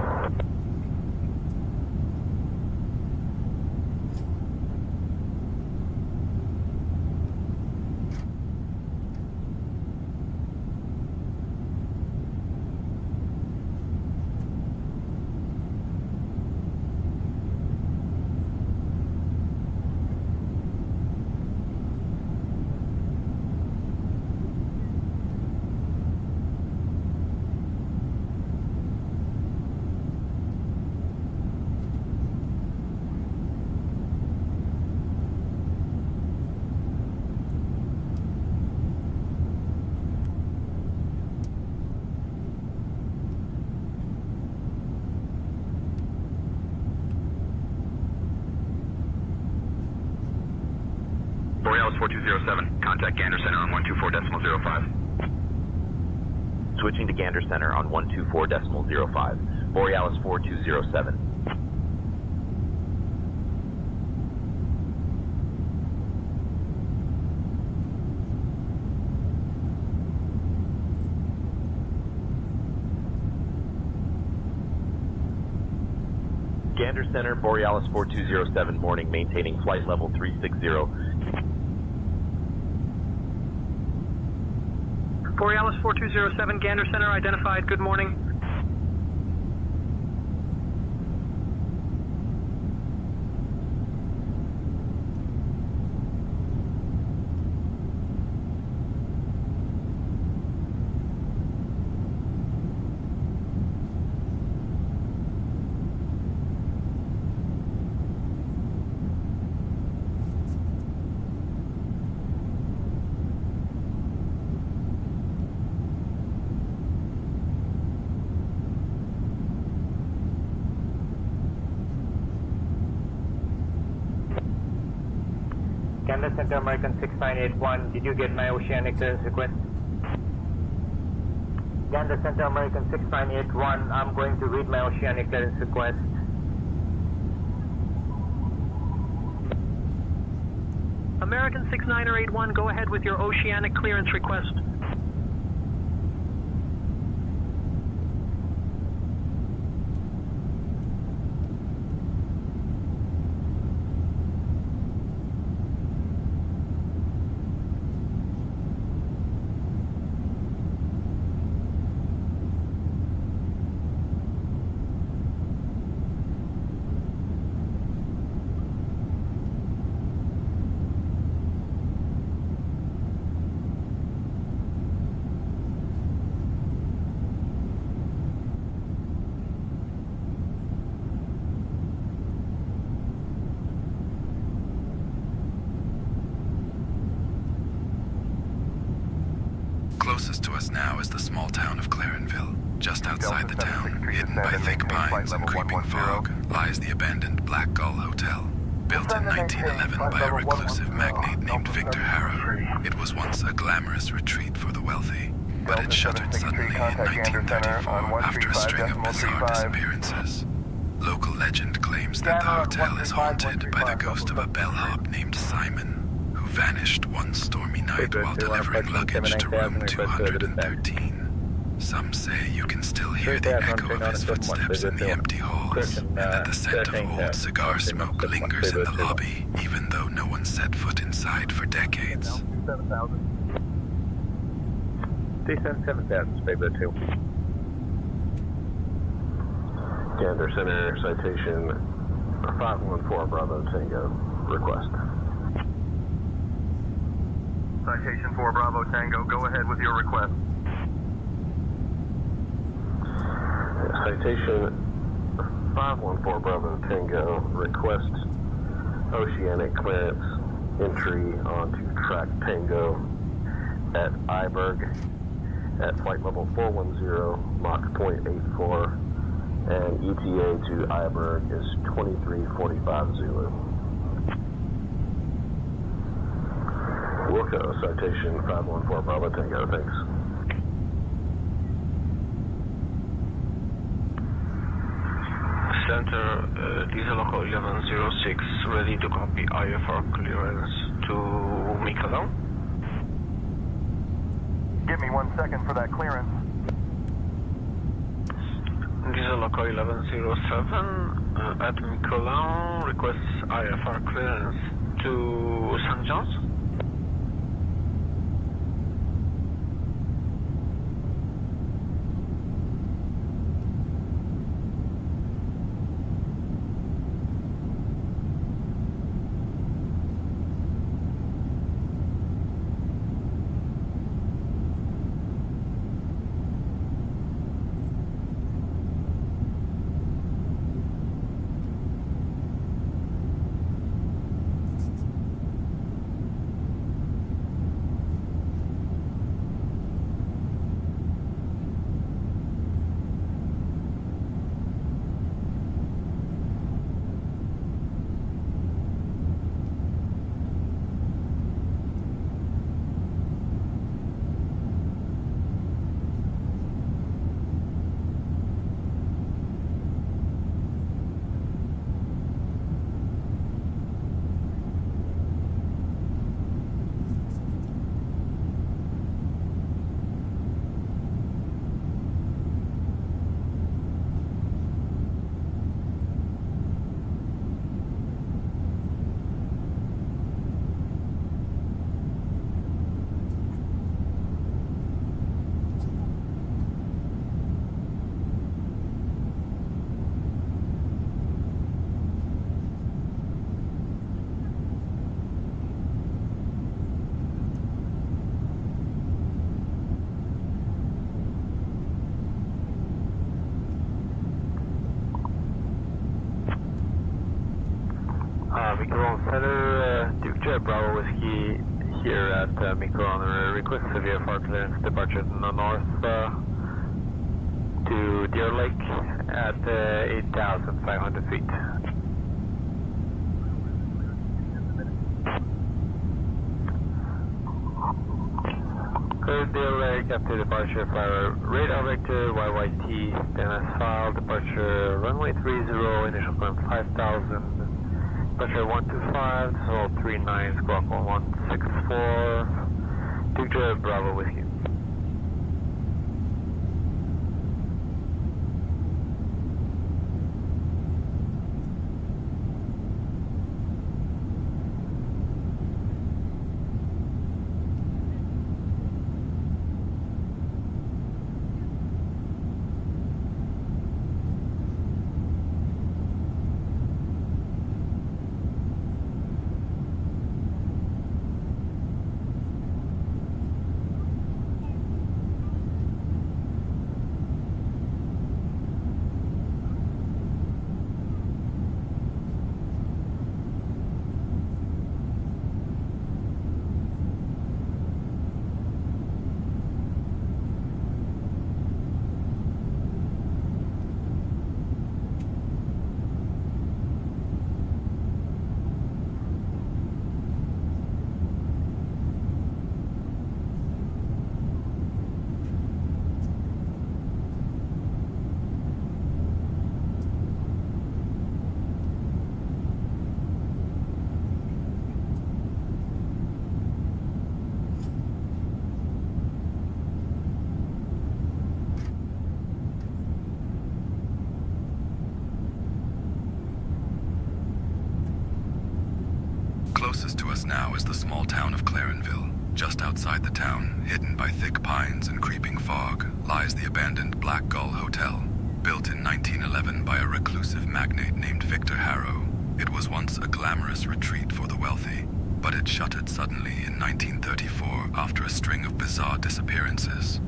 Borealis 4207, contact Gander Center on 124.05. Switching to Gander Center on 124.05. Borealis 4207. Gander Center, Borealis 4207, morning, maintaining flight level 360. Borealis 4207, Gander Center identified. Good morning. Gander Center, American 6981, did you get my oceanic clearance request? Gander Center, American 6981, I'm going to read my oceanic clearance request. American 6981, go ahead with your oceanic clearance request. Closest to us now is the small town of Clarenville. Just outside the town, hidden by thick pines and creeping fog, lies the abandoned Black Gull Hotel. Built in 1911 by a reclusive magnate named Victor Harrow, it was once a glamorous retreat for the wealthy. But it shuttered suddenly in 1934 after a string of bizarre disappearances. Local legend claims that the hotel is haunted by the ghost of a bellhop named Simon, who vanished one stormy night while delivering luggage to room 213. Some say you can still hear the echo of his footsteps in the empty halls, and that the scent of old cigar smoke lingers in the lobby, even though no one set foot inside for decades. Descend 7000, Spable 2. Gander Center, citation 514 Bravo Tango, request. Citation 4 Bravo Tango, go ahead with your request. Citation 514 Bravo Tango, request oceanic clearance entry onto track Tango at Iberg at flight level 410, Mach 0.84, and ETA to Iberg is 2345 Zulu. Wilco, citation 514 Bravo Tango, thanks. Center, diesel local 1106, ready to copy IFR clearance to Mikalon. Give me 1 second for that clearance. Diesel local 1107 at Mikalon requests IFR clearance to St. John's. Bravo Whiskey here at Miko on a request of VFR clearance departure in the north to Deer Lake at 8,500 feet. Clear Deer Lake after departure, fire radar vector YYT, DNS file, departure runway 30, initial climb 5,000. Pressure 125, hold 39, squawk 1164, Victor Bravo Whiskey. Closest to us now is the small town of Clarenville. Just outside the town, hidden by thick pines and creeping fog, lies the abandoned Black Gull Hotel. Built in 1911 by a reclusive magnate named Victor Harrow, it was once a glamorous retreat for the wealthy, but it shuttered suddenly in 1934 after a string of bizarre disappearances.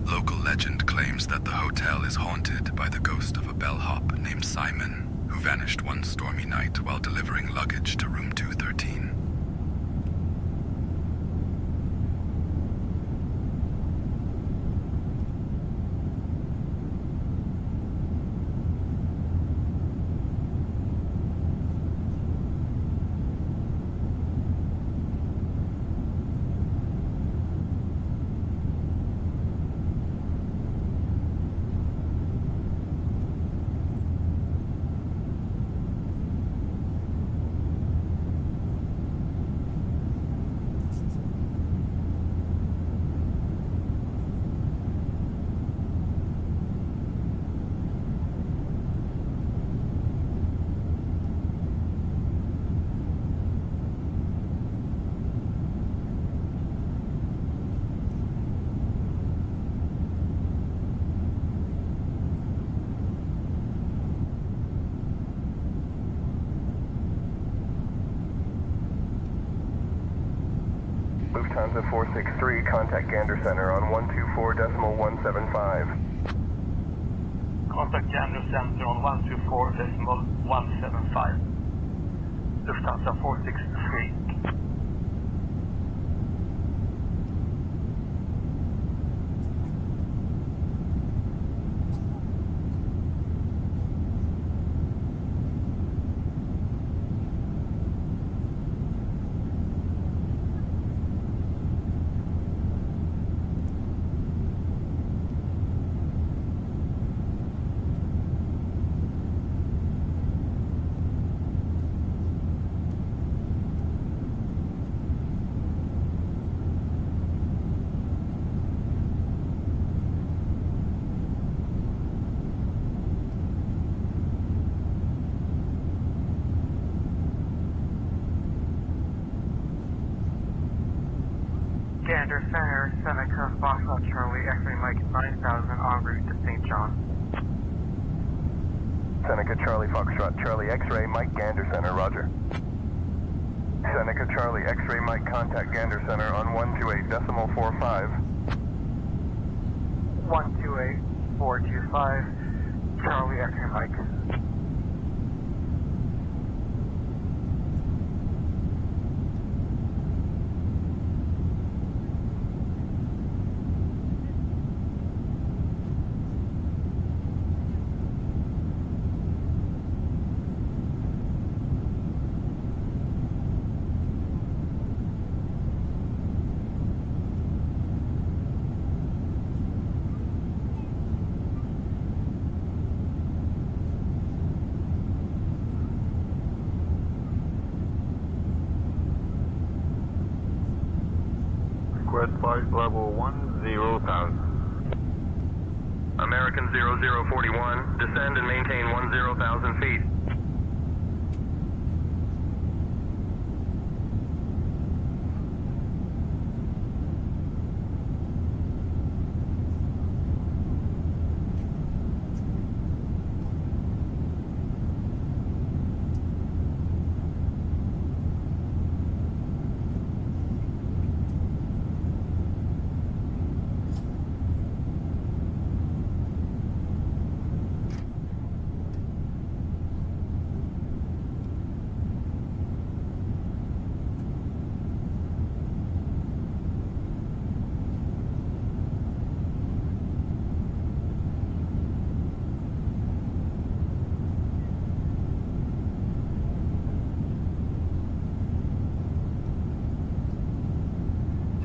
Local legend claims that the hotel is haunted by the ghost of a bellhop named Simon, who vanished one stormy night while delivering luggage to room 213. Lufthansa 463, contact Gander Center on 124.175. Contact Gander Center on 124.175. Lufthansa 463. Gander Center, Seneca, Foxtrot Charlie, X-ray Mike 9000 en route to St. John. Seneca Charlie, Foxtrot Charlie, X-ray Mike, Gander Center, roger. Seneca Charlie, X-ray Mike, contact Gander Center on 128.45. 128.425, Charlie, X-ray Mike. request flight level 10,000. American 0041, descend and maintain 10,000 feet.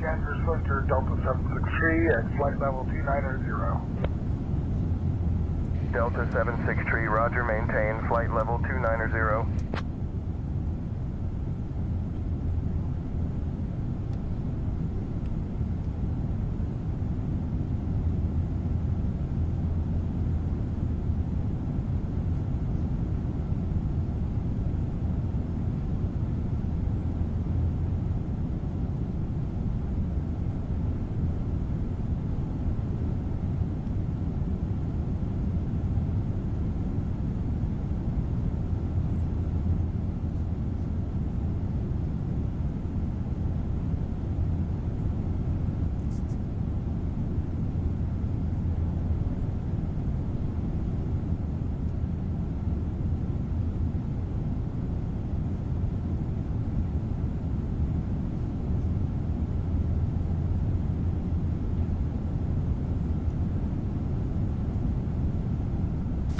Gander Center, Delta 763 at flight level 290. Delta 763, roger, maintain flight level 290.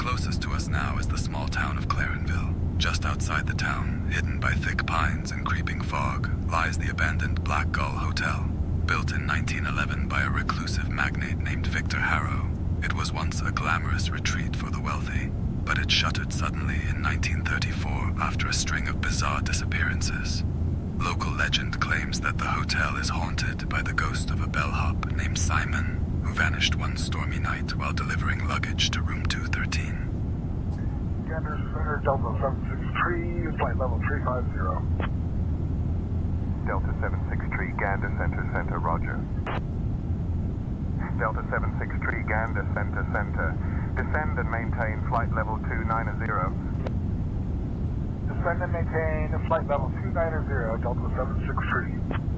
Closest to us now is the small town of Clarenville. Just outside the town, hidden by thick pines and creeping fog, lies the abandoned Black Gull Hotel. Built in 1911 by a reclusive magnate named Victor Harrow, it was once a glamorous retreat for the wealthy, but it shuttered suddenly in 1934 after a string of bizarre disappearances. Local legend claims that the hotel is haunted by the ghost of a bellhop named Simon, who vanished one stormy night while delivering luggage to room 213. Gander Center, Delta 763, flight level 350. Delta 763, Gander Center, roger. Delta 763, Gander Center. Descend and maintain flight level 290. Descend and maintain flight level 290, Delta 763.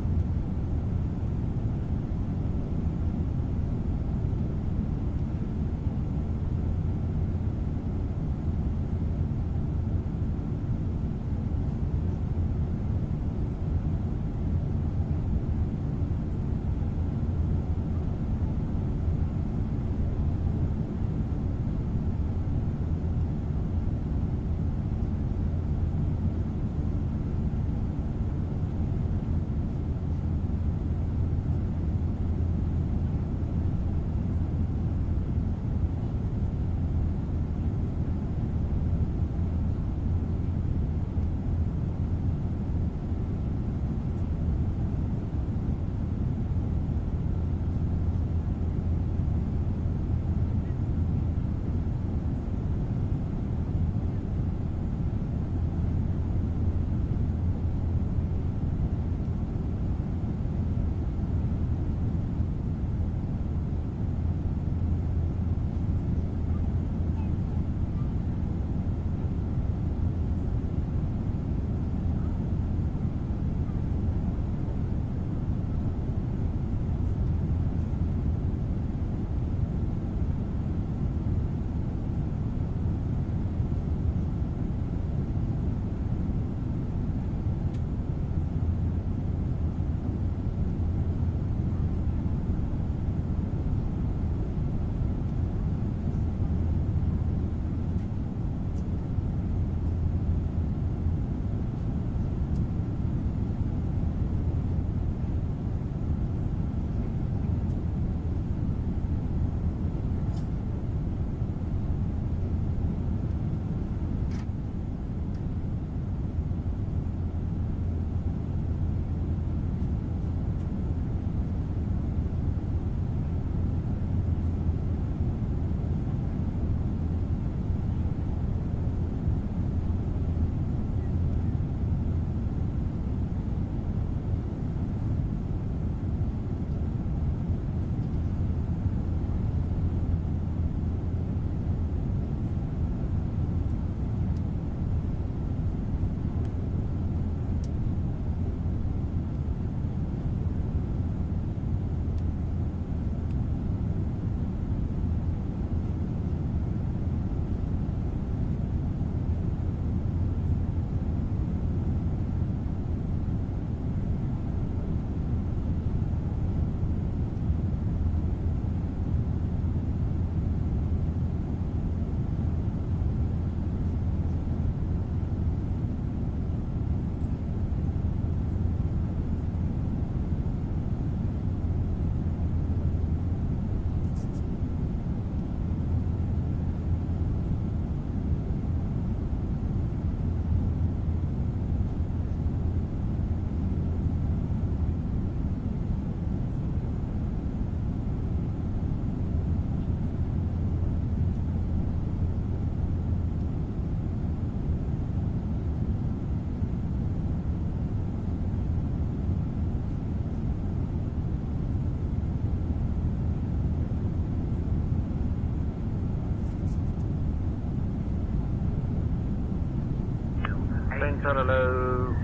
hello.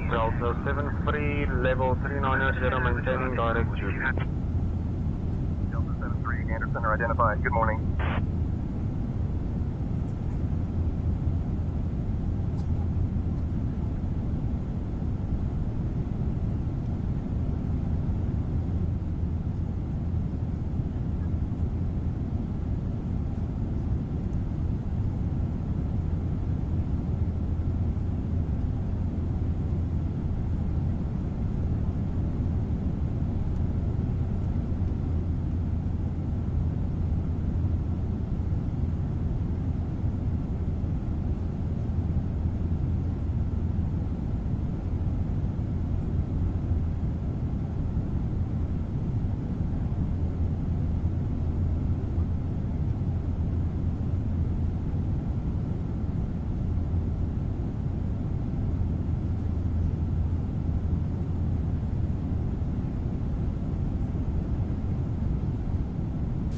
Delta 73, level 390, maintaining direct to. Delta 73, Gander Center identified. Good morning.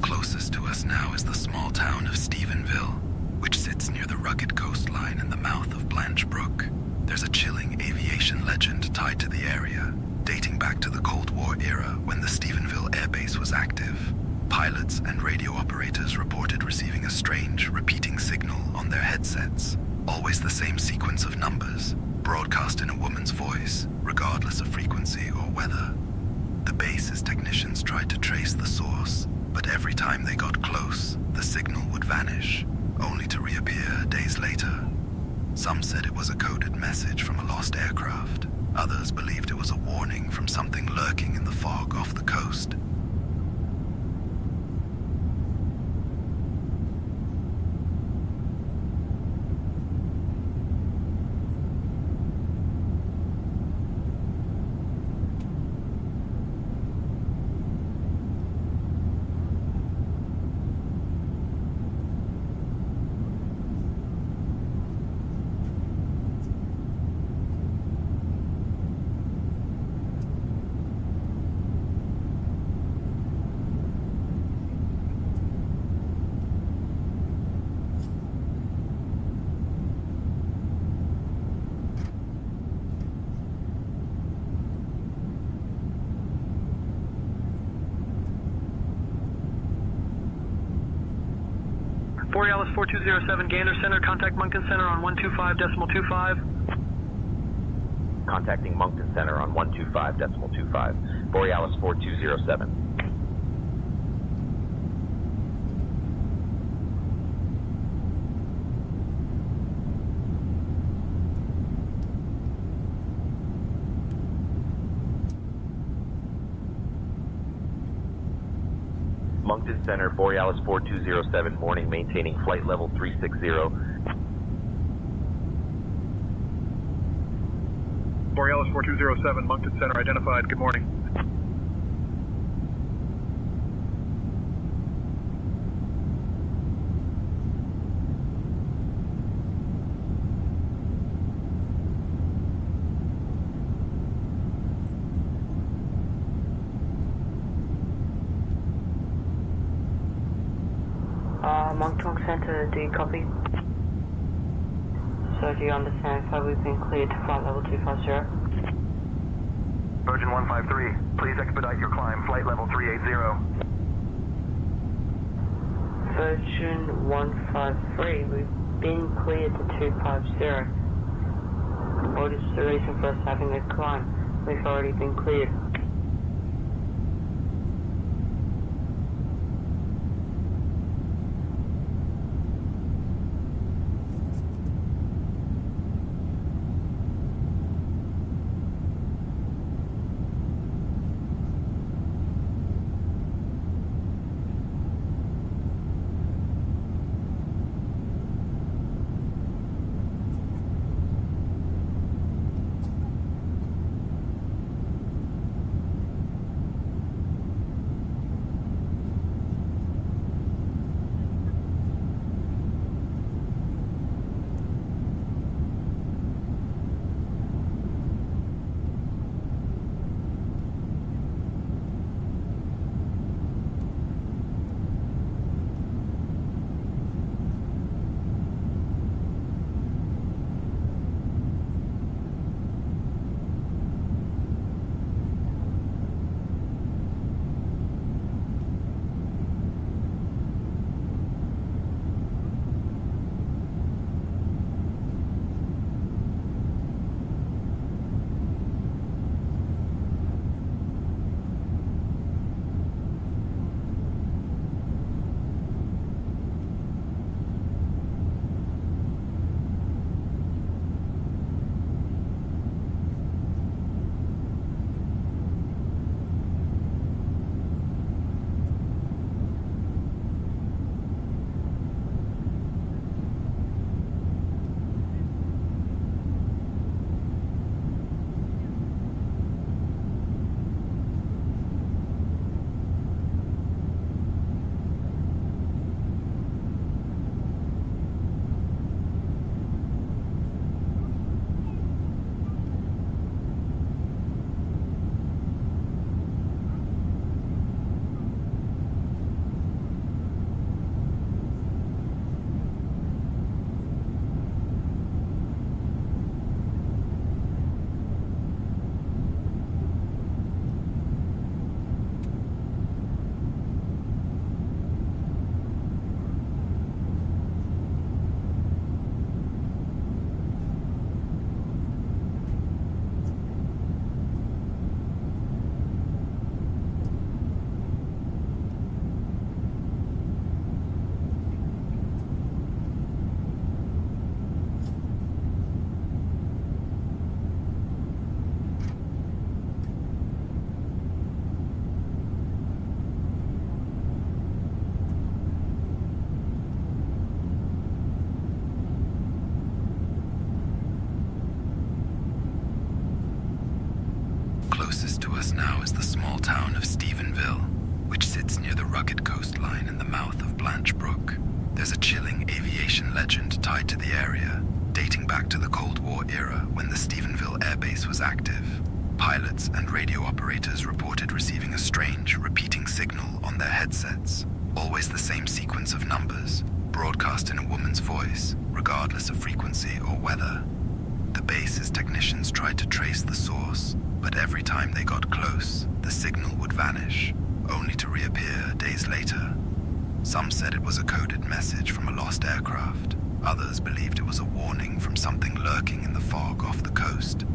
Closest to us now is the small town of Stephenville, which sits near the rugged coastline in the mouth of Blanche Brook. There's a chilling aviation legend tied to the area, dating back to the Cold War era when the Stephenville Air Base was active. Pilots and radio operators reported receiving a strange, repeating signal on their headsets. Always the same sequence of numbers, broadcast in a woman's voice, regardless of frequency or weather. The base's technicians tried to trace the source, but every time they got close, the signal would vanish, only to reappear days later. Some said it was a coded message from a lost aircraft. Others believed it was a warning from something lurking in the fog off the coast. Borealis 4207, Gander Center, contact Moncton Center on 125.25. Contacting Moncton Center on 125.25. Borealis 4207. Moncton Center, Borealis 4207, morning, maintaining flight level 360. Borealis 4207, Moncton Center identified. Good morning. Moncton Center, do you copy? So do you understand if we've been cleared to flight level 250? Virgin 153, please expedite your climb, flight level 380. Virgin 153, we've been cleared to 250. What is the reason for us having a climb? We've already been cleared. There's a chilling aviation legend tied to the area, dating back to the Cold War era when the Stephenville Air Base was active. Pilots and radio operators reported receiving a strange, repeating signal on their headsets. Always the same sequence of numbers, broadcast in a woman's voice, regardless of frequency or weather. The base's technicians tried to trace the source, but every time they got close, the signal would vanish, only to reappear days later. Some said it was a coded message from a lost aircraft. Others believed it was a warning from something lurking in the fog off the coast.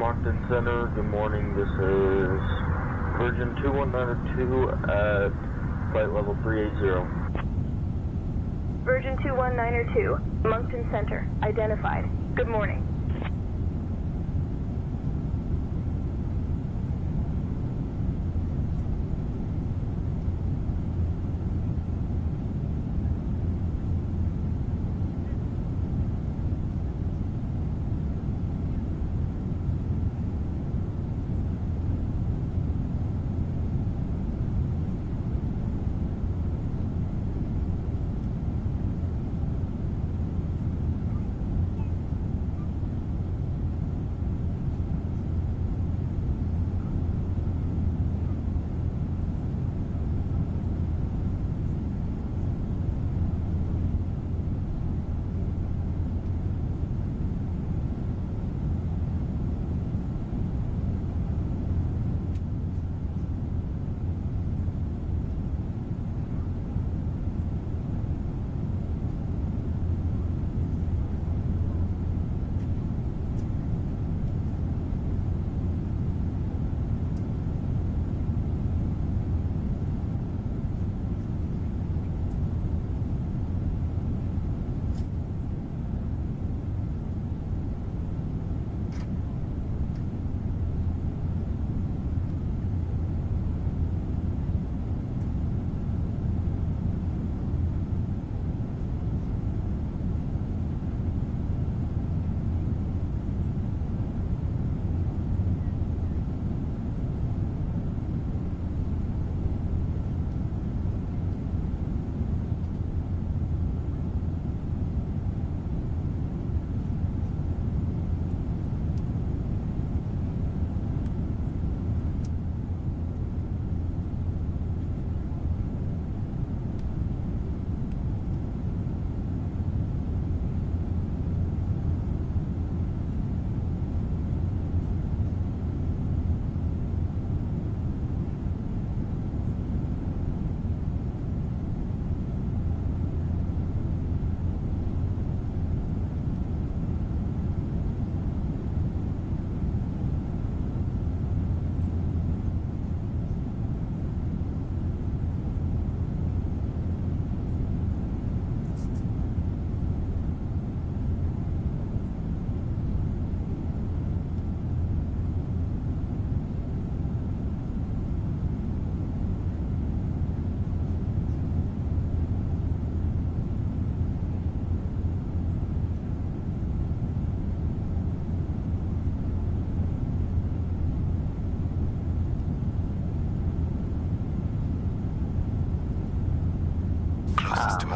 Moncton Center, good morning. This is Virgin 2192 at flight level 380. Virgin 2192, Moncton Center, identified. Good morning.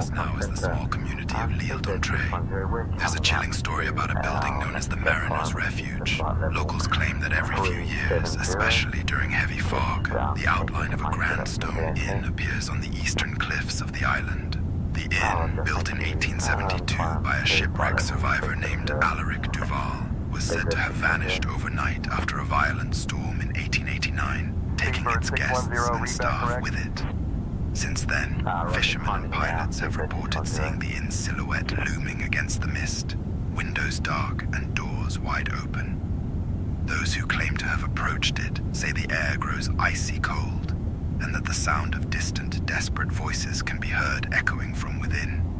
us now is the small community of L'Île-d'Entrée. There's a chilling story about a building known as the Mariners' Refuge. Locals claim that every few years, especially during heavy fog, the outline of a grand stone inn appears on the eastern cliffs of the island. The inn, built in 1872 by a shipwreck survivor named Alaric Duval, was said to have vanished overnight after a violent storm in 1889, taking its guests and staff with it. Since then, fishermen and pilots have reported seeing the inn's silhouette looming against the mist, windows dark and doors wide open. Those who claim to have approached it say the air grows icy cold, and that the sound of distant, desperate voices can be heard echoing from within.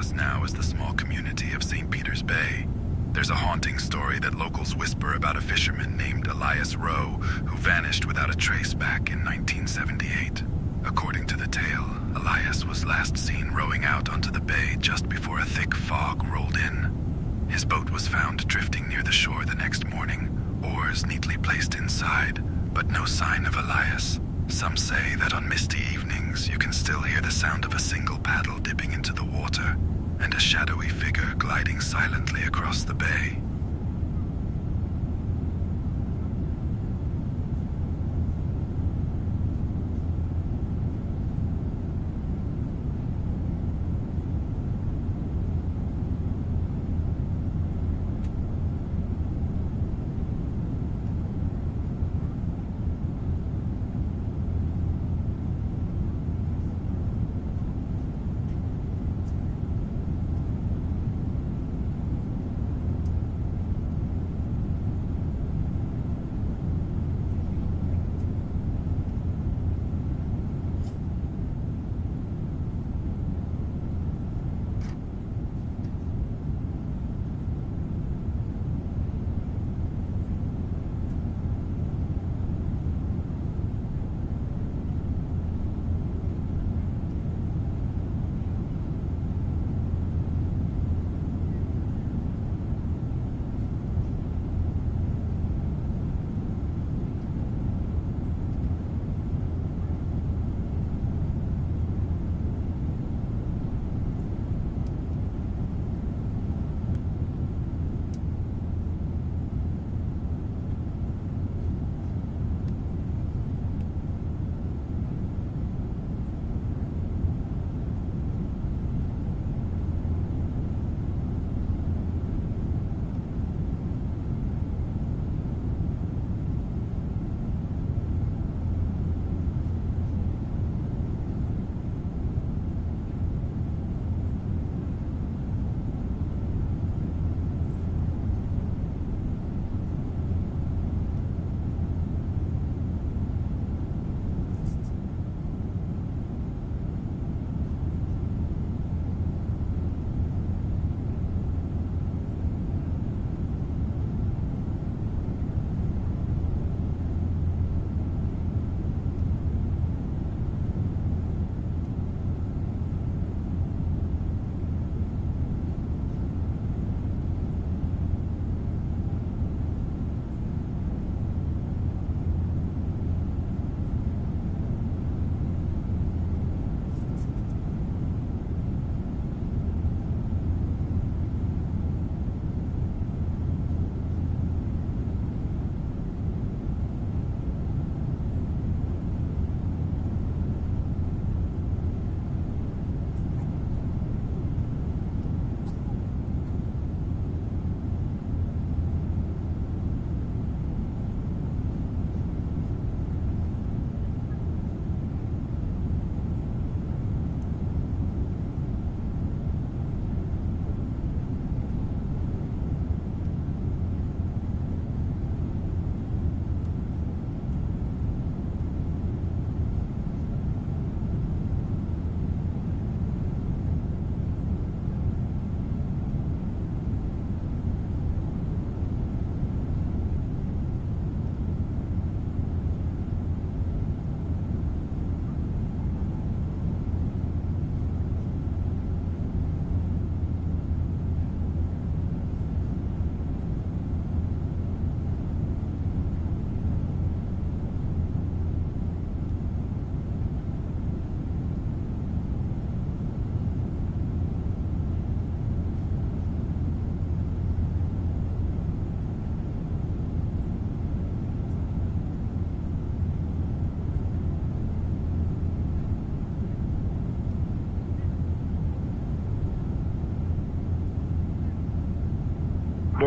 as now as the small community of St. Peter's Bay. There's a haunting story that locals whisper about a fisherman named Elias Rowe who vanished without a trace back in 1978. According to the tale, Elias was last seen rowing out onto the bay just before a thick fog rolled in. His boat was found drifting near the shore the next morning, oars neatly placed inside, but no sign of Elias. Some say that on misty evenings you can still hear the sound of a single paddle dipping into the water, and a shadowy figure gliding silently across the bay.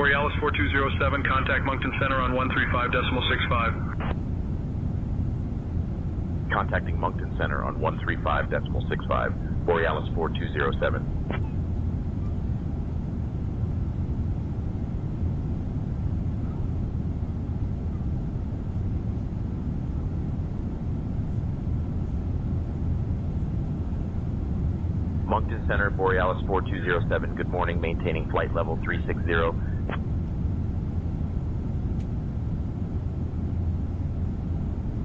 Borealis 4207, contact Moncton Center on 135.65. Contacting Moncton Center on 135.65. Borealis 4207. Moncton Center, Borealis 4207, good morning, maintaining flight level 360.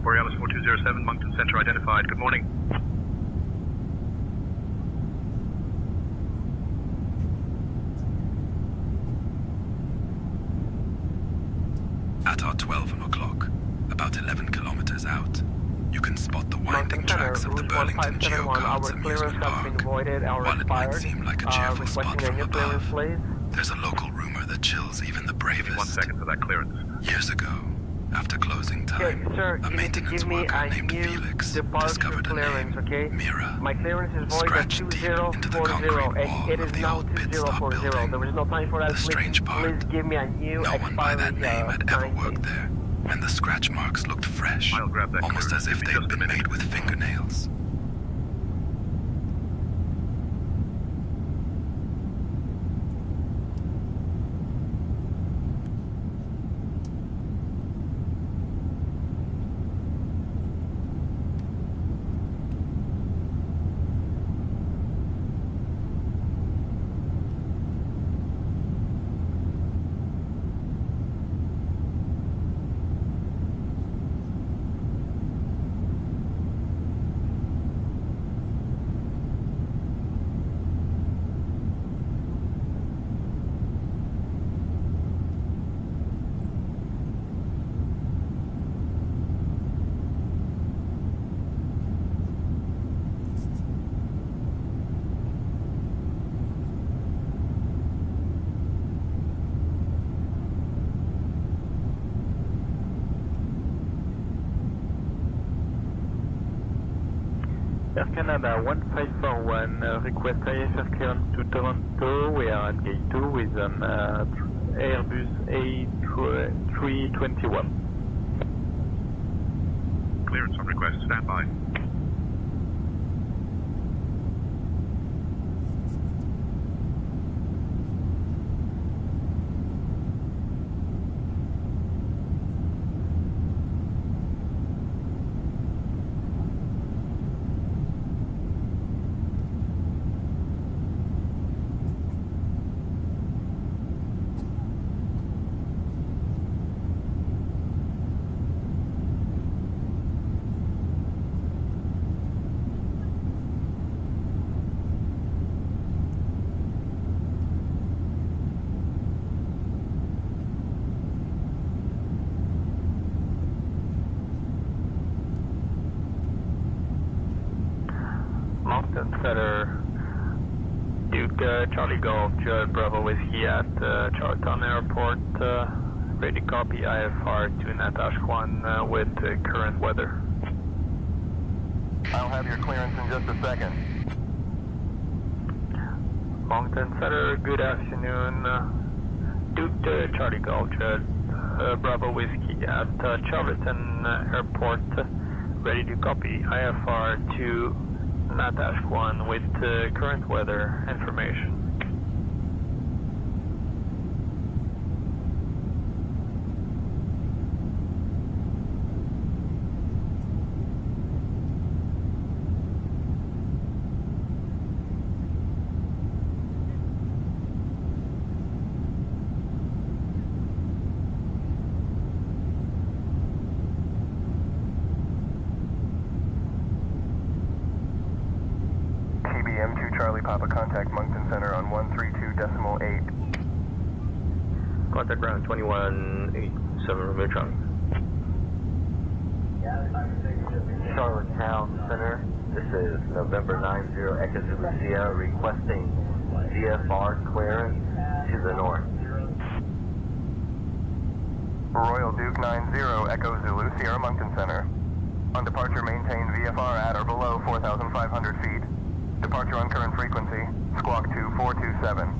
Borealis 4207, Moncton Center identified, good morning. At our 12 o'clock, about 11 kilometers out, you can spot the winding tracks of the Burlington Geocards amusement park. While it might seem like a cheerful spot from above, there's a local rumor that chills even the bravest. 1 second for that clearance. Years ago, after closing time, a maintenance worker named Felix discovered a name, Mira, scratched deep into the concrete wall of the old pit stop building. The strange part, no one by that name had ever worked there, and the scratch marks looked fresh, almost as if they'd been made with fingernails. Air Canada 1541, request IFR clearance to Toronto. We are at gate 2 with an Airbus A321. Clearance on request, stand by. Moncton Center, Duke Charlie Golf, Judd Bravo Whiskey at Charlottetown Airport. Ready copy IFR to Natash Kwan with current weather. I'll have your clearance in just a second. Moncton Center, good afternoon. Duke Charlie Golf, Judd Bravo Whiskey at Charlottetown Airport. Ready to copy IFR to Natash Kwan with current weather information. TBM2 Charlie Papa, contact Moncton Center on 132.8. Contact ground 2187 Romeo Charlie. Charlottetown Center, this is November 90 Echo Zulu Sierra requesting VFR clearance to the north. Royal Duke 90 Echo Zulu Sierra Moncton Center. On departure, maintain VFR at or below 4,500 feet. Departure on current frequency, squawk 2427.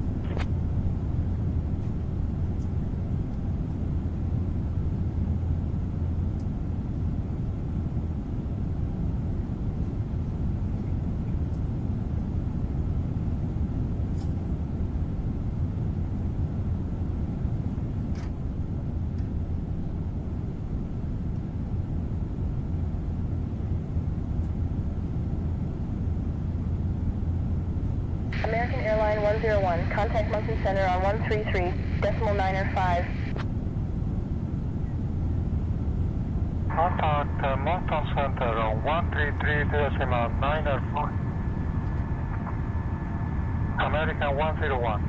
American Airline 101, contact Monkton Center on 133.905. Contact Monkton Center on 133.905. American 101.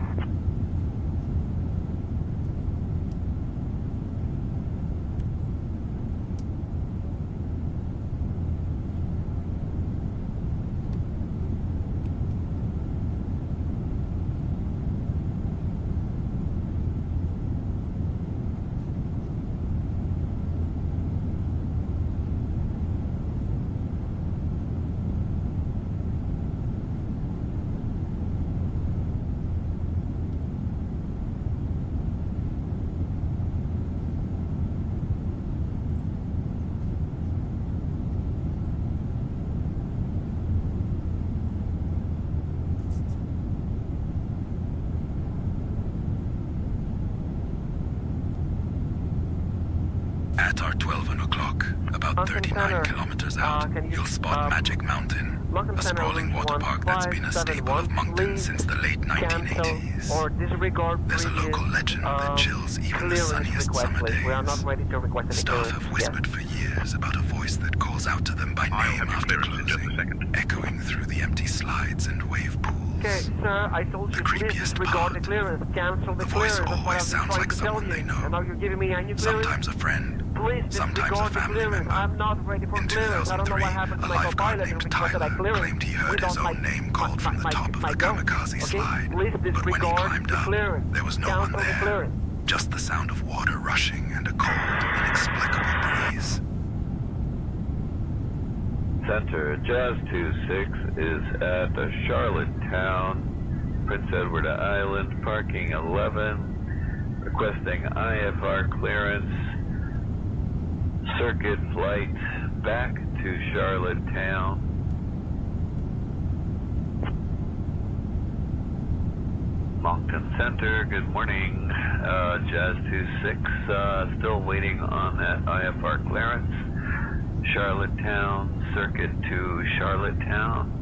At our 12 o'clock, about 39 kilometers out, you'll spot Magic Mountain, a sprawling water park that's been a staple of Moncton since the late 1980s. Or disregard There's a local legend that chills even the sunniest summer days. We are not ready to request any Staff have whispered for years about a voice that calls out to them by name after closing, echoing through the empty slides and wave pools. Okay, sir, I told you, please disregard the clearance. Cancel the clearance. The voice always sounds like someone they know. And now you're giving me any clearance? Sometimes a friend. Please Sometimes a family member. I'm not ready for clearance. I don't know what happened to a my lifeguard co-pilot named who requested that Tyler clearance. claimed he heard his own name called from the top of the kamikaze slide. Please But when he disregard climbed the up, clearance. there was no one there. Just the sound of water rushing and a cold, inexplicable breeze. Center, Jazz 26 is at the Charlottetown, Prince Edward Island, parking 11, requesting IFR clearance, circuit flight back to Charlottetown. Moncton Center, good morning. Jazz 26, still waiting on that IFR clearance. Charlottetown, circuit to Charlottetown.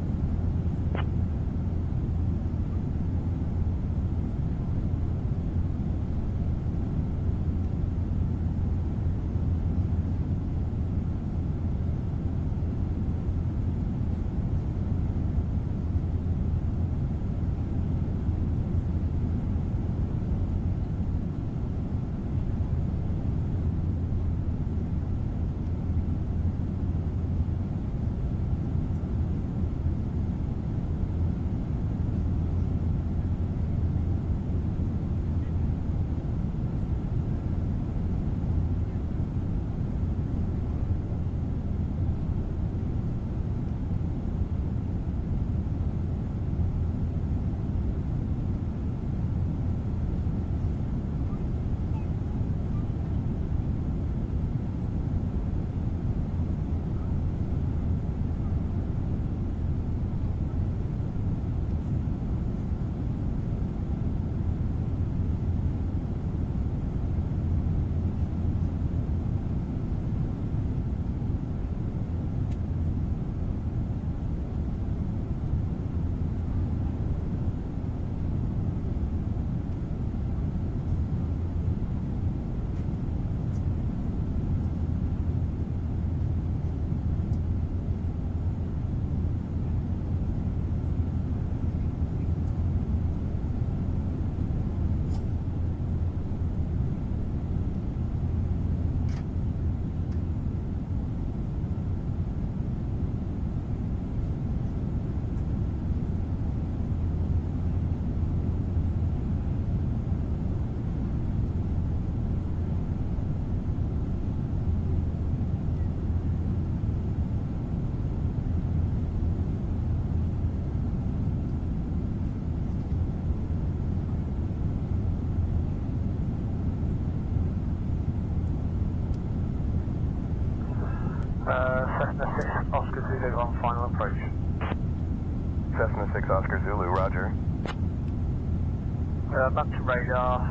Cessna 6 Oscar Zulu on final approach. Cessna 6 Oscar Zulu, roger. Back to radar,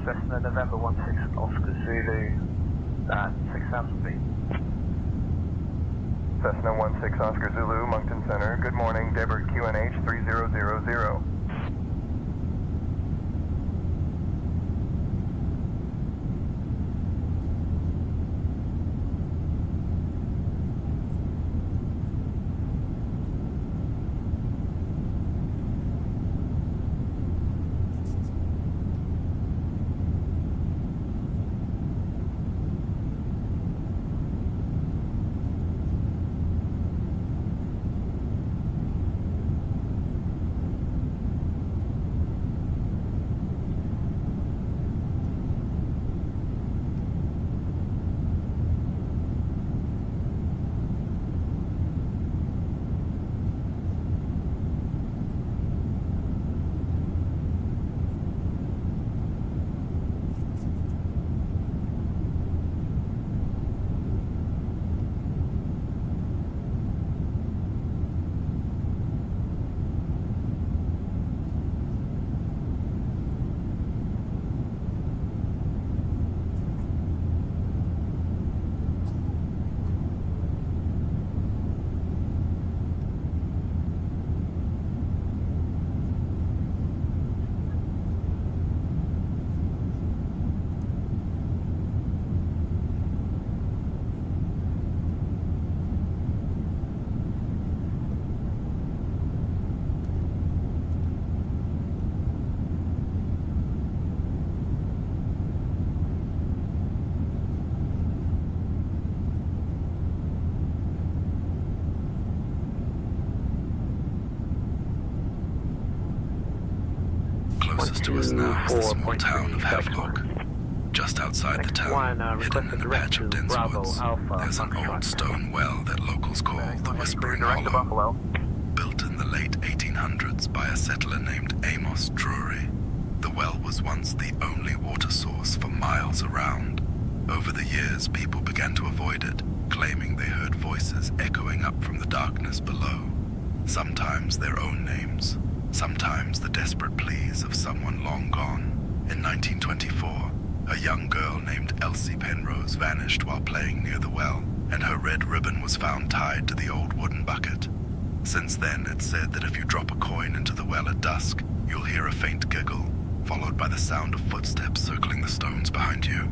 Cessna November 16 Oscar Zulu at 6,000 feet. Cessna 16 Oscar Zulu, Moncton Center, good morning, Debert QNH 3000. Closest to us now is the small town of Havelock. Just outside the town, hidden in a patch of dense woods, there's an old stone well that locals call the Whispering Hollow. Built in the late 1800s by a settler named Amos Drury, the well was once the only water source for miles around. Over the years, people began to avoid it, claiming they heard voices echoing up from the darkness below. Sometimes their own names, sometimes the desperate pleas of someone long gone. In 1924, a young girl named Elsie Penrose vanished while playing near the well, and her red ribbon was found tied to the old wooden bucket. Since then, it's said that if you drop a coin into the well at dusk, you'll hear a faint giggle, followed by the sound of footsteps circling the stones behind you.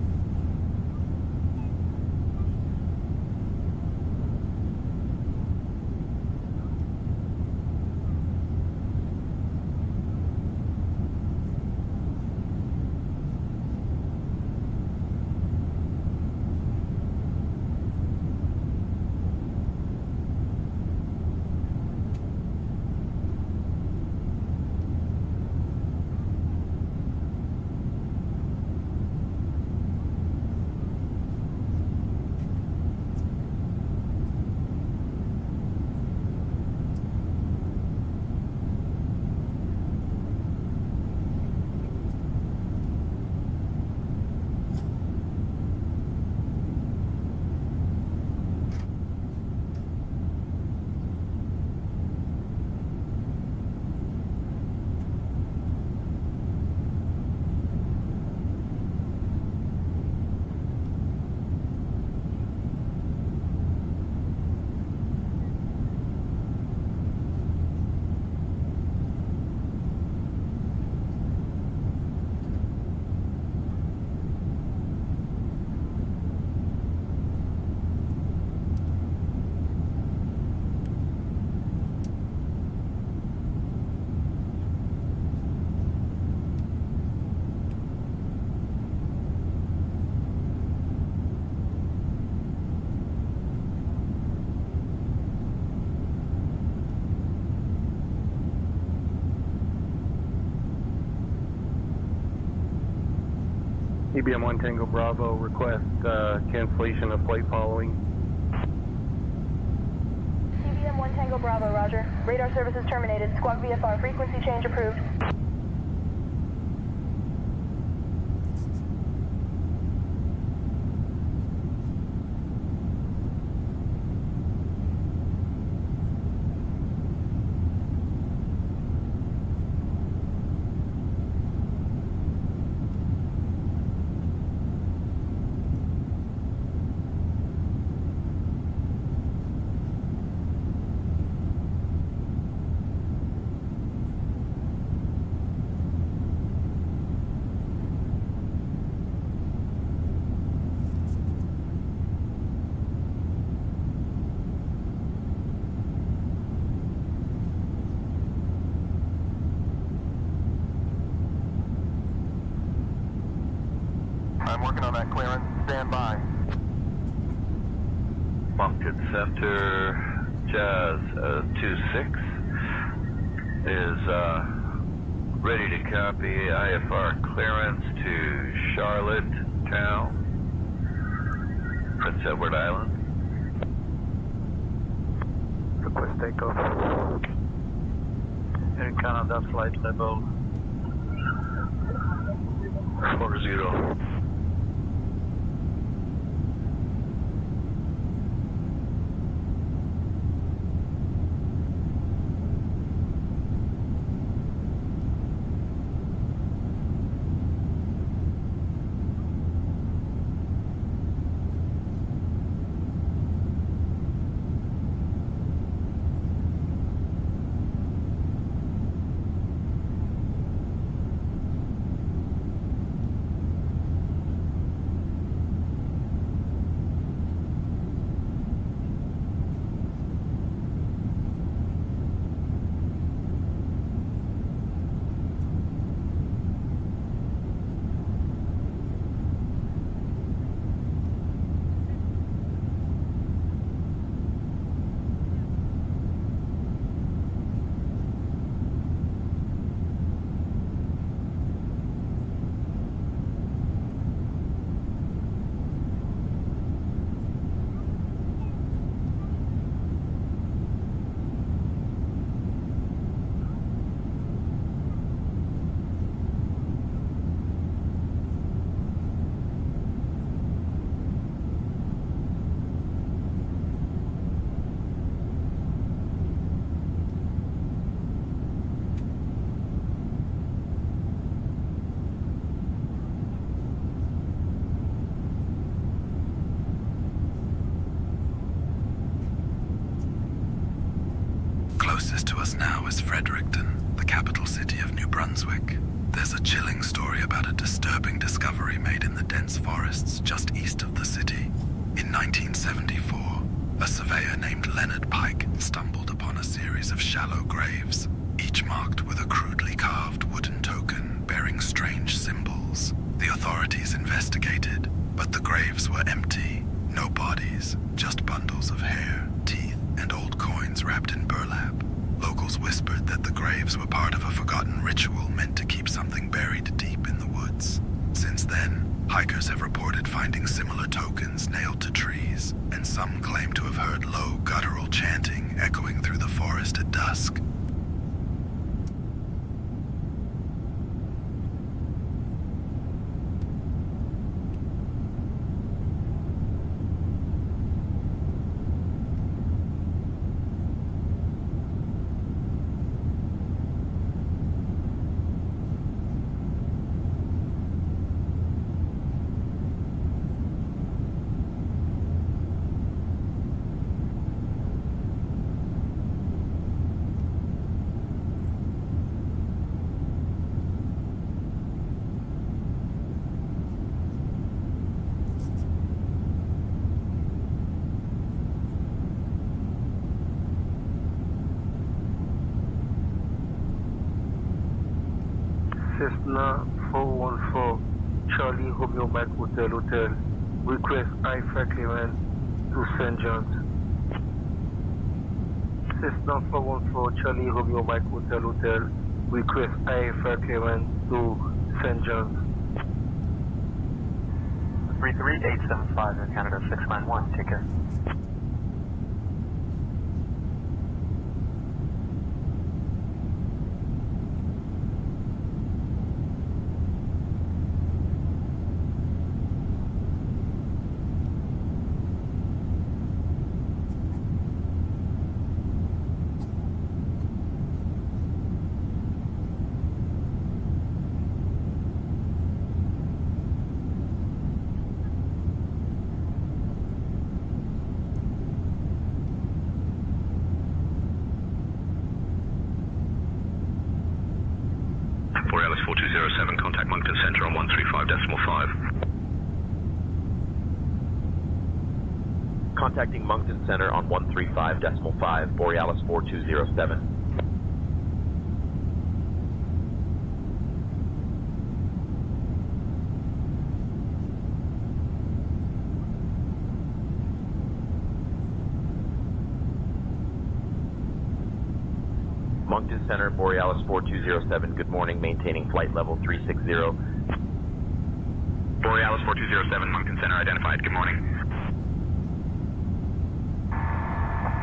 EBM 1 Tango Bravo, request cancellation of flight following. EBM 1 Tango Bravo, roger. Radar services terminated. Squawk VFR, frequency change approved. I'm working on that clearance. Stand by. Moncton Center, Jazz 26 is ready to copy IFR clearance to Charlotte Town, Prince Edward Island. Request takeoff. Air Canada flight level 40. to us now is Fredericton, the capital city of New Brunswick. There's a chilling story about a disturbing discovery made in the dense forests just east of the city. In 1974, a surveyor named Leonard Pike stumbled upon a series of shallow graves, each marked with a crudely carved wooden token bearing strange symbols. The authorities investigated, but the graves were empty. No bodies, just bundles of hair, teeth, and old coins wrapped in burlap. Locals whispered that the graves were part of a forgotten ritual meant to keep something buried deep in the woods. Since then, hikers have reported finding similar tokens nailed to trees, and some claim to have heard low guttural chanting echoing through the forest at dusk. Cessna 414, Charlie Romeo Mike Hotel, request IFA clearance to St. John's. Cessna 414, Charlie Romeo Mike Hotel, request IFA clearance to St. John's. 33875 Air Canada 691, take care. Alice 4207, contact Moncton Center on 135.5. Contacting Moncton Center on 135.5, Borealis 4207. Moncton Center, Borealis 4207, good morning, maintaining flight level 360. Borealis 4207, Moncton Center identified, good morning.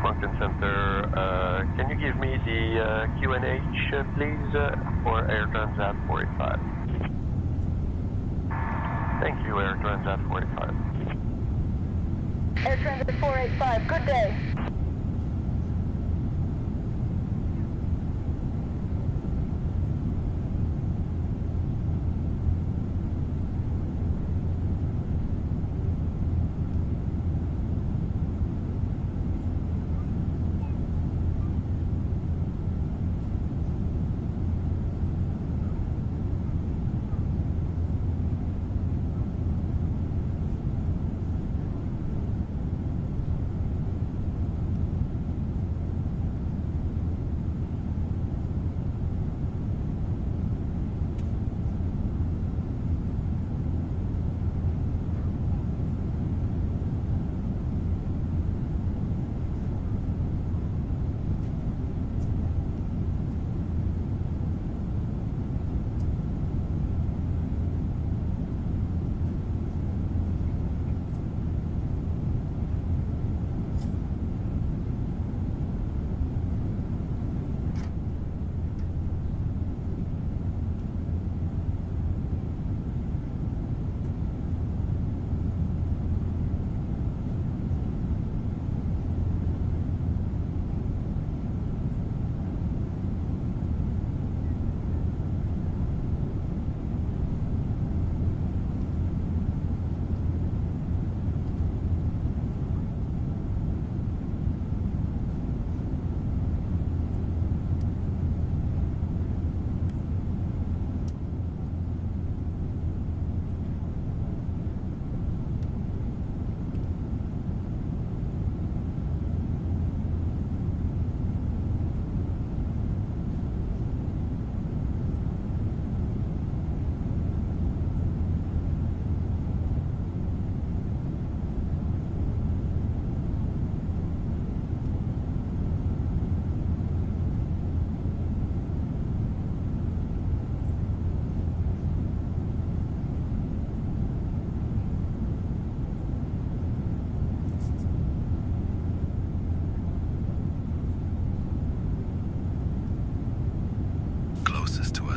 Moncton Center, can you give me the QNH, please, for Air Transat 45? Thank you, Air Transat 45. Air Transat 485, good day.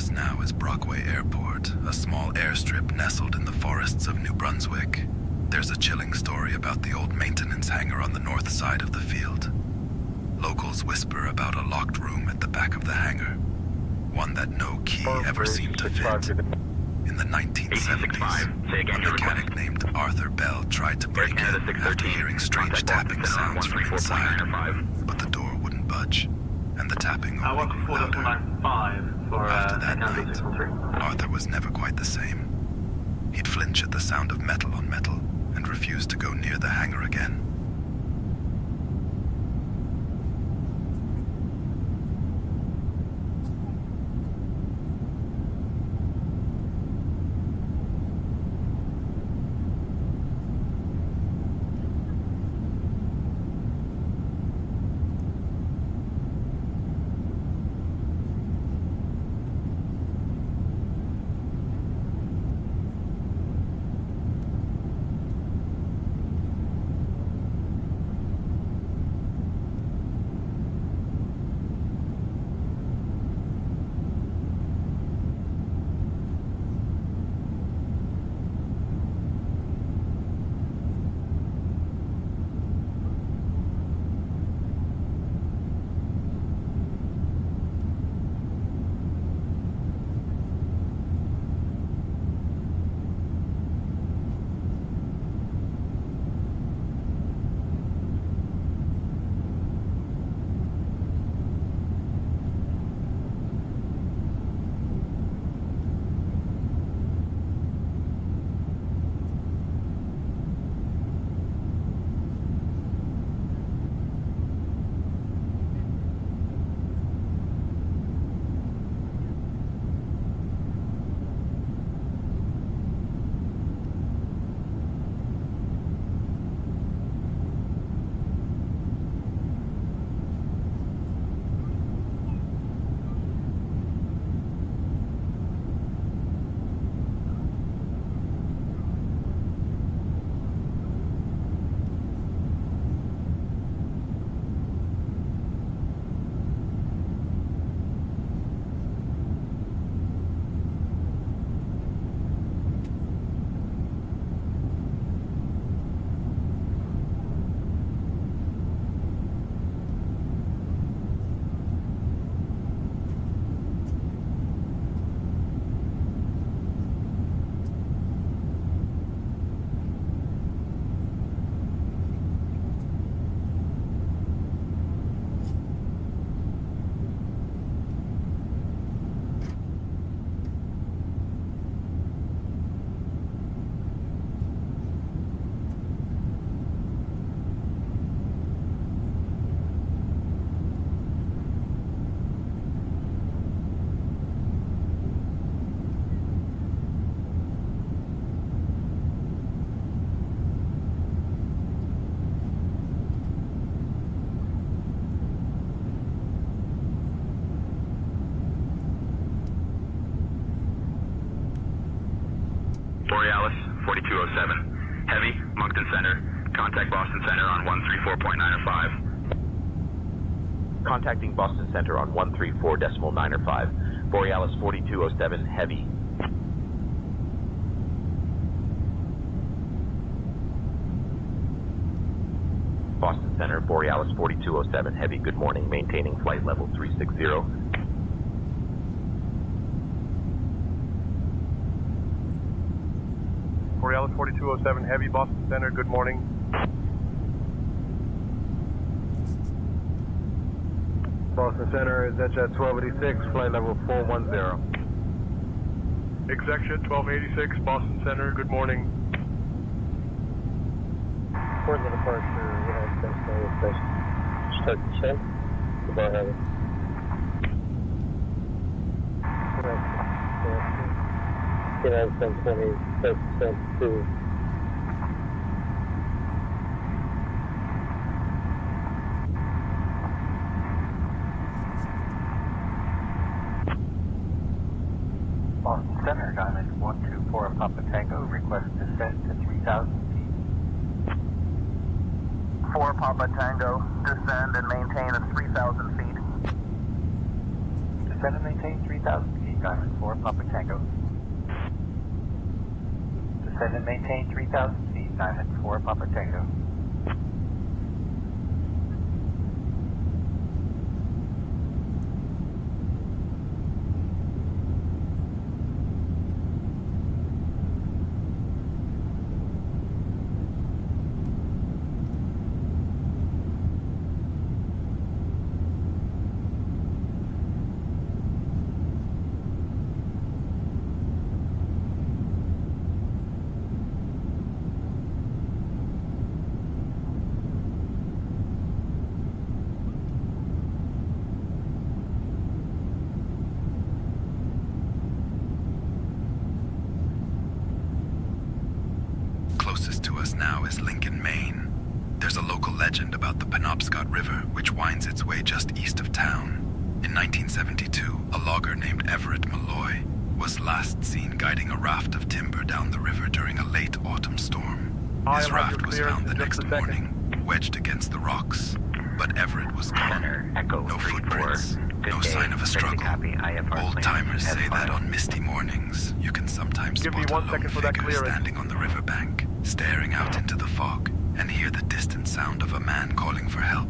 This now is Brockway Airport, a small airstrip nestled in the forests of New Brunswick. There's a chilling story about the old maintenance hangar on the north side of the field. Locals whisper about a locked room at the back of the hangar, one that no key ever seemed to fit. In the 1970s, a mechanic named Arthur Bell tried to break in after hearing strange tapping sounds from inside, but the door wouldn't budge, and the tapping only grew louder. After that night, Arthur was never quite the same. He'd flinch at the sound of metal on metal and refuse to go near the hangar again. Borealis, 4207. Heavy, Moncton Center. Contact Boston Center on 134.905. Contacting Boston Center on 134.905. Borealis 4207, heavy. Boston Center, Borealis 4207, heavy. Good morning. Maintaining flight level 360. Borealis 4207 Heavy, Boston Center, good morning. Boston Center, EDDG 1286, flight level 410. Executive 1286, Boston Center, good morning. Port of departure, United States Naval Station. Start descent. Goodbye, Heather. United States 20, start descent to Boston Center, Diamond 124 Papa Tango, request descent to 3,000 feet. 4 Papa Tango, descend and maintain at 3,000 feet. Descend and maintain 3,000 feet. Diamond 4 Papa Tango. Descend and maintain 3,000 feet, Diamond 4 Papa Tango. Closest to us now is Lincoln, Maine. There's a local legend about the Penobscot River, which winds its way just east of town. In 1972, a logger named Everett Malloy was last seen guiding a raft of timber down the river during a late autumn storm. His raft was found the next morning, wedged against the rocks. But Everett was gone. No footprints, no sign of a struggle. Old-timers say that on misty mornings, you can sometimes spot a lone figure standing on the riverbank, staring out into the fog, and hear the distant sound of a man calling for help.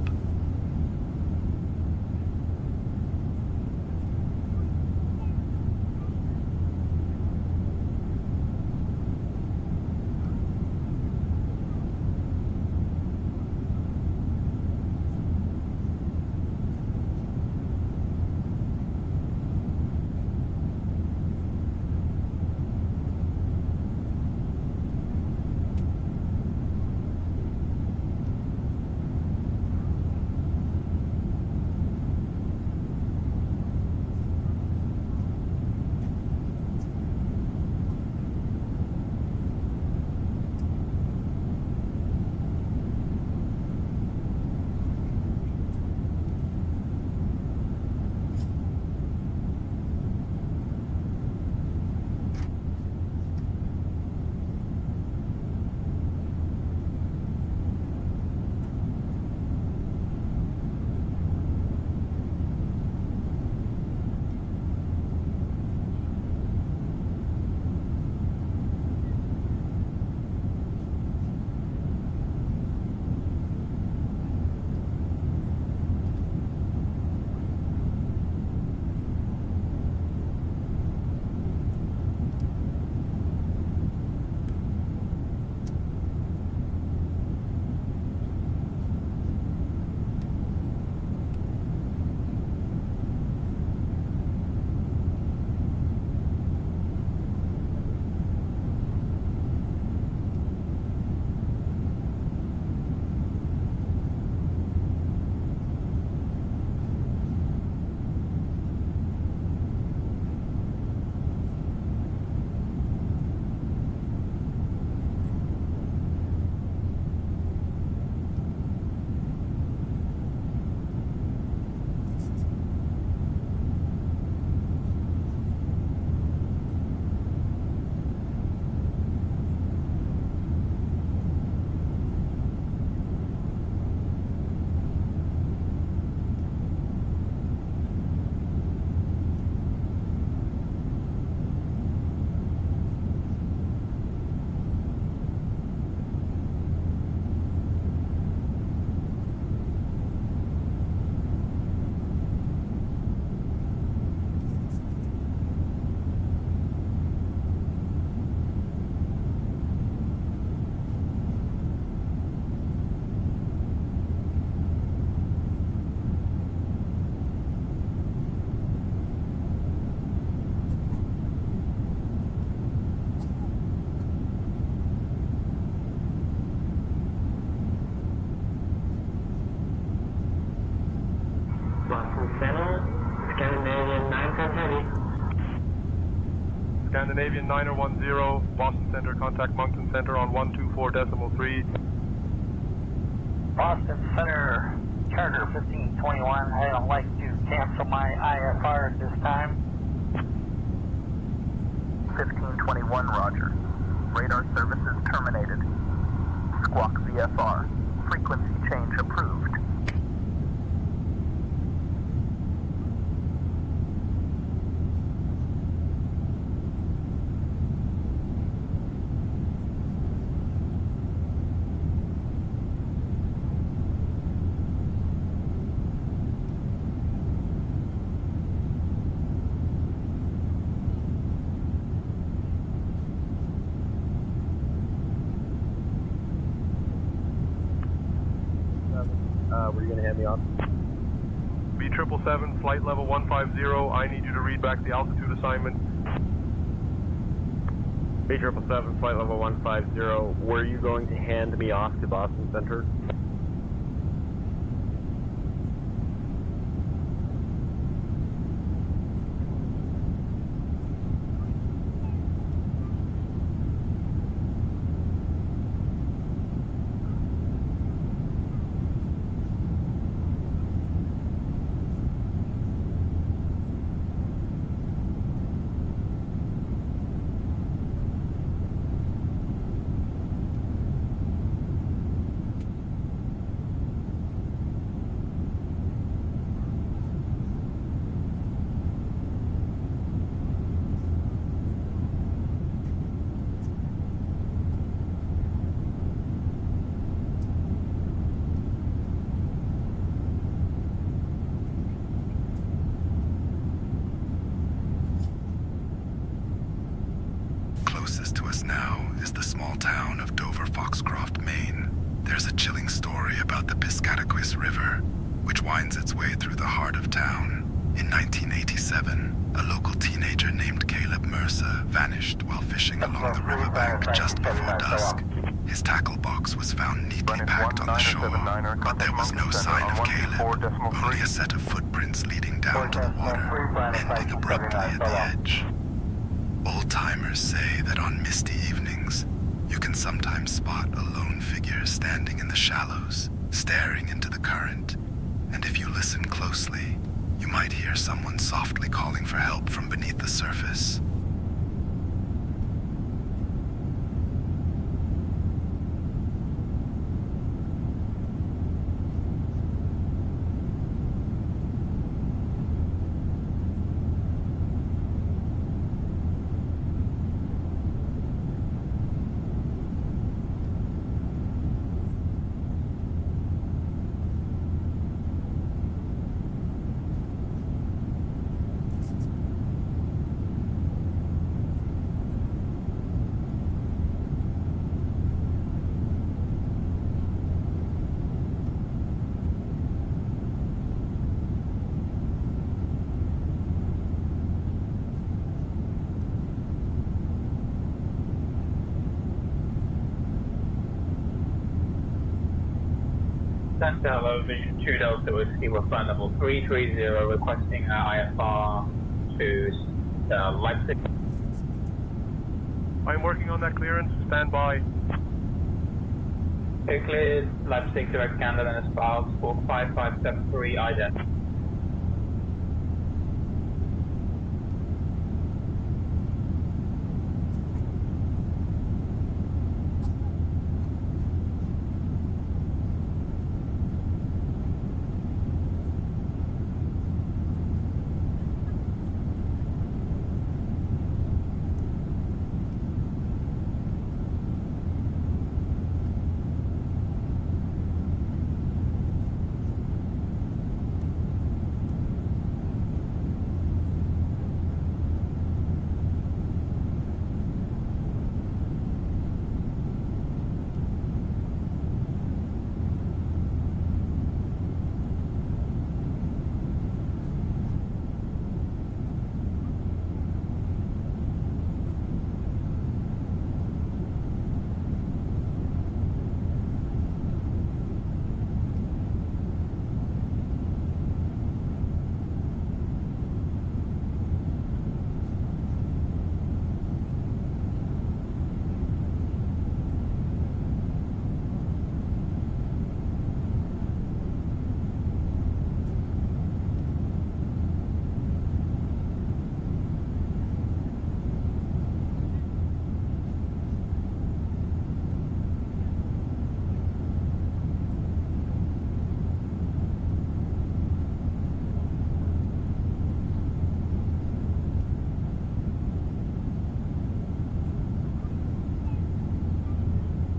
Scandinavian 910, Boston Center, contact Moncton Center on 124.3. Boston Center, Charter 1521, I'd like to cancel my IFR at this time. 1521, roger. Radar services terminated. Squawk VFR. Frequency change approved. where are you going to hand me off? B777, flight level 150. I need you to read back the altitude assignment. B777, flight level 150. Were you going to hand me off to Boston Center? Closest to us now is the small town of Dover-Foxcroft, Maine. There's a chilling story about the Piscataquis River, which winds its way through the heart of town. In 1987, a local teenager named Caleb Mercer vanished while fishing along the riverbank just before dusk. His tackle box was found neatly packed on the shore, but there was no sign of Caleb, only a set of footprints leading down to the water, ending abruptly at the edge. Old-timers say that on misty evenings, you can sometimes spot a lone figure standing in the shallows, staring into the current, and if you listen closely, you might hear someone softly calling for help from beneath the surface. Center, hello, Vision 2 Delta Whiskey, we're flight level 330, requesting IFR to Leipzig. I'm working on that clearance, stand by. Cleared, Leipzig, direct Canada, and files for 5573 ident.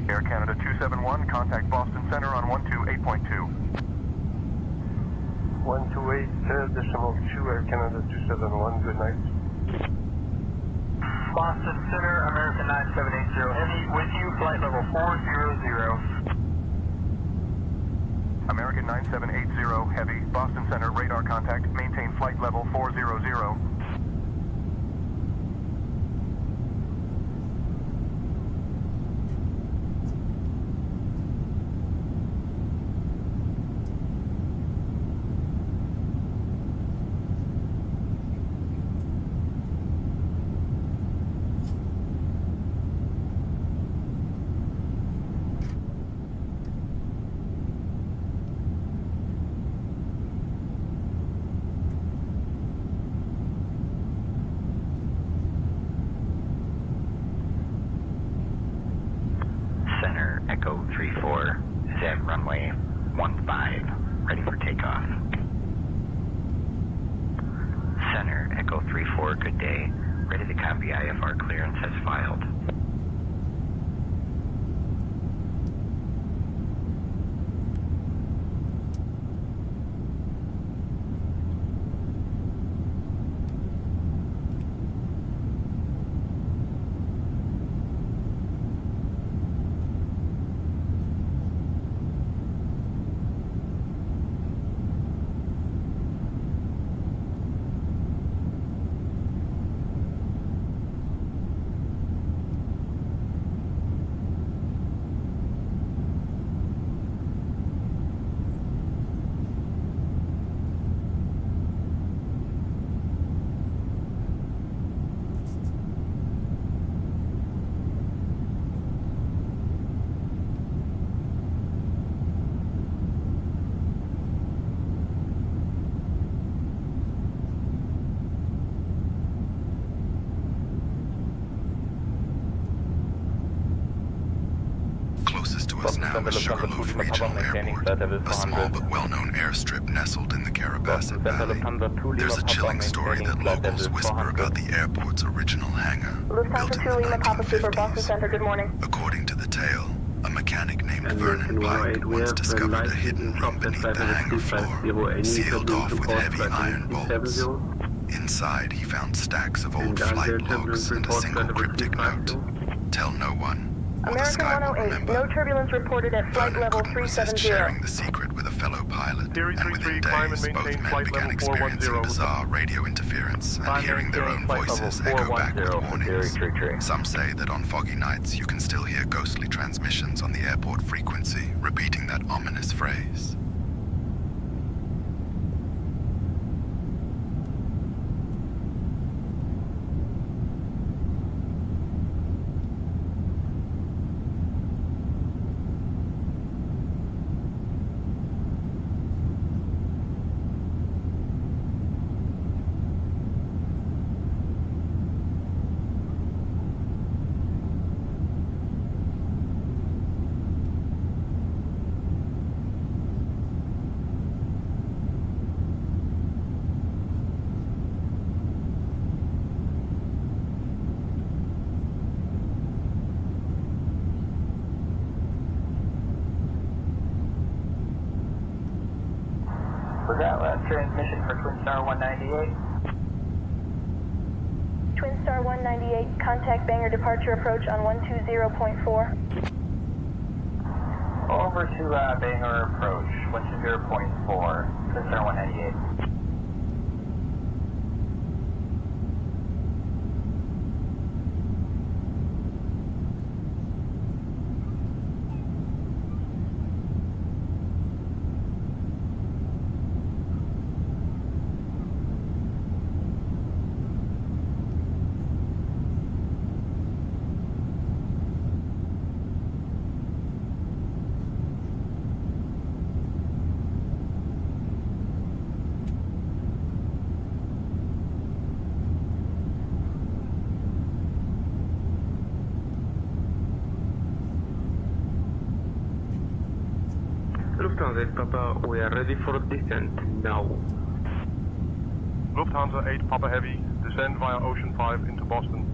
Air Canada 271, contact Boston Center on 128.2. 128.2, Air Canada 271, good night. Boston Center, American 9780 Heavy, with you, flight level 400. American 9780 Heavy, Boston Center, radar contact, maintain flight level 400. Center, Echo 34, is at runway 15, ready for takeoff. Center, Echo 34, good day, ready to copy IFR clearance as filed. Was now is Sugarloaf Regional Airport, a small but well-known airstrip nestled in the Carabasset Valley. There's a chilling story that locals whisper about the airport's original hangar, built in the 1950s. According to the tale, a mechanic named Vernon Pike once discovered a hidden room beneath the hangar floor, sealed off with heavy iron bolts. Inside, he found stacks of old flight logs and a single cryptic note: "Tell no one. American 108, no turbulence reported at flight level 370. Sharing the secret with a fellow pilot, and within days, both men began experiencing bizarre radio interference and hearing their own voices echo back with warnings. Some say that on foggy nights you can still hear ghostly transmissions on the airport frequency, repeating that ominous phrase. Was that last transmission for Twin Star 198? Twin Star 198, contact Bangor departure approach on 120.4. Over to Bangor approach, 120.4, Twin Star 198. Lufthansa 8 Papa, we are ready for descent now. Lufthansa 8 Papa Heavy, descend via Ocean 5 into Boston.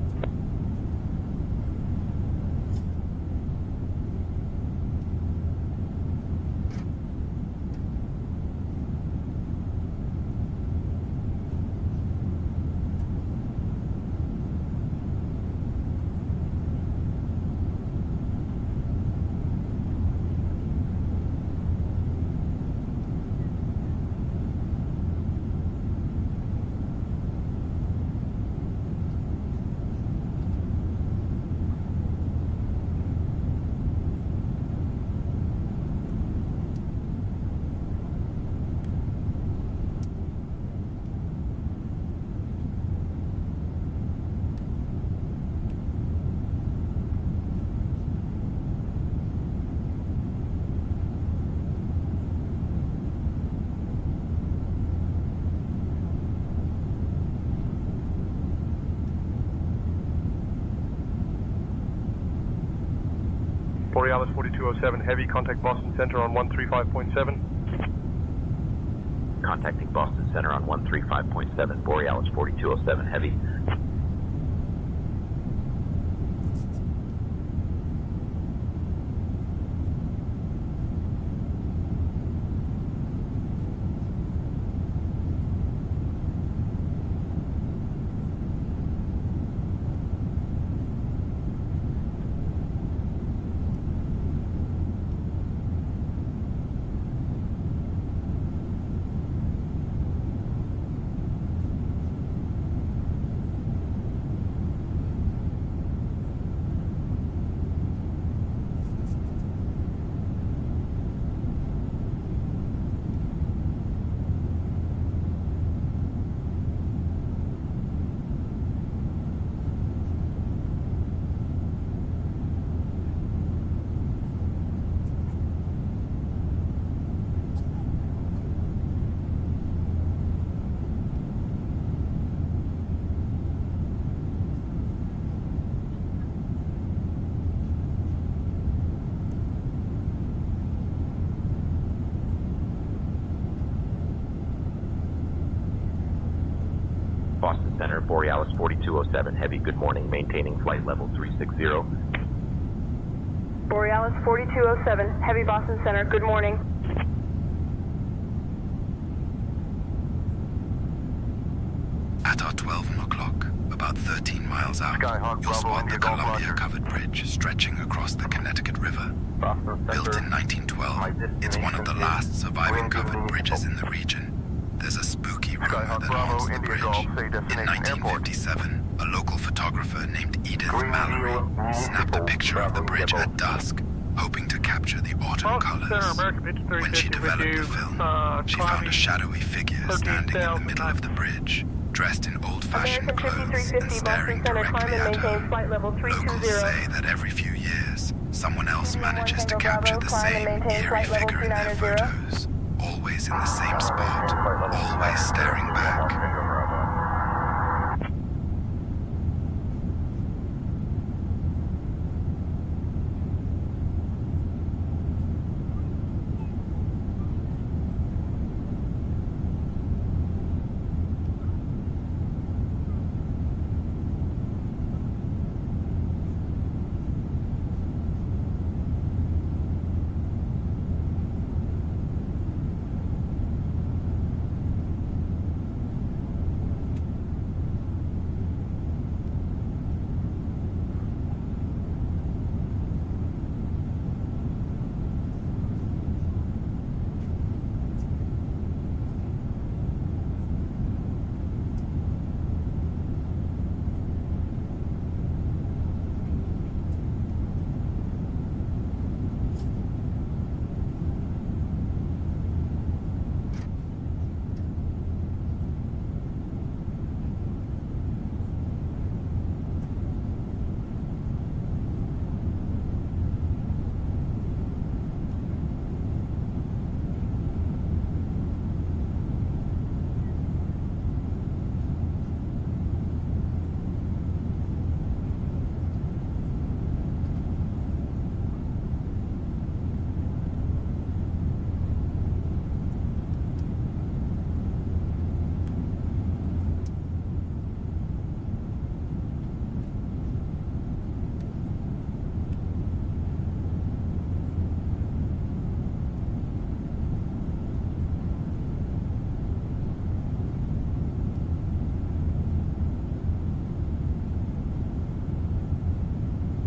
Borealis 4207 Heavy, contact Boston Center on 135.7. Contacting Boston Center on 135.7, Borealis 4207 Heavy. Boston Center, Borealis 4207 Heavy, good morning, maintaining flight level 360. Borealis 4207 Heavy, Boston Center, good morning. At our 12 o'clock, about 13 miles out, you'll spot the Columbia-covered bridge stretching across the Connecticut River. Built in 1912, it's one of the last surviving covered bridges in the region. There's a spooky rumor that haunts the bridge. In 1957, a local photographer named Edith Mallory snapped a picture of the bridge at dusk, hoping to capture the autumn colors. When she developed the film, she found a shadowy figure standing in the middle of the bridge, dressed in old-fashioned clothes and staring directly at her. Locals say that every few years, someone else manages to capture the same eerie figure in their photos. Always in the same spot, always staring back.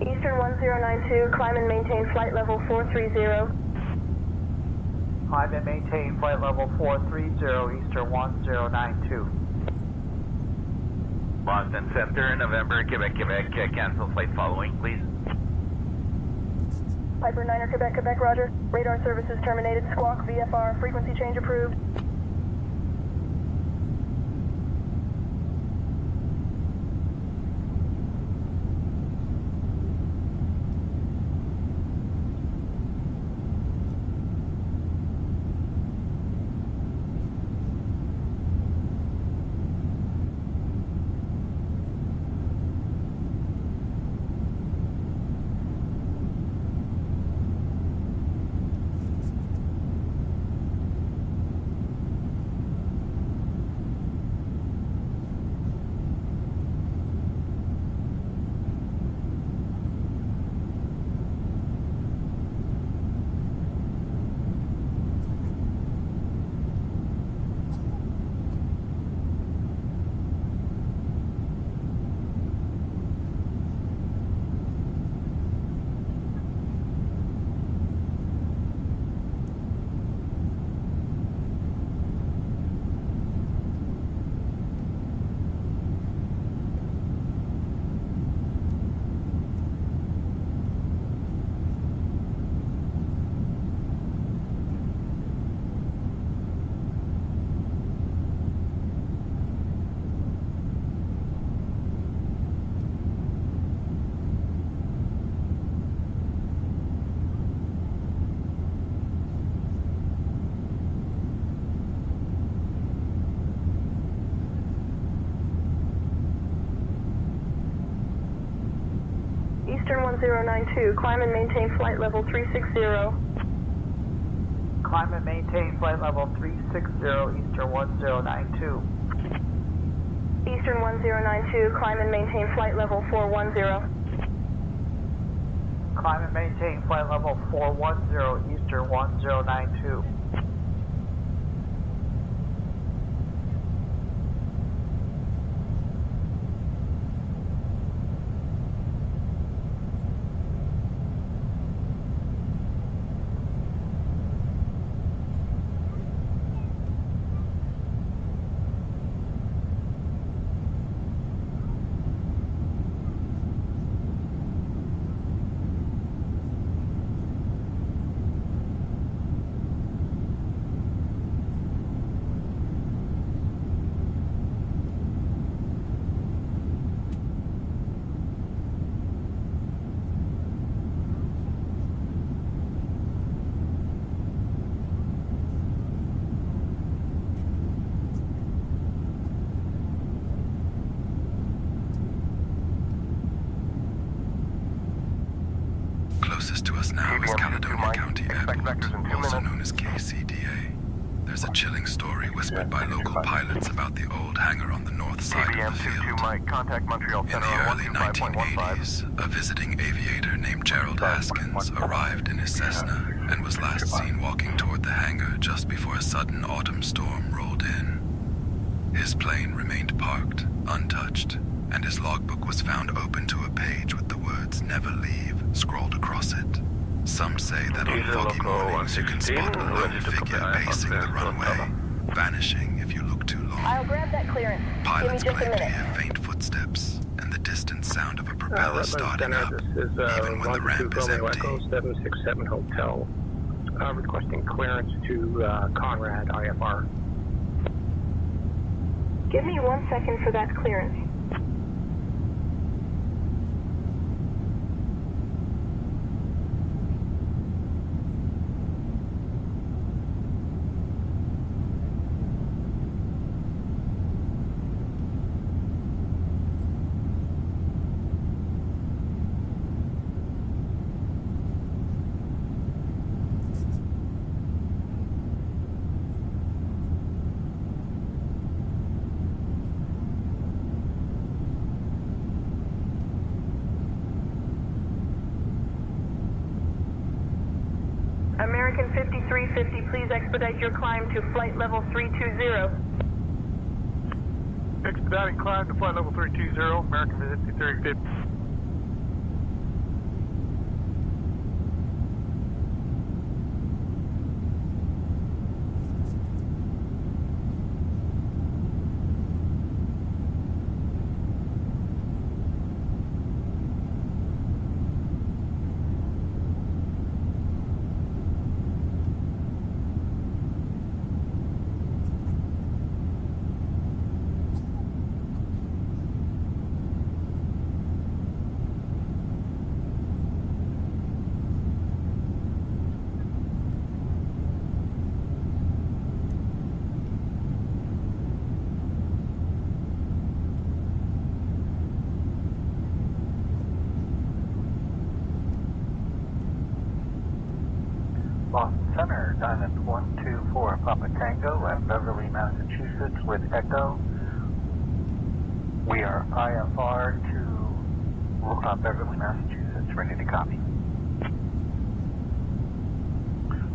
Eastern 1092, climb and maintain flight level 430. Climb and maintain flight level 430, Eastern 1092. Boston Center, November, Quebec, cancel flight following, please. Piper 9er, Quebec, roger. Radar services terminated, squawk, VFR, frequency change approved. Eastern 1092, climb and maintain flight level 360. Climb and maintain flight level 360, Eastern 1092. Eastern 1092, climb and maintain flight level 410. Climb and maintain flight level 410, Eastern 1092. Closest to us now is Caledonia County Airport, also known as KCDA. There's a chilling story whispered by local pilots about the old hangar on the north side of the field. In the early 1980s, a visiting aviator named Gerald Haskins arrived in his Cessna and was last seen walking toward the hangar just before a sudden autumn storm rolled in. His plane remained parked, untouched, and his logbook was found open to a page with the words "Never Leave" scrawled across it. Some say that on foggy mornings you can spot a lone figure pacing the runway, vanishing if you look too long. I'll grab that clearance. Pilots Give me just claim a to minute. hear faint footsteps and the distant sound of a propeller starting up, even when the ramp is empty. Echo 767 Hotel, requesting clearance to Conrad IFR. Give me 1 second for that clearance. American 5350, please expedite your climb to flight level 320. Expediting climb to flight level 320, American 5350. Boston Center, Diamond 124 Papa Tango at Beverly, Massachusetts with Echo. We are IFR to Beverly, Massachusetts, ready to copy.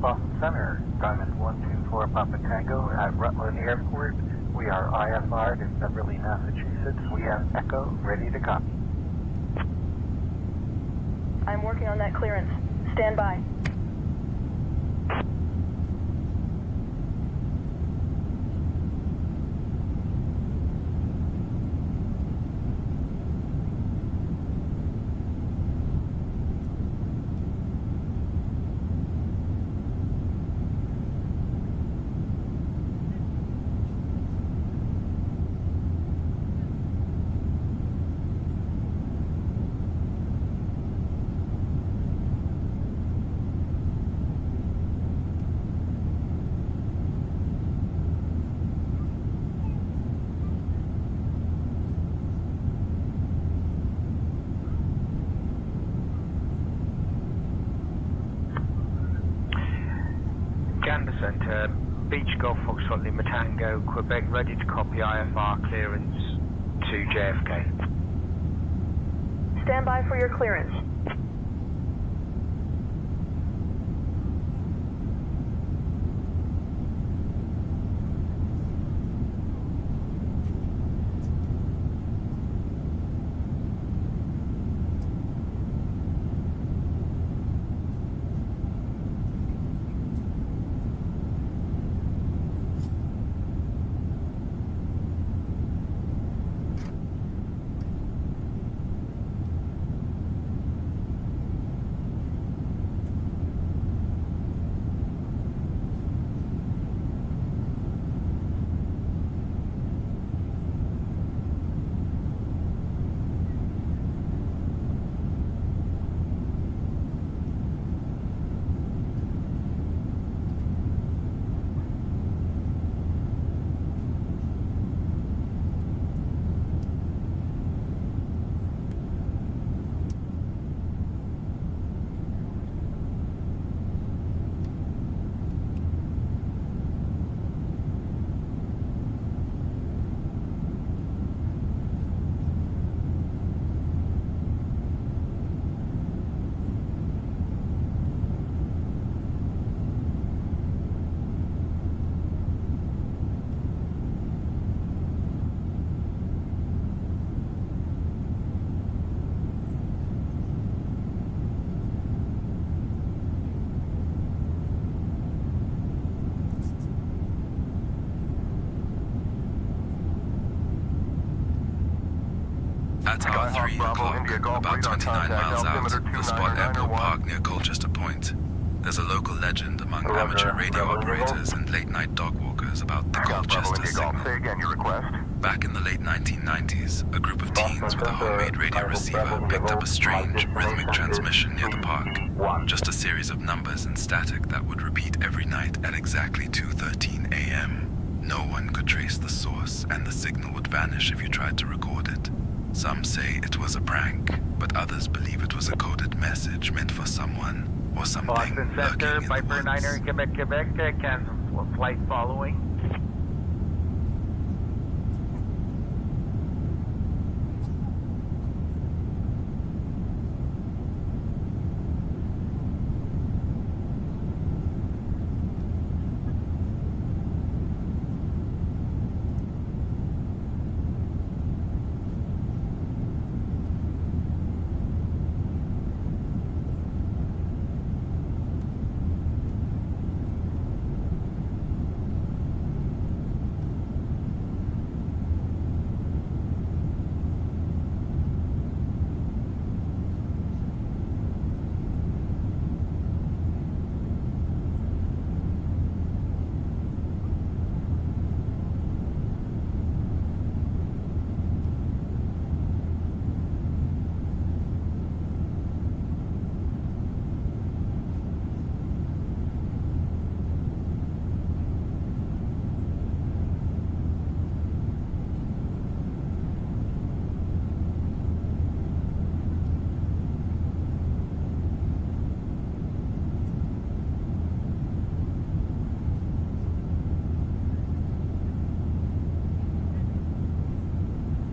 Boston Center, Diamond 124 Papa Tango at Rutland Airport. We are IFR to Beverly, Massachusetts. We have Echo, ready to copy. I'm working on that clearance. Stand by. Beach Golf Foxtrot Lima Tango, Quebec, ready to copy IFR clearance to JFK. Stand by for your clearance. At our 3 o'clock, about 29 miles out, you'll spot Airport Park near Colchester Point. There's a local legend among amateur radio operators and late-night dog walkers about the Colchester signal. Say again your request. Back in the late 1990s, a group of teens with a homemade radio receiver picked up a strange, rhythmic transmission near the park. Just a series of numbers and static that would repeat every night at exactly 2:13 a.m. No one could trace the source, and the signal would vanish if you tried to record it. Some say it was a prank, but others believe it was a coded message meant for someone or something Boston Center, lurking in Viper the woods. Niner in Quebec, cancel flight following.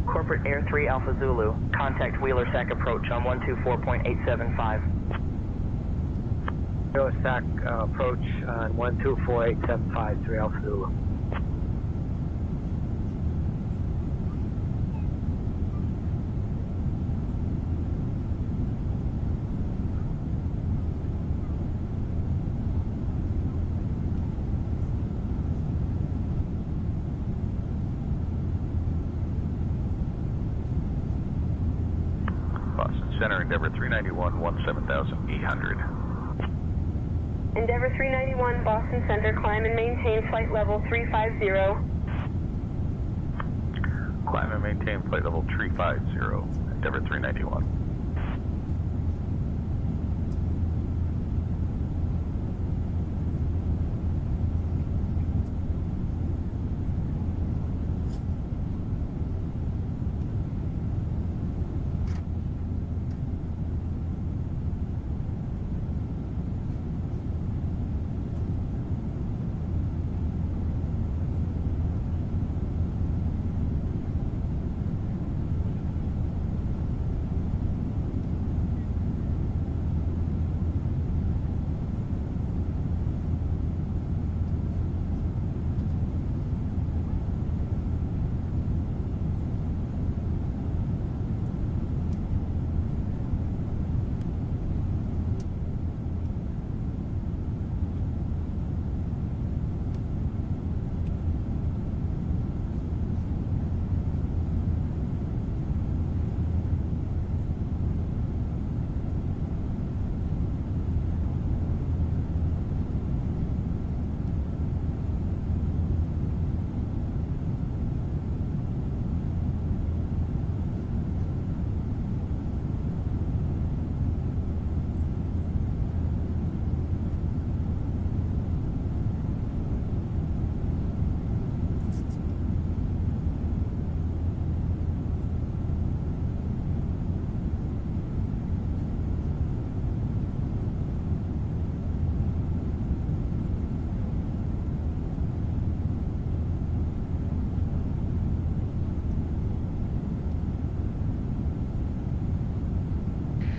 Corporate Air 3 Alpha Zulu. Contact Wheeler SAC approach on 124.875. Wheeler SAC approach on 124.875, 3 Alpha Zulu. Center, Endeavor 391, 17,800. Endeavor 391, Boston Center, climb and maintain flight level 350. Climb and maintain flight level 350, Endeavor 391.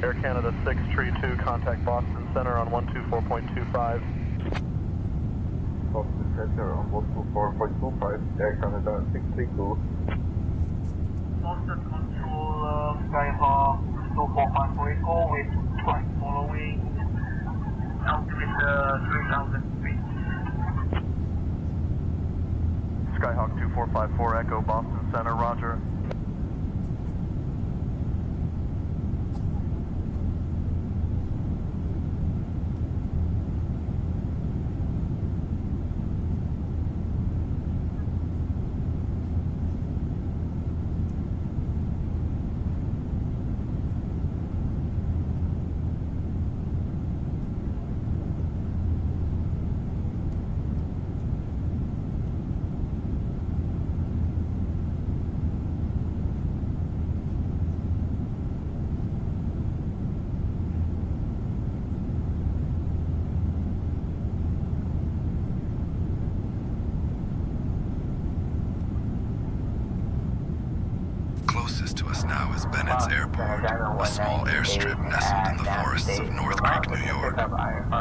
Air Canada 632, contact Boston Center on 124.25. Boston Center on 124.25, Air Canada 632. Boston Control, Skyhawk 2454 Echo with flight following, altimeter 3,000 feet. Skyhawk 2454 Echo, Boston Center, roger. Closest to us now is Bennett's Airport, a small airstrip nestled in the forests of North Creek, New York.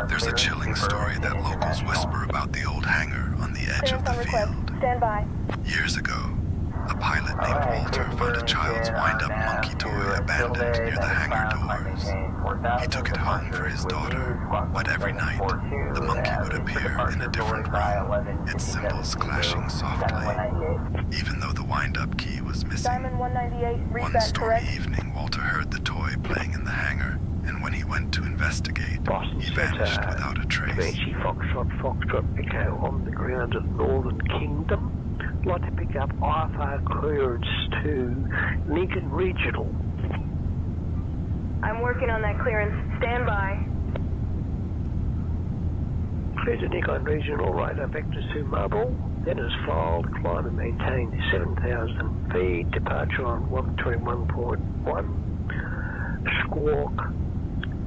There's a chilling story that locals whisper about the old hangar on the edge of the field. Stand by. Years ago, a pilot named Walter found a child's wind-up monkey toy abandoned near the hangar doors. He took it home for his daughter, but every night, the monkey would appear in a different room, its cymbals clashing softly. Even though the wind-up key was missing, Diamond 198, one stormy evening, Walter heard the toy playing in the hangar, and when he went to investigate, he vanished without a trace. Comanche Foxtrot Echo on the ground of Northern Kingdom. I'd like to pick up IFR clearance to Lincoln Regional. I'm working on that clearance. Stand by. Clear to Nikon Regional, radar vectors to Marble. Then is filed, climb and maintain 7,000 feet, departure on 121.1, squawk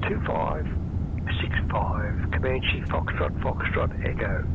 2565, Comanche Foxtrot Echo.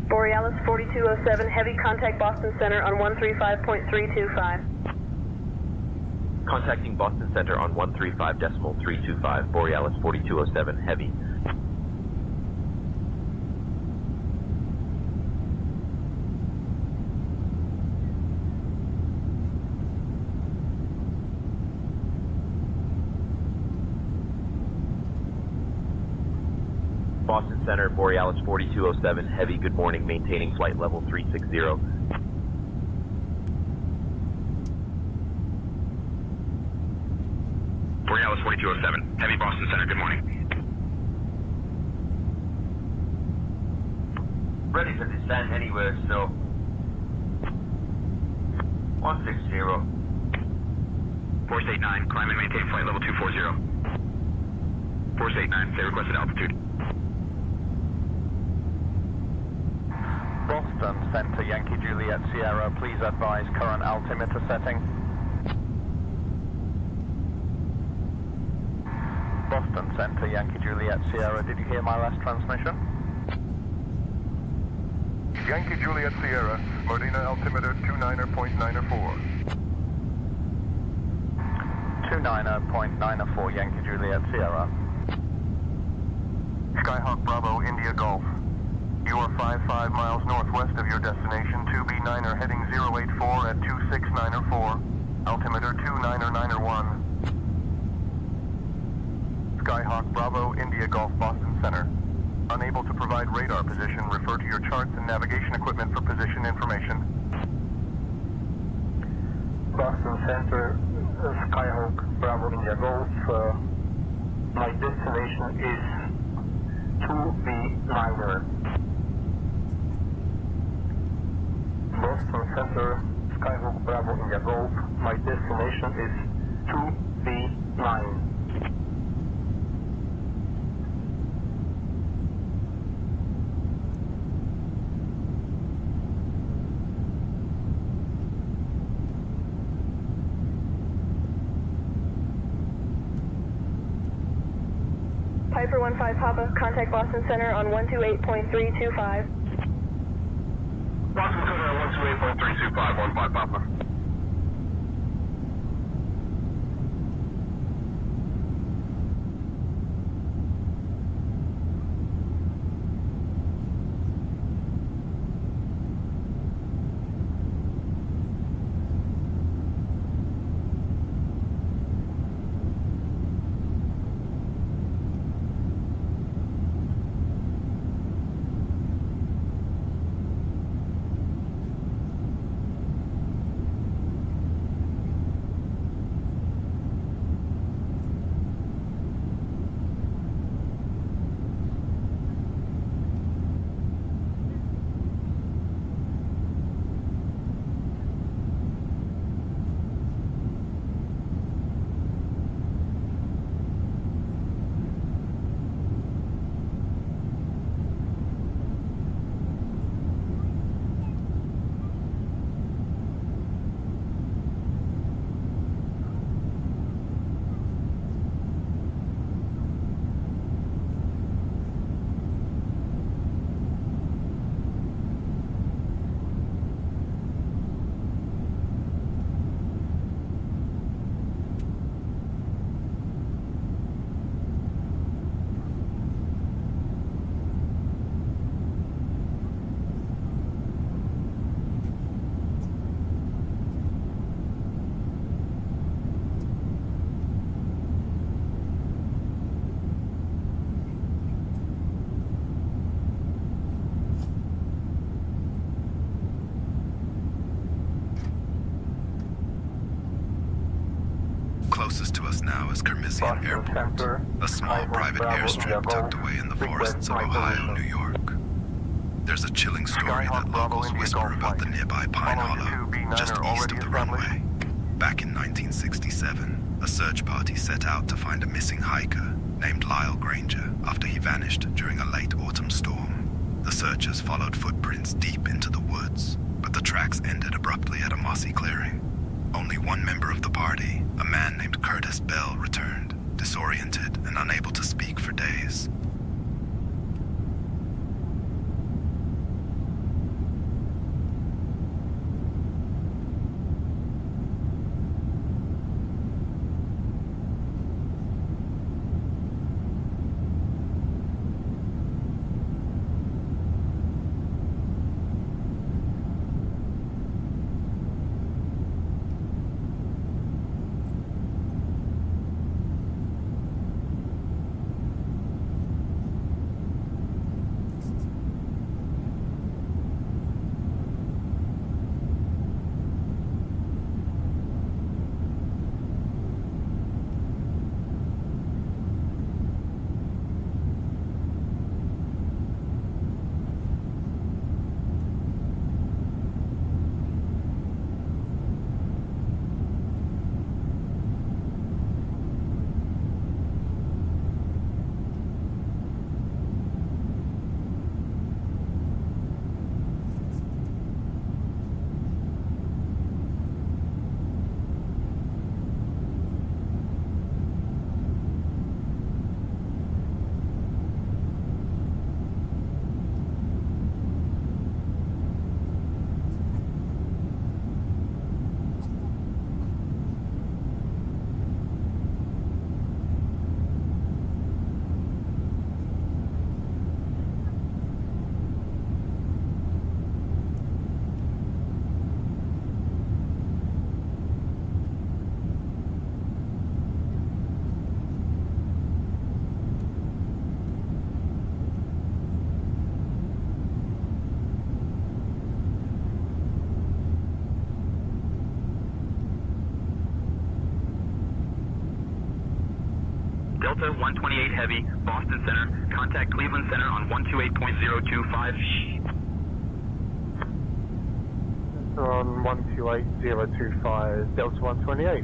Borealis 4207, heavy contact Boston Center on 135.325. Contacting Boston Center on 135.325, Borealis 4207, heavy. Boston Center, Borealis 4207, heavy, good morning, maintaining flight level 360. Borealis 4207, heavy, Boston Center, good morning. Ready for descent anywhere, so 160. Force 89, climb and maintain flight level 240. Force 89, say requested altitude. Boston Center, Yankee Juliet Sierra, please advise current altimeter setting. Boston Center, Yankee Juliet Sierra, did you hear my last transmission? Yankee Juliet Sierra, Modena altimeter 29.94. 29.94, Yankee Juliet Sierra. Skyhawk Bravo, India Golf. You are 55 miles northwest of your destination, 2B9er heading 084 at 26904, altimeter 29901. Skyhawk Bravo, India Golf, Boston Center. Unable to provide radar position, refer to your charts and navigation equipment for position information. Boston Center, Skyhawk Bravo, India Golf. My destination is 2B9er. Boston Center, Skyhawk Bravo, India Golf. My destination is 2B9. 15 Papa, contact Boston Center on 128.325. Boston Center on 128.325, 15 Papa. Closest to us now is Kermisian Airport, a small private airstrip tucked away in the forests of Ohio, New York. There's a chilling story that locals whisper about the nearby Pine Hollow, just east of the runway. Back in 1967, a search party set out to find a missing hiker named Lyle Granger after he vanished during a late autumn storm. The searchers followed footprints deep into the woods, but the tracks ended abruptly at a mossy clearing. Only one member of the party, a man named Curtis Bell, returned, disoriented and unable to speak for days. Delta 128 Heavy, Boston Center. Contact Cleveland Center on 128.025. On 128.025, Delta 128.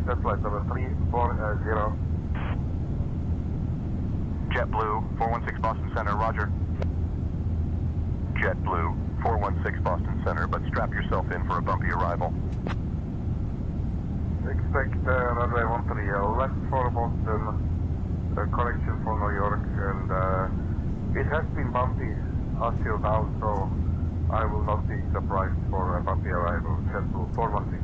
at flight level 340. JetBlue, 416 Boston Center, roger. JetBlue, 416 Boston Center, but strap yourself in for a bumpy arrival. Expect runway 13, left for Boston, correction for New York, and it has been bumpy until now, so I will not be surprised for a bumpy arrival. JetBlue, 416.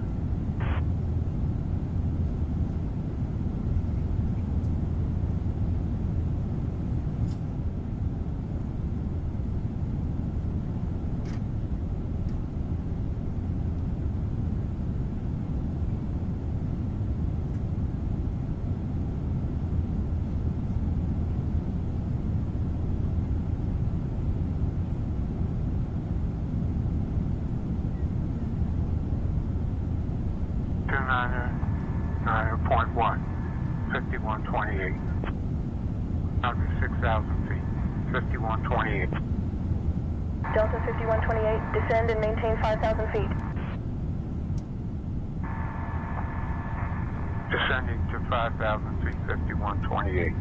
Delta 5128, descend and maintain 5,000 feet. Descending to 5,000 feet, 5128.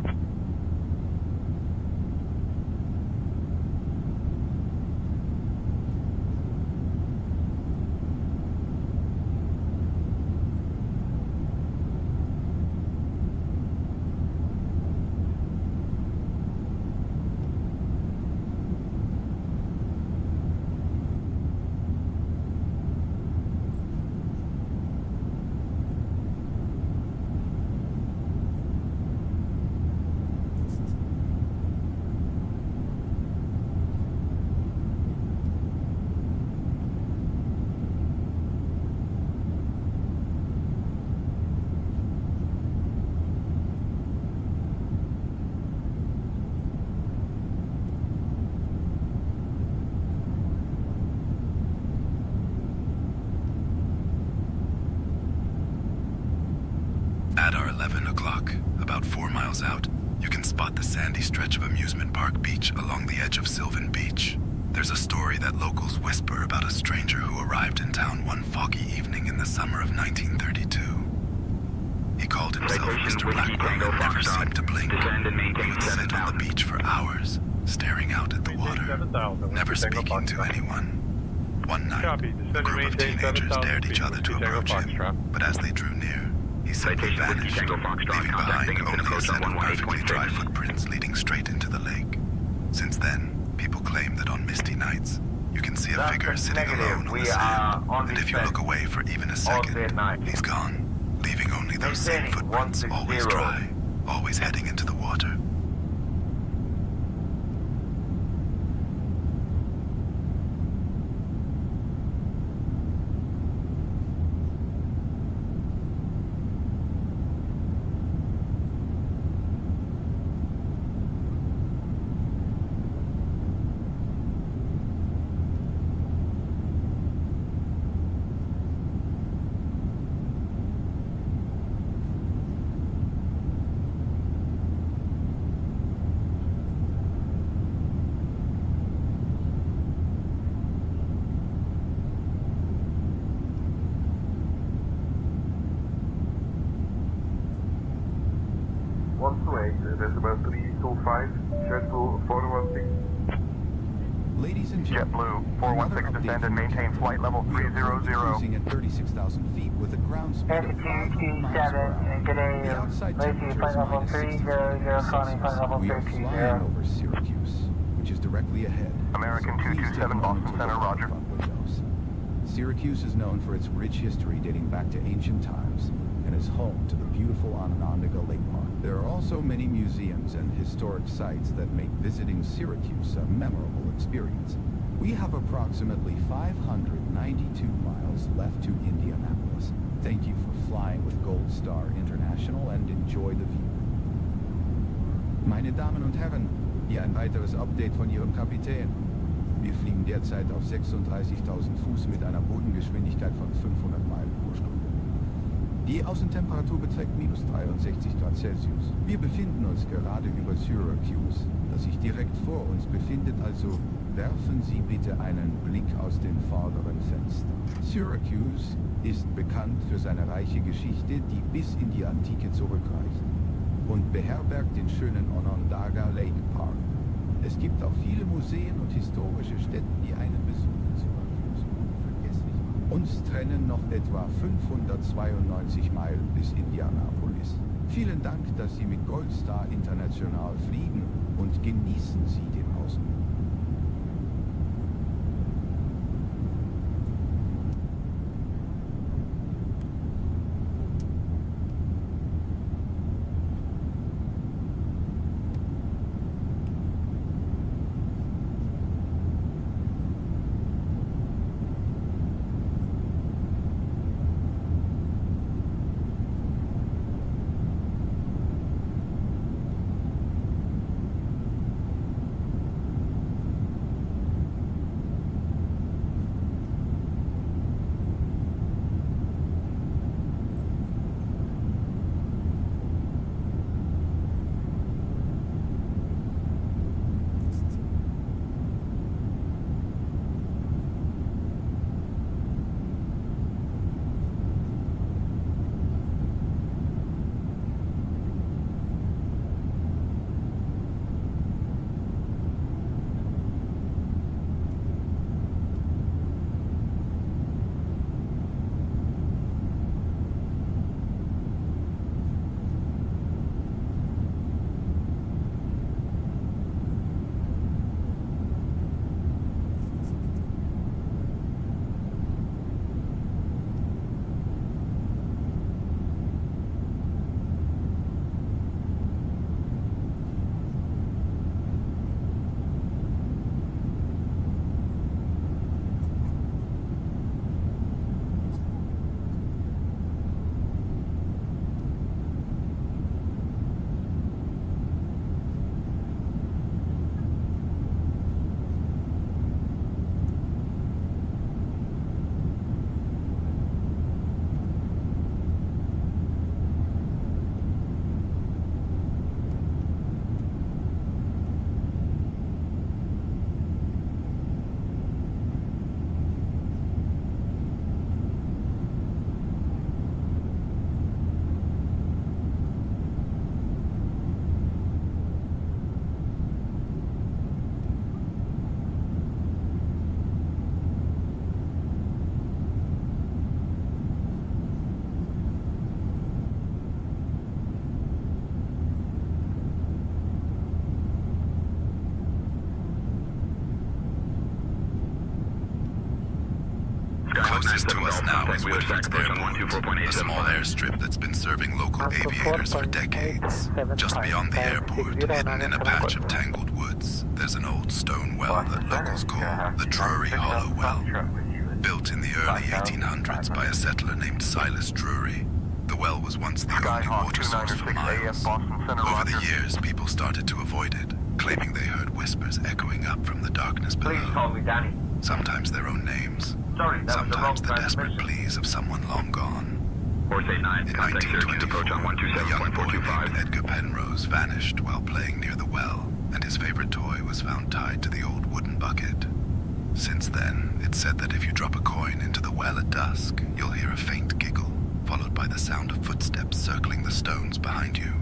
At our 11 o'clock, about 4 miles out, you can spot the sandy stretch of amusement park beach along the edge of Sylvan Beach. There's a story that locals whisper about a stranger who arrived in town one foggy evening in the summer of 1932. He called himself Mr. Blackburn and never seemed to blink. He would sit on the beach for hours, staring out at the water, never speaking to anyone. One night, a group of teenagers dared each other to approach him, but as they drew near, he simply vanished, leaving behind only a set of perfectly dry footprints leading straight into the lake. Since then, people claim that on misty nights, you can see a figure sitting alone on the sand, and if you look away for even a second, he's gone, leaving only those same footprints, always dry, always heading into the water. Decibel 325, JetBlue 416. Ladies and gentlemen, JetBlue 416 descend and maintain flight level 300. Cruising at 36,000 feet with a ground speed of 500 miles per hour. The outside temperature is minus 60 degrees Celsius. We are flying over Syracuse, which is directly ahead. American 227 Boston Center, roger. Syracuse is known for its rich history dating back to ancient times and is home to the beautiful Onondaga Lake Park. There are also many museums and historic sites that make visiting Syracuse a memorable experience. We have approximately 592 miles left to Indianapolis. Thank you for flying with Gold Star International and enjoy the view. Meine Damen und Herren, hier ein weiteres Update von Ihrem Kapitän. Wir fliegen derzeit auf 36.000 Fuß mit einer Bodengeschwindigkeit von 500 Meilen pro Stunde. Die Außentemperatur beträgt minus 63 Grad Celsius. Wir befinden uns gerade über Syracuse, das sich direkt vor uns befindet, also werfen Sie bitte einen Blick aus dem vorderen Fenster. Syracuse ist bekannt für seine reiche Geschichte, die bis in die Antike zurückreicht, und beherbergt den schönen Onondaga Lake Park. Es gibt auch viele Museen und historische Stätten, die einen Besuch in Syracuse unvergesslich machen. Uns trennen noch etwa 592 Meilen bis Indianapolis. Vielen Dank, dass Sie mit Goldstar International fliegen und genießen Sie den Ausflug. Closest to us now is Woodford's Airport, a small airstrip that's been serving local aviators for decades. Just beyond the airport, hidden in a patch of tangled woods, there's an old stone well that locals call the Drury Hollow Well. Built in the early 1800s by a settler named Silas Drury, the well was once the only water source for miles. Over the years, people started to avoid it, claiming they heard whispers echoing up from the darkness below. Please call me Danny. Sometimes their own names. Sorry, Sometimes the desperate pleas of someone long gone. Horse 89, In contact Syracuse approach on a young boy 127.425. named Edgar Penrose vanished while playing near the well, and his favorite toy was found tied to the old wooden bucket. Since then, it's said that if you drop a coin into the well at dusk, you'll hear a faint giggle, followed by the sound of footsteps circling the stones behind you.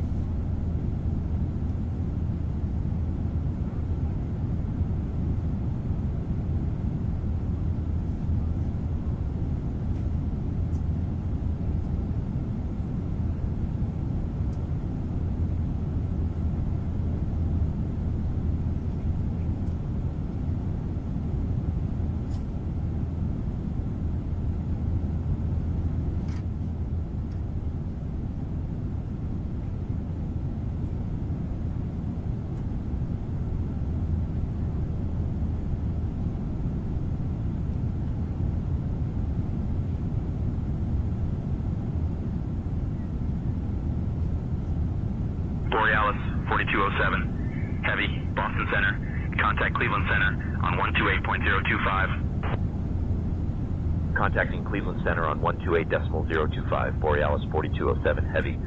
Borealis 4207, heavy, Boston Center, contact Cleveland Center on 128.025. Contacting Cleveland Center on 128.025, Borealis 4207 heavy.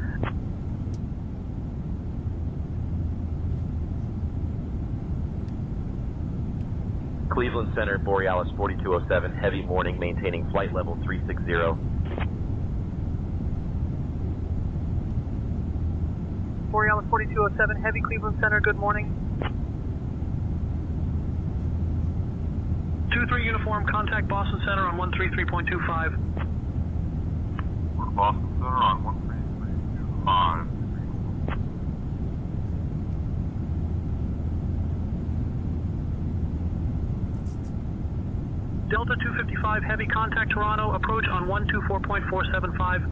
Cleveland Center, Borealis 4207 heavy morning, maintaining flight level 360. Borealis 4207 heavy, Cleveland Center, good morning. 2-3 uniform, contact Boston Center on 133.25. Boston Center on 133.25. Delta 255 heavy, contact Toronto, approach on 124.475.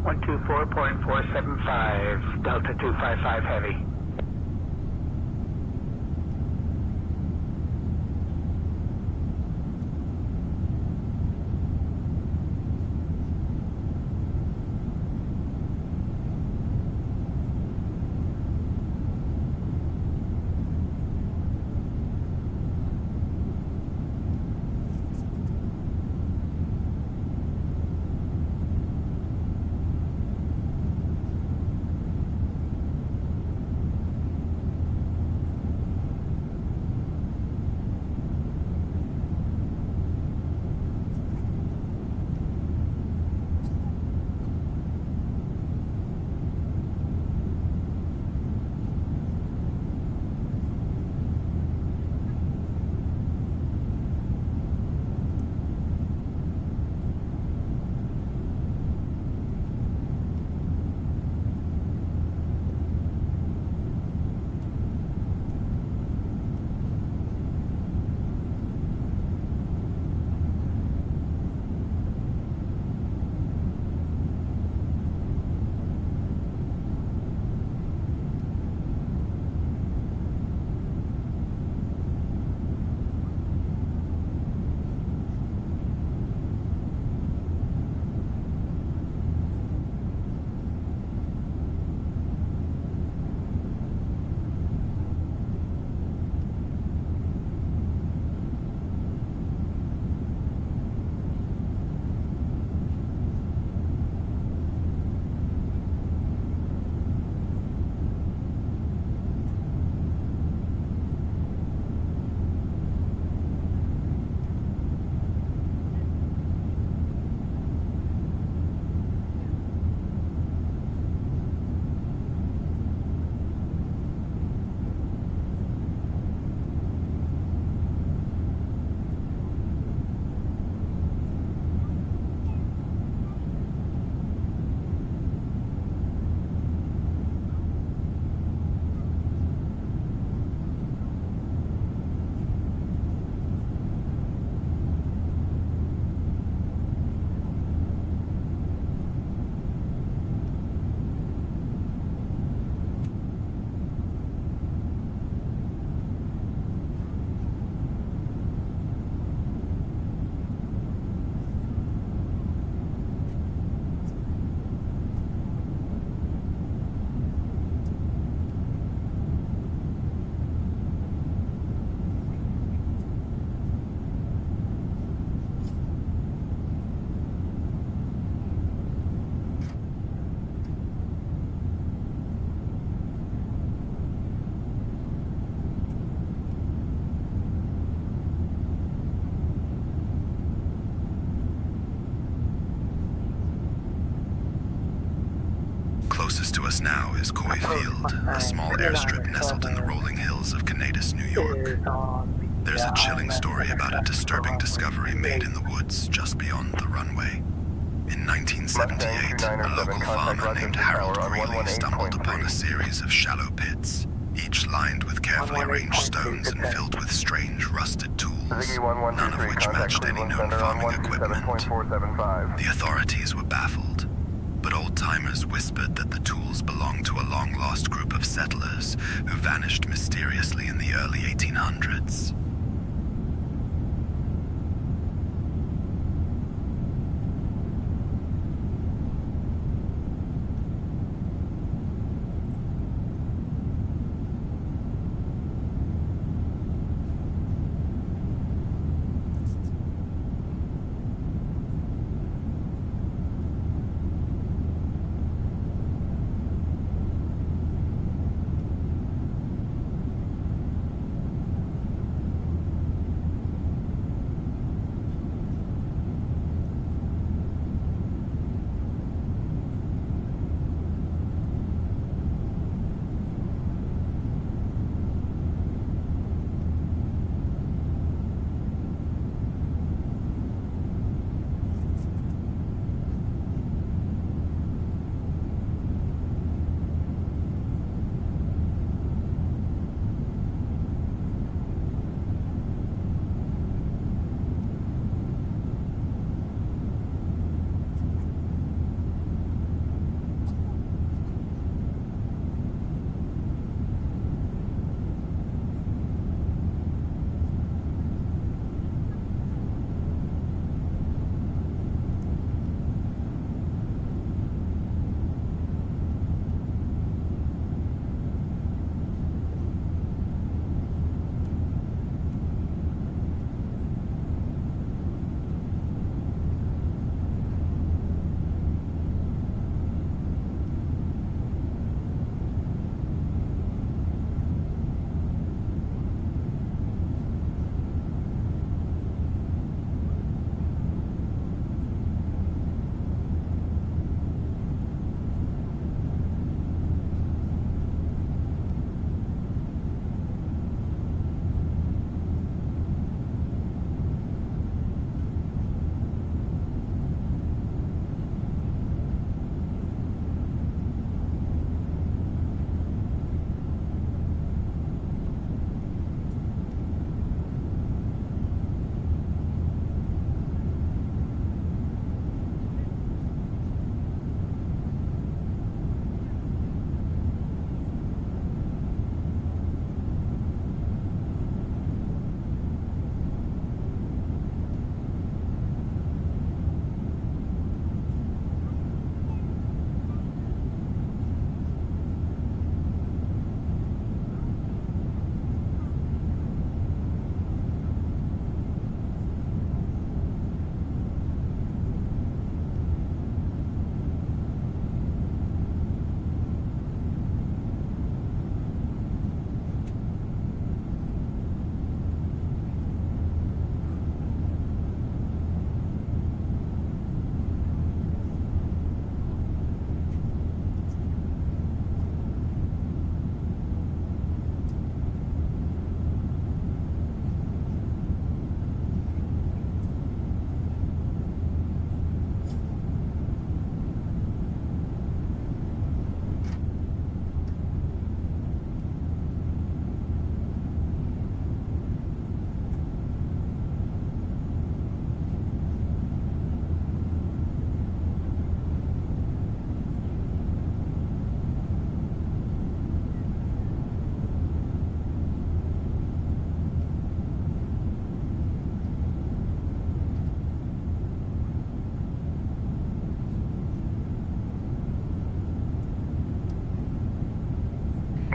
124.475, Delta 255 heavy. Closest to us now is Coy Field, a small airstrip nestled in the rolling hills of Canadas, New York. There's a chilling story about a disturbing discovery made in the woods just beyond the runway. In 1978, a local farmer named Harold Greeley stumbled upon a series of shallow pits, each lined with carefully arranged stones and filled with strange rusted tools, none of which matched any known farming equipment. The authorities were baffled, but old-timers whispered that the tools belonged to a long-lost group of settlers who vanished mysteriously in the early 1800s.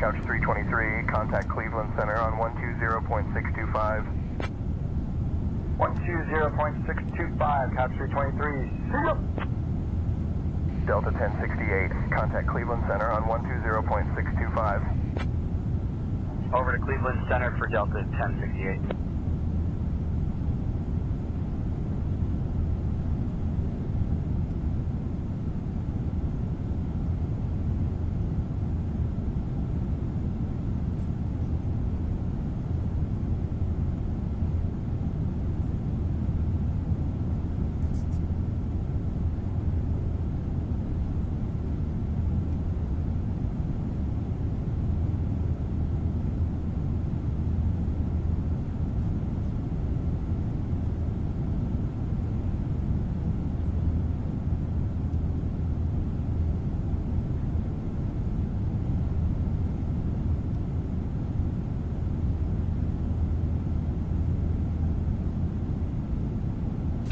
Couch 323, contact Cleveland Center on 120.625. 120.625, Couch 323. Delta 1068, contact Cleveland Center on 120.625. Over to Cleveland Center for Delta 1068.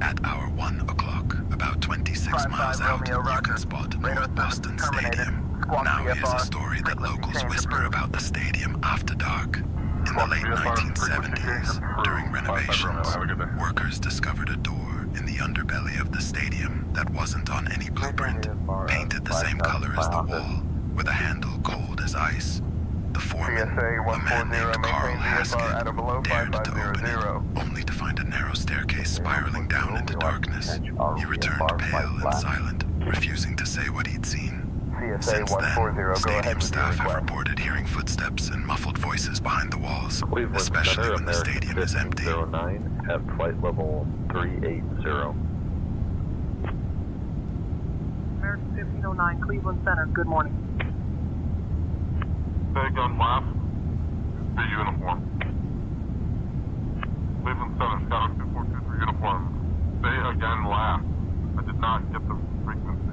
At hour 1 o'clock, about 26 miles out, you can spot North Boston Stadium. Now here's a story that locals whisper about the stadium after dark. In the late 1970s, during renovations, workers discovered a door in the underbelly of the stadium that wasn't on any blueprint, painted the same color as the wall, with a handle cold as ice. The foreman, a man named Carl Haskett, dared to open it, only to find a narrow staircase spiraling down into darkness. He returned pale and silent, refusing to say what he'd seen. Since then, stadium staff have reported hearing footsteps and muffled voices behind the walls, especially when the stadium is empty. 09 at flight level 380. American 1509, Cleveland Center, good morning. Stay gun left, the uniform. Cleveland Center, Scout 2423 uniform. Stay again last. I did not get the frequency.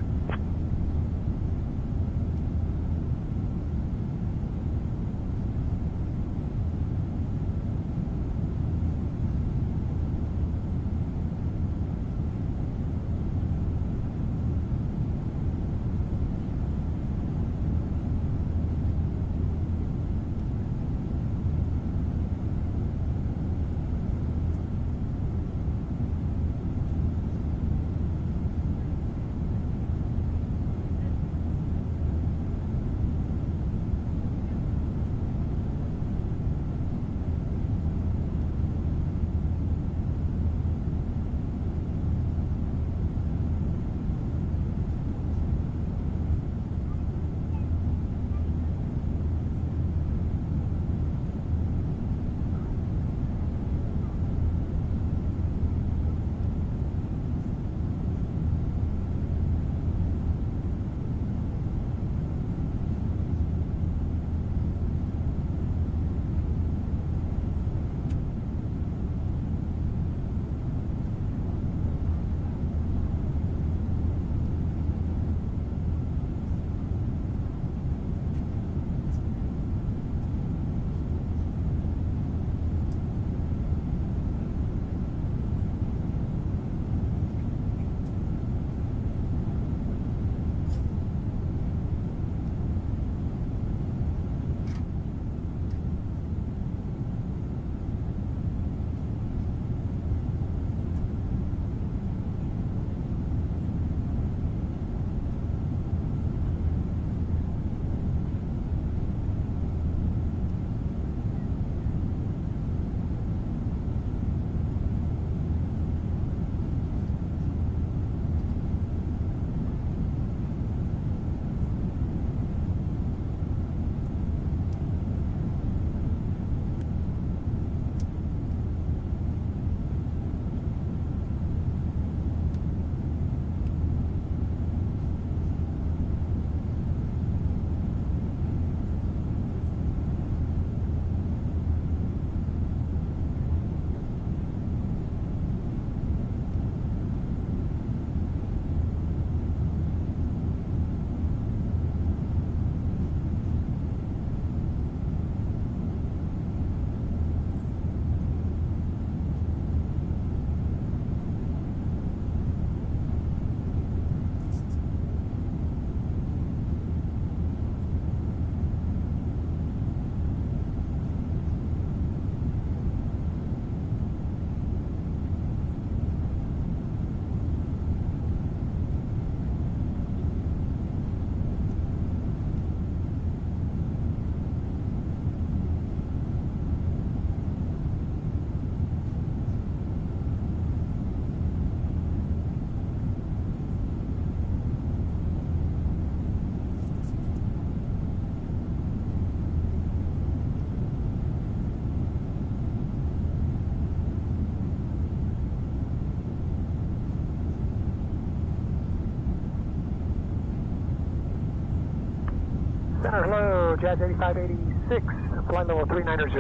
Center, hello, Jazz 8586, flight level 390.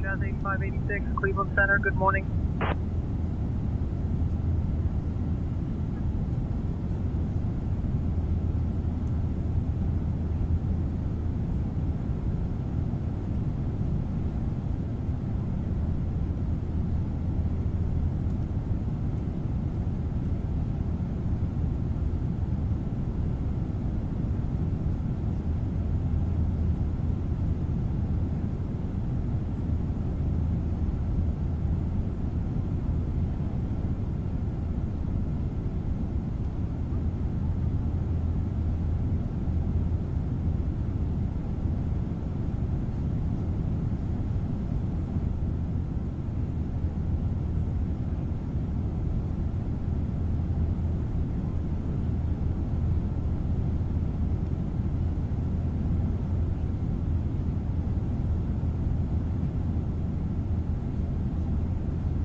Jazz 8586, Cleveland Center, good morning.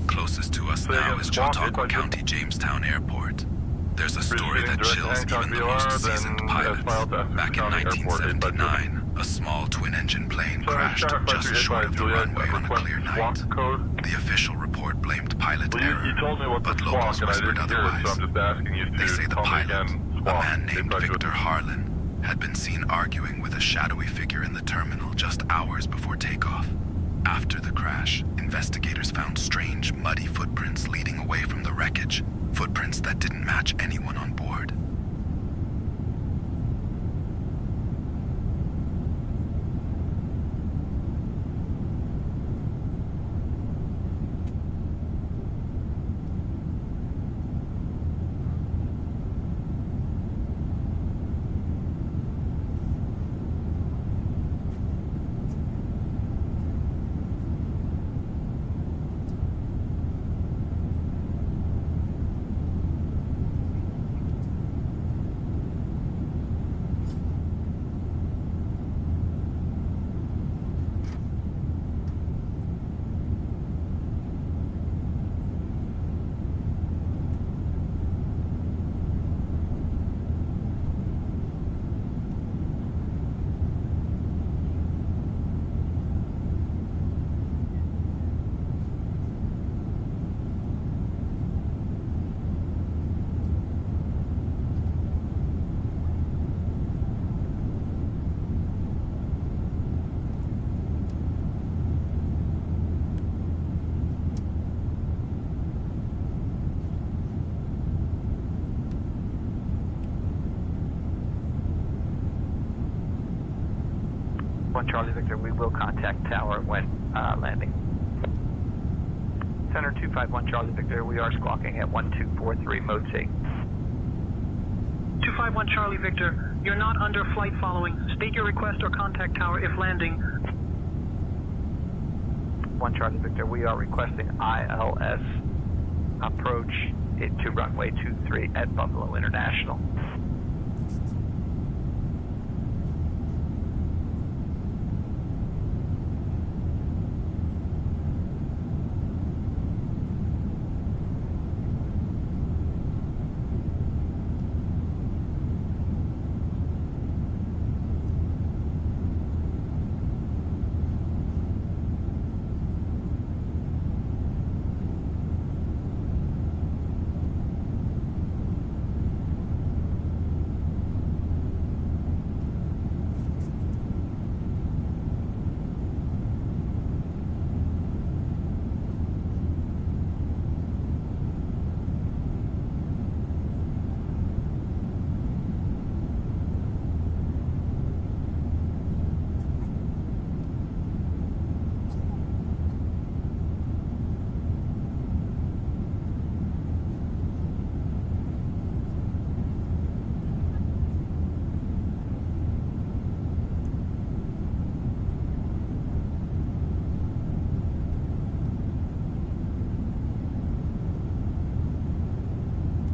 Closest to us now is Chautauqua County Jamestown Airport. There's a story that chills even the most seasoned pilots. Back in 1979, a small twin-engine plane crashed just short of the runway on a clear night. The official report blamed pilot error, but locals whispered otherwise. They say the pilot, a man named Victor Harlan, had been seen arguing with a shadowy figure in the terminal just hours before takeoff. After the crash, investigators found strange, muddy footprints leading away from the wreckage, footprints that didn't match anyone on board. Charlie Victor, we will contact tower when landing. Center 251 Charlie Victor, we are squawking at 1243 mode C. 251 Charlie Victor, you're not under flight following. State your request or contact tower if landing. 1 Charlie Victor, we are requesting ILS approach to runway 23 at Buffalo International.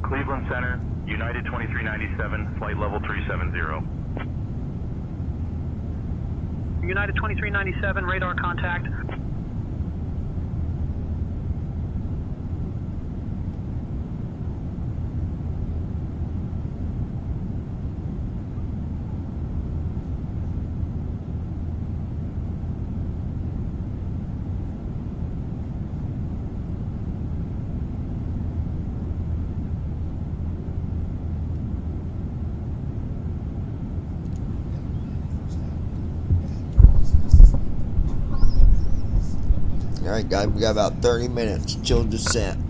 Cleveland Center, United 2397, flight level 370. United 2397, radar contact. Alright guys, we got about 30 minutes till descent.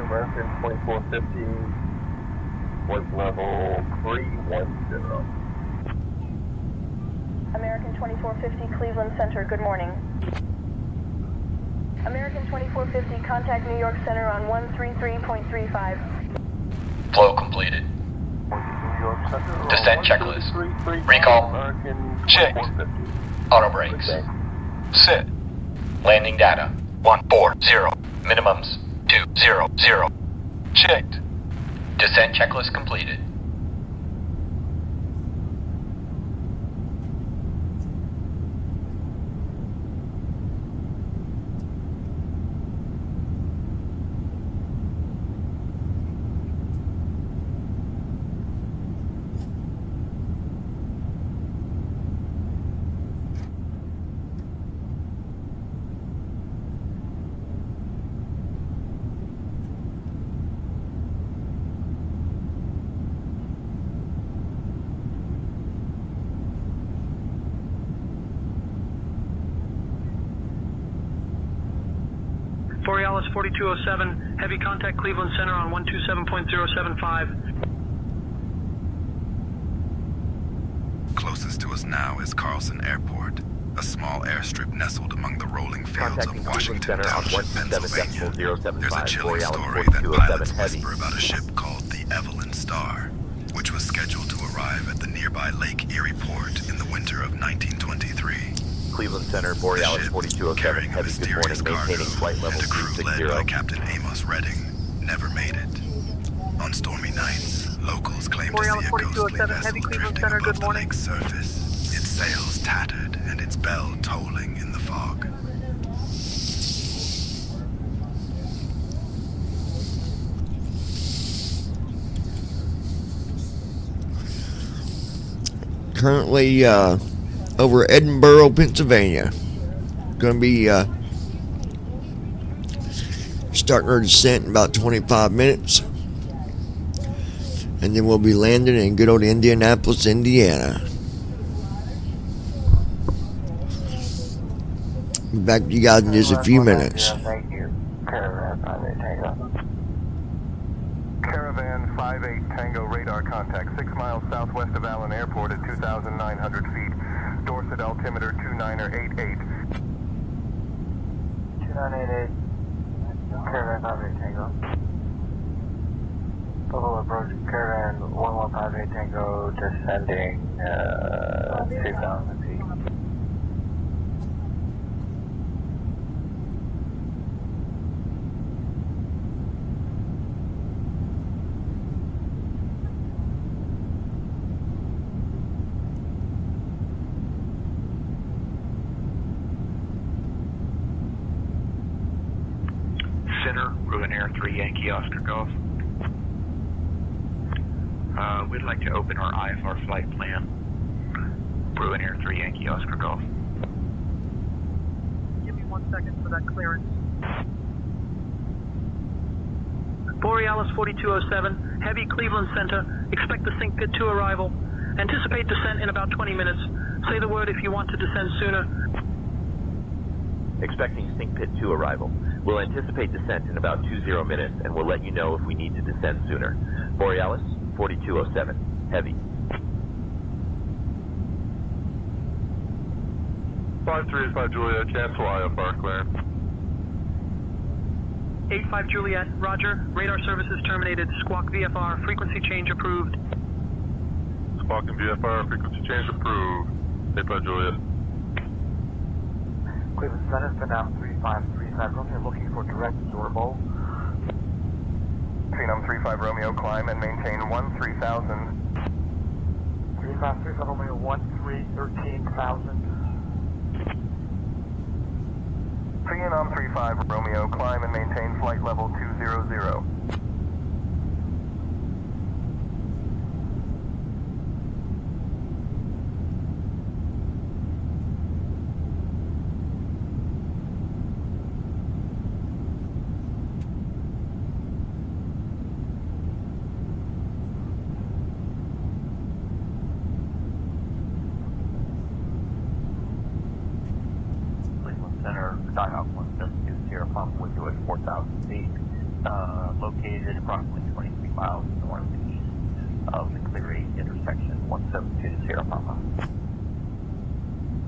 American 2450, flight level 310. American 2450, Cleveland Center, good morning. American 2450, contact New York Center on 133.35. Flow completed. Descent checklist. Recall. Checked. Auto brakes. Sit. Landing data. 140. Minimums. 200. Checked. Descent checklist completed. Borealis 4207, heavy contact Cleveland Center on 127.075. Closest to us now is Carlson Airport, a small airstrip nestled among the rolling fields of Washington Township, Pennsylvania. There's a chilling story that pilots whisper about a ship called the Evelyn Star, which was scheduled to arrive at the nearby Lake Erie port in the winter of 1923. Cleveland Center, Borealis 4207, heavy good morning, maintaining flight level 360. Led by Captain Amos Redding, never made it. On stormy nights, locals claim to see a ghostly vessel drifting above the lake's surface, its sails tattered and its bell tolling in the fog. Currently, over Edinburgh, Pennsylvania. Going to be starting our descent in about 25 minutes. And then we'll be landing in good old Indianapolis, Indiana. Be back to you guys in just a few minutes. Thank you. Caravan 58 Tango radar contact 6 miles southwest of Allen Airport at 2,900 feet. Dorset altimeter 2988. 2988. Caravan 58 Tango. Buffalo approach Caravan 1158 Tango, descending 2,000 feet. Center, Ruin Air 3 Yankee Oscar Golf. We'd like to open our IFR flight plan. Ruin Air 3 Yankee Oscar Golf. Give me 1 second for that clearance. Borealis 4207, heavy Cleveland Center, expect the sink pit to arrival. Anticipate descent in about 20 minutes. Say the word if you want to descend sooner. Expecting sink pit 2 arrival. We'll anticipate descent in about 20 minutes, and we'll let you know if we need to descend sooner. Borealis 4207, heavy. 535 Juliet, cancel IFR clearance. 85 Juliet, roger. Radar services terminated. Squawk VFR, frequency change approved. Squawk and VFR, frequency change approved. 85 Juliet. Cleveland Center, send out 3535 Romeo, looking for direct Zorbo. Phenom 35 Romeo, climb and maintain 13,000. 3535 Romeo, 13,000. Phenom 35 Romeo, climb and maintain flight level 200. Skyhawk 172 Sierra Papa with you at 4,000 feet. Located approximately 23 miles northeast of the Clear 8 intersection, 172 Sierra Papa.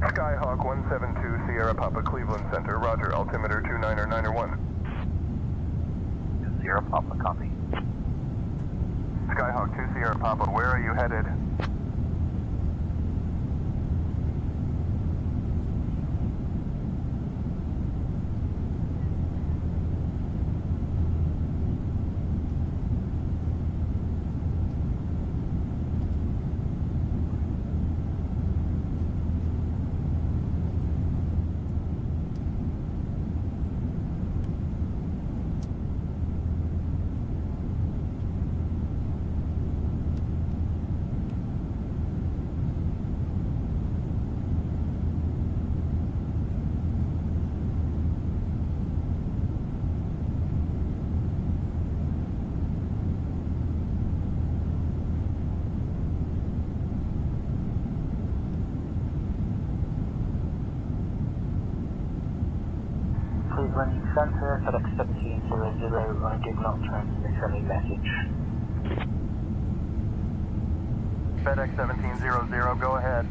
Skyhawk 172 Sierra Papa Cleveland Center, roger, altimeter 29er 91. Sierra Papa, copy. Skyhawk 2 Sierra Papa, where are you headed? Cleveland Center, FedEx 1700, I did not transmit any message. FedEx 1700, go ahead.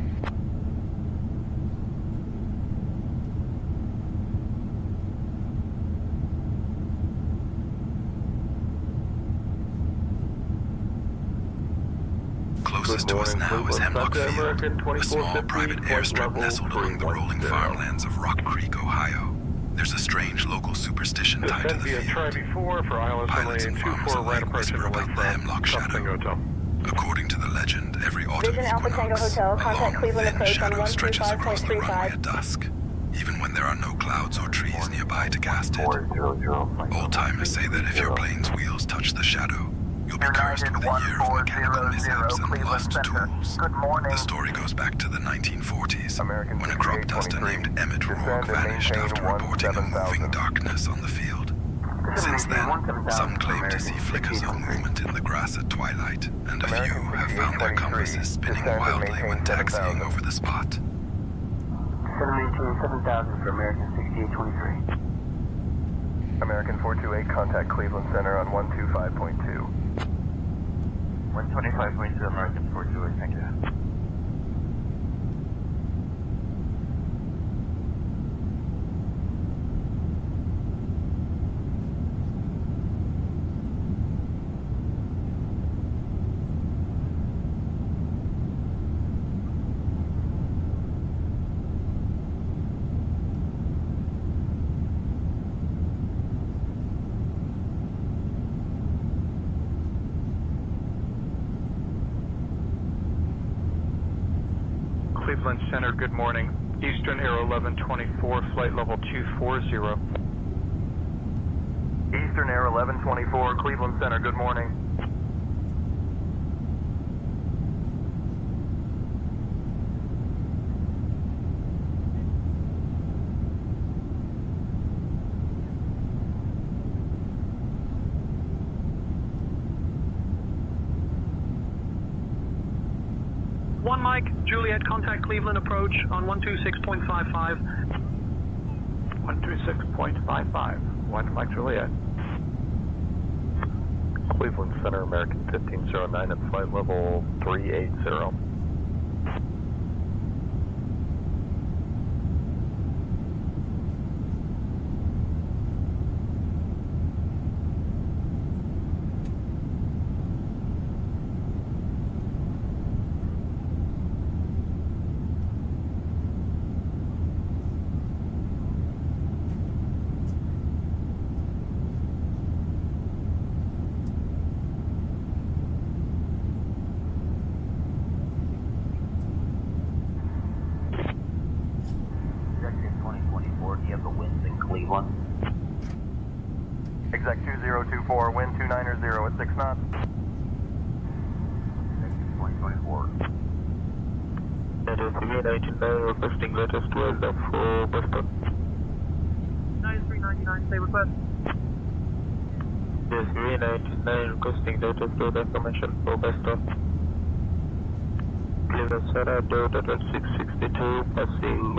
Closest to us now is Hemlock Field, a small private airstrip nestled among the rolling farmlands of Rock Creek, Ohio. There's a strange local superstition tied to the field. Pilots and farmers alike whisper about the Hemlock Shadow. According to the legend, every autumn equinox, a long, thin shadow stretches across the runway at dusk, even when there are no clouds or trees nearby to cast it. Old-timers say that if your plane's wheels touch the shadow, you'll be cursed with a year of mechanical mishaps and lost tools. The story goes back to the 1940s, when a crop duster named Emmett Rourke vanished after reporting a moving darkness on the field. Since then, some claim to see flickers of movement in the grass at twilight, and a few have found their compasses spinning wildly when taxiing over the spot. 7,000 for American 6823. American 428, contact Cleveland Center on 125.2. 125.2 American 428, thank you. Cleveland Center, good morning. Eastern Air 1124, flight level 240. Eastern Air 1124, Cleveland Center, good morning. One Mike, Juliet, contact Cleveland approach on 126.55. 126.55. One Mike, Juliet. Cleveland Center, American 1509 at flight level 380. Exec 2024, wind 290 at 6 knots. 2024. That is VA99 requesting latest weld for Boston. 9399, say request. Yes, VA99 requesting latest weld information for Boston. Cleveland Sarah, Delta 662, passing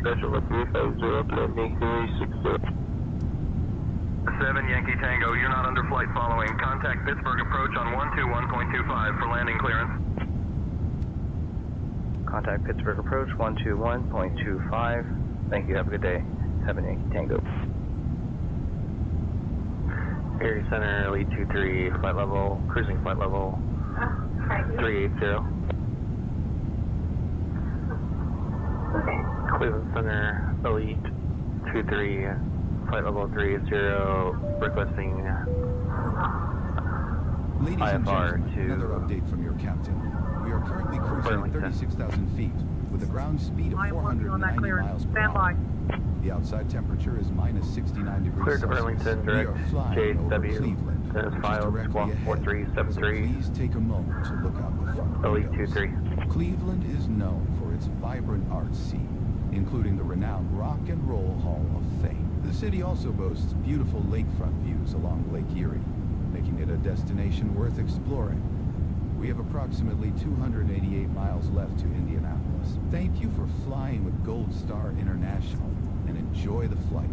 flash over 350, landing 360. 7 Yankee Tango, you're not under flight following. Contact Pittsburgh approach on 121.25 for landing clearance. Contact Pittsburgh approach 121.25. Thank you, have a good day. 7 Yankee Tango. Erie Center, lead 23, flight level, cruising flight level 380. Cleveland Center, elite 23, flight level 380, requesting Ladies and IFR gentlemen, to another update from your captain. We are currently cruising at 36,000 feet with a ground speed of 490 miles per hour. The outside temperature is minus 69 degrees Clear to Celsius. Burlington, We direct are flying over JW, Cleveland, that is which is filed directly ahead. 4373. So please take a moment to look out the front Elite windows. 23. Cleveland is known for its vibrant art scene, including the renowned Rock and Roll Hall of Fame. The city also boasts beautiful lakefront views along Lake Erie, making it a destination worth exploring. We have approximately 288 miles left to Indianapolis. Thank you for flying with Gold Star International and enjoy the flight.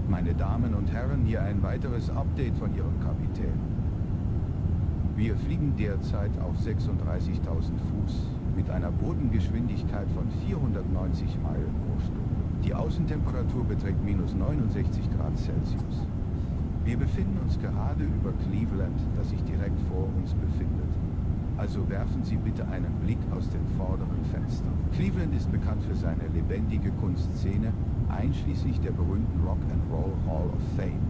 Meine Damen und Herren, hier ein weiteres Update von Ihrem Kapitän. Wir fliegen derzeit auf 36.000 Fuß mit einer Bodengeschwindigkeit von 490 Meilen pro Stunde. Die Außentemperatur beträgt minus 69 Grad Celsius. Wir befinden uns gerade über Cleveland, das sich direkt vor uns befindet. Also werfen Sie bitte einen Blick aus den vorderen Fenstern. Cleveland ist bekannt für seine lebendige Kunstszene, einschließlich der berühmten Rock and Roll Hall of Fame.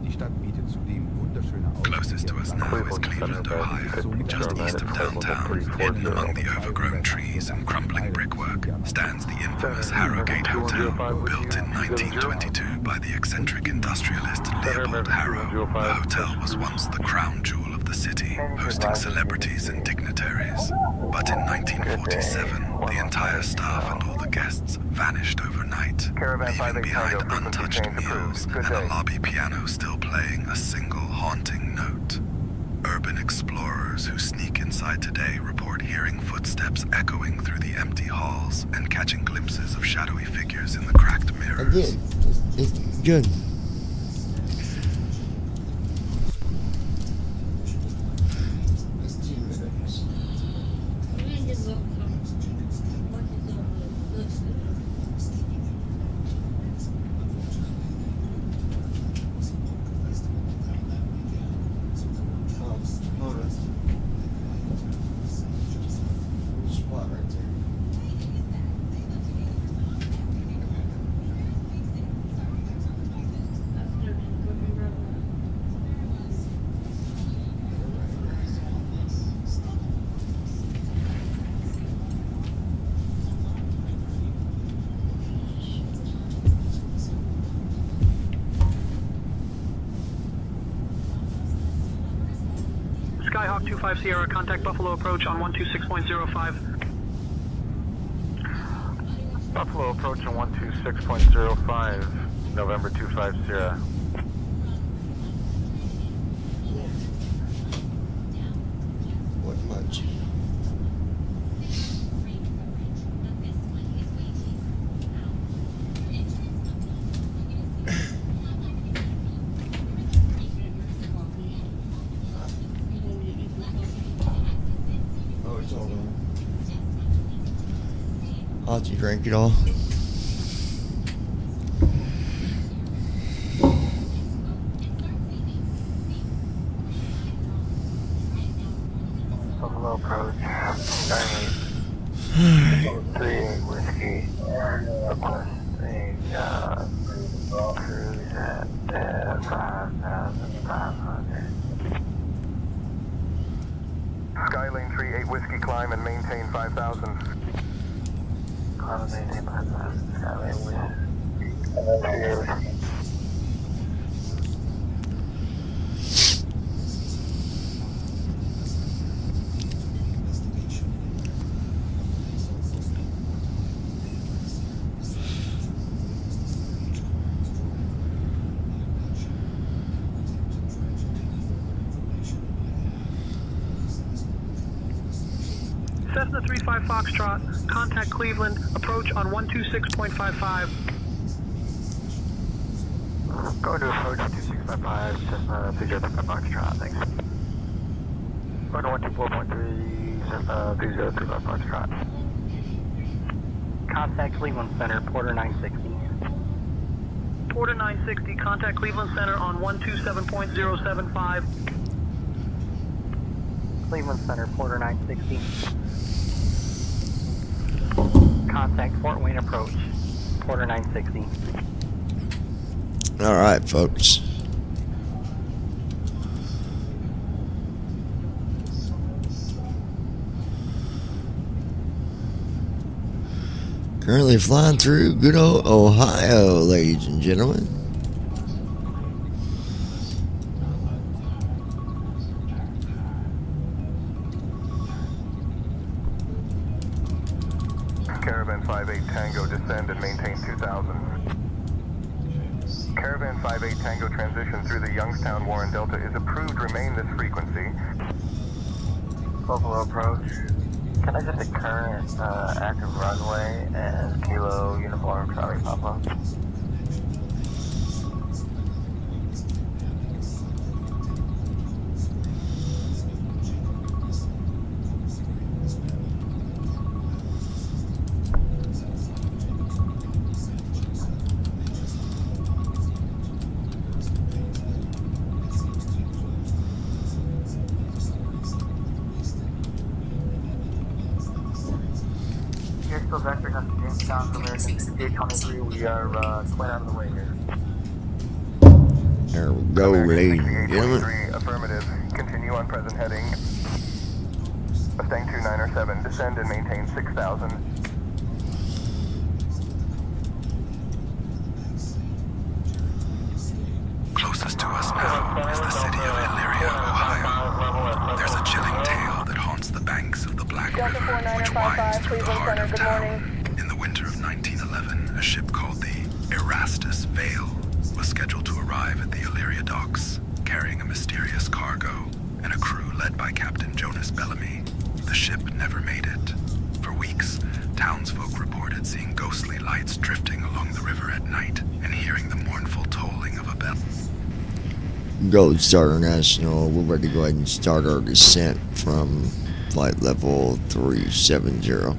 Die Stadt bietet zudem wunderschöne Closest to us now is Cleveland, Ohio. Just east of downtown, hidden among the overgrown trees and crumbling brickwork, stands the infamous Harrogate Hotel, built in 1922 by the eccentric industrialist Leopold Harrow. The hotel was once the crown jewel of the city, hosting celebrities and dignitaries. But in 1947, the entire staff and all the guests vanished overnight, leaving behind untouched meals and a lobby piano still playing a single haunting note. Urban explorers who sneak inside today report hearing footsteps echoing through the empty halls and catching glimpses of shadowy figures in the cracked mirrors. Again, it's good. Skyhawk 25 Sierra, contact Buffalo approach on 126.05. Buffalo approach on 126.05, November 25 Sierra. What much? Oh, it's all done. I'll let you drink it all. Buffalo approach, 3 whiskey, requesting cruise at 5,500. Skylane 38 whiskey, climb and maintain 5,000. Climb and maintain 5,000, Skylane whiskey. Cessna 35 Foxtrot, contact Cleveland, approach on 126.55. Going to approach 2655, Cessna 3035 Foxtrot, thanks. Going to 124.3, Cessna 3035 Foxtrot. Contact Cleveland Center, Porter 960. Porter 960, contact Cleveland Center on 127.075. Cleveland Center, Porter 960. Contact Fort Wayne approach, Porter 960. All right, folks. Currently flying through good old Ohio, ladies and gentlemen. Caravan 58 Tango, descend and maintain 2000. Caravan 58 Tango transition through the Youngstown Warren Delta is approved. Remain this frequency. Buffalo approach. Can I get the current active runway as Kilo Uniform Charlie Papa? Vector up to Jamestown from American 6823. We are quite out of the way here. There we go, ladies and gentlemen. Affirmative. Continue on present heading. Mustang 2907, descend and maintain 6000. Closest to us now is the city of Elyria, Ohio. There's a chilling tale that haunts the banks of the Black River, which winds through the heart of town. In the winter of 1911, a ship called the Erastus Vale was scheduled to arrive at the Elyria docks, carrying a mysterious cargo and a crew led by Captain Jonas Bellamy. The ship never made it. For weeks, townsfolk reported seeing ghostly lights drifting along the river at night and hearing the mournful tolling of a bell. Gold Star International, we're ready to go ahead and start our descent from flight level 370.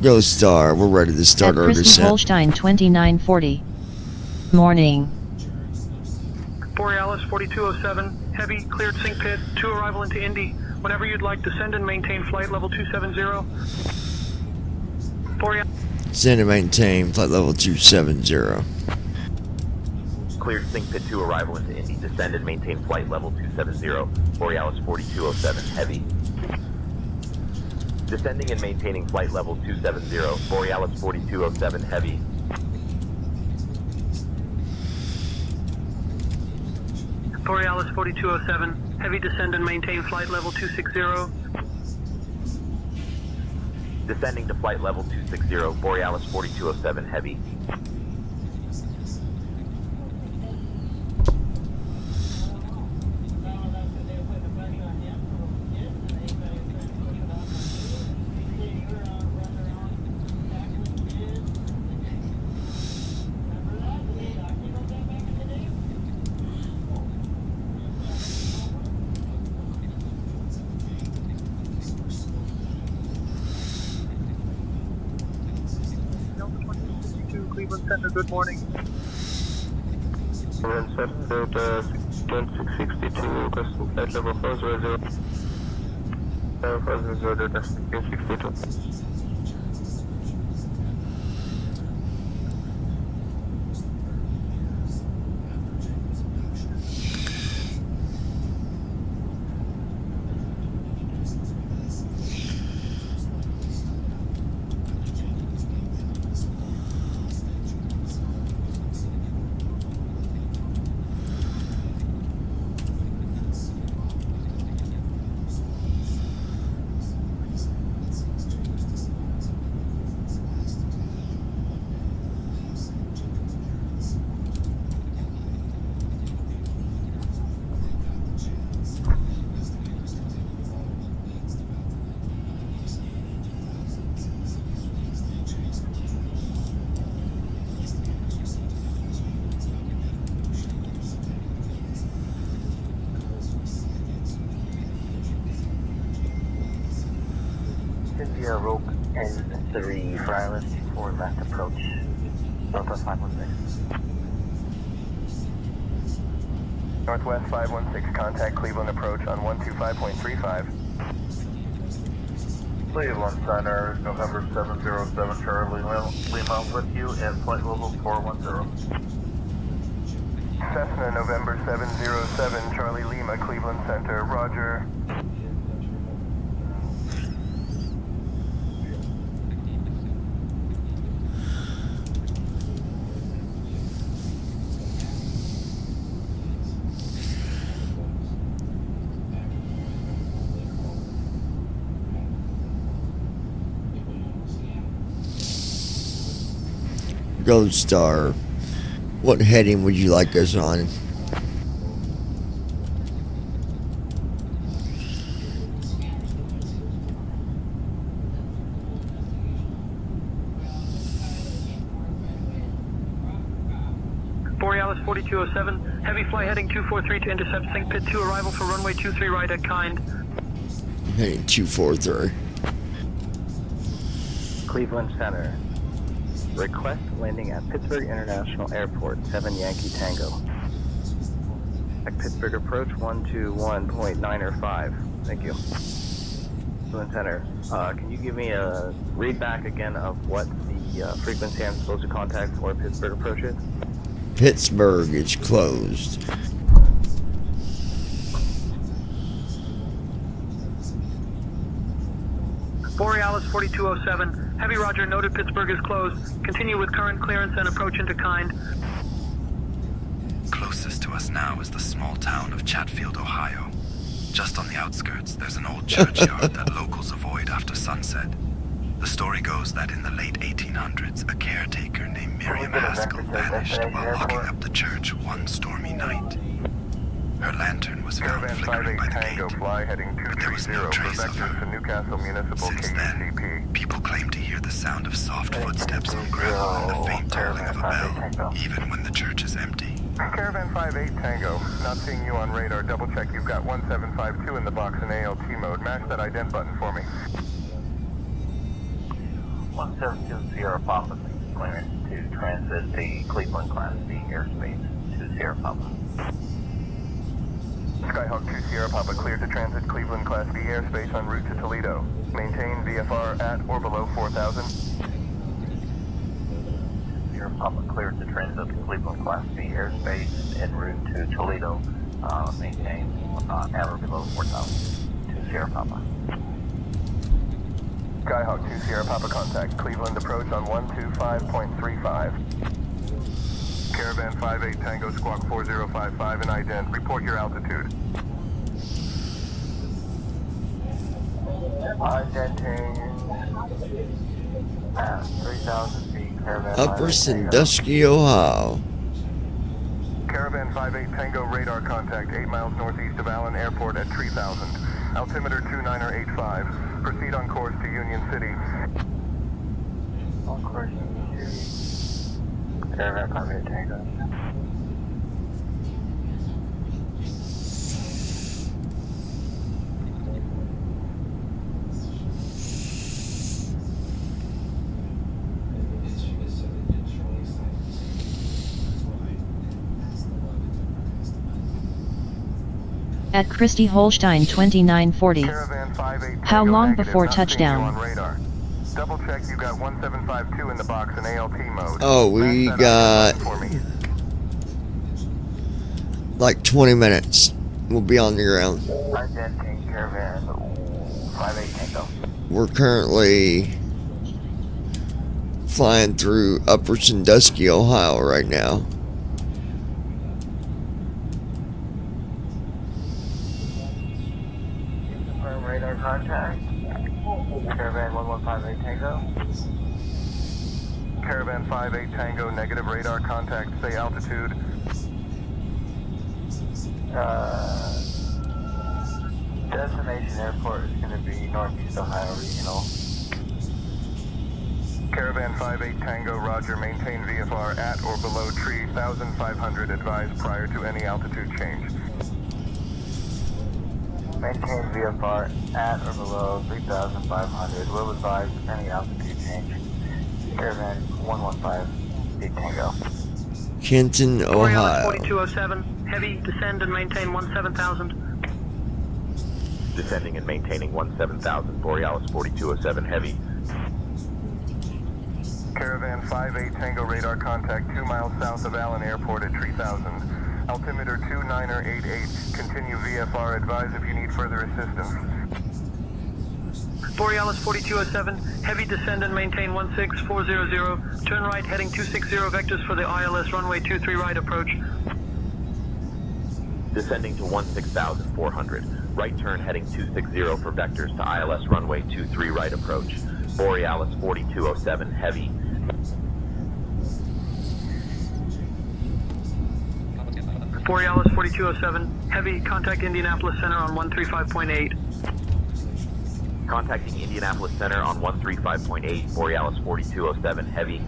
Gold Star, we're ready to start our descent. Holstein 2940. Morning. Borealis 4207, heavy, cleared sink pit, to arrival into Indy. Whenever you'd like, descend and maintain flight level 270. Borealis. Descend and maintain flight level 270. Cleared sink pit to arrival into Indy. Descend and maintain flight level 270. Borealis 4207, heavy. Descending and maintaining flight level 270. Borealis 4207, heavy. Borealis 4207, heavy, descend and maintain flight level 260. Descending to flight level 260. Borealis 4207, heavy. Cleveland Center, good morning. Cleveland Center, 2662, requesting flight level 400. 400, destination 62. Connected via rope N3 for island for left approach. Delta 516. Northwest 516, contact Cleveland approach on 125.35. Cleveland Center, November 707, Charlie Lima with you at flight level 410. Cessna, November 707, Charlie Lima, Cleveland Center, roger. Gold Star, what heading would you like us on? Borealis 4207, heavy flight heading 243 to intercept Sync Pit 2 arrival for runway 23 right at kind. Heading 243. Cleveland Center. Request landing at Pittsburgh International Airport, 7 Yankee Tango. At Pittsburgh approach 121.905. Thank you. Cleveland Center, can you give me a read back again of what the frequency I'm supposed to contact for Pittsburgh approach is? Pittsburgh is closed. Borealis 4207, heavy roger, noted Pittsburgh is closed. Continue with current clearance and approach into kind. Closest to us now is the small town of Chatfield, Ohio. Just on the outskirts, there's an old churchyard that locals avoid after sunset. The story goes that in the late 1800s, a caretaker named Miriam Haskell vanished while locking up the church one stormy night. Her lantern was found flickering by the gate, but there was no trace of her. Since then, people claim to hear the sound of soft footsteps on gravel and the faint tolling of a bell, even when the church is empty. Caravan 58 Tango, not seeing you on radar. Double check you've got 1752 in the box in ALT mode. Mash that ident button for me. 172 Sierra Papa, clearance to transit the Cleveland Class B airspace to Sierra Papa. Skyhawk 2 Sierra Papa cleared to transit Cleveland Class B airspace en route to Toledo. Maintain VFR at or below 4,000. Sierra Papa cleared to transit Cleveland Class B airspace en route to Toledo. Maintain at or below 4,000 to Sierra Papa. Skyhawk 2 Sierra Papa contact. Cleveland approach on 125.35. Caravan 58 Tango Squawk 4055 and ident. Report your altitude. Identing at 3,000 feet. Caravan Upper Sandusky, Ohio. Caravan 58 Tango radar contact 8 miles northeast of Allen Airport at 3,000. Altimeter 2985. Proceed on course to Union City. On course to Union City. Caravan 58 Tango. At Christie Holstein 2940. How long before touchdown? Double check you got 1752 in the box in ALT mode. Oh, we got like 20 minutes. We'll be on the ground. Identing Caravan 58 Tango. We're currently flying through Upper Sandusky, Ohio right now. Radar contact. Caravan 1158 Tango. Caravan 58 Tango, negative radar contact. Say altitude. Destination airport is going to be Northeast Ohio Regional. Caravan 58 Tango, roger. Maintain VFR at or below tree 1,500. Advised prior to any altitude change. Maintain VFR at or below 3,500. Will advise any altitude change. Caravan 115, 8 Tango. Kenton, Borealis Ohio. 4207, heavy, descend and maintain 17,000. Descending and maintaining 17,000, Borealis 4207 heavy. Caravan 58 Tango radar contact 2 miles south of Allen Airport at 3000. Altimeter 2988. Continue VFR. Advise if you need further assistance. Borealis 4207, heavy, descend and maintain 16400. Turn right heading 260 vectors for the ILS runway 23 right approach. Descending to 16,400. Right turn heading 260 for vectors to ILS runway 23 right approach. Borealis 4207 heavy. Borealis 4207, heavy, contact Indianapolis Center on 135.8. Contacting Indianapolis Center on 135.8, Borealis 4207 heavy.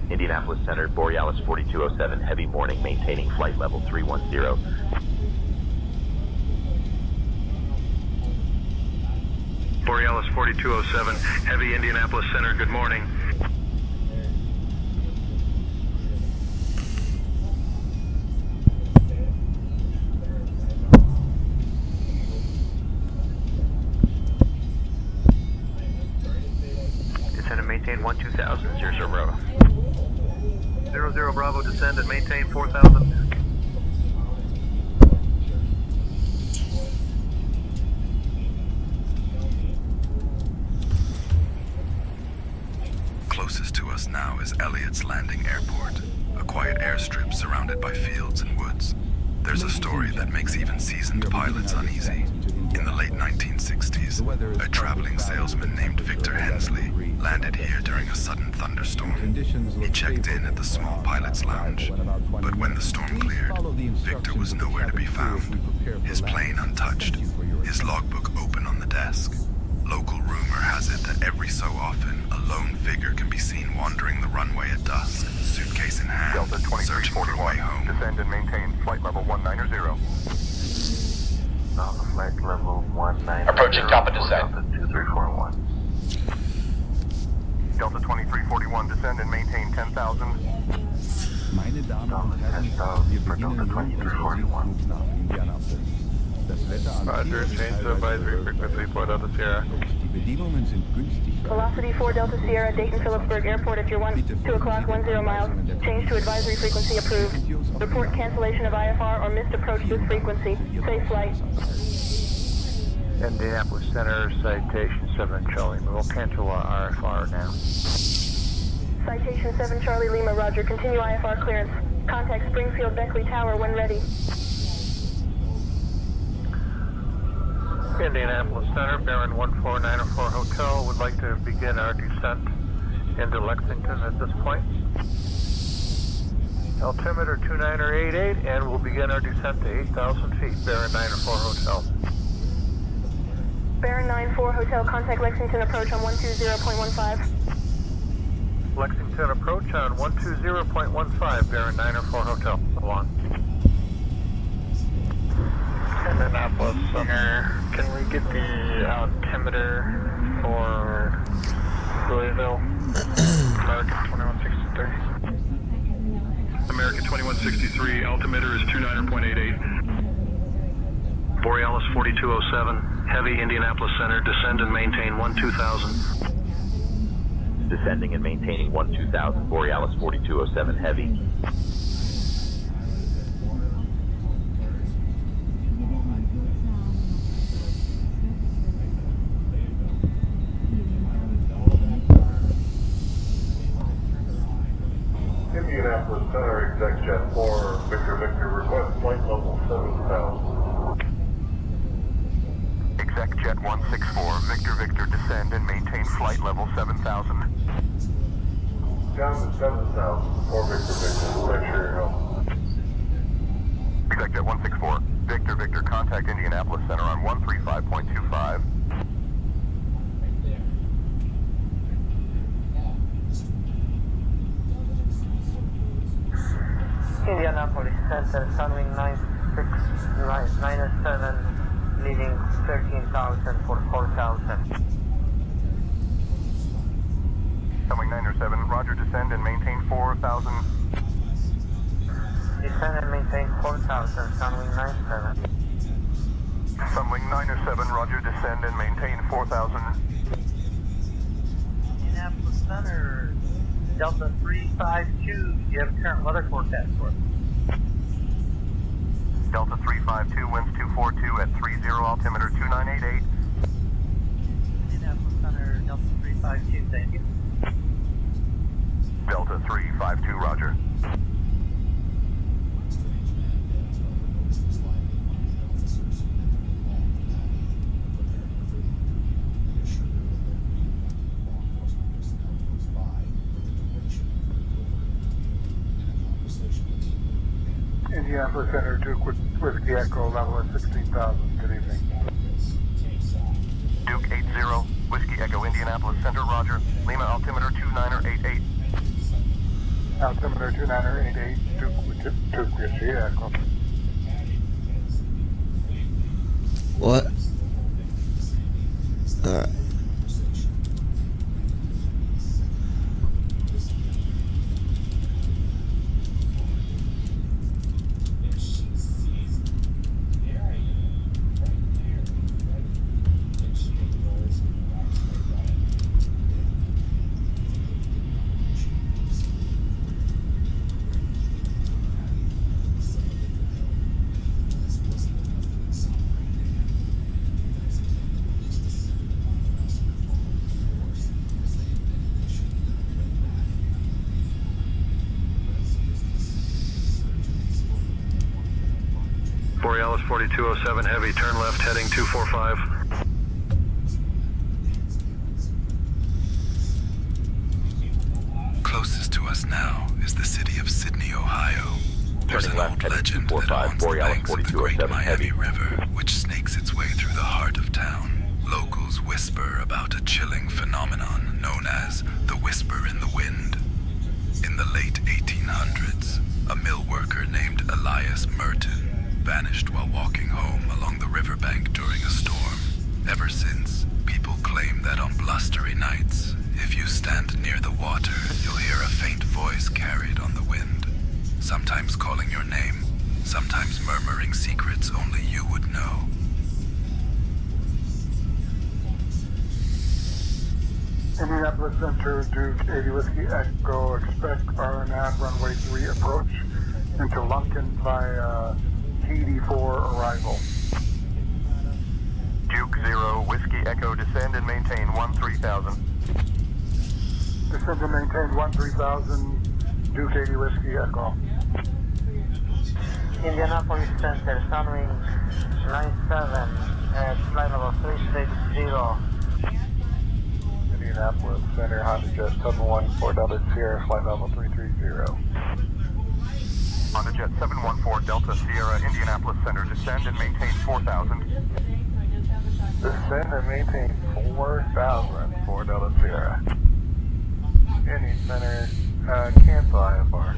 Indianapolis Center, Borealis 4207 heavy morning, maintaining flight level 310. Borealis 4207, heavy Indianapolis Center, good morning. Descend and maintain 12,000, 00 Bravo. 00 Bravo, descend and maintain 4,000. Closest to us now is Elliott's Landing Airport, a quiet airstrip surrounded by fields and woods. There's a story that makes even seasoned pilots uneasy. In the late 1960s, a traveling salesman named Victor Hensley landed here during a sudden thunderstorm. He checked in at the small pilot's lounge, but when the storm cleared, Victor was nowhere to be found. His plane untouched, his logbook open on the desk. Local rumor has it that every so often, a lone figure can be seen wandering the runway at dusk, suitcase in hand, Delta searching for a way home. Descend and maintain flight level 190. Flight level 190. Approaching top of descent. Delta 2341. Delta 2341, descend and maintain 10,000. Meine Damen und Herren, wir beginnen nun unsere Seeflug nach Indianapolis. Das Wetter am Roger, change to advisory frequency 4 Delta Sierra. Die Bedingungen sind günstig. Velocity 4 Delta Sierra, Dayton Phillipsburg Airport at your 2 o'clock, 10 miles. Change to advisory frequency approved. Report cancellation of IFR or missed approach this frequency. Safe flight. Indianapolis Center, citation 7 Charlie. We'll cancel our IFR now. Citation 7 Charlie Lima, roger. Continue IFR clearance. Contact Springfield Beckley Tower when ready. Indianapolis Center, Baron 14904 Hotel, would like to begin our descent into Lexington at this point. Altimeter 2988, and we'll begin our descent to 8,000 feet, Baron 904 Hotel. Baron 94 Hotel, contact Lexington approach on 120.15. Lexington approach on 120.15, Baron 904 Hotel. Along. Indianapolis Center, can we get the altimeter for Louisville? American 2163. American 2163, altimeter is 29.88. Borealis 4207, heavy Indianapolis Center, descend and maintain 12,000. Descending and maintaining 12,000, Borealis 4207 heavy. Indianapolis Center, Exec Jet 4, Victor request flight level 7,000. Exec Jet 164, Victor, descend and maintain flight level 7,000. Down to 7,000 for Victor, make sure you're home. Exec Jet 164, Victor, contact Indianapolis Center on 135.25. Indianapolis Center, Sunwing 967, leaving 13,000 for 4,000. Sunwing 907, roger, descend and maintain 4,000. Descend and maintain 4,000, Sunwing 97. Sunwing 907, roger, descend and maintain 4,000. Indianapolis Center, Delta 352, do you have current weather forecast for us? Delta 352, winds 242 at 30, altimeter 2988. Indianapolis Center, Delta 352, thank you. Delta 352, roger. Indianapolis Center, Duke Whiskey Echo, level at 16,000. Good evening. Duke 80, Whiskey Echo, Indianapolis Center, roger. Lima, altimeter 2988. Altimeter 2988, Duke Whiskey Echo. What? Alright. Borealis 4207 heavy, turn left heading 245. Closest to us now is the city of Sydney, Ohio. There's an old legend that owns the banks of the Great Miami River, which snakes its way through the heart of town. Locals whisper about a chilling phenomenon known as the whisper in the wind. In the late 1800s, a mill worker named Elias Merton vanished while walking home along the riverbank during a storm. Ever since, people claim that on blustery nights, if you stand near the water, you'll hear a faint voice carried on the wind, sometimes calling your name, sometimes murmuring secrets only you would know. Indianapolis Center, Duke 80 Whiskey Echo, expect RNAV runway 3 approach into Lunkin via TD4 arrival. Duke 0, Whiskey Echo, descend and maintain 13,000. Descend and maintain 13,000, Duke 80 Whiskey Echo. Indianapolis Center, Sunwing 97 at flight level 360. Indianapolis Center, Honda Jet 714 Delta Sierra, flight level 330. Honda Jet 714 Delta Sierra, Indianapolis Center, descend and maintain 4,000. Descend and maintain 4,000 for Delta Sierra. Indy Center, cancel IFR.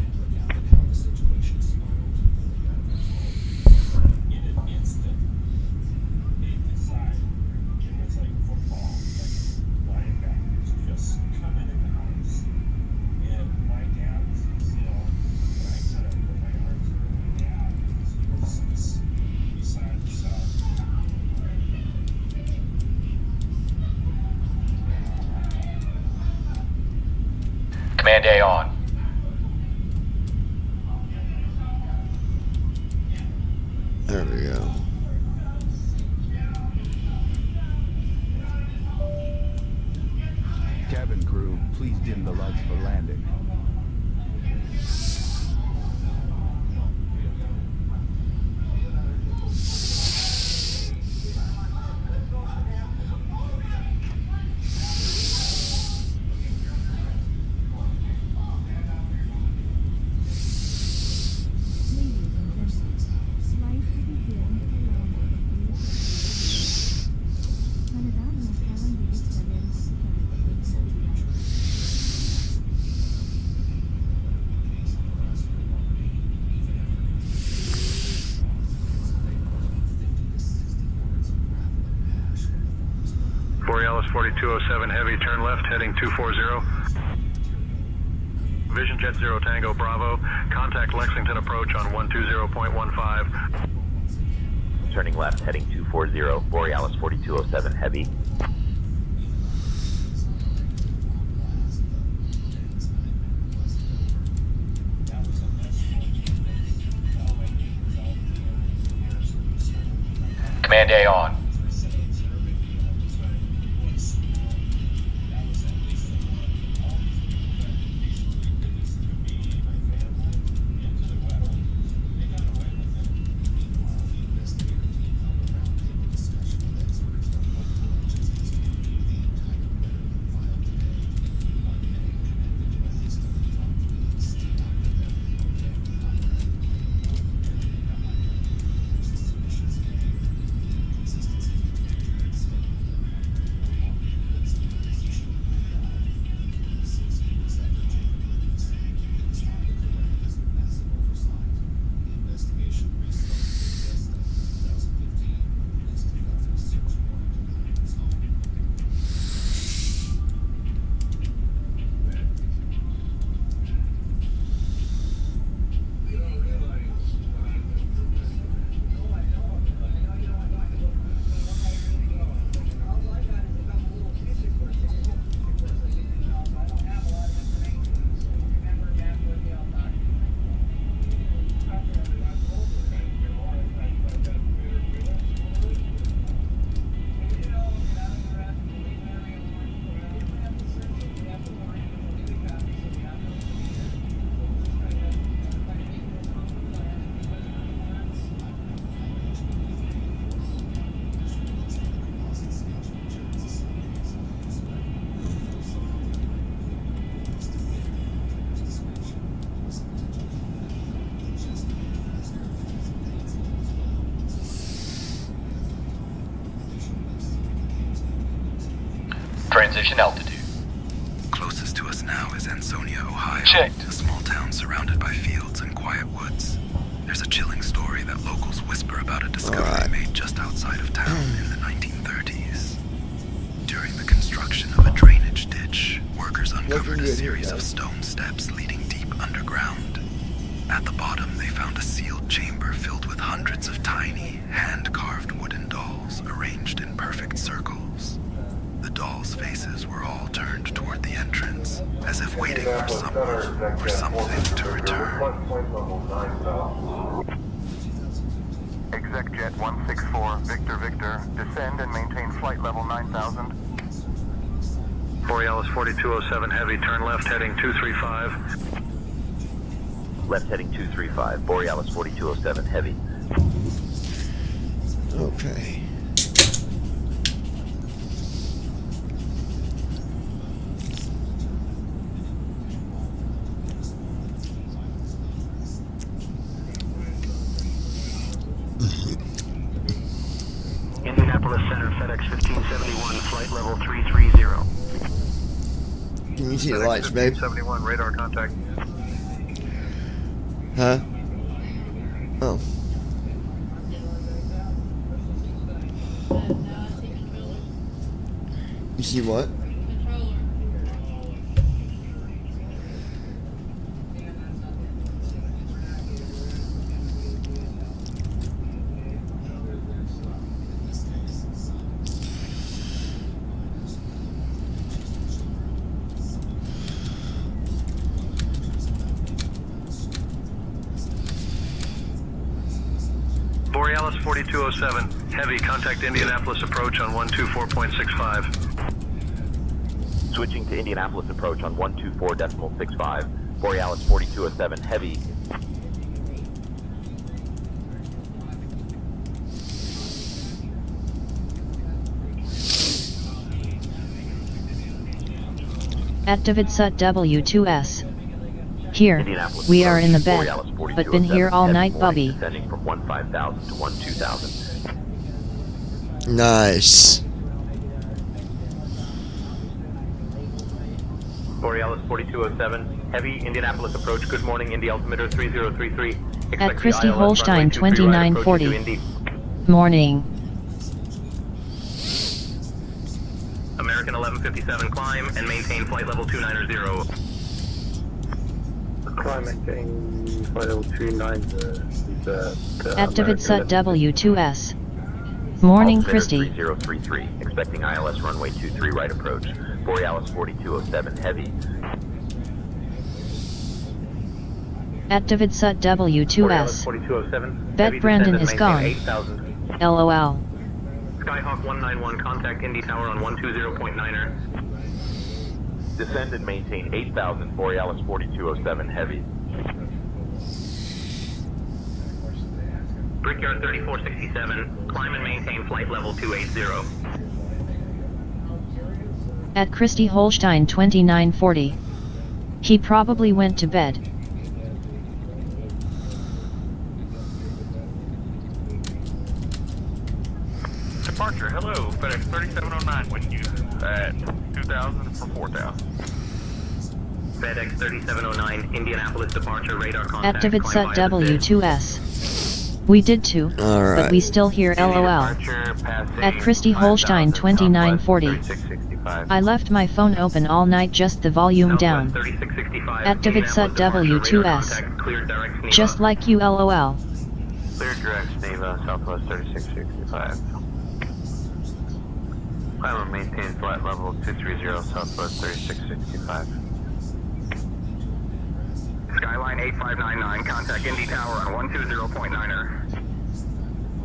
Command A on. There we go. Cabin crew, please dim the lights for landing. Borealis 4207 Heavy, turn left, heading 240. Vision Jet 0 Tango Bravo, contact Lexington approach on 120.15. Turning left, heading 240, Borealis 4207 Heavy. Command A on. Transition altitude. Closest to us now is Ansonia, Ohio. Checked. A small town surrounded by fields and quiet woods. There's a chilling story that locals whisper about a discovery made just outside of town in the 1930s. During the construction of a drainage ditch, workers uncovered a series of stone steps leading deep underground. At the bottom, they found a sealed chamber filled with hundreds of tiny, hand-carved wooden dolls arranged in perfect circles. The dolls' faces were all turned toward the entrance, as if waiting for someone or something to return. Exec Jet 164, Victor Victor, descend and maintain flight level 9000. Borealis 4207 Heavy, turn left, heading 235. Left heading 235, Borealis 4207 Heavy. Okay. Indianapolis Center, FedEx 1571, flight level 330. Can you see the lights, babe? 71, radar contact. Huh? Oh. You see what? Borealis 4207 Heavy, contact Indianapolis approach on 124.65. Switching to Indianapolis approach on 124.65. Borealis 4207 Heavy. At Davidsut W2S. Here, we are in the bed, but been here all night, Bubby. Descending from 15,000 to 12,000. Nice. Borealis 4207, Heavy, Indianapolis approach, good morning, Indy altimeter 3033. At Christy Holstein 2940. Morning. 1157, climb and maintain flight level 290. Climb, maintain flight level 290. Activate SUT W2S. Morning, Christie. 3033, expecting ILS runway 23 right approach. Borealis 4207 heavy. Activate SUT W2S. 4207. Bet Brandon is gone. 8,000. LOL. Skyhawk 191, contact Indy Tower on 120.9er. Descend and maintain 8,000, Borealis 4207 heavy. Brickyard 3467, climb and maintain flight level 280. At Christie Holstein 2940. He probably went to bed. Departure, hello, FedEx 3709, when you at 2,000 for 4,000. FedEx 3709, Indianapolis departure, radar contact. Activate SUT W2S. We did too, but we still hear LOL. At Christie Holstein 2940. I left my phone open all night, just the volume down. Activate SUT W2S. Just like you, LOL. Clear direct, Neva, Southwest 3665. Climb and maintain flight level 230, Southwest 3665. Skyline 8599, contact Indy Tower on 120.9er.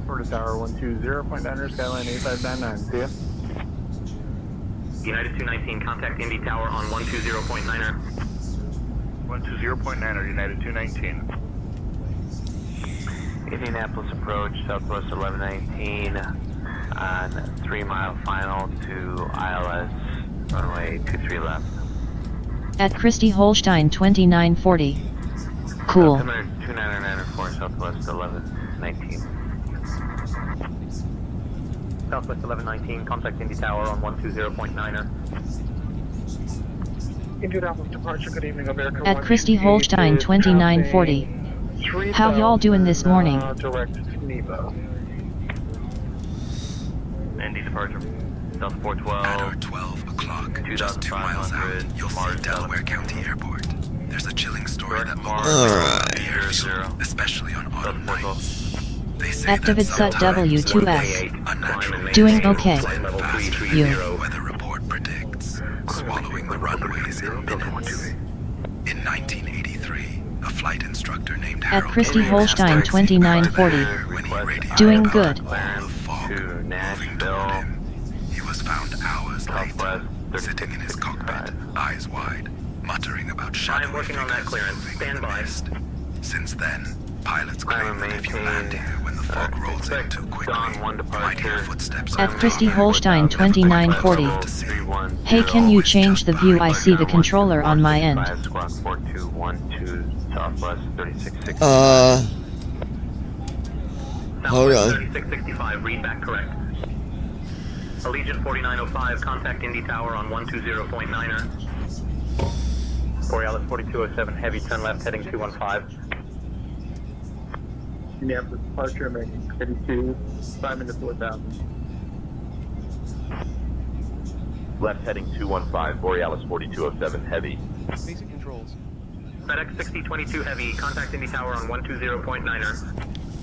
Florida Tower 120.9er, Skyline 8599, see ya. United 219, contact Indy Tower on 120.9er. 120.9er, United 219. Indianapolis approach, Southwest 1119, on 3 mile final to ILS, runway 23 left. At Christie Holstein 2940. Cool. 2994, Southwest 1119. Southwest 1119, contact Indy Tower on 120.9er. Indianapolis departure, good evening, America. At Christie Holstein 2940. How y'all doing this morning? Direct Nebo. Indy departure. South 412. At our 12 o'clock, just 2 miles out, you'll see Delaware County Airport. There's a chilling story that mobilizes especially on autumn nights. They say Activate SUT W2S. Doing okay. You. Weather report predicts swallowing the runways in minutes. In 1983, a flight instructor named At Christie Holstein 2940. Doing good. To Nashville. He was found hours later, sitting in his cockpit, eyes wide, muttering about shadowy I'm working on that clearance. Stand by. Since then, pilots claim that if you land here when the fog rolls in too quickly, you might hear footsteps. At Christie Holstein 2940. Hey, can you change the view? I see the controller on my end. Squawk 4212, Southwest 3660. Hold on. 3665, read back correct. Allegiant 4905, contact Indy Tower on 120.9er. Borealis 4207, heavy, turn left, heading 215. Indianapolis departure, making 52, 5 minutes 4,000. Left heading 215, Borealis 4207 heavy. Basic controls. FedEx 6022 heavy, contact Indy Tower on 120.9er.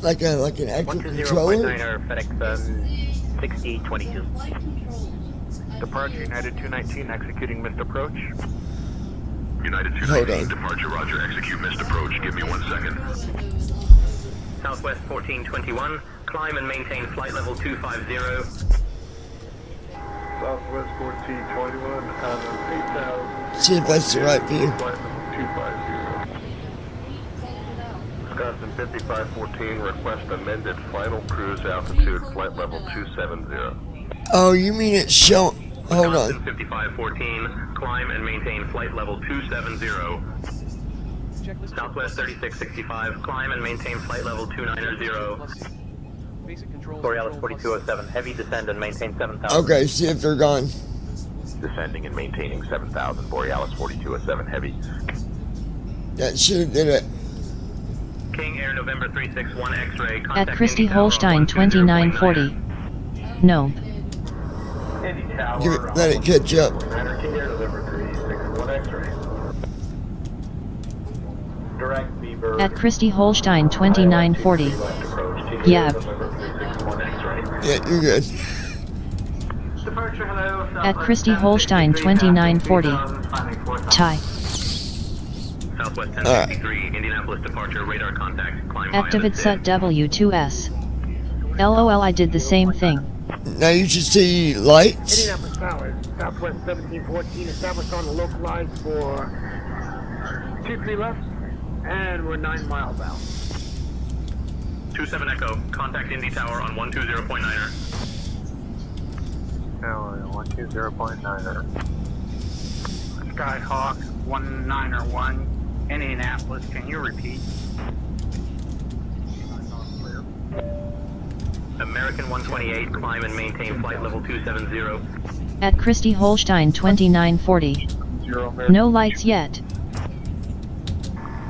Like an active controller? 120.9er, FedEx 6022. Departure United 219, executing missed approach. United 219, departure, roger, execute missed approach. Give me 1 second. Southwest 1421, climb and maintain flight level 250. Southwest 1421, on 8,000. See if that's the right view. Flight level 250. Wisconsin 5514, request amended final cruise altitude, flight level 270. Oh, you mean it's showing... Hold on. 5514, climb and maintain flight level 270. Southwest 3665, climb and maintain flight level 290. Borealis 4207, heavy, descend and maintain 7,000. Okay, see if they're gone. Descending and maintaining 7,000, Borealis 4207 heavy. That should have did it. King Air November 361 X-ray, At Christie Holstein 2940. No. Let it catch up. At Christy Holstein 2940. Yeah. Yeah, you're good. At Christy Holstein 2940. Tie. Southwest 1063, Indianapolis departure, radar contact, climb Activate SUT W2S. LOL, I did the same thing. Now you should see lights. Indianapolis Tower, Southwest 1714, established on the localized for 23 left, and we're 9 miles out. 27 Echo, contact Indy Tower on 120.9er. Tower 120.9er. Skyhawk 191, Indianapolis, can you repeat? American 128, climb and maintain flight level 270. At Christy Holstein 2940. No lights yet.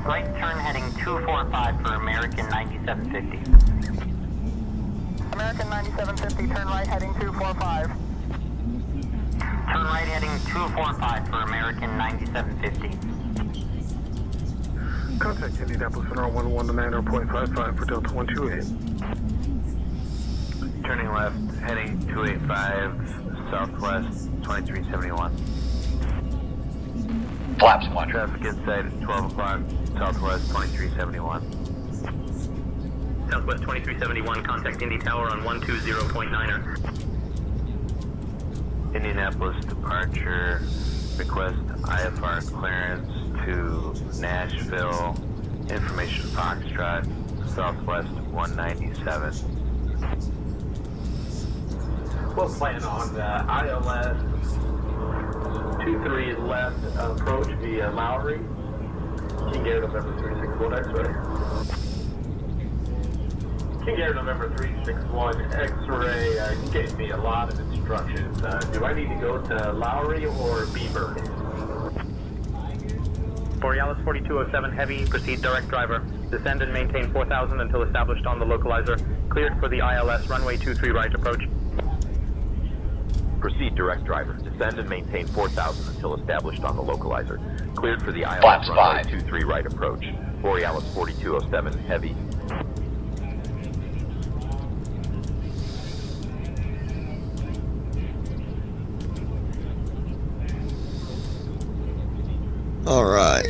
Right turn heading 245 for American 9750. American 9750, turn right heading 245. Turn right heading 245 for American 9750. Contact Indianapolis Center 119.55 for Delta 128. Turning left, heading 285, Southwest 2371. Flaps 1. Traffic inside at 12 o'clock, Southwest 2371. Southwest 2371, contact Indy Tower on 120.9er. Indianapolis departure, request IFR clearance to Nashville, information Foxtrot, Southwest 197. We'll plan on ILS 23 left approach via Lowry. King Air November 361 X-ray. King Air November 361 X-ray gave me a lot of instructions. Do I need to go to Lowry or Beaver? Borealis 4207 Heavy, proceed direct driver. Descend and maintain 4000 until established on the localizer. Cleared for the ILS runway 23 right approach. Proceed direct driver. Descend and maintain 4000 until established on the localizer. Cleared for the ILS Flaps runway 5. 23 right approach. Borealis 4207 Heavy. All right.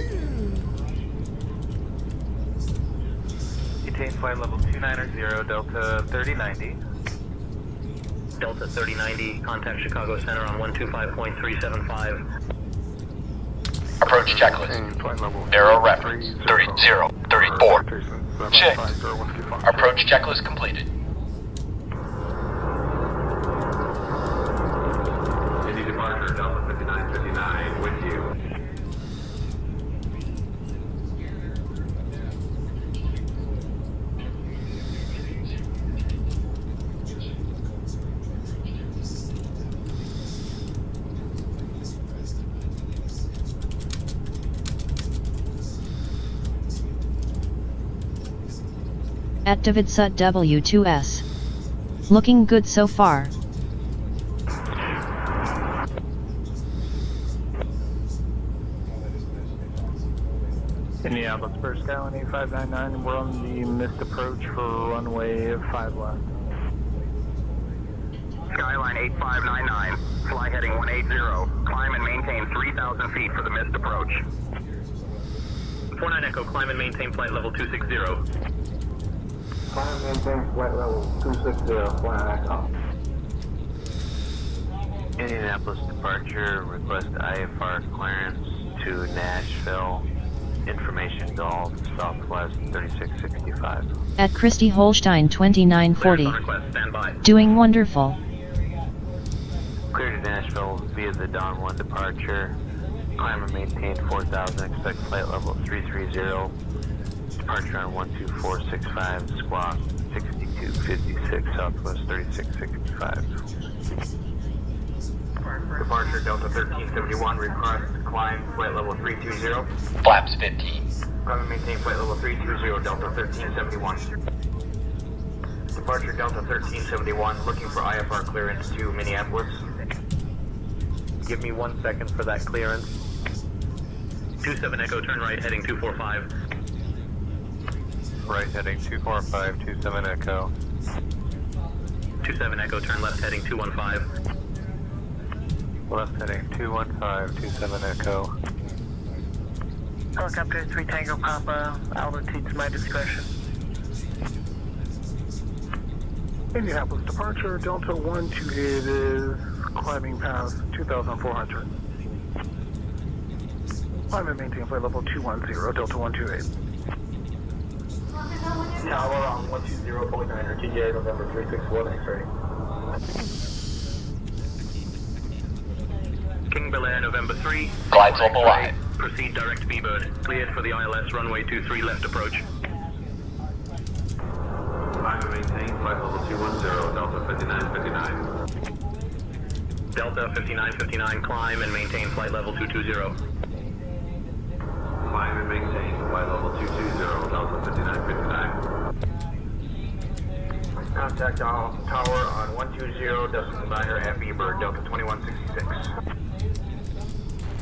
Maintain flight level 290, Delta 3090. Delta 3090, contact Chicago Center on 125.375. Approach checklist. Narrow reference. 3034. Checked. Approach checklist completed. Indy departure, Delta 5959, with you. Activate SUT W2S. Looking good so far. Indianapolis First Skyline 8599, we're on the missed approach for runway 5 left. Skyline 8599, fly heading 180, climb and maintain 3,000 feet for the missed approach. 49 Echo, climb and maintain flight level 260. Climb and maintain flight level 260, flying Echo. Indianapolis departure, request IFR clearance to Nashville, information Gulf, Southwest 3665. At Christy Holstein 2940. Request, stand by. Doing wonderful. Clear to Nashville via the Dawn 1 departure. Climb and maintain 4000, expect flight level 330. Departure on 12465, squawk 6256, Southwest 3665. Departure Delta 1371, request climb flight level 320. Flaps 15. Climb and maintain flight level 320, Delta 1371. Departure Delta 1371, looking for IFR clearance to Minneapolis. Give me 1 second for that clearance. 27 Echo, turn right, heading 245. Right heading 245, 27 Echo. 27 Echo, turn left, heading 215. Left heading 215, 27 Echo. Helicopter 3 Tango Papa, altitude to my discretion. Indianapolis departure, Delta 128 is climbing past 2,400. Climb and maintain flight level 210, Delta 128. Tower on 120.9 or TJ November 361 X-ray. King Belair, November 3. Glides over line. Proceed direct B-Bird. Cleared for the ILS, runway 23 left approach. Climb and maintain flight level 210, Delta 5959. Delta 5959, climb and maintain flight level 220. Climb and maintain flight level 220, Delta 5959. Contact tower on 120.9 at B-Bird, Delta 2166.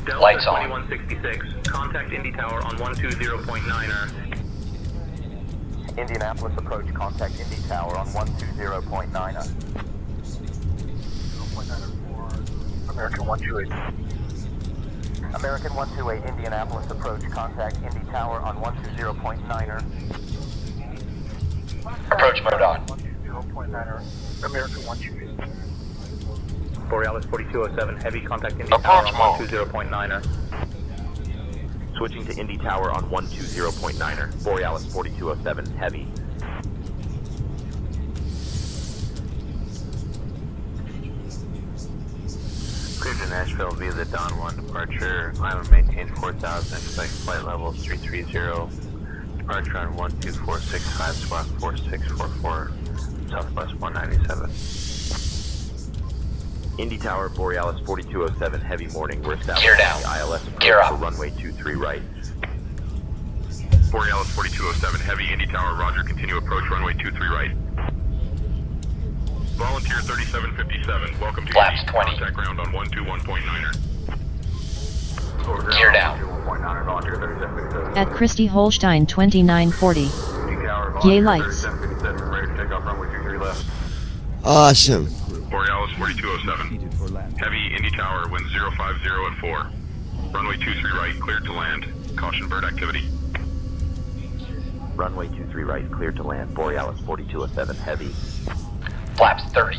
Delta Lights on. 2166, contact Indy Tower on 120.9er. Indianapolis approach, contact Indy Tower on 120.9er. American 128. American 128, Indianapolis approach, contact Indy Tower on 120.9er. Approach mode on. 120.9er, American 128. Borealis 4207, heavy, contact Indy Approach Tower on mode. 120.9er. Switching to Indy Tower on 120.9er. Borealis 4207, heavy. Cleared to Nashville via the Dawn 1 departure. Climb and maintain 4,000. Expect flight level 330. Departure on 12465, squawk 4644, Southwest 197. Indy Tower, Borealis 4207, heavy morning. We're establishing Gear down. the ILS approach Gear up. for runway 23 right. Borealis 4207, heavy, Indy Tower, roger, continue approach, runway 23 right. Volunteer 3757, welcome to Flaps Indy. 20. Contact ground on 121.9er. Gear down. At Christy Holstein 2940. Yay lights. Awesome. Borealis 4207, heavy, Indy Tower, wind 050 at 4. Runway 23 right, cleared to land. Caution bird activity. Runway 23 right, cleared to land. Borealis 4207, heavy. Flaps 30.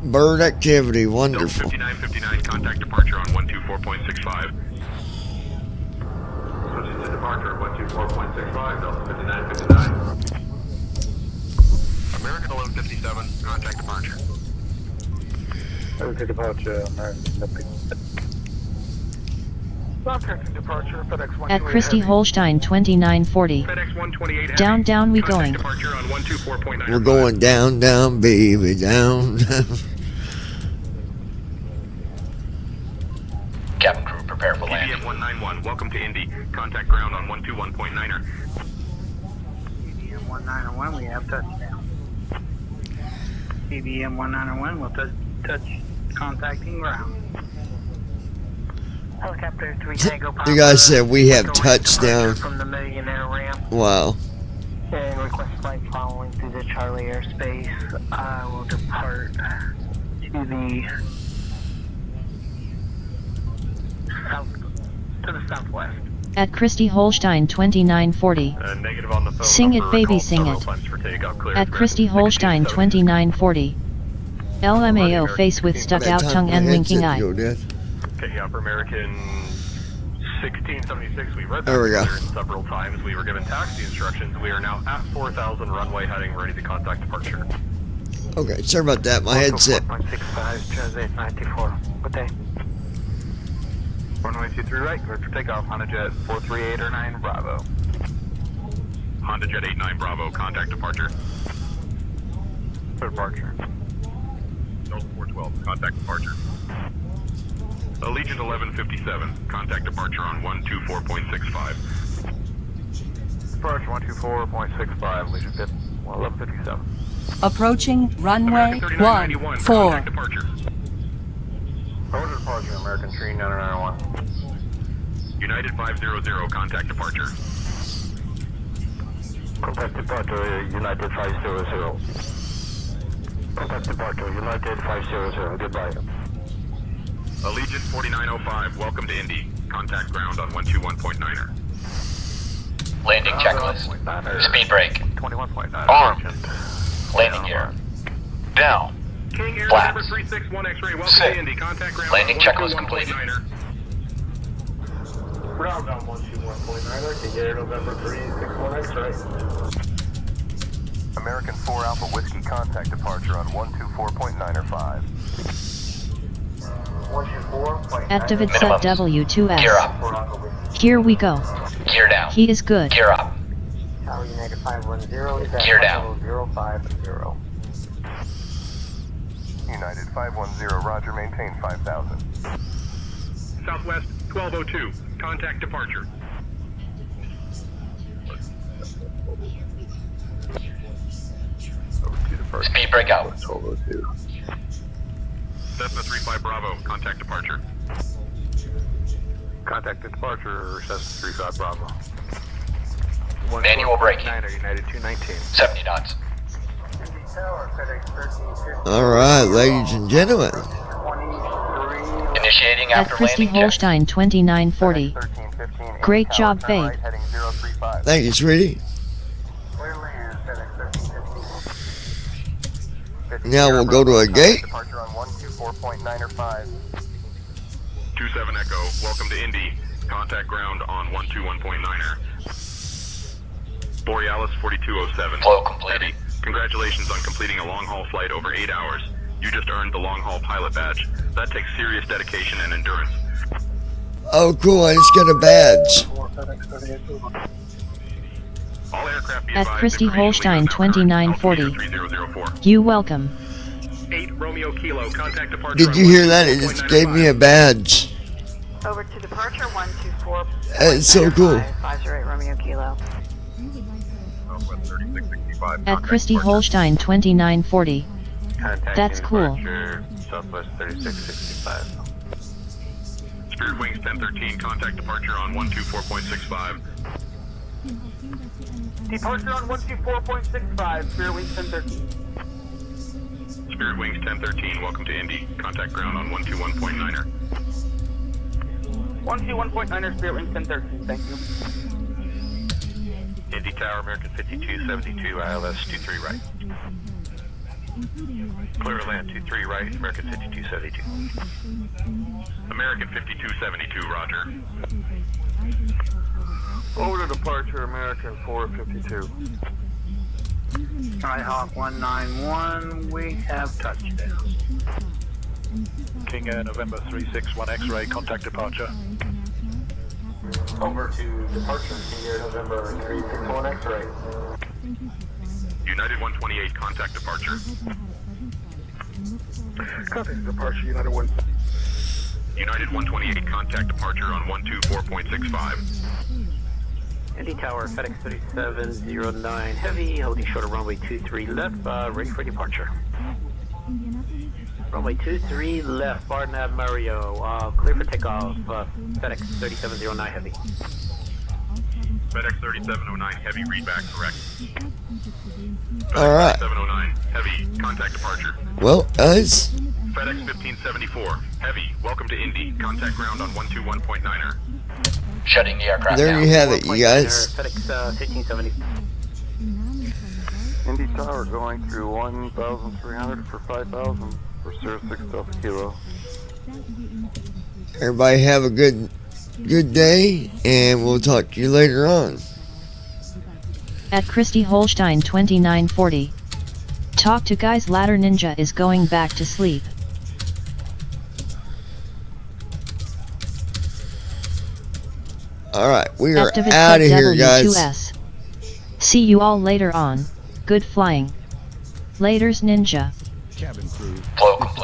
Bird activity, wonderful. 5959, contact departure on 124.65. Switching to departure, 124.65, Delta 5959. American 1157, contact departure. Okay, departure, American. Contact departure, FedEx 128. At Christy Holstein 2940. FedEx 128 heavy. Down, down we Contact going. Departure on 124.9. We're going down, down, baby, down. Cabin crew, prepare for landing. EDM 191, welcome to Indy. Contact ground on 121.9er. CBM 1901, we have touchdown. CBM 1901, we'll touch contacting ground. Helicopter 3 Tango Papa. You guys said we have touchdown. From the Millionaire ramp. Wow. And request flight following through the Charlie airspace. I will depart to the south, to the southwest. At Christy Holstein 2940. Negative on the phone. Sing it, number, baby, call sing several it. times for takeoff, clear. At Christy Holstein 2940. LMAO face with stuck out tongue and winking eye. Okay, Upper American 1676. We read that There we go. clearance several times. We were given taxi instructions. We are now at 4,000 runway heading, ready to contact departure. Okay, sorry about that. My headset. 4.65, transit 94. Good day. Runway 23 right, clear for takeoff. Honda Jet 43809 Bravo. Honda Jet 89 Bravo, contact departure. Departure. Delta 412, contact departure. Allegiant 1157, contact departure on 124.65. Departure 124.65, Legion 1157. Approaching runway American 3991, 14. contact departure. Order departure, American 3991. United 500, contact departure. Contact departure, United 500. Contact departure, United 500. Goodbye. Allegiant 4905, welcome to Indy. Contact ground on 121.9er. Landing checklist. Speed brake. 21.9. Armed. Landing gear. Down. King Air Flaps. number 361 X-ray, welcome Sit. to Indy. Contact ground Landing on checklist completed. 121.9er. Ground on 121.9er, King Air November 361 X-ray. American 4 Alpha Whiskey, contact departure on 124.905. 124.9er. Activate set Minimums. W2S. Gear up. Here we go. Gear down. He is good. Gear up. Tower United 510 is at Gear down. 050. United 510, roger, maintain 5,000. Southwest 1202, contact departure. Speed brake out. 1202. Cessna 35 Bravo, contact departure. Contact departure, Cessna 35 Bravo. Manual braking. United 219. 70 knots. Alright, ladies and gentlemen. Initiating At after Christy landing check. Holstein 2940. Great job, babe. Thank you, sweetie. Now we'll go to a gate. Departure on 124.905. 27 Echo, welcome to Indy. Contact ground on 121.9er. Borealis 4207. Flow completed. Heavy. Congratulations on completing a long-haul flight over 8 hours. You just earned the long-haul pilot badge. That takes serious dedication and endurance. Oh, cool. I just got a badge. All aircraft be At advised Christy information Holstein leaders now current. 2940. 3004. You welcome. 8 Romeo Kilo, contact departure. Did you hear that? It just gave me a badge. Over to departure 124. It's so cool. 508 Romeo Kilo. Southwest 3665. At Christy Holstein 2940. Contact That's cool. departure, Southwest 3665. Spirit Wings 1013, contact departure on 124.65. Departure on 124.65, Spirit Wings 1013. Spirit Wings 1013, welcome to Indy. Contact ground on 121.9er. 121.9er, Spirit Wings 1013, thank you. Indy Tower, American 5272, ILS 23 right. Clear to land 23 right, American 5272. American 5272, roger. Over to departure, American 452. Skyhawk 191, we have touchdown. King Air November 361 X-ray, contact departure. Over to departure, King Air November 361 X-ray. United 128, contact departure. Contact departure, United 1. United 128, contact departure on 124.65. Indy Tower, FedEx 3709 Heavy, holding short of runway 23 left, ready for departure. Runway 23 left, Barnab Mario, clear for takeoff, FedEx 3709 Heavy. FedEx 3709, heavy, read back correct. Alright. 3709, heavy, contact departure. Well, guys. FedEx 1574, heavy, welcome to Indy. Contact ground on 121.9er. Shutting the aircraft There down. you have it, you guys. FedEx 1570. Indy Tower going through 1,300 for 5,000 for 06 Delta Kilo. Everybody have a good day, and we'll talk to you later on. At Christy Holstein 2940. Talk to guys, Ladder Ninja is going back to sleep. Alright, we are Activate out of set here, guys. W2S. See you all later on. Good flying. Laters, Ninja. Cabin crew. Flow